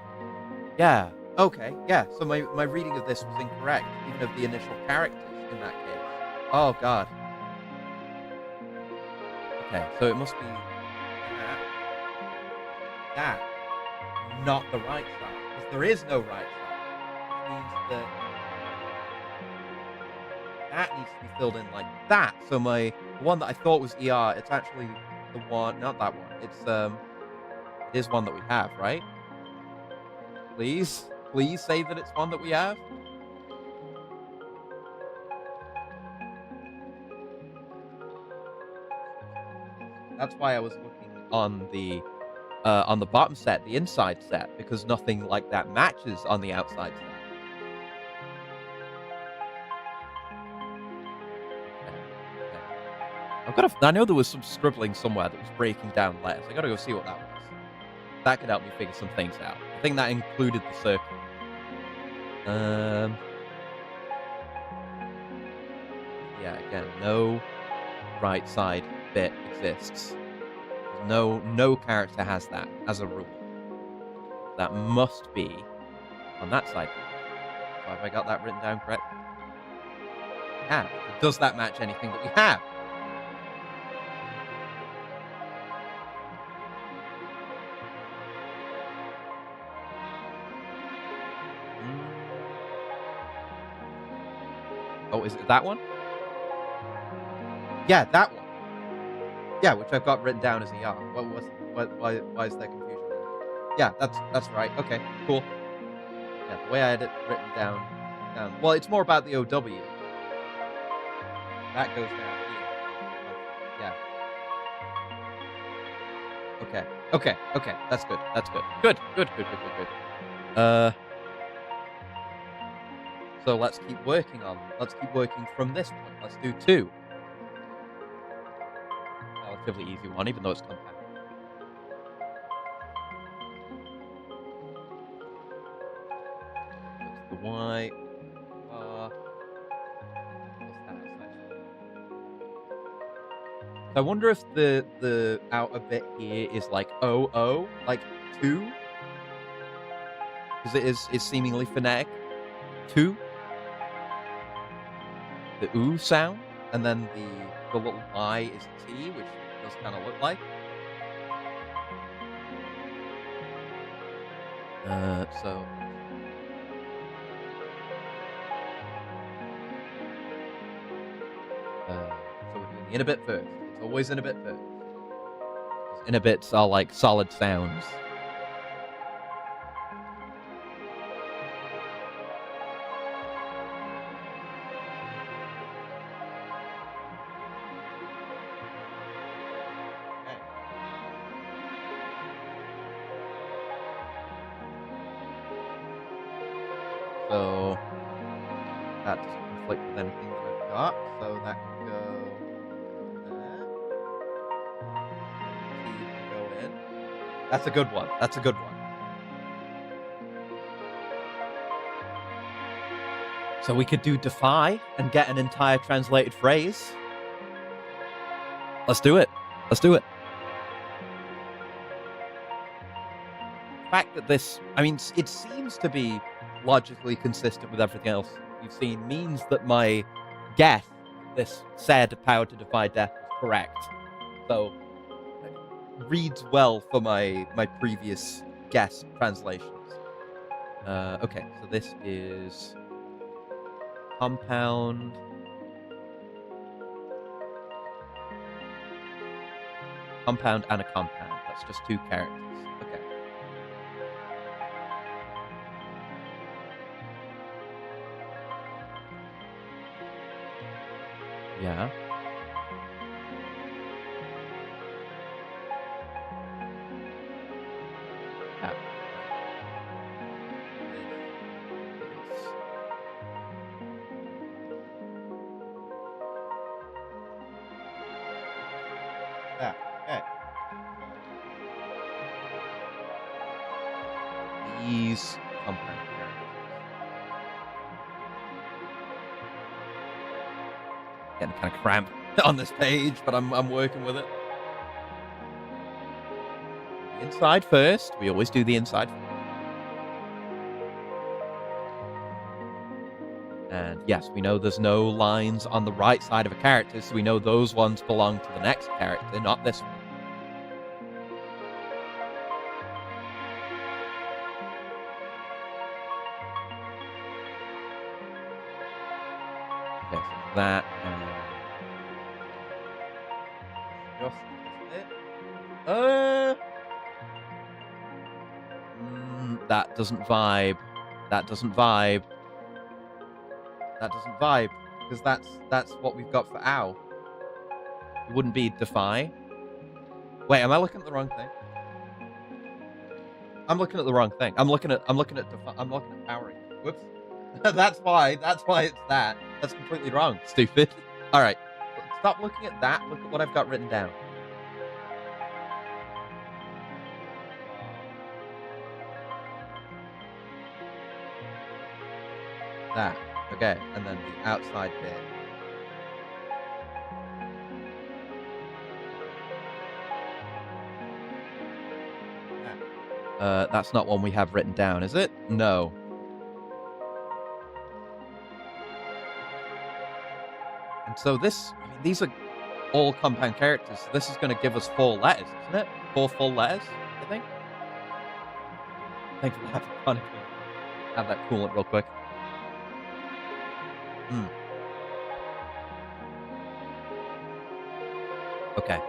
Yeah. Okay, yeah. So my reading of this was incorrect, even of the initial characters in that case. Oh, God. Okay, so it must be that, not the right side, because there is no right side, which means that that needs to be filled in like that. So the one that I thought was ER, it's actually the one, not that one. It is one that we have, right? Please, please say that it's one that we have. That's why I was looking on the bottom set, the inside set, because nothing like that matches on the outside set. Okay. I know there was some scribbling somewhere that was breaking down letters. I gotta go see what that was. That could help me figure some things out. I think that included the circle. Yeah, again, no right side bit exists. No character has that as a rule. That must be on that side. So have I got that written down correct? Yeah. Does that match anything that we have? Oh, is it that one? Yeah, that one. Yeah, which I've got written down as ER. Why is there confusion? Yeah, that's right. Okay, cool. Yeah, the way I had it written down. Well, it's more about the OW. That goes down here. Yeah. Okay. That's good. Good. So let's keep working from this point. Let's do 2. Relatively easy one, even though it's compound. That's the Y. What's that outside? So I wonder if the outer bit here is like OO, like 2, because it's seemingly phonetic. 2. The oo sound, and then the little I is T, which does kind of look like. So we're doing the inner bit first. It's always inner bit first. Inner bits are like solid sounds. So that doesn't conflict with anything that I've got, so that can go there. T can go in. That's a good one. So we could do defy and get an entire translated phrase. Let's do it. The fact that this, I mean, it seems to be logically consistent with everything else you've seen means that my guess, this said power to defy death, was correct. So it reads well for my previous guess translations. Okay, so this is compound. Compound and a compound. That's just 2 characters. Okay. Yeah. Yeah. Yeah. Okay. These compound characters. Getting kind of cramped on this page, but I'm working with it. The inside first. We always do the inside first. And yes, we know there's no lines on the right side of a character, so we know those ones belong to the next character, not this one.
Okay, so that and just it. That doesn't vibe. That doesn't vibe. That doesn't vibe. Because that's what we've got for ow. It wouldn't be defy. Wait, am I looking at the wrong thing? I'm looking at the wrong thing. I'm looking at powering. Whoops. That's why it's that. That's completely wrong. Stupid. All right. Stop looking at that. Look at what I've got written down. That. Okay. And then the outside bit. That's not one we have written down, is it? No. And so this, I mean, these are all compound characters, so this is going to give us 4 letters, isn't it? 4 full letters, I think. Thanks for that. Funny. Have that coolant real quick. Okay.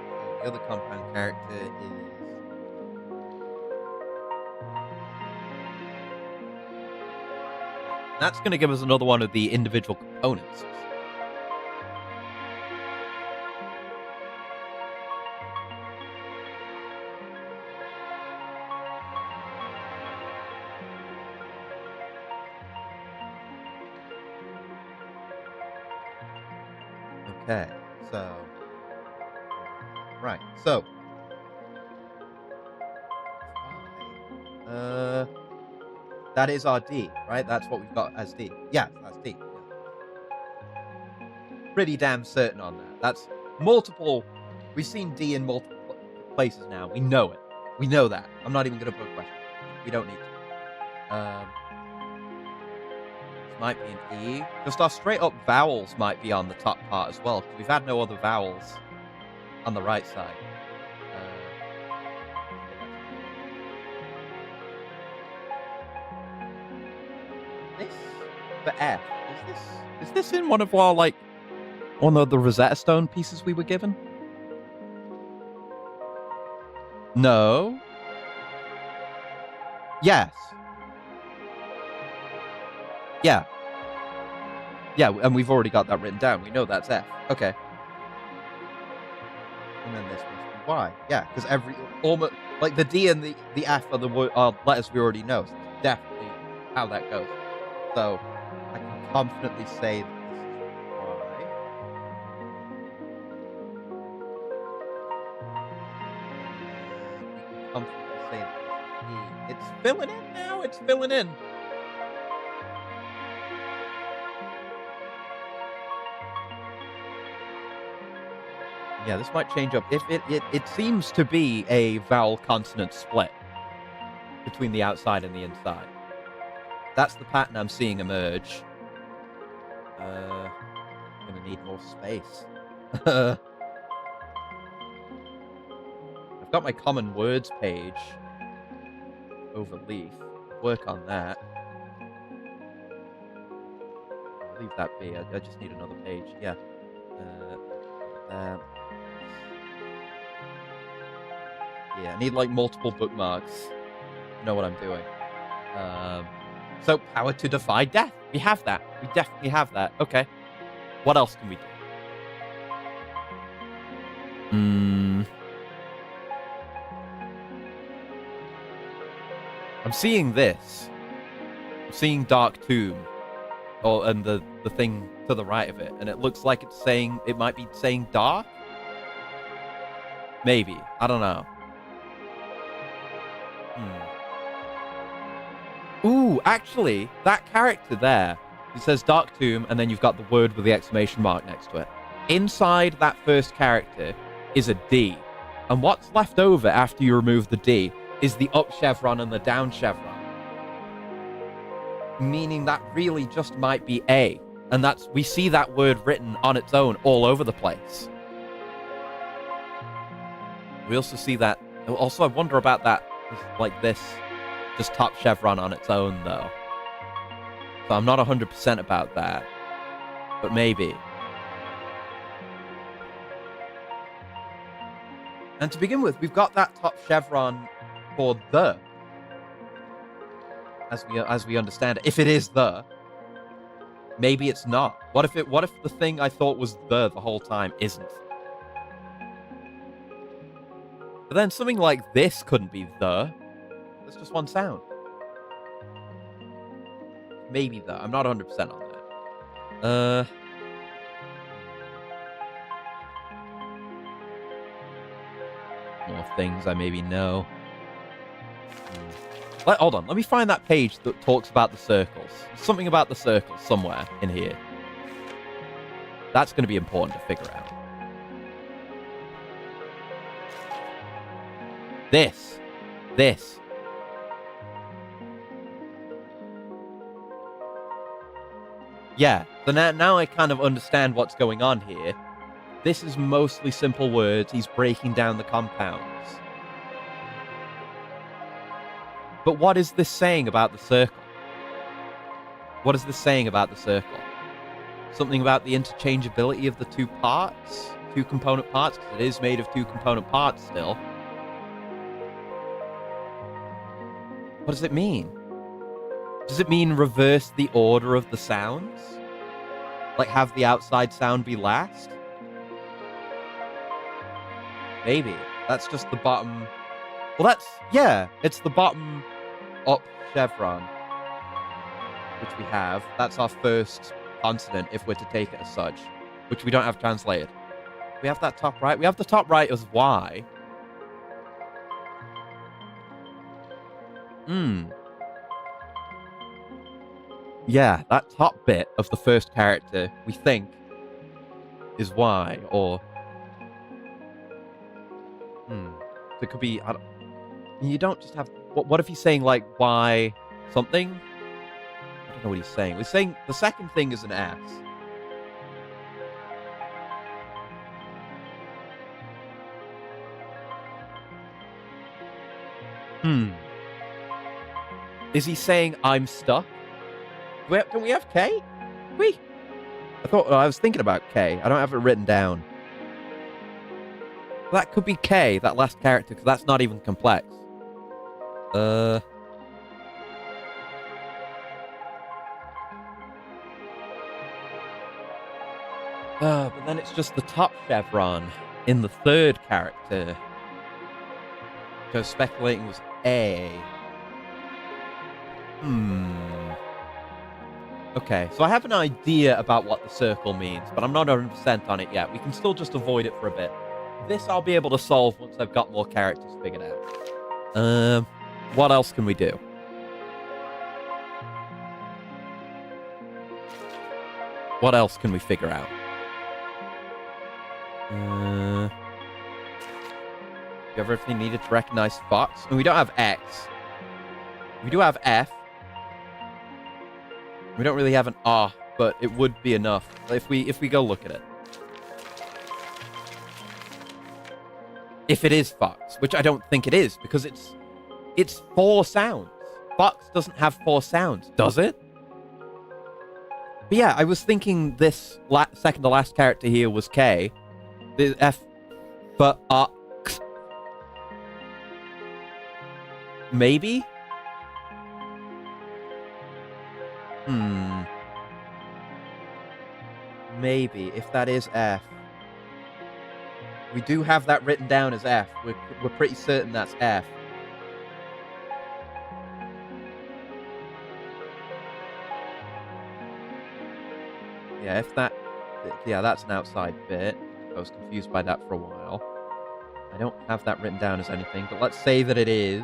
So the other compound character is... That's going to give us another one of the individual components. Okay, so... Right, so... That is our D, right? That's what we've got as D. Yeah, that's D. Yeah. Pretty damn certain on that. That's multiple... We've seen D in multiple places now. We know it. We know that. I'm not even going to put a question. We don't need to. This might be an E. Just our straight-up vowels might be on the top part as well, because we've had no other vowels on the right side. This for F. Is this in one of our, like, one of the Rosetta Stone pieces we were given? No. Yes. Yeah. Yeah, and we've already got that written down. We know that's F. Okay. And then this must be Y. Yeah, because almost, like, the D and the F are the letters we already know. So it's definitely how that goes. So I can confidently say that this is Y. We can confidently say that this is E. It's filling in now. It's filling in. Yeah, this might change up. If it seems to be a vowel consonant split between the outside and the inside. That's the pattern I'm seeing emerge. I'm gonna need more space. I've got my common words page over leaf. Work on that. I'll leave that be. I just need another page. Yeah. Yeah, I need like multiple bookmarks. You know what I'm doing. So, power to defy death. We have that. We definitely have that. Okay. What else can we do? I'm seeing this. I'm seeing Dark Tomb. And the thing to the right of it. And it looks like it's saying... It might be saying dark? Maybe. I don't know. Ooh, actually, that character there, it says Dark Tomb, and then you've got the word with the exclamation mark next to it. Inside that first character is a D. And what's left over after you remove the D is the up chevron and the down chevron. Meaning that really just might be A. And we see that word written on its own all over the place. We also see that, also I wonder about that, like this, just top chevron on its own though. So I'm not 100% about that. But maybe. And to begin with, we've got that top chevron for the, as we understand it. If it is the, maybe it's not. What if the thing I thought was the whole time isn't? But then something like this couldn't be the. That's just one sound. Maybe the. I'm not 100% on that. More things I maybe know. Hold on, let me find that page that talks about the circles. Something about the circles somewhere in here. That's going to be important to figure out. This. Yeah, so now I kind of understand what's going on here. This is mostly simple words. He's breaking down the compounds. But what is this saying about the circle? What is this saying about the circle? Something about the interchangeability of the two parts? Two component parts? Because it is made of two component parts still. What does it mean? Does it mean reverse the order of the sounds? Like have the outside sound be last? Maybe. That's just the bottom. Well, it's the bottom up chevron, which we have. That's our first consonant, if we're to take it as such, which we don't have translated. We have that top right. We have the top right as Y. Yeah, that top bit of the first character, we think, is Y, or... It could be... You don't just have... What if he's saying, like, Y something? I don't know what he's saying. He's saying the second thing is an S. Is he saying I'm stuck? Don't we have K? I was thinking about K. I don't have it written down. That could be K, that last character, because that's not even complex. But then it's just the top chevron in the third character. Which I was speculating was A. Okay, so I have an idea about what the circle means, but I'm not 100% on it yet. We can still just avoid it for a bit. This I'll be able to solve once I've got more characters figured out. What else can we do? What else can we figure out? Do you have everything needed to recognize Fox? I mean, we don't have X. We do have F. We don't really have an R, but it would be enough if we go look at it. If it is Fox, which I don't think it is, because it's 4 sounds. Fox doesn't have 4 sounds, does it? But yeah, I was thinking this second to last character here was K. The F, but X. Maybe? Maybe, if that is F. We do have that written down as F. We're pretty certain that's F. Yeah, if that... Yeah, that's an outside bit. I was confused by that for a while. I don't have that written down as anything, but let's say that it is.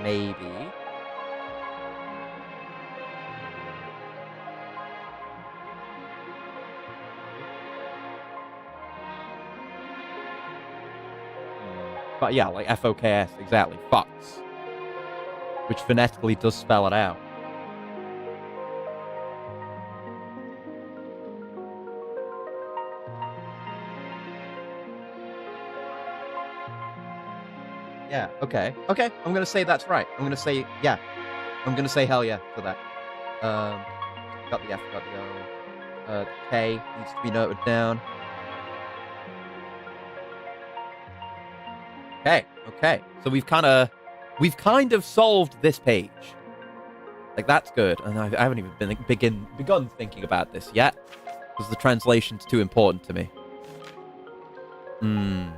Maybe. But yeah, like F-O-K-S, exactly. Fox. Which phonetically does spell it out. Yeah, okay. Okay, I'm gonna say that's right. I'm gonna say, yeah.
I'm gonna say hell yeah for that. Got the F, got the O. The K needs to be noted down. Okay. So we've kind of solved this page. Like, that's good. And I haven't even begun thinking about this yet, because the translation's too important to me. I'm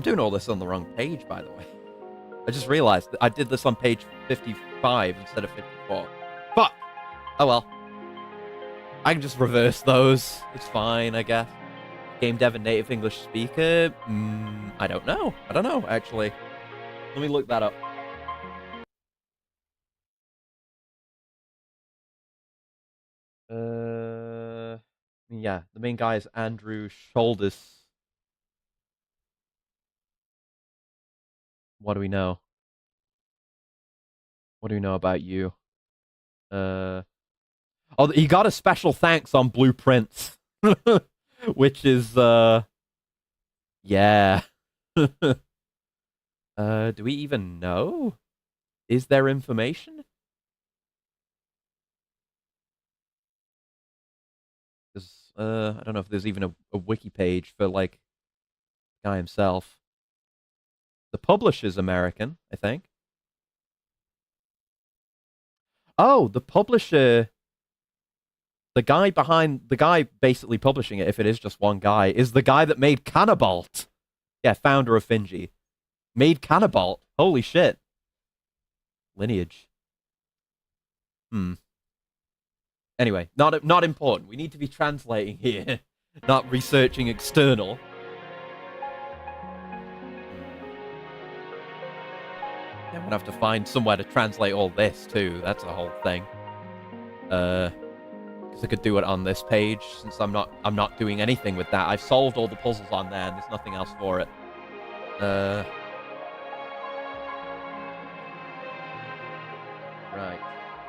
doing all this on the wrong page, by the way. I just realized that I did this on page 55 instead of 54. Fuck! Oh well. I can just reverse those. It's fine, I guess. Game dev and native English speaker? I don't know. Actually. Let me look that up. Yeah, the main guy is Andrew Shoulders. What do we know? What do we know about you? Oh, he got a special thanks on Blueprints. Which is, yeah. Do we even know? Is there information? Because, I don't know if there's even a wiki page for, like, the guy himself. The publisher's American, I think. Oh, the publisher... The guy basically publishing it, if it is just one guy, is the guy that made Cannibalt. Yeah, founder of Finji. Made Cannibalt. Holy shit. Lineage. Anyway, not important. We need to be translating here, not researching external. I'm gonna have to find somewhere to translate all this too. That's a whole thing. Because I could do it on this page, since I'm not doing anything with that. I've solved all the puzzles on there, and there's nothing else for it. Right.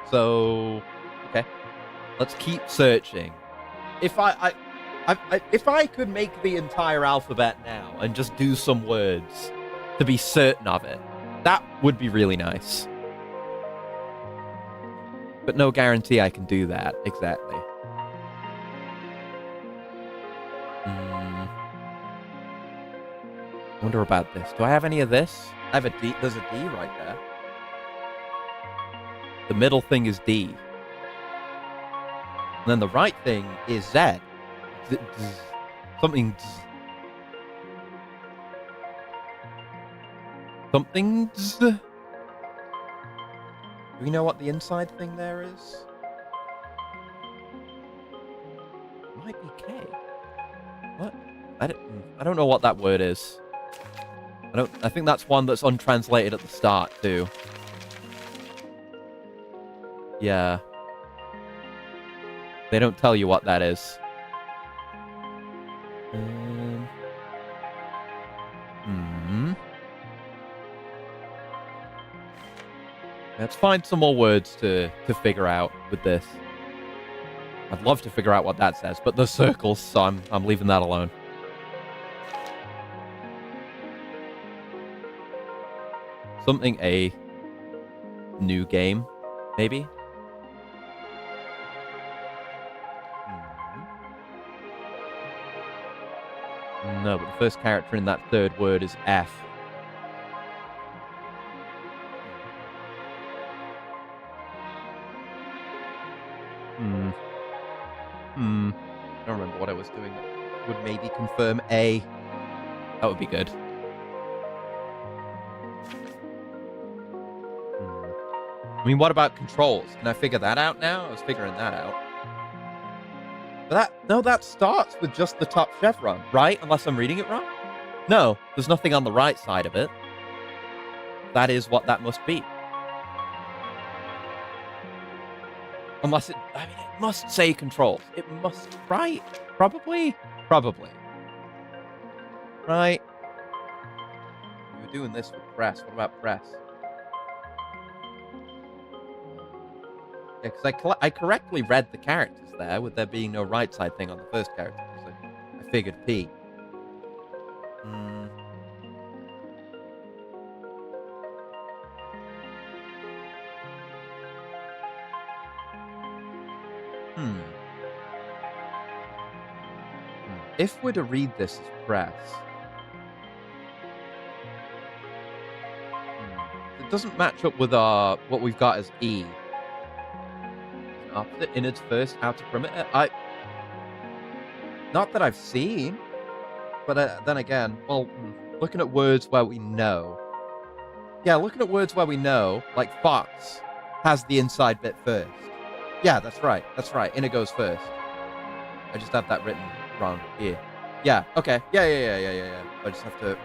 So, okay. Let's keep searching. If I could make the entire alphabet now and just do some words to be certain of it, that would be really nice. But no guarantee I can do that, exactly. I wonder about this. Do I have any of this? I have a D. There's a D right there. The middle thing is D. And then the right thing is Z. Something. Something. Do we know what the inside thing there is? It might be K. What? I don't know what that word is. I think that's one that's untranslated at the start too. Yeah. They don't tell you what that is. Let's find some more words to figure out with this. I'd love to figure out what that says, but there's circles, so I'm leaving that alone. Something A. New game, maybe? No, but the first character in that third word is F. I don't remember what I was doing that would maybe confirm A. That would be good. I mean, what about controls? Can I figure that out now? I was figuring that out. But that starts with just the top chevron, right? Unless I'm reading it wrong? No, there's nothing on the right side of it. That is what that must be. Unless it must say controls. It must, right? Probably. Right? We were doing this with press. What about press? Yeah, because I correctly read the characters there, with there being no right side thing on the first character. So I figured P.
Mm, hmm. If we're to read this as press, it doesn't match up with our what we've got as E. As an opposite, innards first, outer perimeter. Not that I've seen, but then again, well, looking at words where we know. Yeah, looking at words where we know, like fox has the inside bit first. Yeah, that's right. That's right. Inner goes first. I just have that written wrong here. Yeah, okay. Yeah. I just have to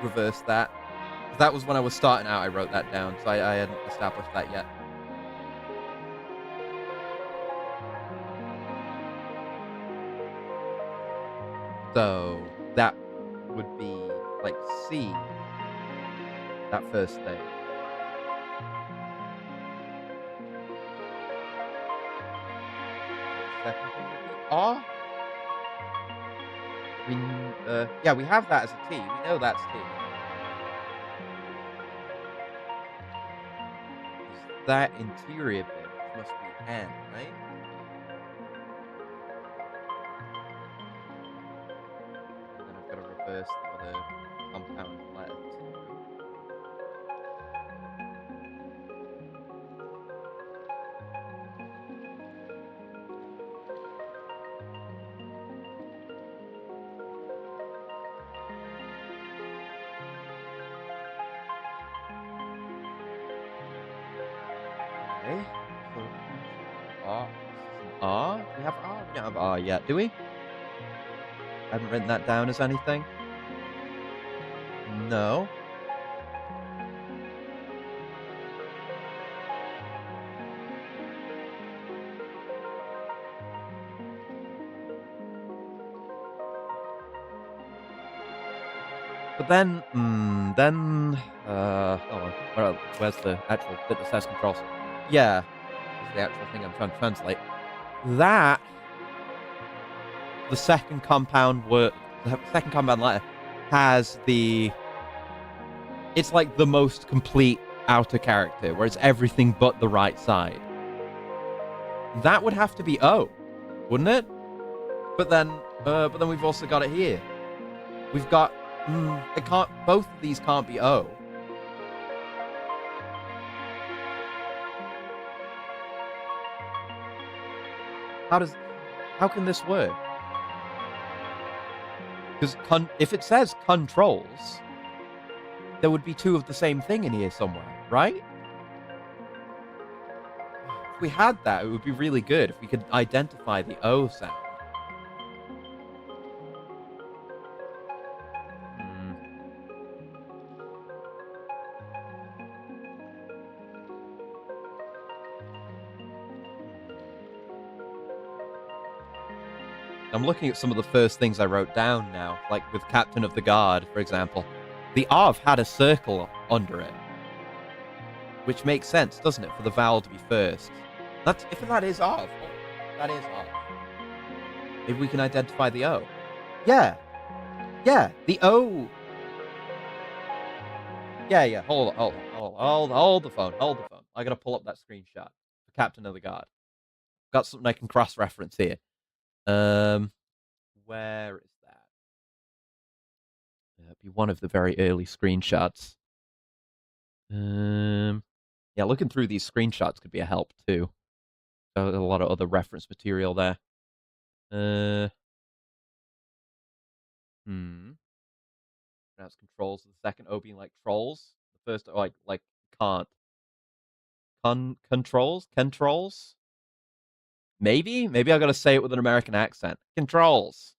reverse that. That was when I was starting out, I wrote that down, so I hadn't established that yet. So that would be like C, that first thing. Second thing would be R. Yeah, we have that as a T. We know that's T. That interior bit, which must be N, right? And then I've got to reverse the other compound letter too. Okay. So R. This is an R. Do we have R? We don't have R yet, do we? I haven't written that down as anything. No. But then, hold on. Where's the actual bit that says controls? Yeah, is the actual thing I'm trying to translate. That, the second compound word, the second compound letter has the, it's like the most complete outer character, where it's everything but the right side. That would have to be O, wouldn't it? But then we've also got it here. We've got, it can't, both of these can't be O. How can this work? Because if it says controls, there would be two of the same thing in here somewhere, right? If we had that, it would be really good if we could identify the O sound. I'm looking at some of the first things I wrote down now, like with Captain of the Guard, for example. The Of had a circle under it, which makes sense, doesn't it, for the vowel to be first? If that is Of. That is Of. Maybe we can identify the O. Yeah. Yeah, the O. Yeah. Hold the phone. I gotta pull up that screenshot for Captain of the Guard. Got something I can cross-reference here. Where is that? It'd be one of the very early screenshots. Yeah, looking through these screenshots could be a help too. There's a lot of other reference material there. Pronounce controls. The second O being like trolls. The first like can't. Controls. Maybe I gotta say it with an American accent. Controls.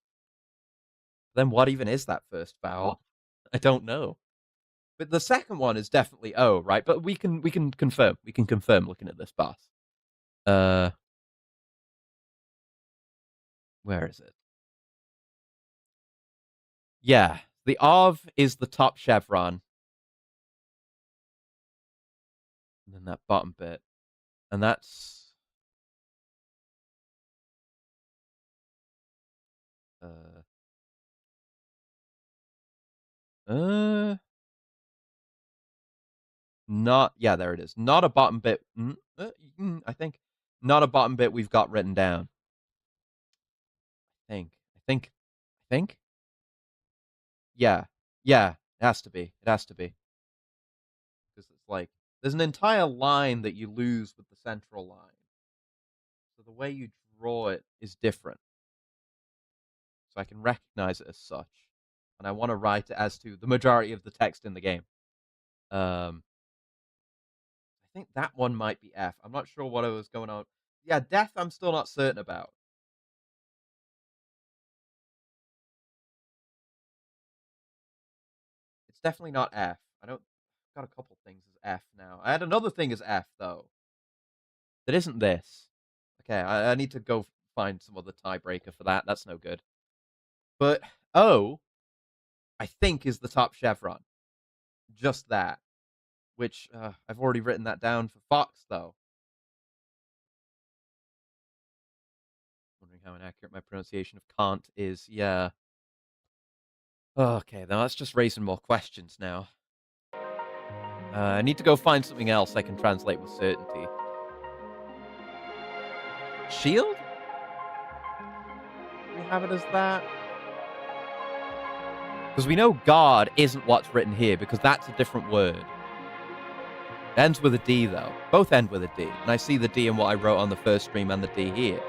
Then what even is that first vowel? I don't know. But the second one is definitely O, right? But we can confirm. We can confirm looking at this boss. Where is it? Yeah, the Of is the top chevron, and then that bottom bit, and that's Uh, Not, yeah, there it is. Not a bottom bit. I think not a bottom bit we've got written down. I think. Yeah, yeah. It has to be. It has to be because it's like there's an entire line that you lose with the central line. So the way you draw it is different. So I can recognize it as such, and I want to write it as to the majority of the text in the game. I think that one might be F. I'm not sure what was going on. Yeah, death. I'm still not certain about. It's definitely not F. I don't. I've got a couple things as F now. I had another thing as F though. That isn't this. Okay, I need to go find some other tiebreaker for that. That's no good. But O, I think, is the top chevron. Just that. Which I've already written that down for Fox though. Wondering how inaccurate my pronunciation of can't is. Yeah. Okay, then that's just raising more questions now. I need to go find something else I can translate with certainty. Shield? We have it as that? Because we know God isn't what's written here, because that's a different word. It ends with a D, though. Both end with a D. And I see the D in what I wrote on the first stream and the D here.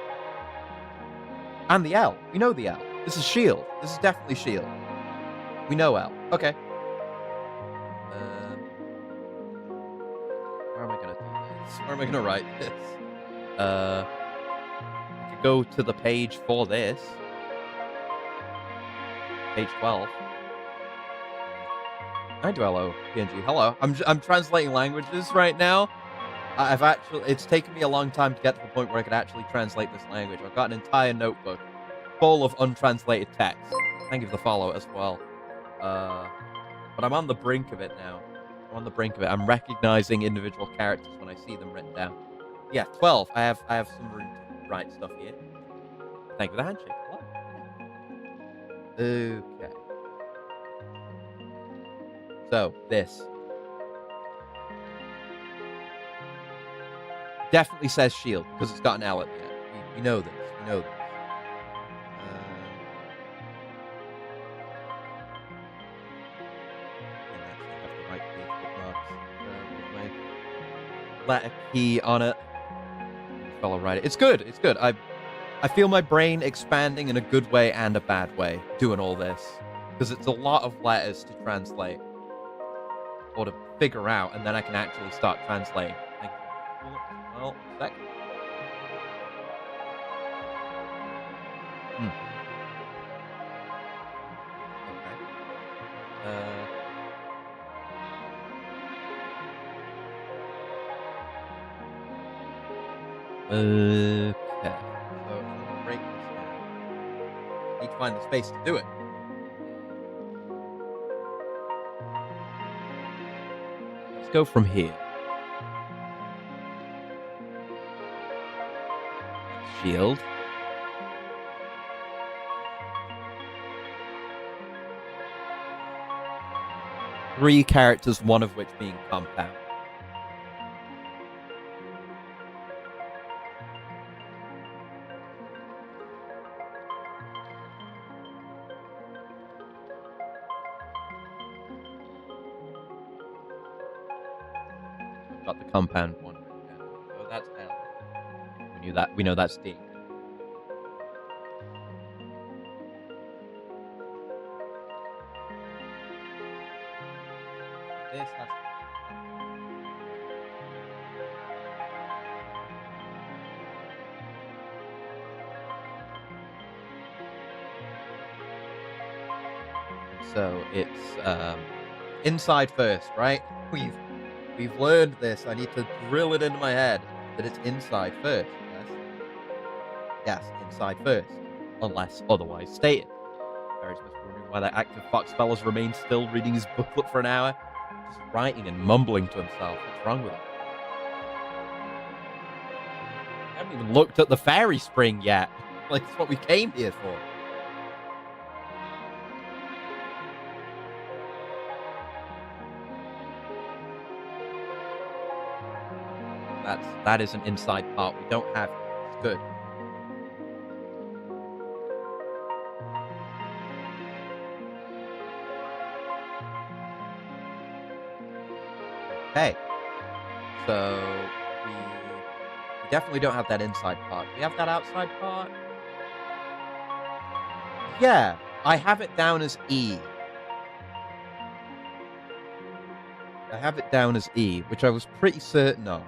And the L. We know the L. This is shield. This is definitely shield. We know L. Okay. Where am I going to do this? Where am I going to write this? I could go to the page for this. Page 12. I do hello, PNG. Hello. I'm translating languages right now. It's taken me a long time to get to the point where I could actually translate this language. I've got an entire notebook full of untranslated text. Thank you for the follow as well. But I'm on the brink of it now. I'm on the brink of it. I'm recognizing individual characters when I see them written down. Yeah, 12. I have some room to write stuff here. Thank you for the handshake. Hello. Okay. So, this. Definitely says shield, because it's got an L at the end. We know this. We know this. Letter key on it. Fellow writer. It's good. It's good. I feel my brain expanding in a good way and a bad way doing all this. Because it's a lot of letters to translate. Or to figure out, and then I can actually start translating. Thank you. Well, second. Okay. So I'm gonna break this now. Need to find the space to do it. Let's go from here. Shield. Three characters, one of which being compound. Got the compound one written down. So that's L. We knew that. We know that's D. This has to So it's inside first, right? We've learned this. I need to drill it into my head that it's inside first. Yes, inside first, unless otherwise stated. Barry's must be wondering why that active fox fella's remained still, reading his booklet for an hour, just writing and mumbling to himself. What's wrong with him? I haven't even looked at the fairy spring yet. Like, it's what we came here for. that is an inside part we don't have. It's good. Okay. So we definitely don't have that inside part. We have that outside part? Yeah, I have it down as E. I have it down as E, which I was pretty certain of.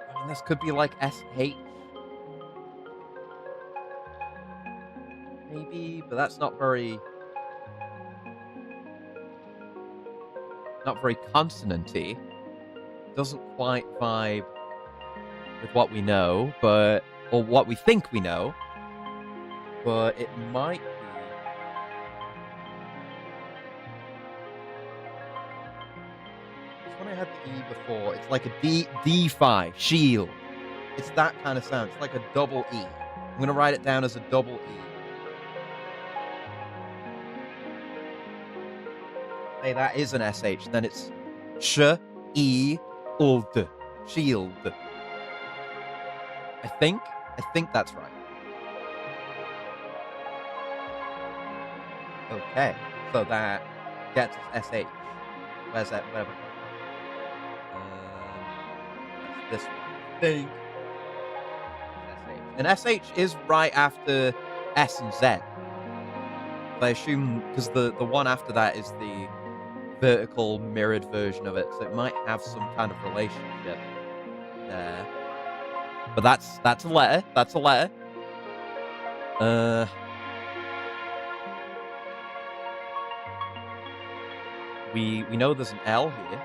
I mean, this could be like SH. Maybe, but that's not very consonant-y. Doesn't quite vibe with what we know, or what we think we know. But it might be. It's when I had the E before. It's like a D-Fi, shield. It's that kind of sound. It's like a double E. I'm going to write it down as a double E. Hey, that is an SH. Then it's sh-e-uld. Shield. I think that's right. Okay, so that gets us SH. Where's that? Whatever. That's this one. I think. SH. And SH is right after S and Z. I assume because the one after that is the vertical mirrored version of it, so it might have some kind of relationship there. But that's a letter. That's a letter. We know there's an L here.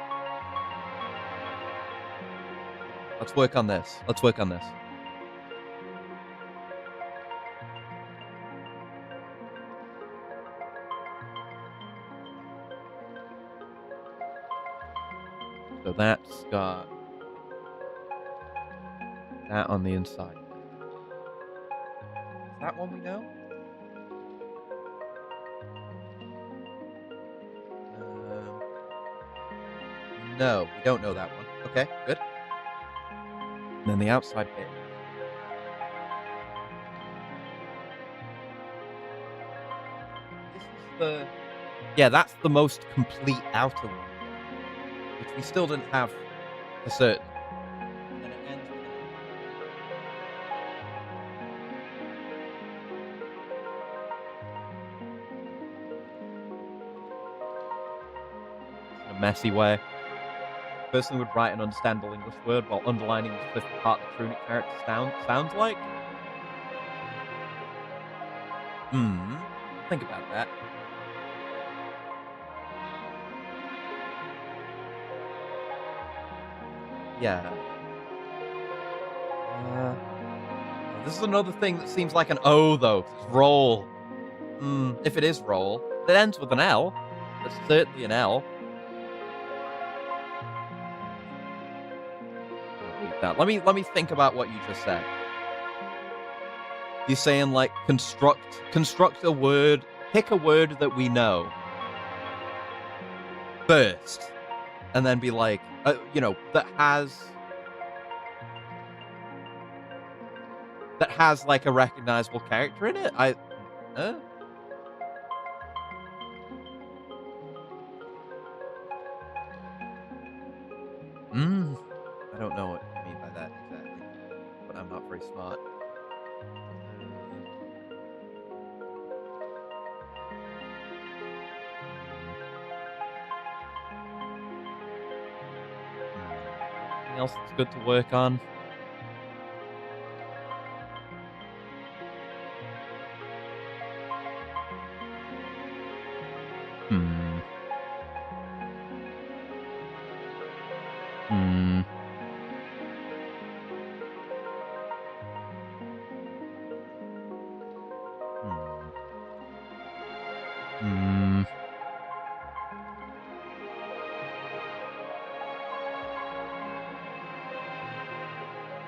Let's work on this. Let's work on this. So that's got that on the inside. Is that one we know? No, we don't know that one. Okay, good. And then the outside bit. This is the... Yeah, that's the most complete outer one, which we still didn't have for certain. And then it ends with in a messy way. Person would write an understandable English word while underlining the specific part the Tunic character sounds like. Think about that. Yeah. This is another thing that seems like an O, though. It's roll. If it is roll, it ends with an L. It's certainly an L. Let me think about what you just said. You're saying like construct a word, pick a word that we know first, and then be like, that has like a recognizable character in it. I don't know what you mean by that exactly, but I'm not very smart. Anything else that's good to work on?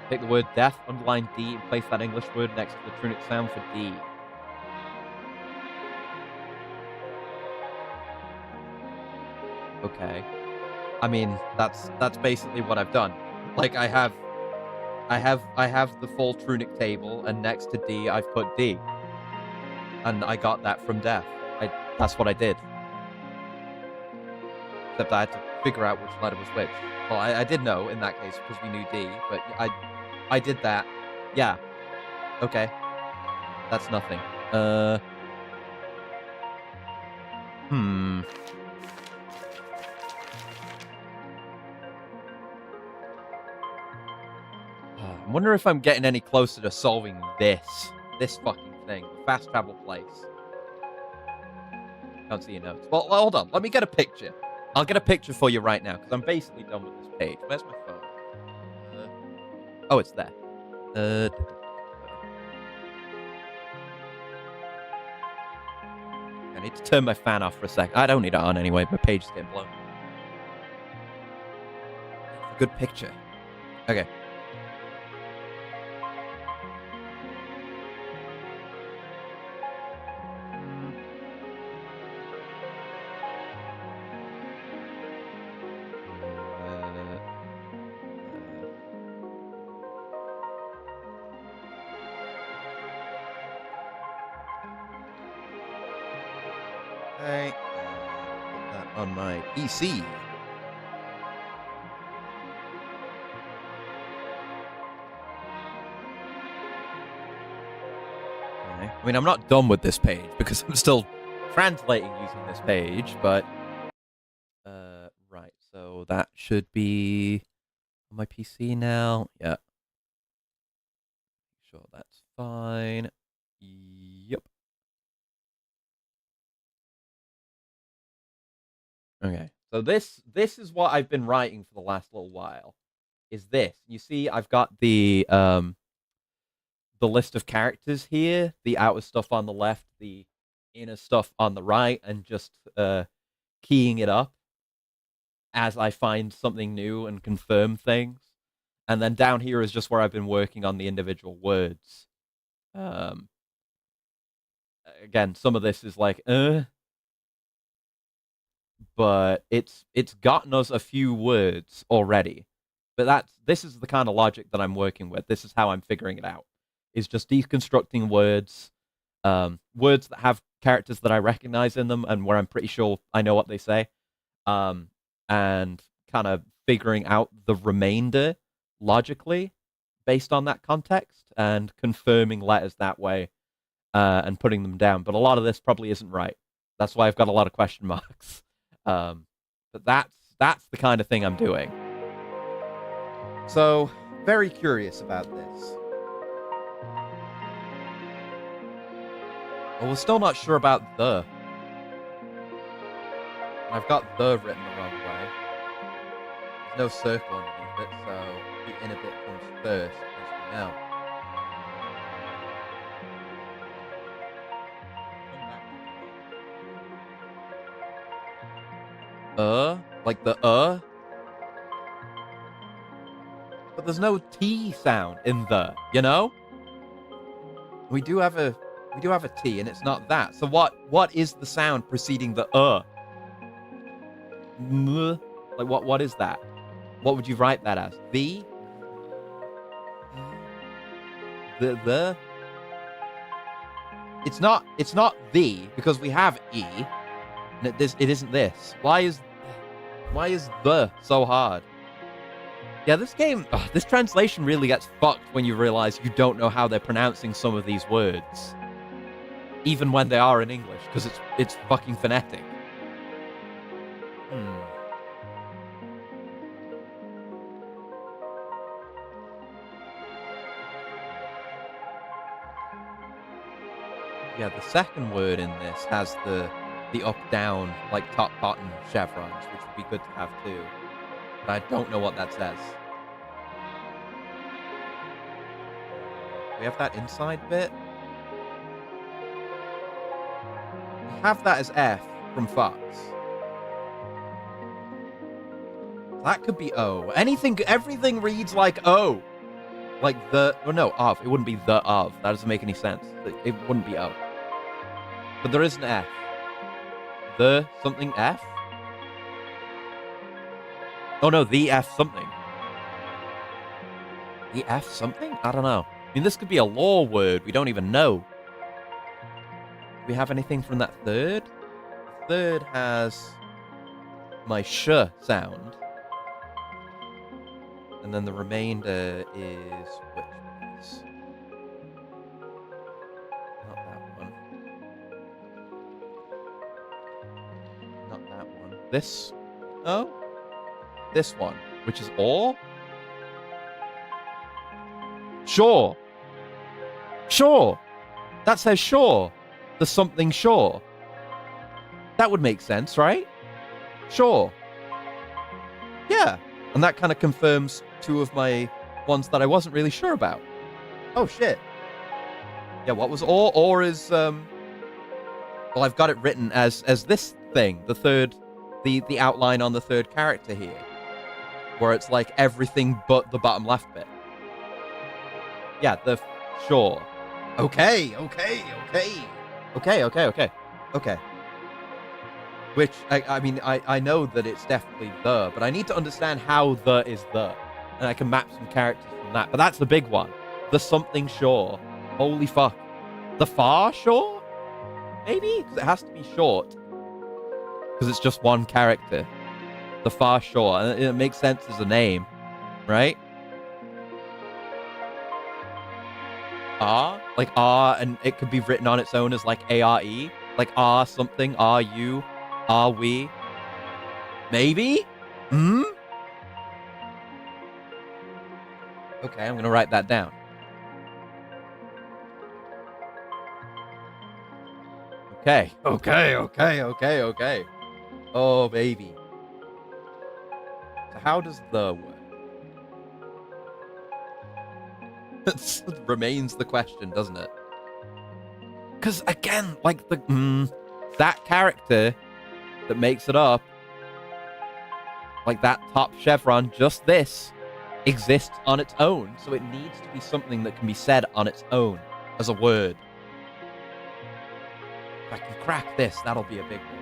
Take the word death, underline D, and place that English word next to the Tunic sound for D. Okay. I mean, that's basically what I've done. Like, I have the full Tunic table, and next to D, I've put D. And I got that from Def. That's what I did. Except I had to figure out which letter was which. Well, I did know in that case because we knew D, but I did that. Yeah. Okay. That's nothing. Hmm. I wonder if I'm getting any closer to solving this fucking thing. Fast travel place. Can't see your notes. Well, hold on. Let me get a picture. I'll get a picture for you right now, because I'm basically done with this page. Where's my phone? Oh, it's there. I need to turn my fan off for a sec. I don't need it on anyway. My page is getting blown. Good picture. Okay. Okay. Put that on my PC. Okay. I mean, I'm not done with this page because I'm still translating using this page, but right. So that should be on my PC now. Yeah. Sure, that's fine. Yep. Okay. So this is what I've been writing for the last little while. Is this. You see, I've got the list of characters here, the outer stuff on the left, the inner stuff on the right, and just keying it up as I find something new and confirm things. And then down here is just where I've been working on the individual words. Again, some of this is like, but it's gotten us a few words already. But this is the kind of logic that I'm working with. This is how I'm figuring it out. Is just deconstructing words, words that have characters that I recognize in them and where I'm pretty sure I know what they say, and kind of figuring out the remainder logically based on that context and confirming letters that way and putting them down. But a lot of this probably isn't right. That's why I've got a lot of question marks. But that's the kind of thing I'm doing. So, very curious about this. Well, we're still not sure about the. I've got the written the wrong way. There's no circle underneath it, so the inner bit comes first, as we know. Like the but there's no T sound in the, you know? We do have a T, and it's not that. So what is the sound preceding the Like what is that? What would you write that as? The It's not the, because we have E, and it isn't this. Why is the so hard? Yeah, this game, this translation really gets fucked when you realize you don't know how they're pronouncing some of these words, even when they are in English, because it's fucking phonetic. Yeah, the second word in this has the up-down, like top-bottom chevrons, which would be good to have too. But I don't know what that says. We have that inside bit. We have that as F from Fox. That could be O. Everything reads like O. Like the, or no, of. It wouldn't be the of. That doesn't make any sense. It wouldn't be O. But there is an F. The something F? Oh no, the F something. The F something? I don't know. I mean, this could be a lore word. We don't even know. Do we have anything from that third? The third has my sh sound. And then the remainder is which piece? Not that one. Not that one. This? Oh? This one, which is or? Sure. Sure. That says sure. The something sure. That would make sense, right? Sure. Yeah. And that kind of confirms two of my ones that I wasn't really sure about. Oh, shit. Yeah, what was or? Or is, well, I've got it written as this thing, the third, the outline on the third character here, where it's like everything but the bottom left bit. Yeah, the sure. Okay. Which, I mean, I know that it's definitely the, but I need to understand how the is the. And I can map some characters from that. But that's the big one. The something shore. Holy fuck. The far shore? Maybe? Because it has to be short. Because it's just one character. The far shore. And it makes sense as a name. Right? R? Like R, and it could be written on its own as like A-R-E. Like R something, R you, are we? Maybe? Hmm? Okay, I'm gonna write that down. Okay. Oh, baby. So how does the work? It remains the question, doesn't it? Because, again, like, that character that makes it up, like that top chevron, just this, exists on its own. So it needs to be something that can be said on its own as a word. If I can crack this, that'll be a big one.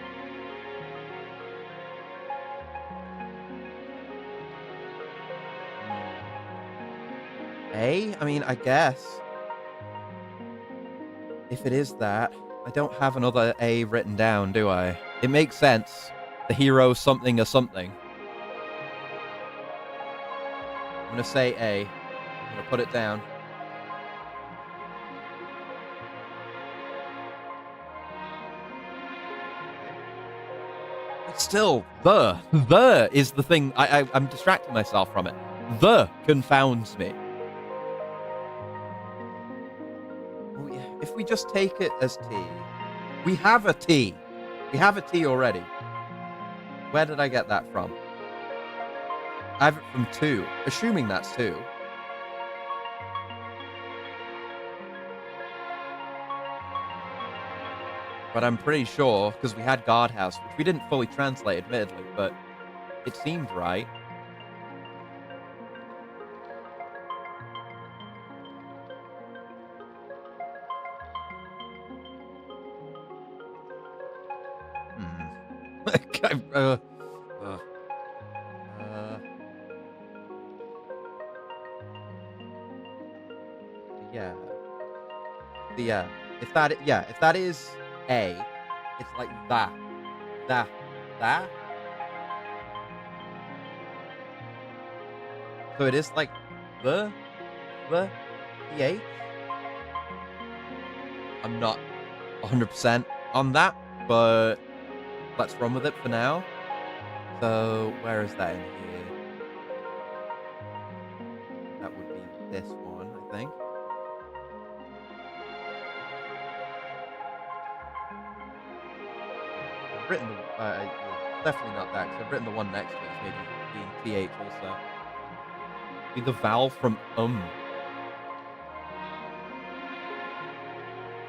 A? I mean, I guess. If it is that, I don't have another A written down, do I? It makes sense. The hero something or something. I'm gonna say A. I'm gonna put it down. But still, the is the thing. I'm distracting myself from it. The confounds me. If we just take it as T, we have a T. We have a T already. Where did I get that from? I have it from 2, assuming that's 2. But I'm pretty sure, because we had guardhouse, which we didn't fully translate, admittedly, but it seemed right. If that is A, it's like that. So it is like the PH. I'm not 100% on that, but let's run with it for now. So where is that in here? That would be this one, I think. I've written the definitely not that, because I've written the one next to it as maybe being TH also. Be the vowel from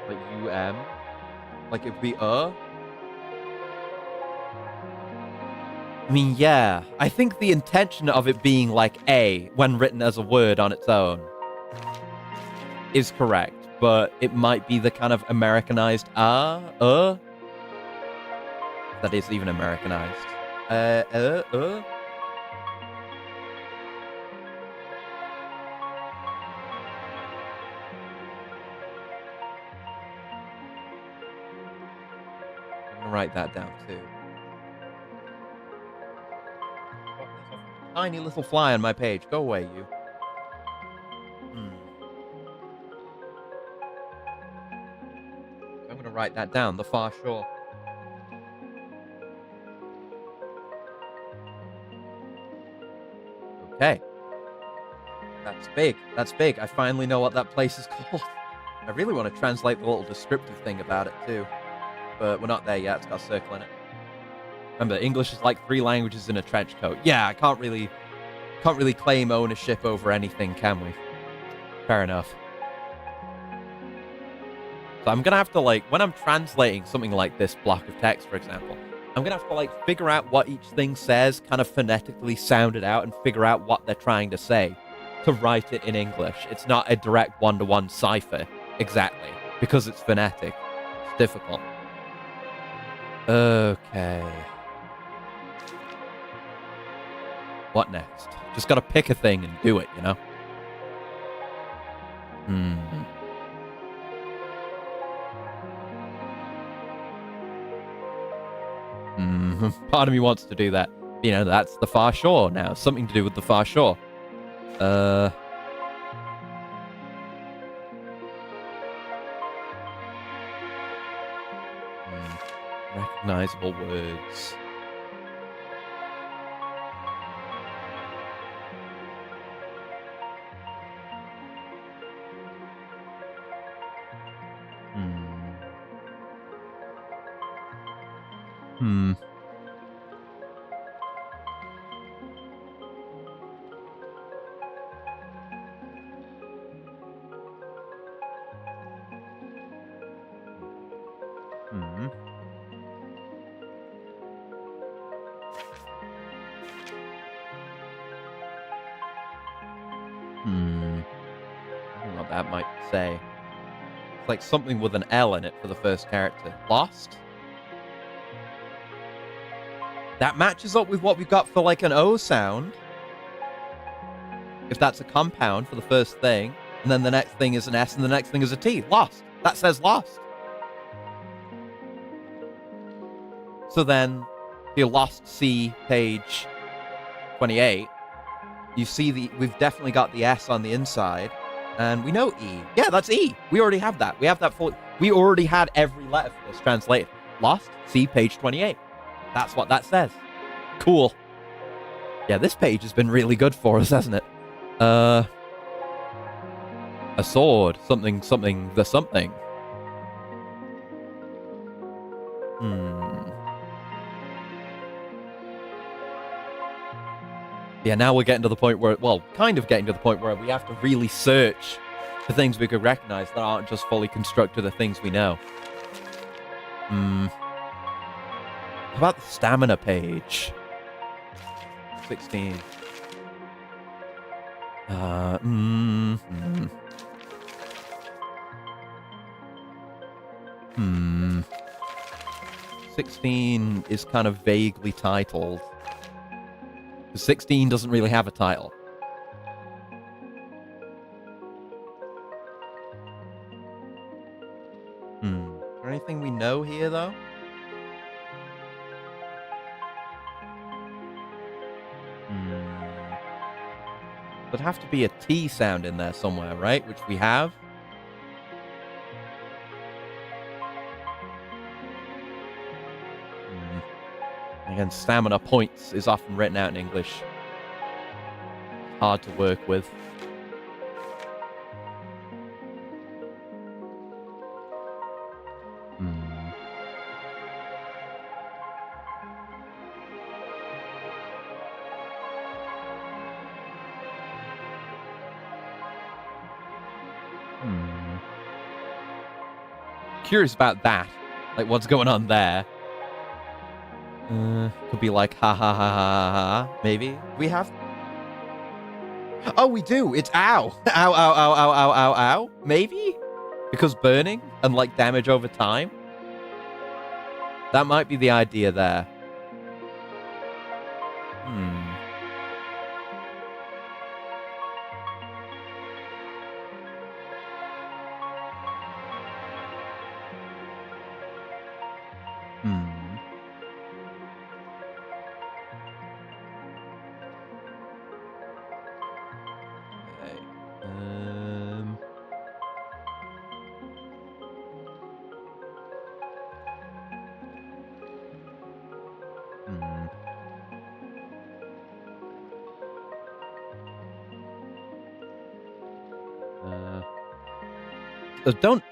like UM, like it'd be I mean, yeah, I think the intention of it being like A when written as a word on its own is correct, but it might be the kind of Americanized that is even Americanized. I'll write that down too. Oh, there's a tiny little fly on my page. Go away, you. I'm going to write that down. The far shore. Okay. That's big. That's big. I finally know what that place is called. I really want to translate the little descriptive thing about it too. But we're not there yet. It's got a circle in it. Remember, English is like 3 languages in a trench coat. Yeah, I can't really claim ownership over anything, can we? Fair enough. So I'm gonna have to, like, when I'm translating something like this block of text, for example, I'm gonna have to, like, figure out what each thing says, kind of phonetically sound it out, and figure out what they're trying to say to write it in English. It's not a direct one-to-one cipher, exactly, because it's phonetic. It's difficult. Okay. What next? Just gotta pick a thing and do it, you know? Part of me wants to do that. You know, that's the far shore now. Something to do with the far shore. Recognizable words. I don't know what that might say. It's like something with an L in it for the first character. Lost? That matches up with what we got for, like, an O sound. If that's a compound for the first thing, and then the next thing is an S, and the next thing is a T. Lost. That says lost. So then, if you lost C, page 28, you see we've definitely got the S on the inside, and we know E. Yeah, that's E. We already have that. We have that full. We already had every letter for this translated. Lost, C, page 28. That's what that says. Cool. Yeah, this page has been really good for us, hasn't it? A sword. Something, the something. Yeah, now we're getting to the point where, well, kind of getting to the point where we have to really search for things we could recognize that aren't just fully constructed of things we know. How about the stamina page? 16. 16 is kind of vaguely titled. 16 doesn't really have a title. Is there anything we know here, though? There'd have to be a T sound in there somewhere, right? Which we have. Again, stamina points is often written out in English. Hard to work with. Curious about that. Like, what's going on there? Could be like, ha ha ha ha ha, maybe. We have... Oh, we do! It's ow! Ow, ow, ow, ow, ow, ow, ow? Maybe? Because burning and, like, damage over time? That might be the idea there.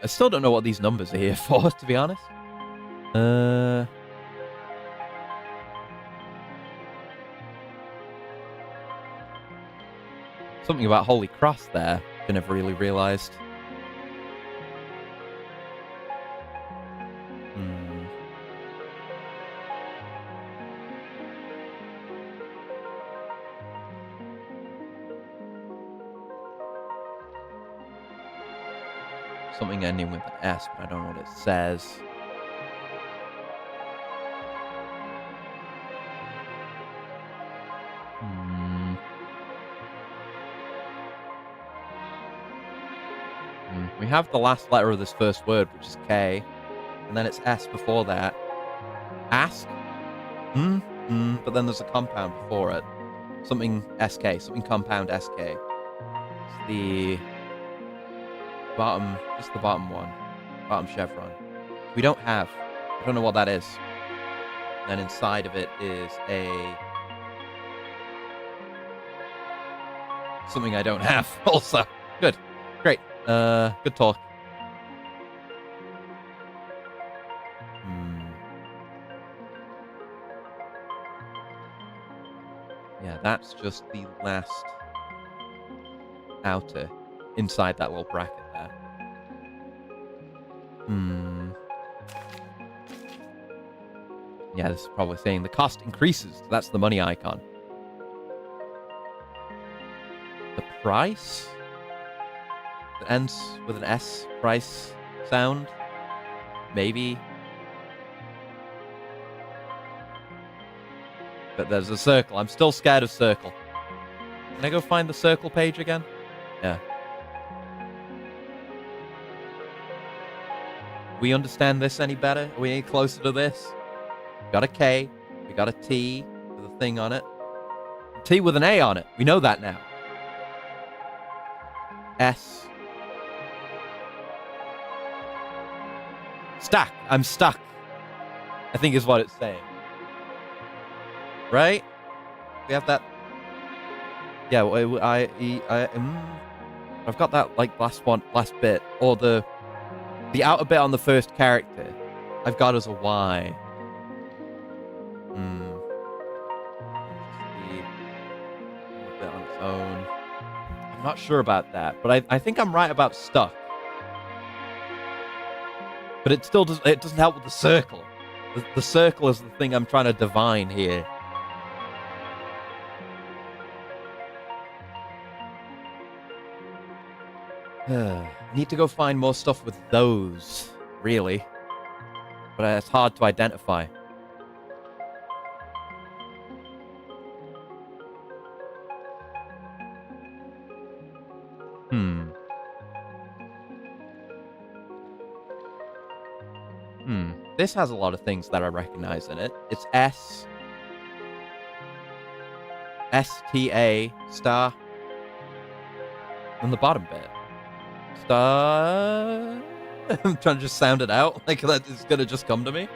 I still don't know what these numbers are here for, to be honest. Something about Holy Cross there, I never really realized. Something ending with an S, but I don't know what it says. We have the last letter of this first word, which is K, and then it's S before that. Ask? But then there's a compound before it. Something SK, something compound SK. It's the bottom, just the bottom one. Bottom chevron. I don't know what that is. And then inside of it is something I don't have also. Good. Great. Good talk. Yeah, that's just the last outer inside that little bracket there. Yeah, this is probably saying the cost increases. That's the money icon. The price? It ends with an S, price sound? Maybe. But there's a circle. I'm still scared of circle. Can I go find the circle page again? Yeah. We understand this any better? Are we any closer to this? We got a K. We got a T with a thing on it. A T with an A on it. We know that now. S. Stuck. I'm stuck. I think is what it's saying. Right? We have that. Yeah, I've got that like last bit, or the outer bit on the first character. I've got as a Y. A bit on its own. I'm not sure about that, but I think I'm right about stuck. But it still doesn't help with the circle. The circle is the thing I'm trying to divine here. I need to go find more stuff with those, really. But it's hard to identify. This has a lot of things that I recognize in it. It's S. S-T-A, star. And the bottom bit. Star. I'm trying to just sound it out. Like that is gonna just come to me.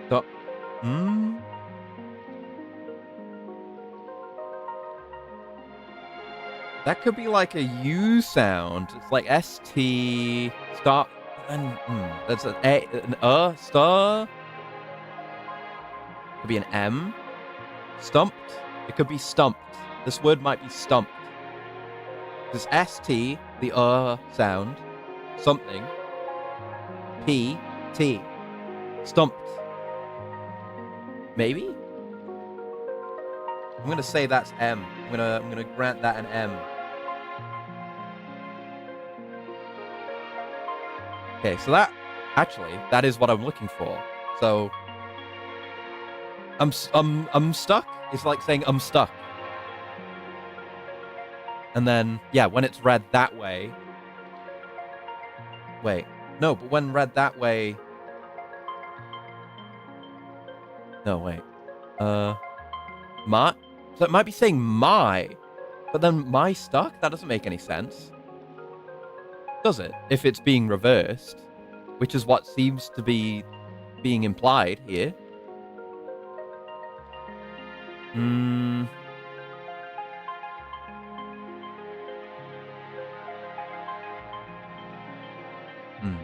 Stop. That could be like a U sound. It's like S-T, stop, and that's an A, an star. Could be an M. Stumped. It could be stumped. This word might be stumped. There's S-T, the sound. Something. P, T. Stumped. Maybe? I'm gonna say that's M. I'm gonna grant that an M. Okay, so that is what I'm looking for. So I'm stuck. It's like saying I'm stuck. And then yeah, when it's read that way. Wait, no, but when read that way. No, wait. My. So it might be saying my, but then my stuck. That doesn't make any sense. Does it? If it's being reversed, which is what seems to be being implied here. Hmm. Hmm.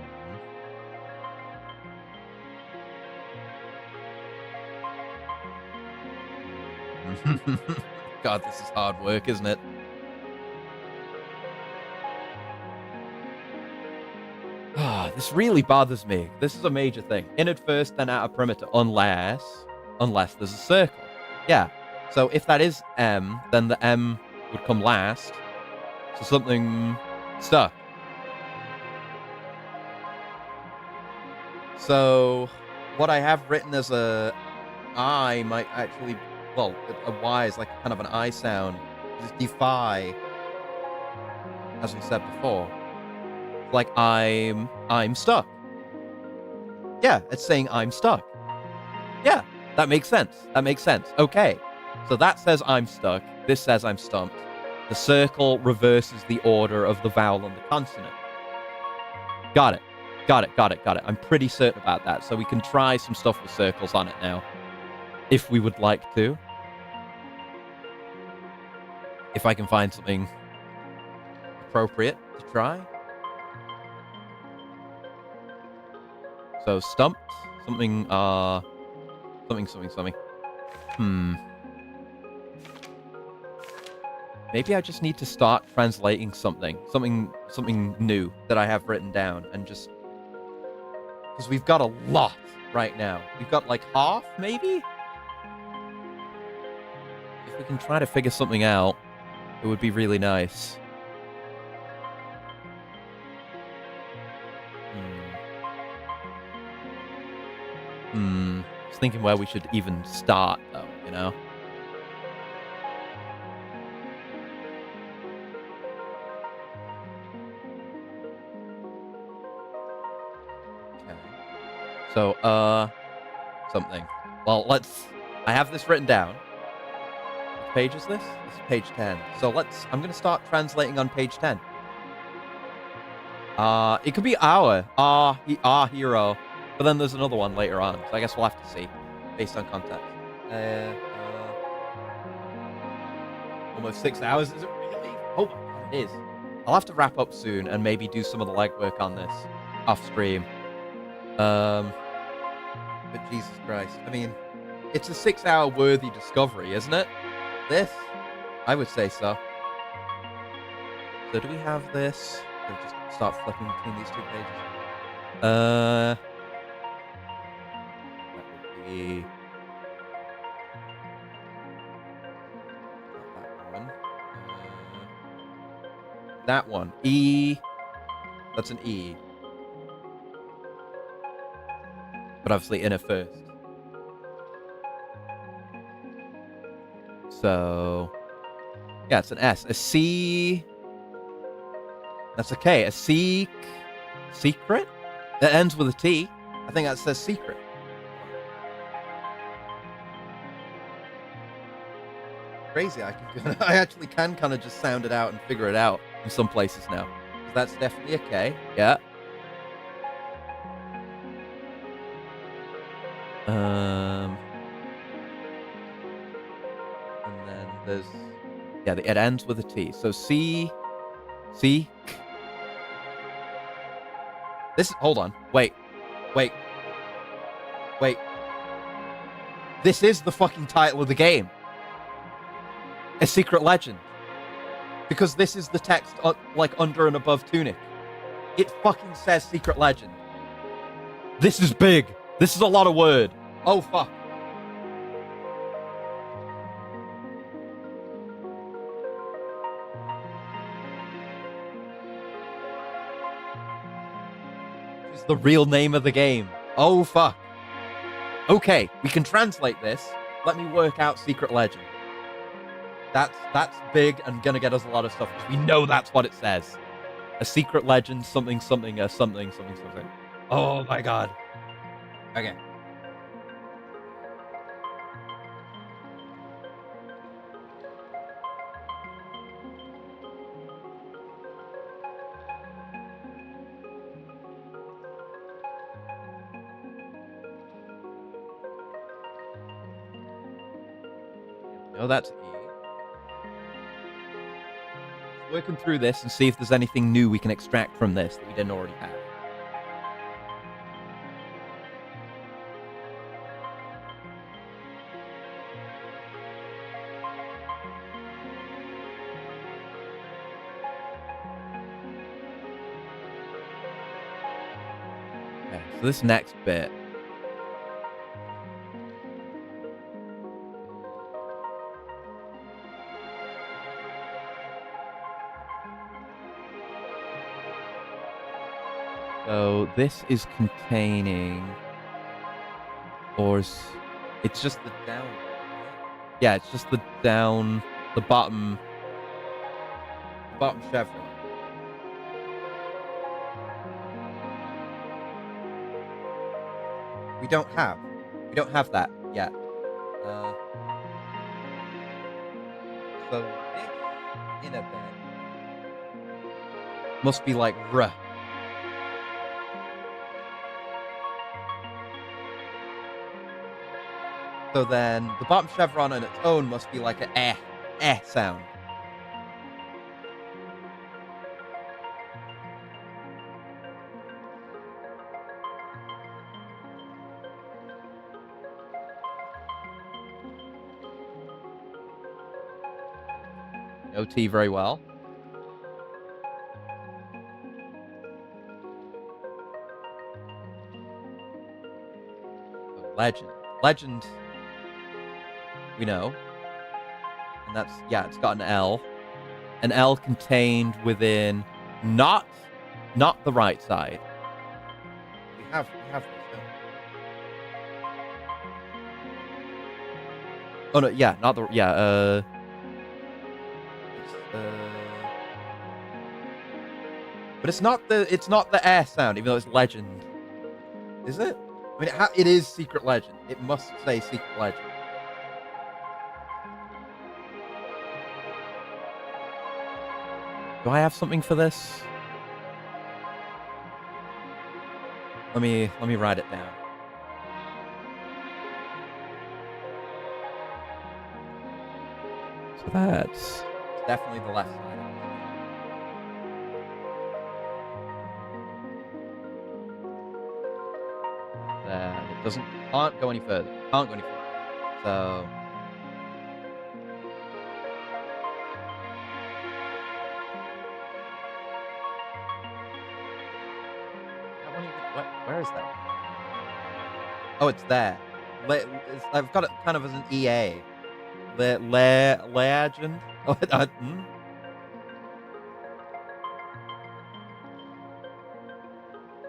God, this is hard work, isn't it? Ah, this really bothers me. This is a major thing. Inward first, then outer perimeter, unless there's a circle. Yeah. So if that is M, then the M would come last. So something stuck. So what I have written as a I might actually, well, a Y is like kind of an I sound. Just defy, as we said before. Like I'm stuck. Yeah, it's saying I'm stuck. Yeah, that makes sense. That makes sense. Okay. So that says I'm stuck. This says I'm stumped. The circle reverses the order of the vowel and the consonant. Got it. Got it. Got it. Got it. I'm pretty certain about that. So we can try some stuff with circles on it now. If we would like to. If I can find something appropriate to try. So stumped. Something, something. Maybe I just need to start translating something new that I have written down and just... Because we've got a lot right now. We've got like half, maybe? If we can try to figure something out, it would be really nice. I was thinking where we should even start, though, you know? Okay. So, something. Well, I have this written down. Which page is this? This is page 10. So I'm gonna start translating on page 10. It could be our hero, but then there's another one later on, so I guess we'll have to see, based on context. Almost 6 hours, is it really? Oh my god, it is. I'll have to wrap up soon and maybe do some of the legwork on this off stream. But Jesus Christ, I mean, it's a 6-hour worthy discovery, isn't it? This, I would say so. So do we have this? Or just start flipping between these two pages? That would be not that one. That one. E. That's an E. But obviously in it first. So yeah, it's an S. A C. That's a K. A secret? That ends with a T. I think that says secret. Crazy. I actually can kind of just sound it out and figure it out in some places now. So that's definitely a K. Yeah. And then there's it ends with a T. So C. Hold on. Wait. This is the fucking title of the game. A Secret Legend. Because this is the text, like, under and above Tunic. It fucking says Secret Legend. This is big. This is a lot of word. Oh, fuck. It's the real name of the game. Oh, fuck. Okay, we can translate this. Let me work out Secret Legend. That's big and gonna get us a lot of stuff. We know that's what it says. A Secret Legend, something, a something. Oh my god. Okay. No, that's E. Working through this and see if there's anything new we can extract from this that we didn't already have. Okay, so this next bit. So this is containing, or it's just the down. Yeah, it's just the down, the bottom chevron. We don't have that yet. So this inner bit must be like R. So then the bottom chevron on its own must be like a sound. No T very well. Legend. Legend, we know. And that's, yeah, it's got an L. An L contained within not the right side. We have this, Oh no, yeah, not the but it's not the air sound, even though it's legend. Is it? I mean, it is secret legend. It must say secret legend. Do I have something for this? Let me write it down. So that's definitely the left side. Then it can't go any further. Can't go any further. So where is that? Oh, it's there. I've got it kind of as an EA. Legend. Oh,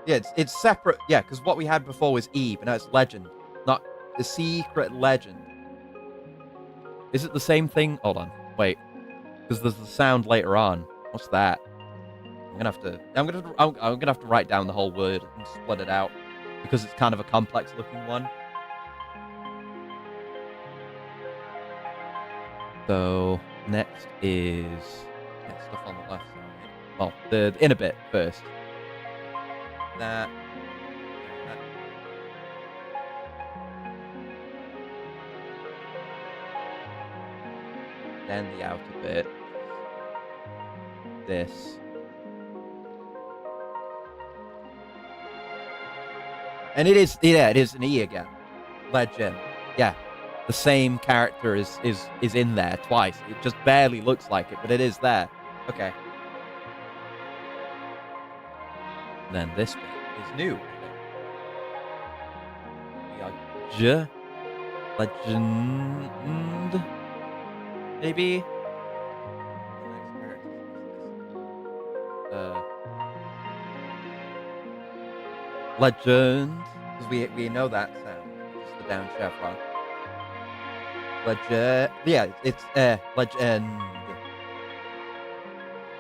Yeah, it's separate. Yeah, because what we had before was E, but now it's legend, not the secret legend. Is it the same thing? Hold on, wait, because there's the sound later on. What's that? I'm gonna have to write down the whole word and split it out because it's kind of a complex looking one. So next is stuff on the left side. Well, the inner bit first. That. Then the outer bit. This. And it is an E again. Legend. Yeah. The same character is in there twice. It just barely looks like it, but it is there. Okay. And then this bit is new. Legend. Maybe. Legend. Because we know that sound. It's the down chevron. Legend. Yeah, it's legend.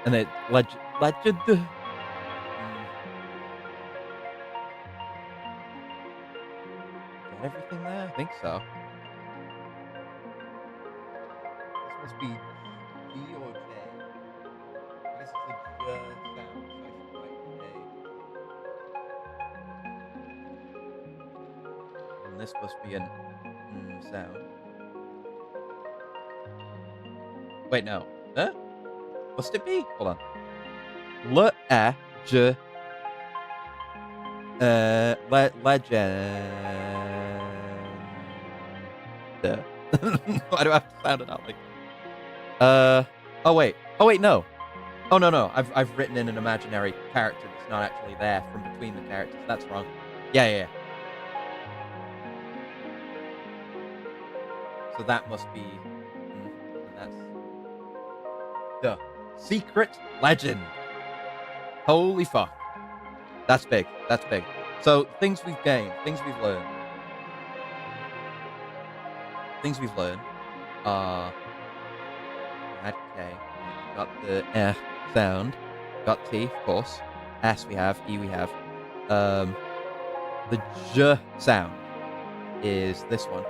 And it legend. Is that everything there? I think so. This must be G or J. I guess it's a J sound, so I should write J. And this must be an sound. Wait, no. Huh? Must it be? Hold on. Le-j... legend... Why do I have to sound it out like that? Oh, wait. Oh, wait, no. Oh, no. I've written in an imaginary character that's not actually there from between the characters. That's wrong. Yeah. So that must be... that's... the secret legend. Holy fuck. That's big. So, things we've gained. Things we've learned. Had K. Got the sound. Got T, of course. S we have. E we have. The J sound is this one.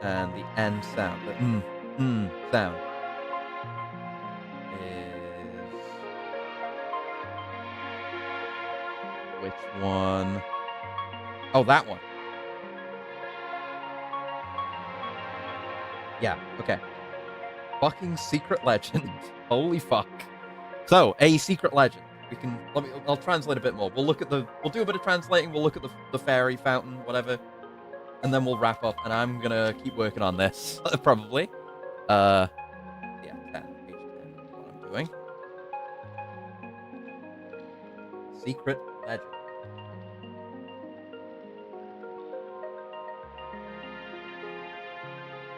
And the N sound, the sound, is... which one? Oh, that one. Yeah, okay. Fucking secret legend. Holy fuck. So, a secret legend. We can... I'll translate a bit more. We'll do a bit of translating. We'll look at the fairy fountain, whatever. And then we'll wrap up, and I'm gonna keep working on this, probably. Yeah, 10, page 10, what I'm doing. Secret legend.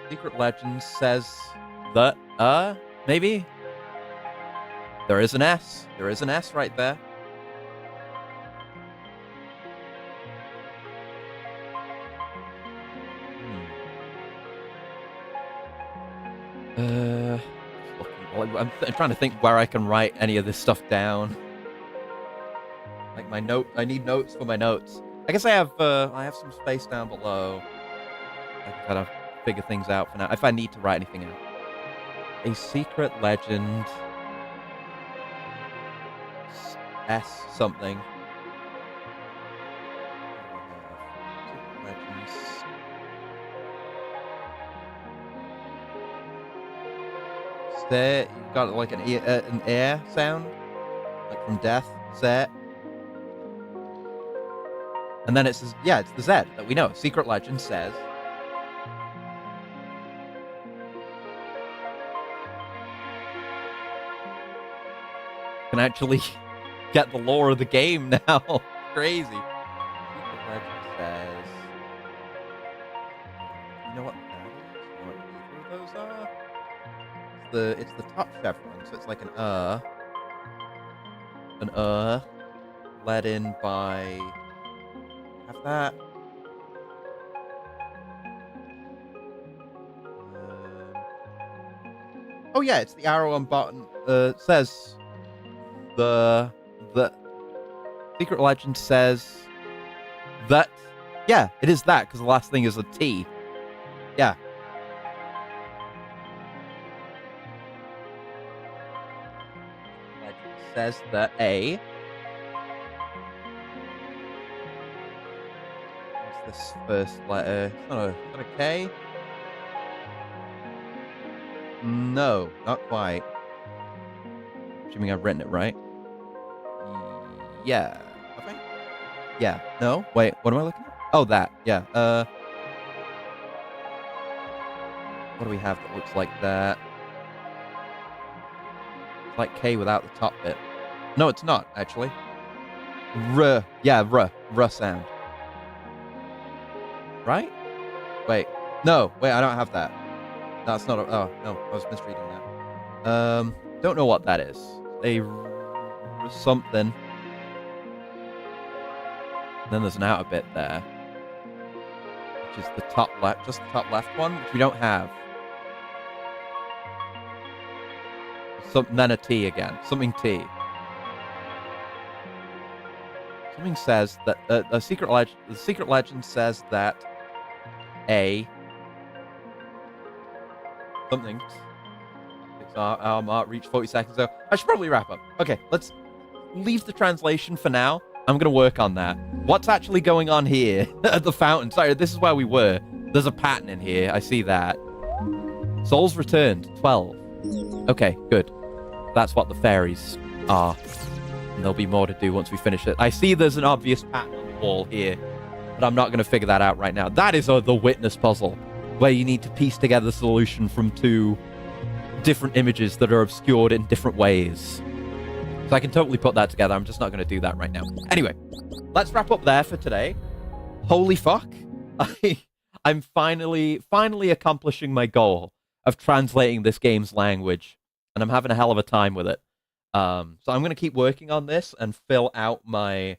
Secret legend says that, maybe? There is an S. There is an S right there. I'm trying to think where I can write any of this stuff down. Like my note, I need notes for my notes. I guess I have some space down below. I can kind of figure things out for now, if I need to write anything out. A secret legend. S something. Secret legends. There, you got like an air sound, like from death. Set. And then it says, yeah, it's the Z that we know. Secret legend says. Can actually get the lore of the game now. Crazy. Secret legend says. You know what that is? You know what either of those are? It's the top chevron, so it's like an led in by. Have that. Oh yeah, it's the arrow on bottom. Says the secret legend says that. Yeah, it is that because the last thing is a T. Yeah. Legend says that A. What's this first letter? Oh, is that a K? No, not quite. Assuming I've written it right. Yeah. Have I? Yeah. No? Wait, what am I looking at? Oh, that. Yeah. What do we have that looks like that? It's like K without the top bit. No, it's not, actually. R. Yeah, R. R sound. Right? Wait. No, wait, I don't have that. That's not a... Oh, no, I was misreading that. Don't know what that is. A something. Then there's an outer bit there. Which is the top left, just the top left one, which we don't have. Then a T again. Something T. Something says that... the secret legend says that A... Something. Our mark reached 40 seconds ago. I should probably wrap up. Okay, let's leave the translation for now. I'm going to work on that. What's actually going on here at the fountain? Sorry, this is where we were. There's a pattern in here. I see that. Souls returned, 12. Okay, good. That's what the fairies are. And there'll be more to do once we finish it. I see there's an obvious pattern on the wall here, but I'm not going to figure that out right now. That is the witness puzzle, where you need to piece together the solution from two different images that are obscured in different ways. So I can totally put that together. I'm just not going to do that right now. Anyway, let's wrap up there for today. Holy fuck. I'm finally accomplishing my goal of translating this game's language, and I'm having a hell of a time with it. So I'm going to keep working on this and fill out my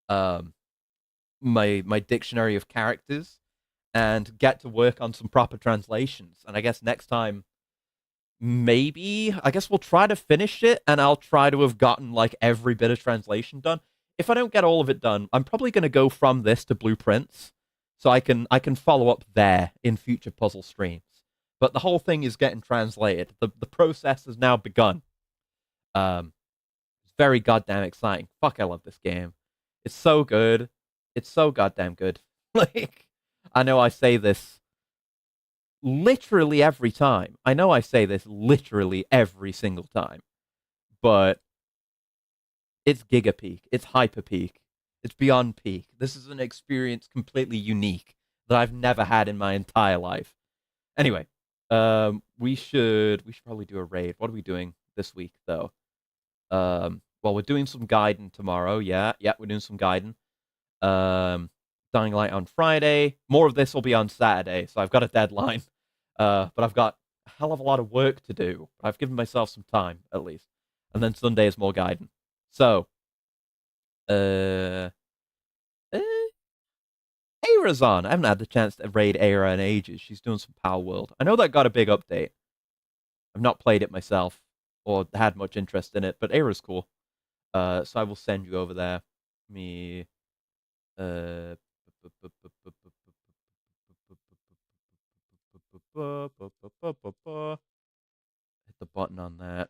my dictionary of characters and get to work on some proper translations. And I guess next time, I guess we'll try to finish it, and I'll try to have gotten like every bit of translation done. If I don't get all of it done, I'm probably going to go from this to blueprints, so I can follow up there in future puzzle streams. But the whole thing is getting translated. The process has now begun. It's very goddamn exciting. Fuck, I love this game. It's so good. It's so goddamn good. Like, I know I say this literally every time. I know I say this literally every single time. But it's giga peak. It's hyper peak. It's beyond peak. This is an experience completely unique that I've never had in my entire life. Anyway, we should probably do a raid. What are we doing this week though? Well, we're doing some Gaiden tomorrow. Yeah, we're doing some Gaiden. Dying Light on Friday. More of this will be on Saturday, so I've got a deadline. But I've got a hell of a lot of work to do. I've given myself some time, at least. And then Sunday is more Gaiden. So, Aira's on. I haven't had the chance to raid Aira in ages. She's doing some Power World. I know that got a big update. I've not played it myself or had much interest in it, but Aira's cool. So I will send you over there. Hit the button on that.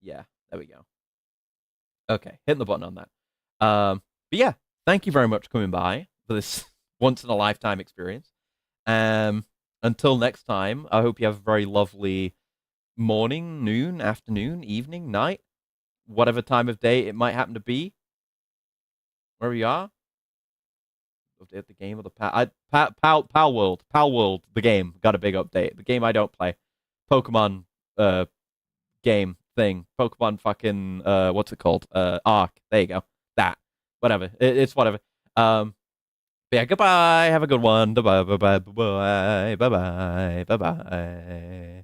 Yeah, there we go. Okay, hitting the button on that. But yeah, thank you very much for coming by for this once in a lifetime experience. Until next time, I hope you have a very lovely morning, noon, afternoon, evening, night, whatever time of day it might happen to be. Wherever you are. Update the game of the Pal World, the game got a big update. The game I don't play. Pokemon game thing. Pokemon fucking what's it called? Arc. There you go. That. Whatever. It's whatever. But yeah, goodbye. Have a good one. Bye bye bye bye bye bye bye bye bye.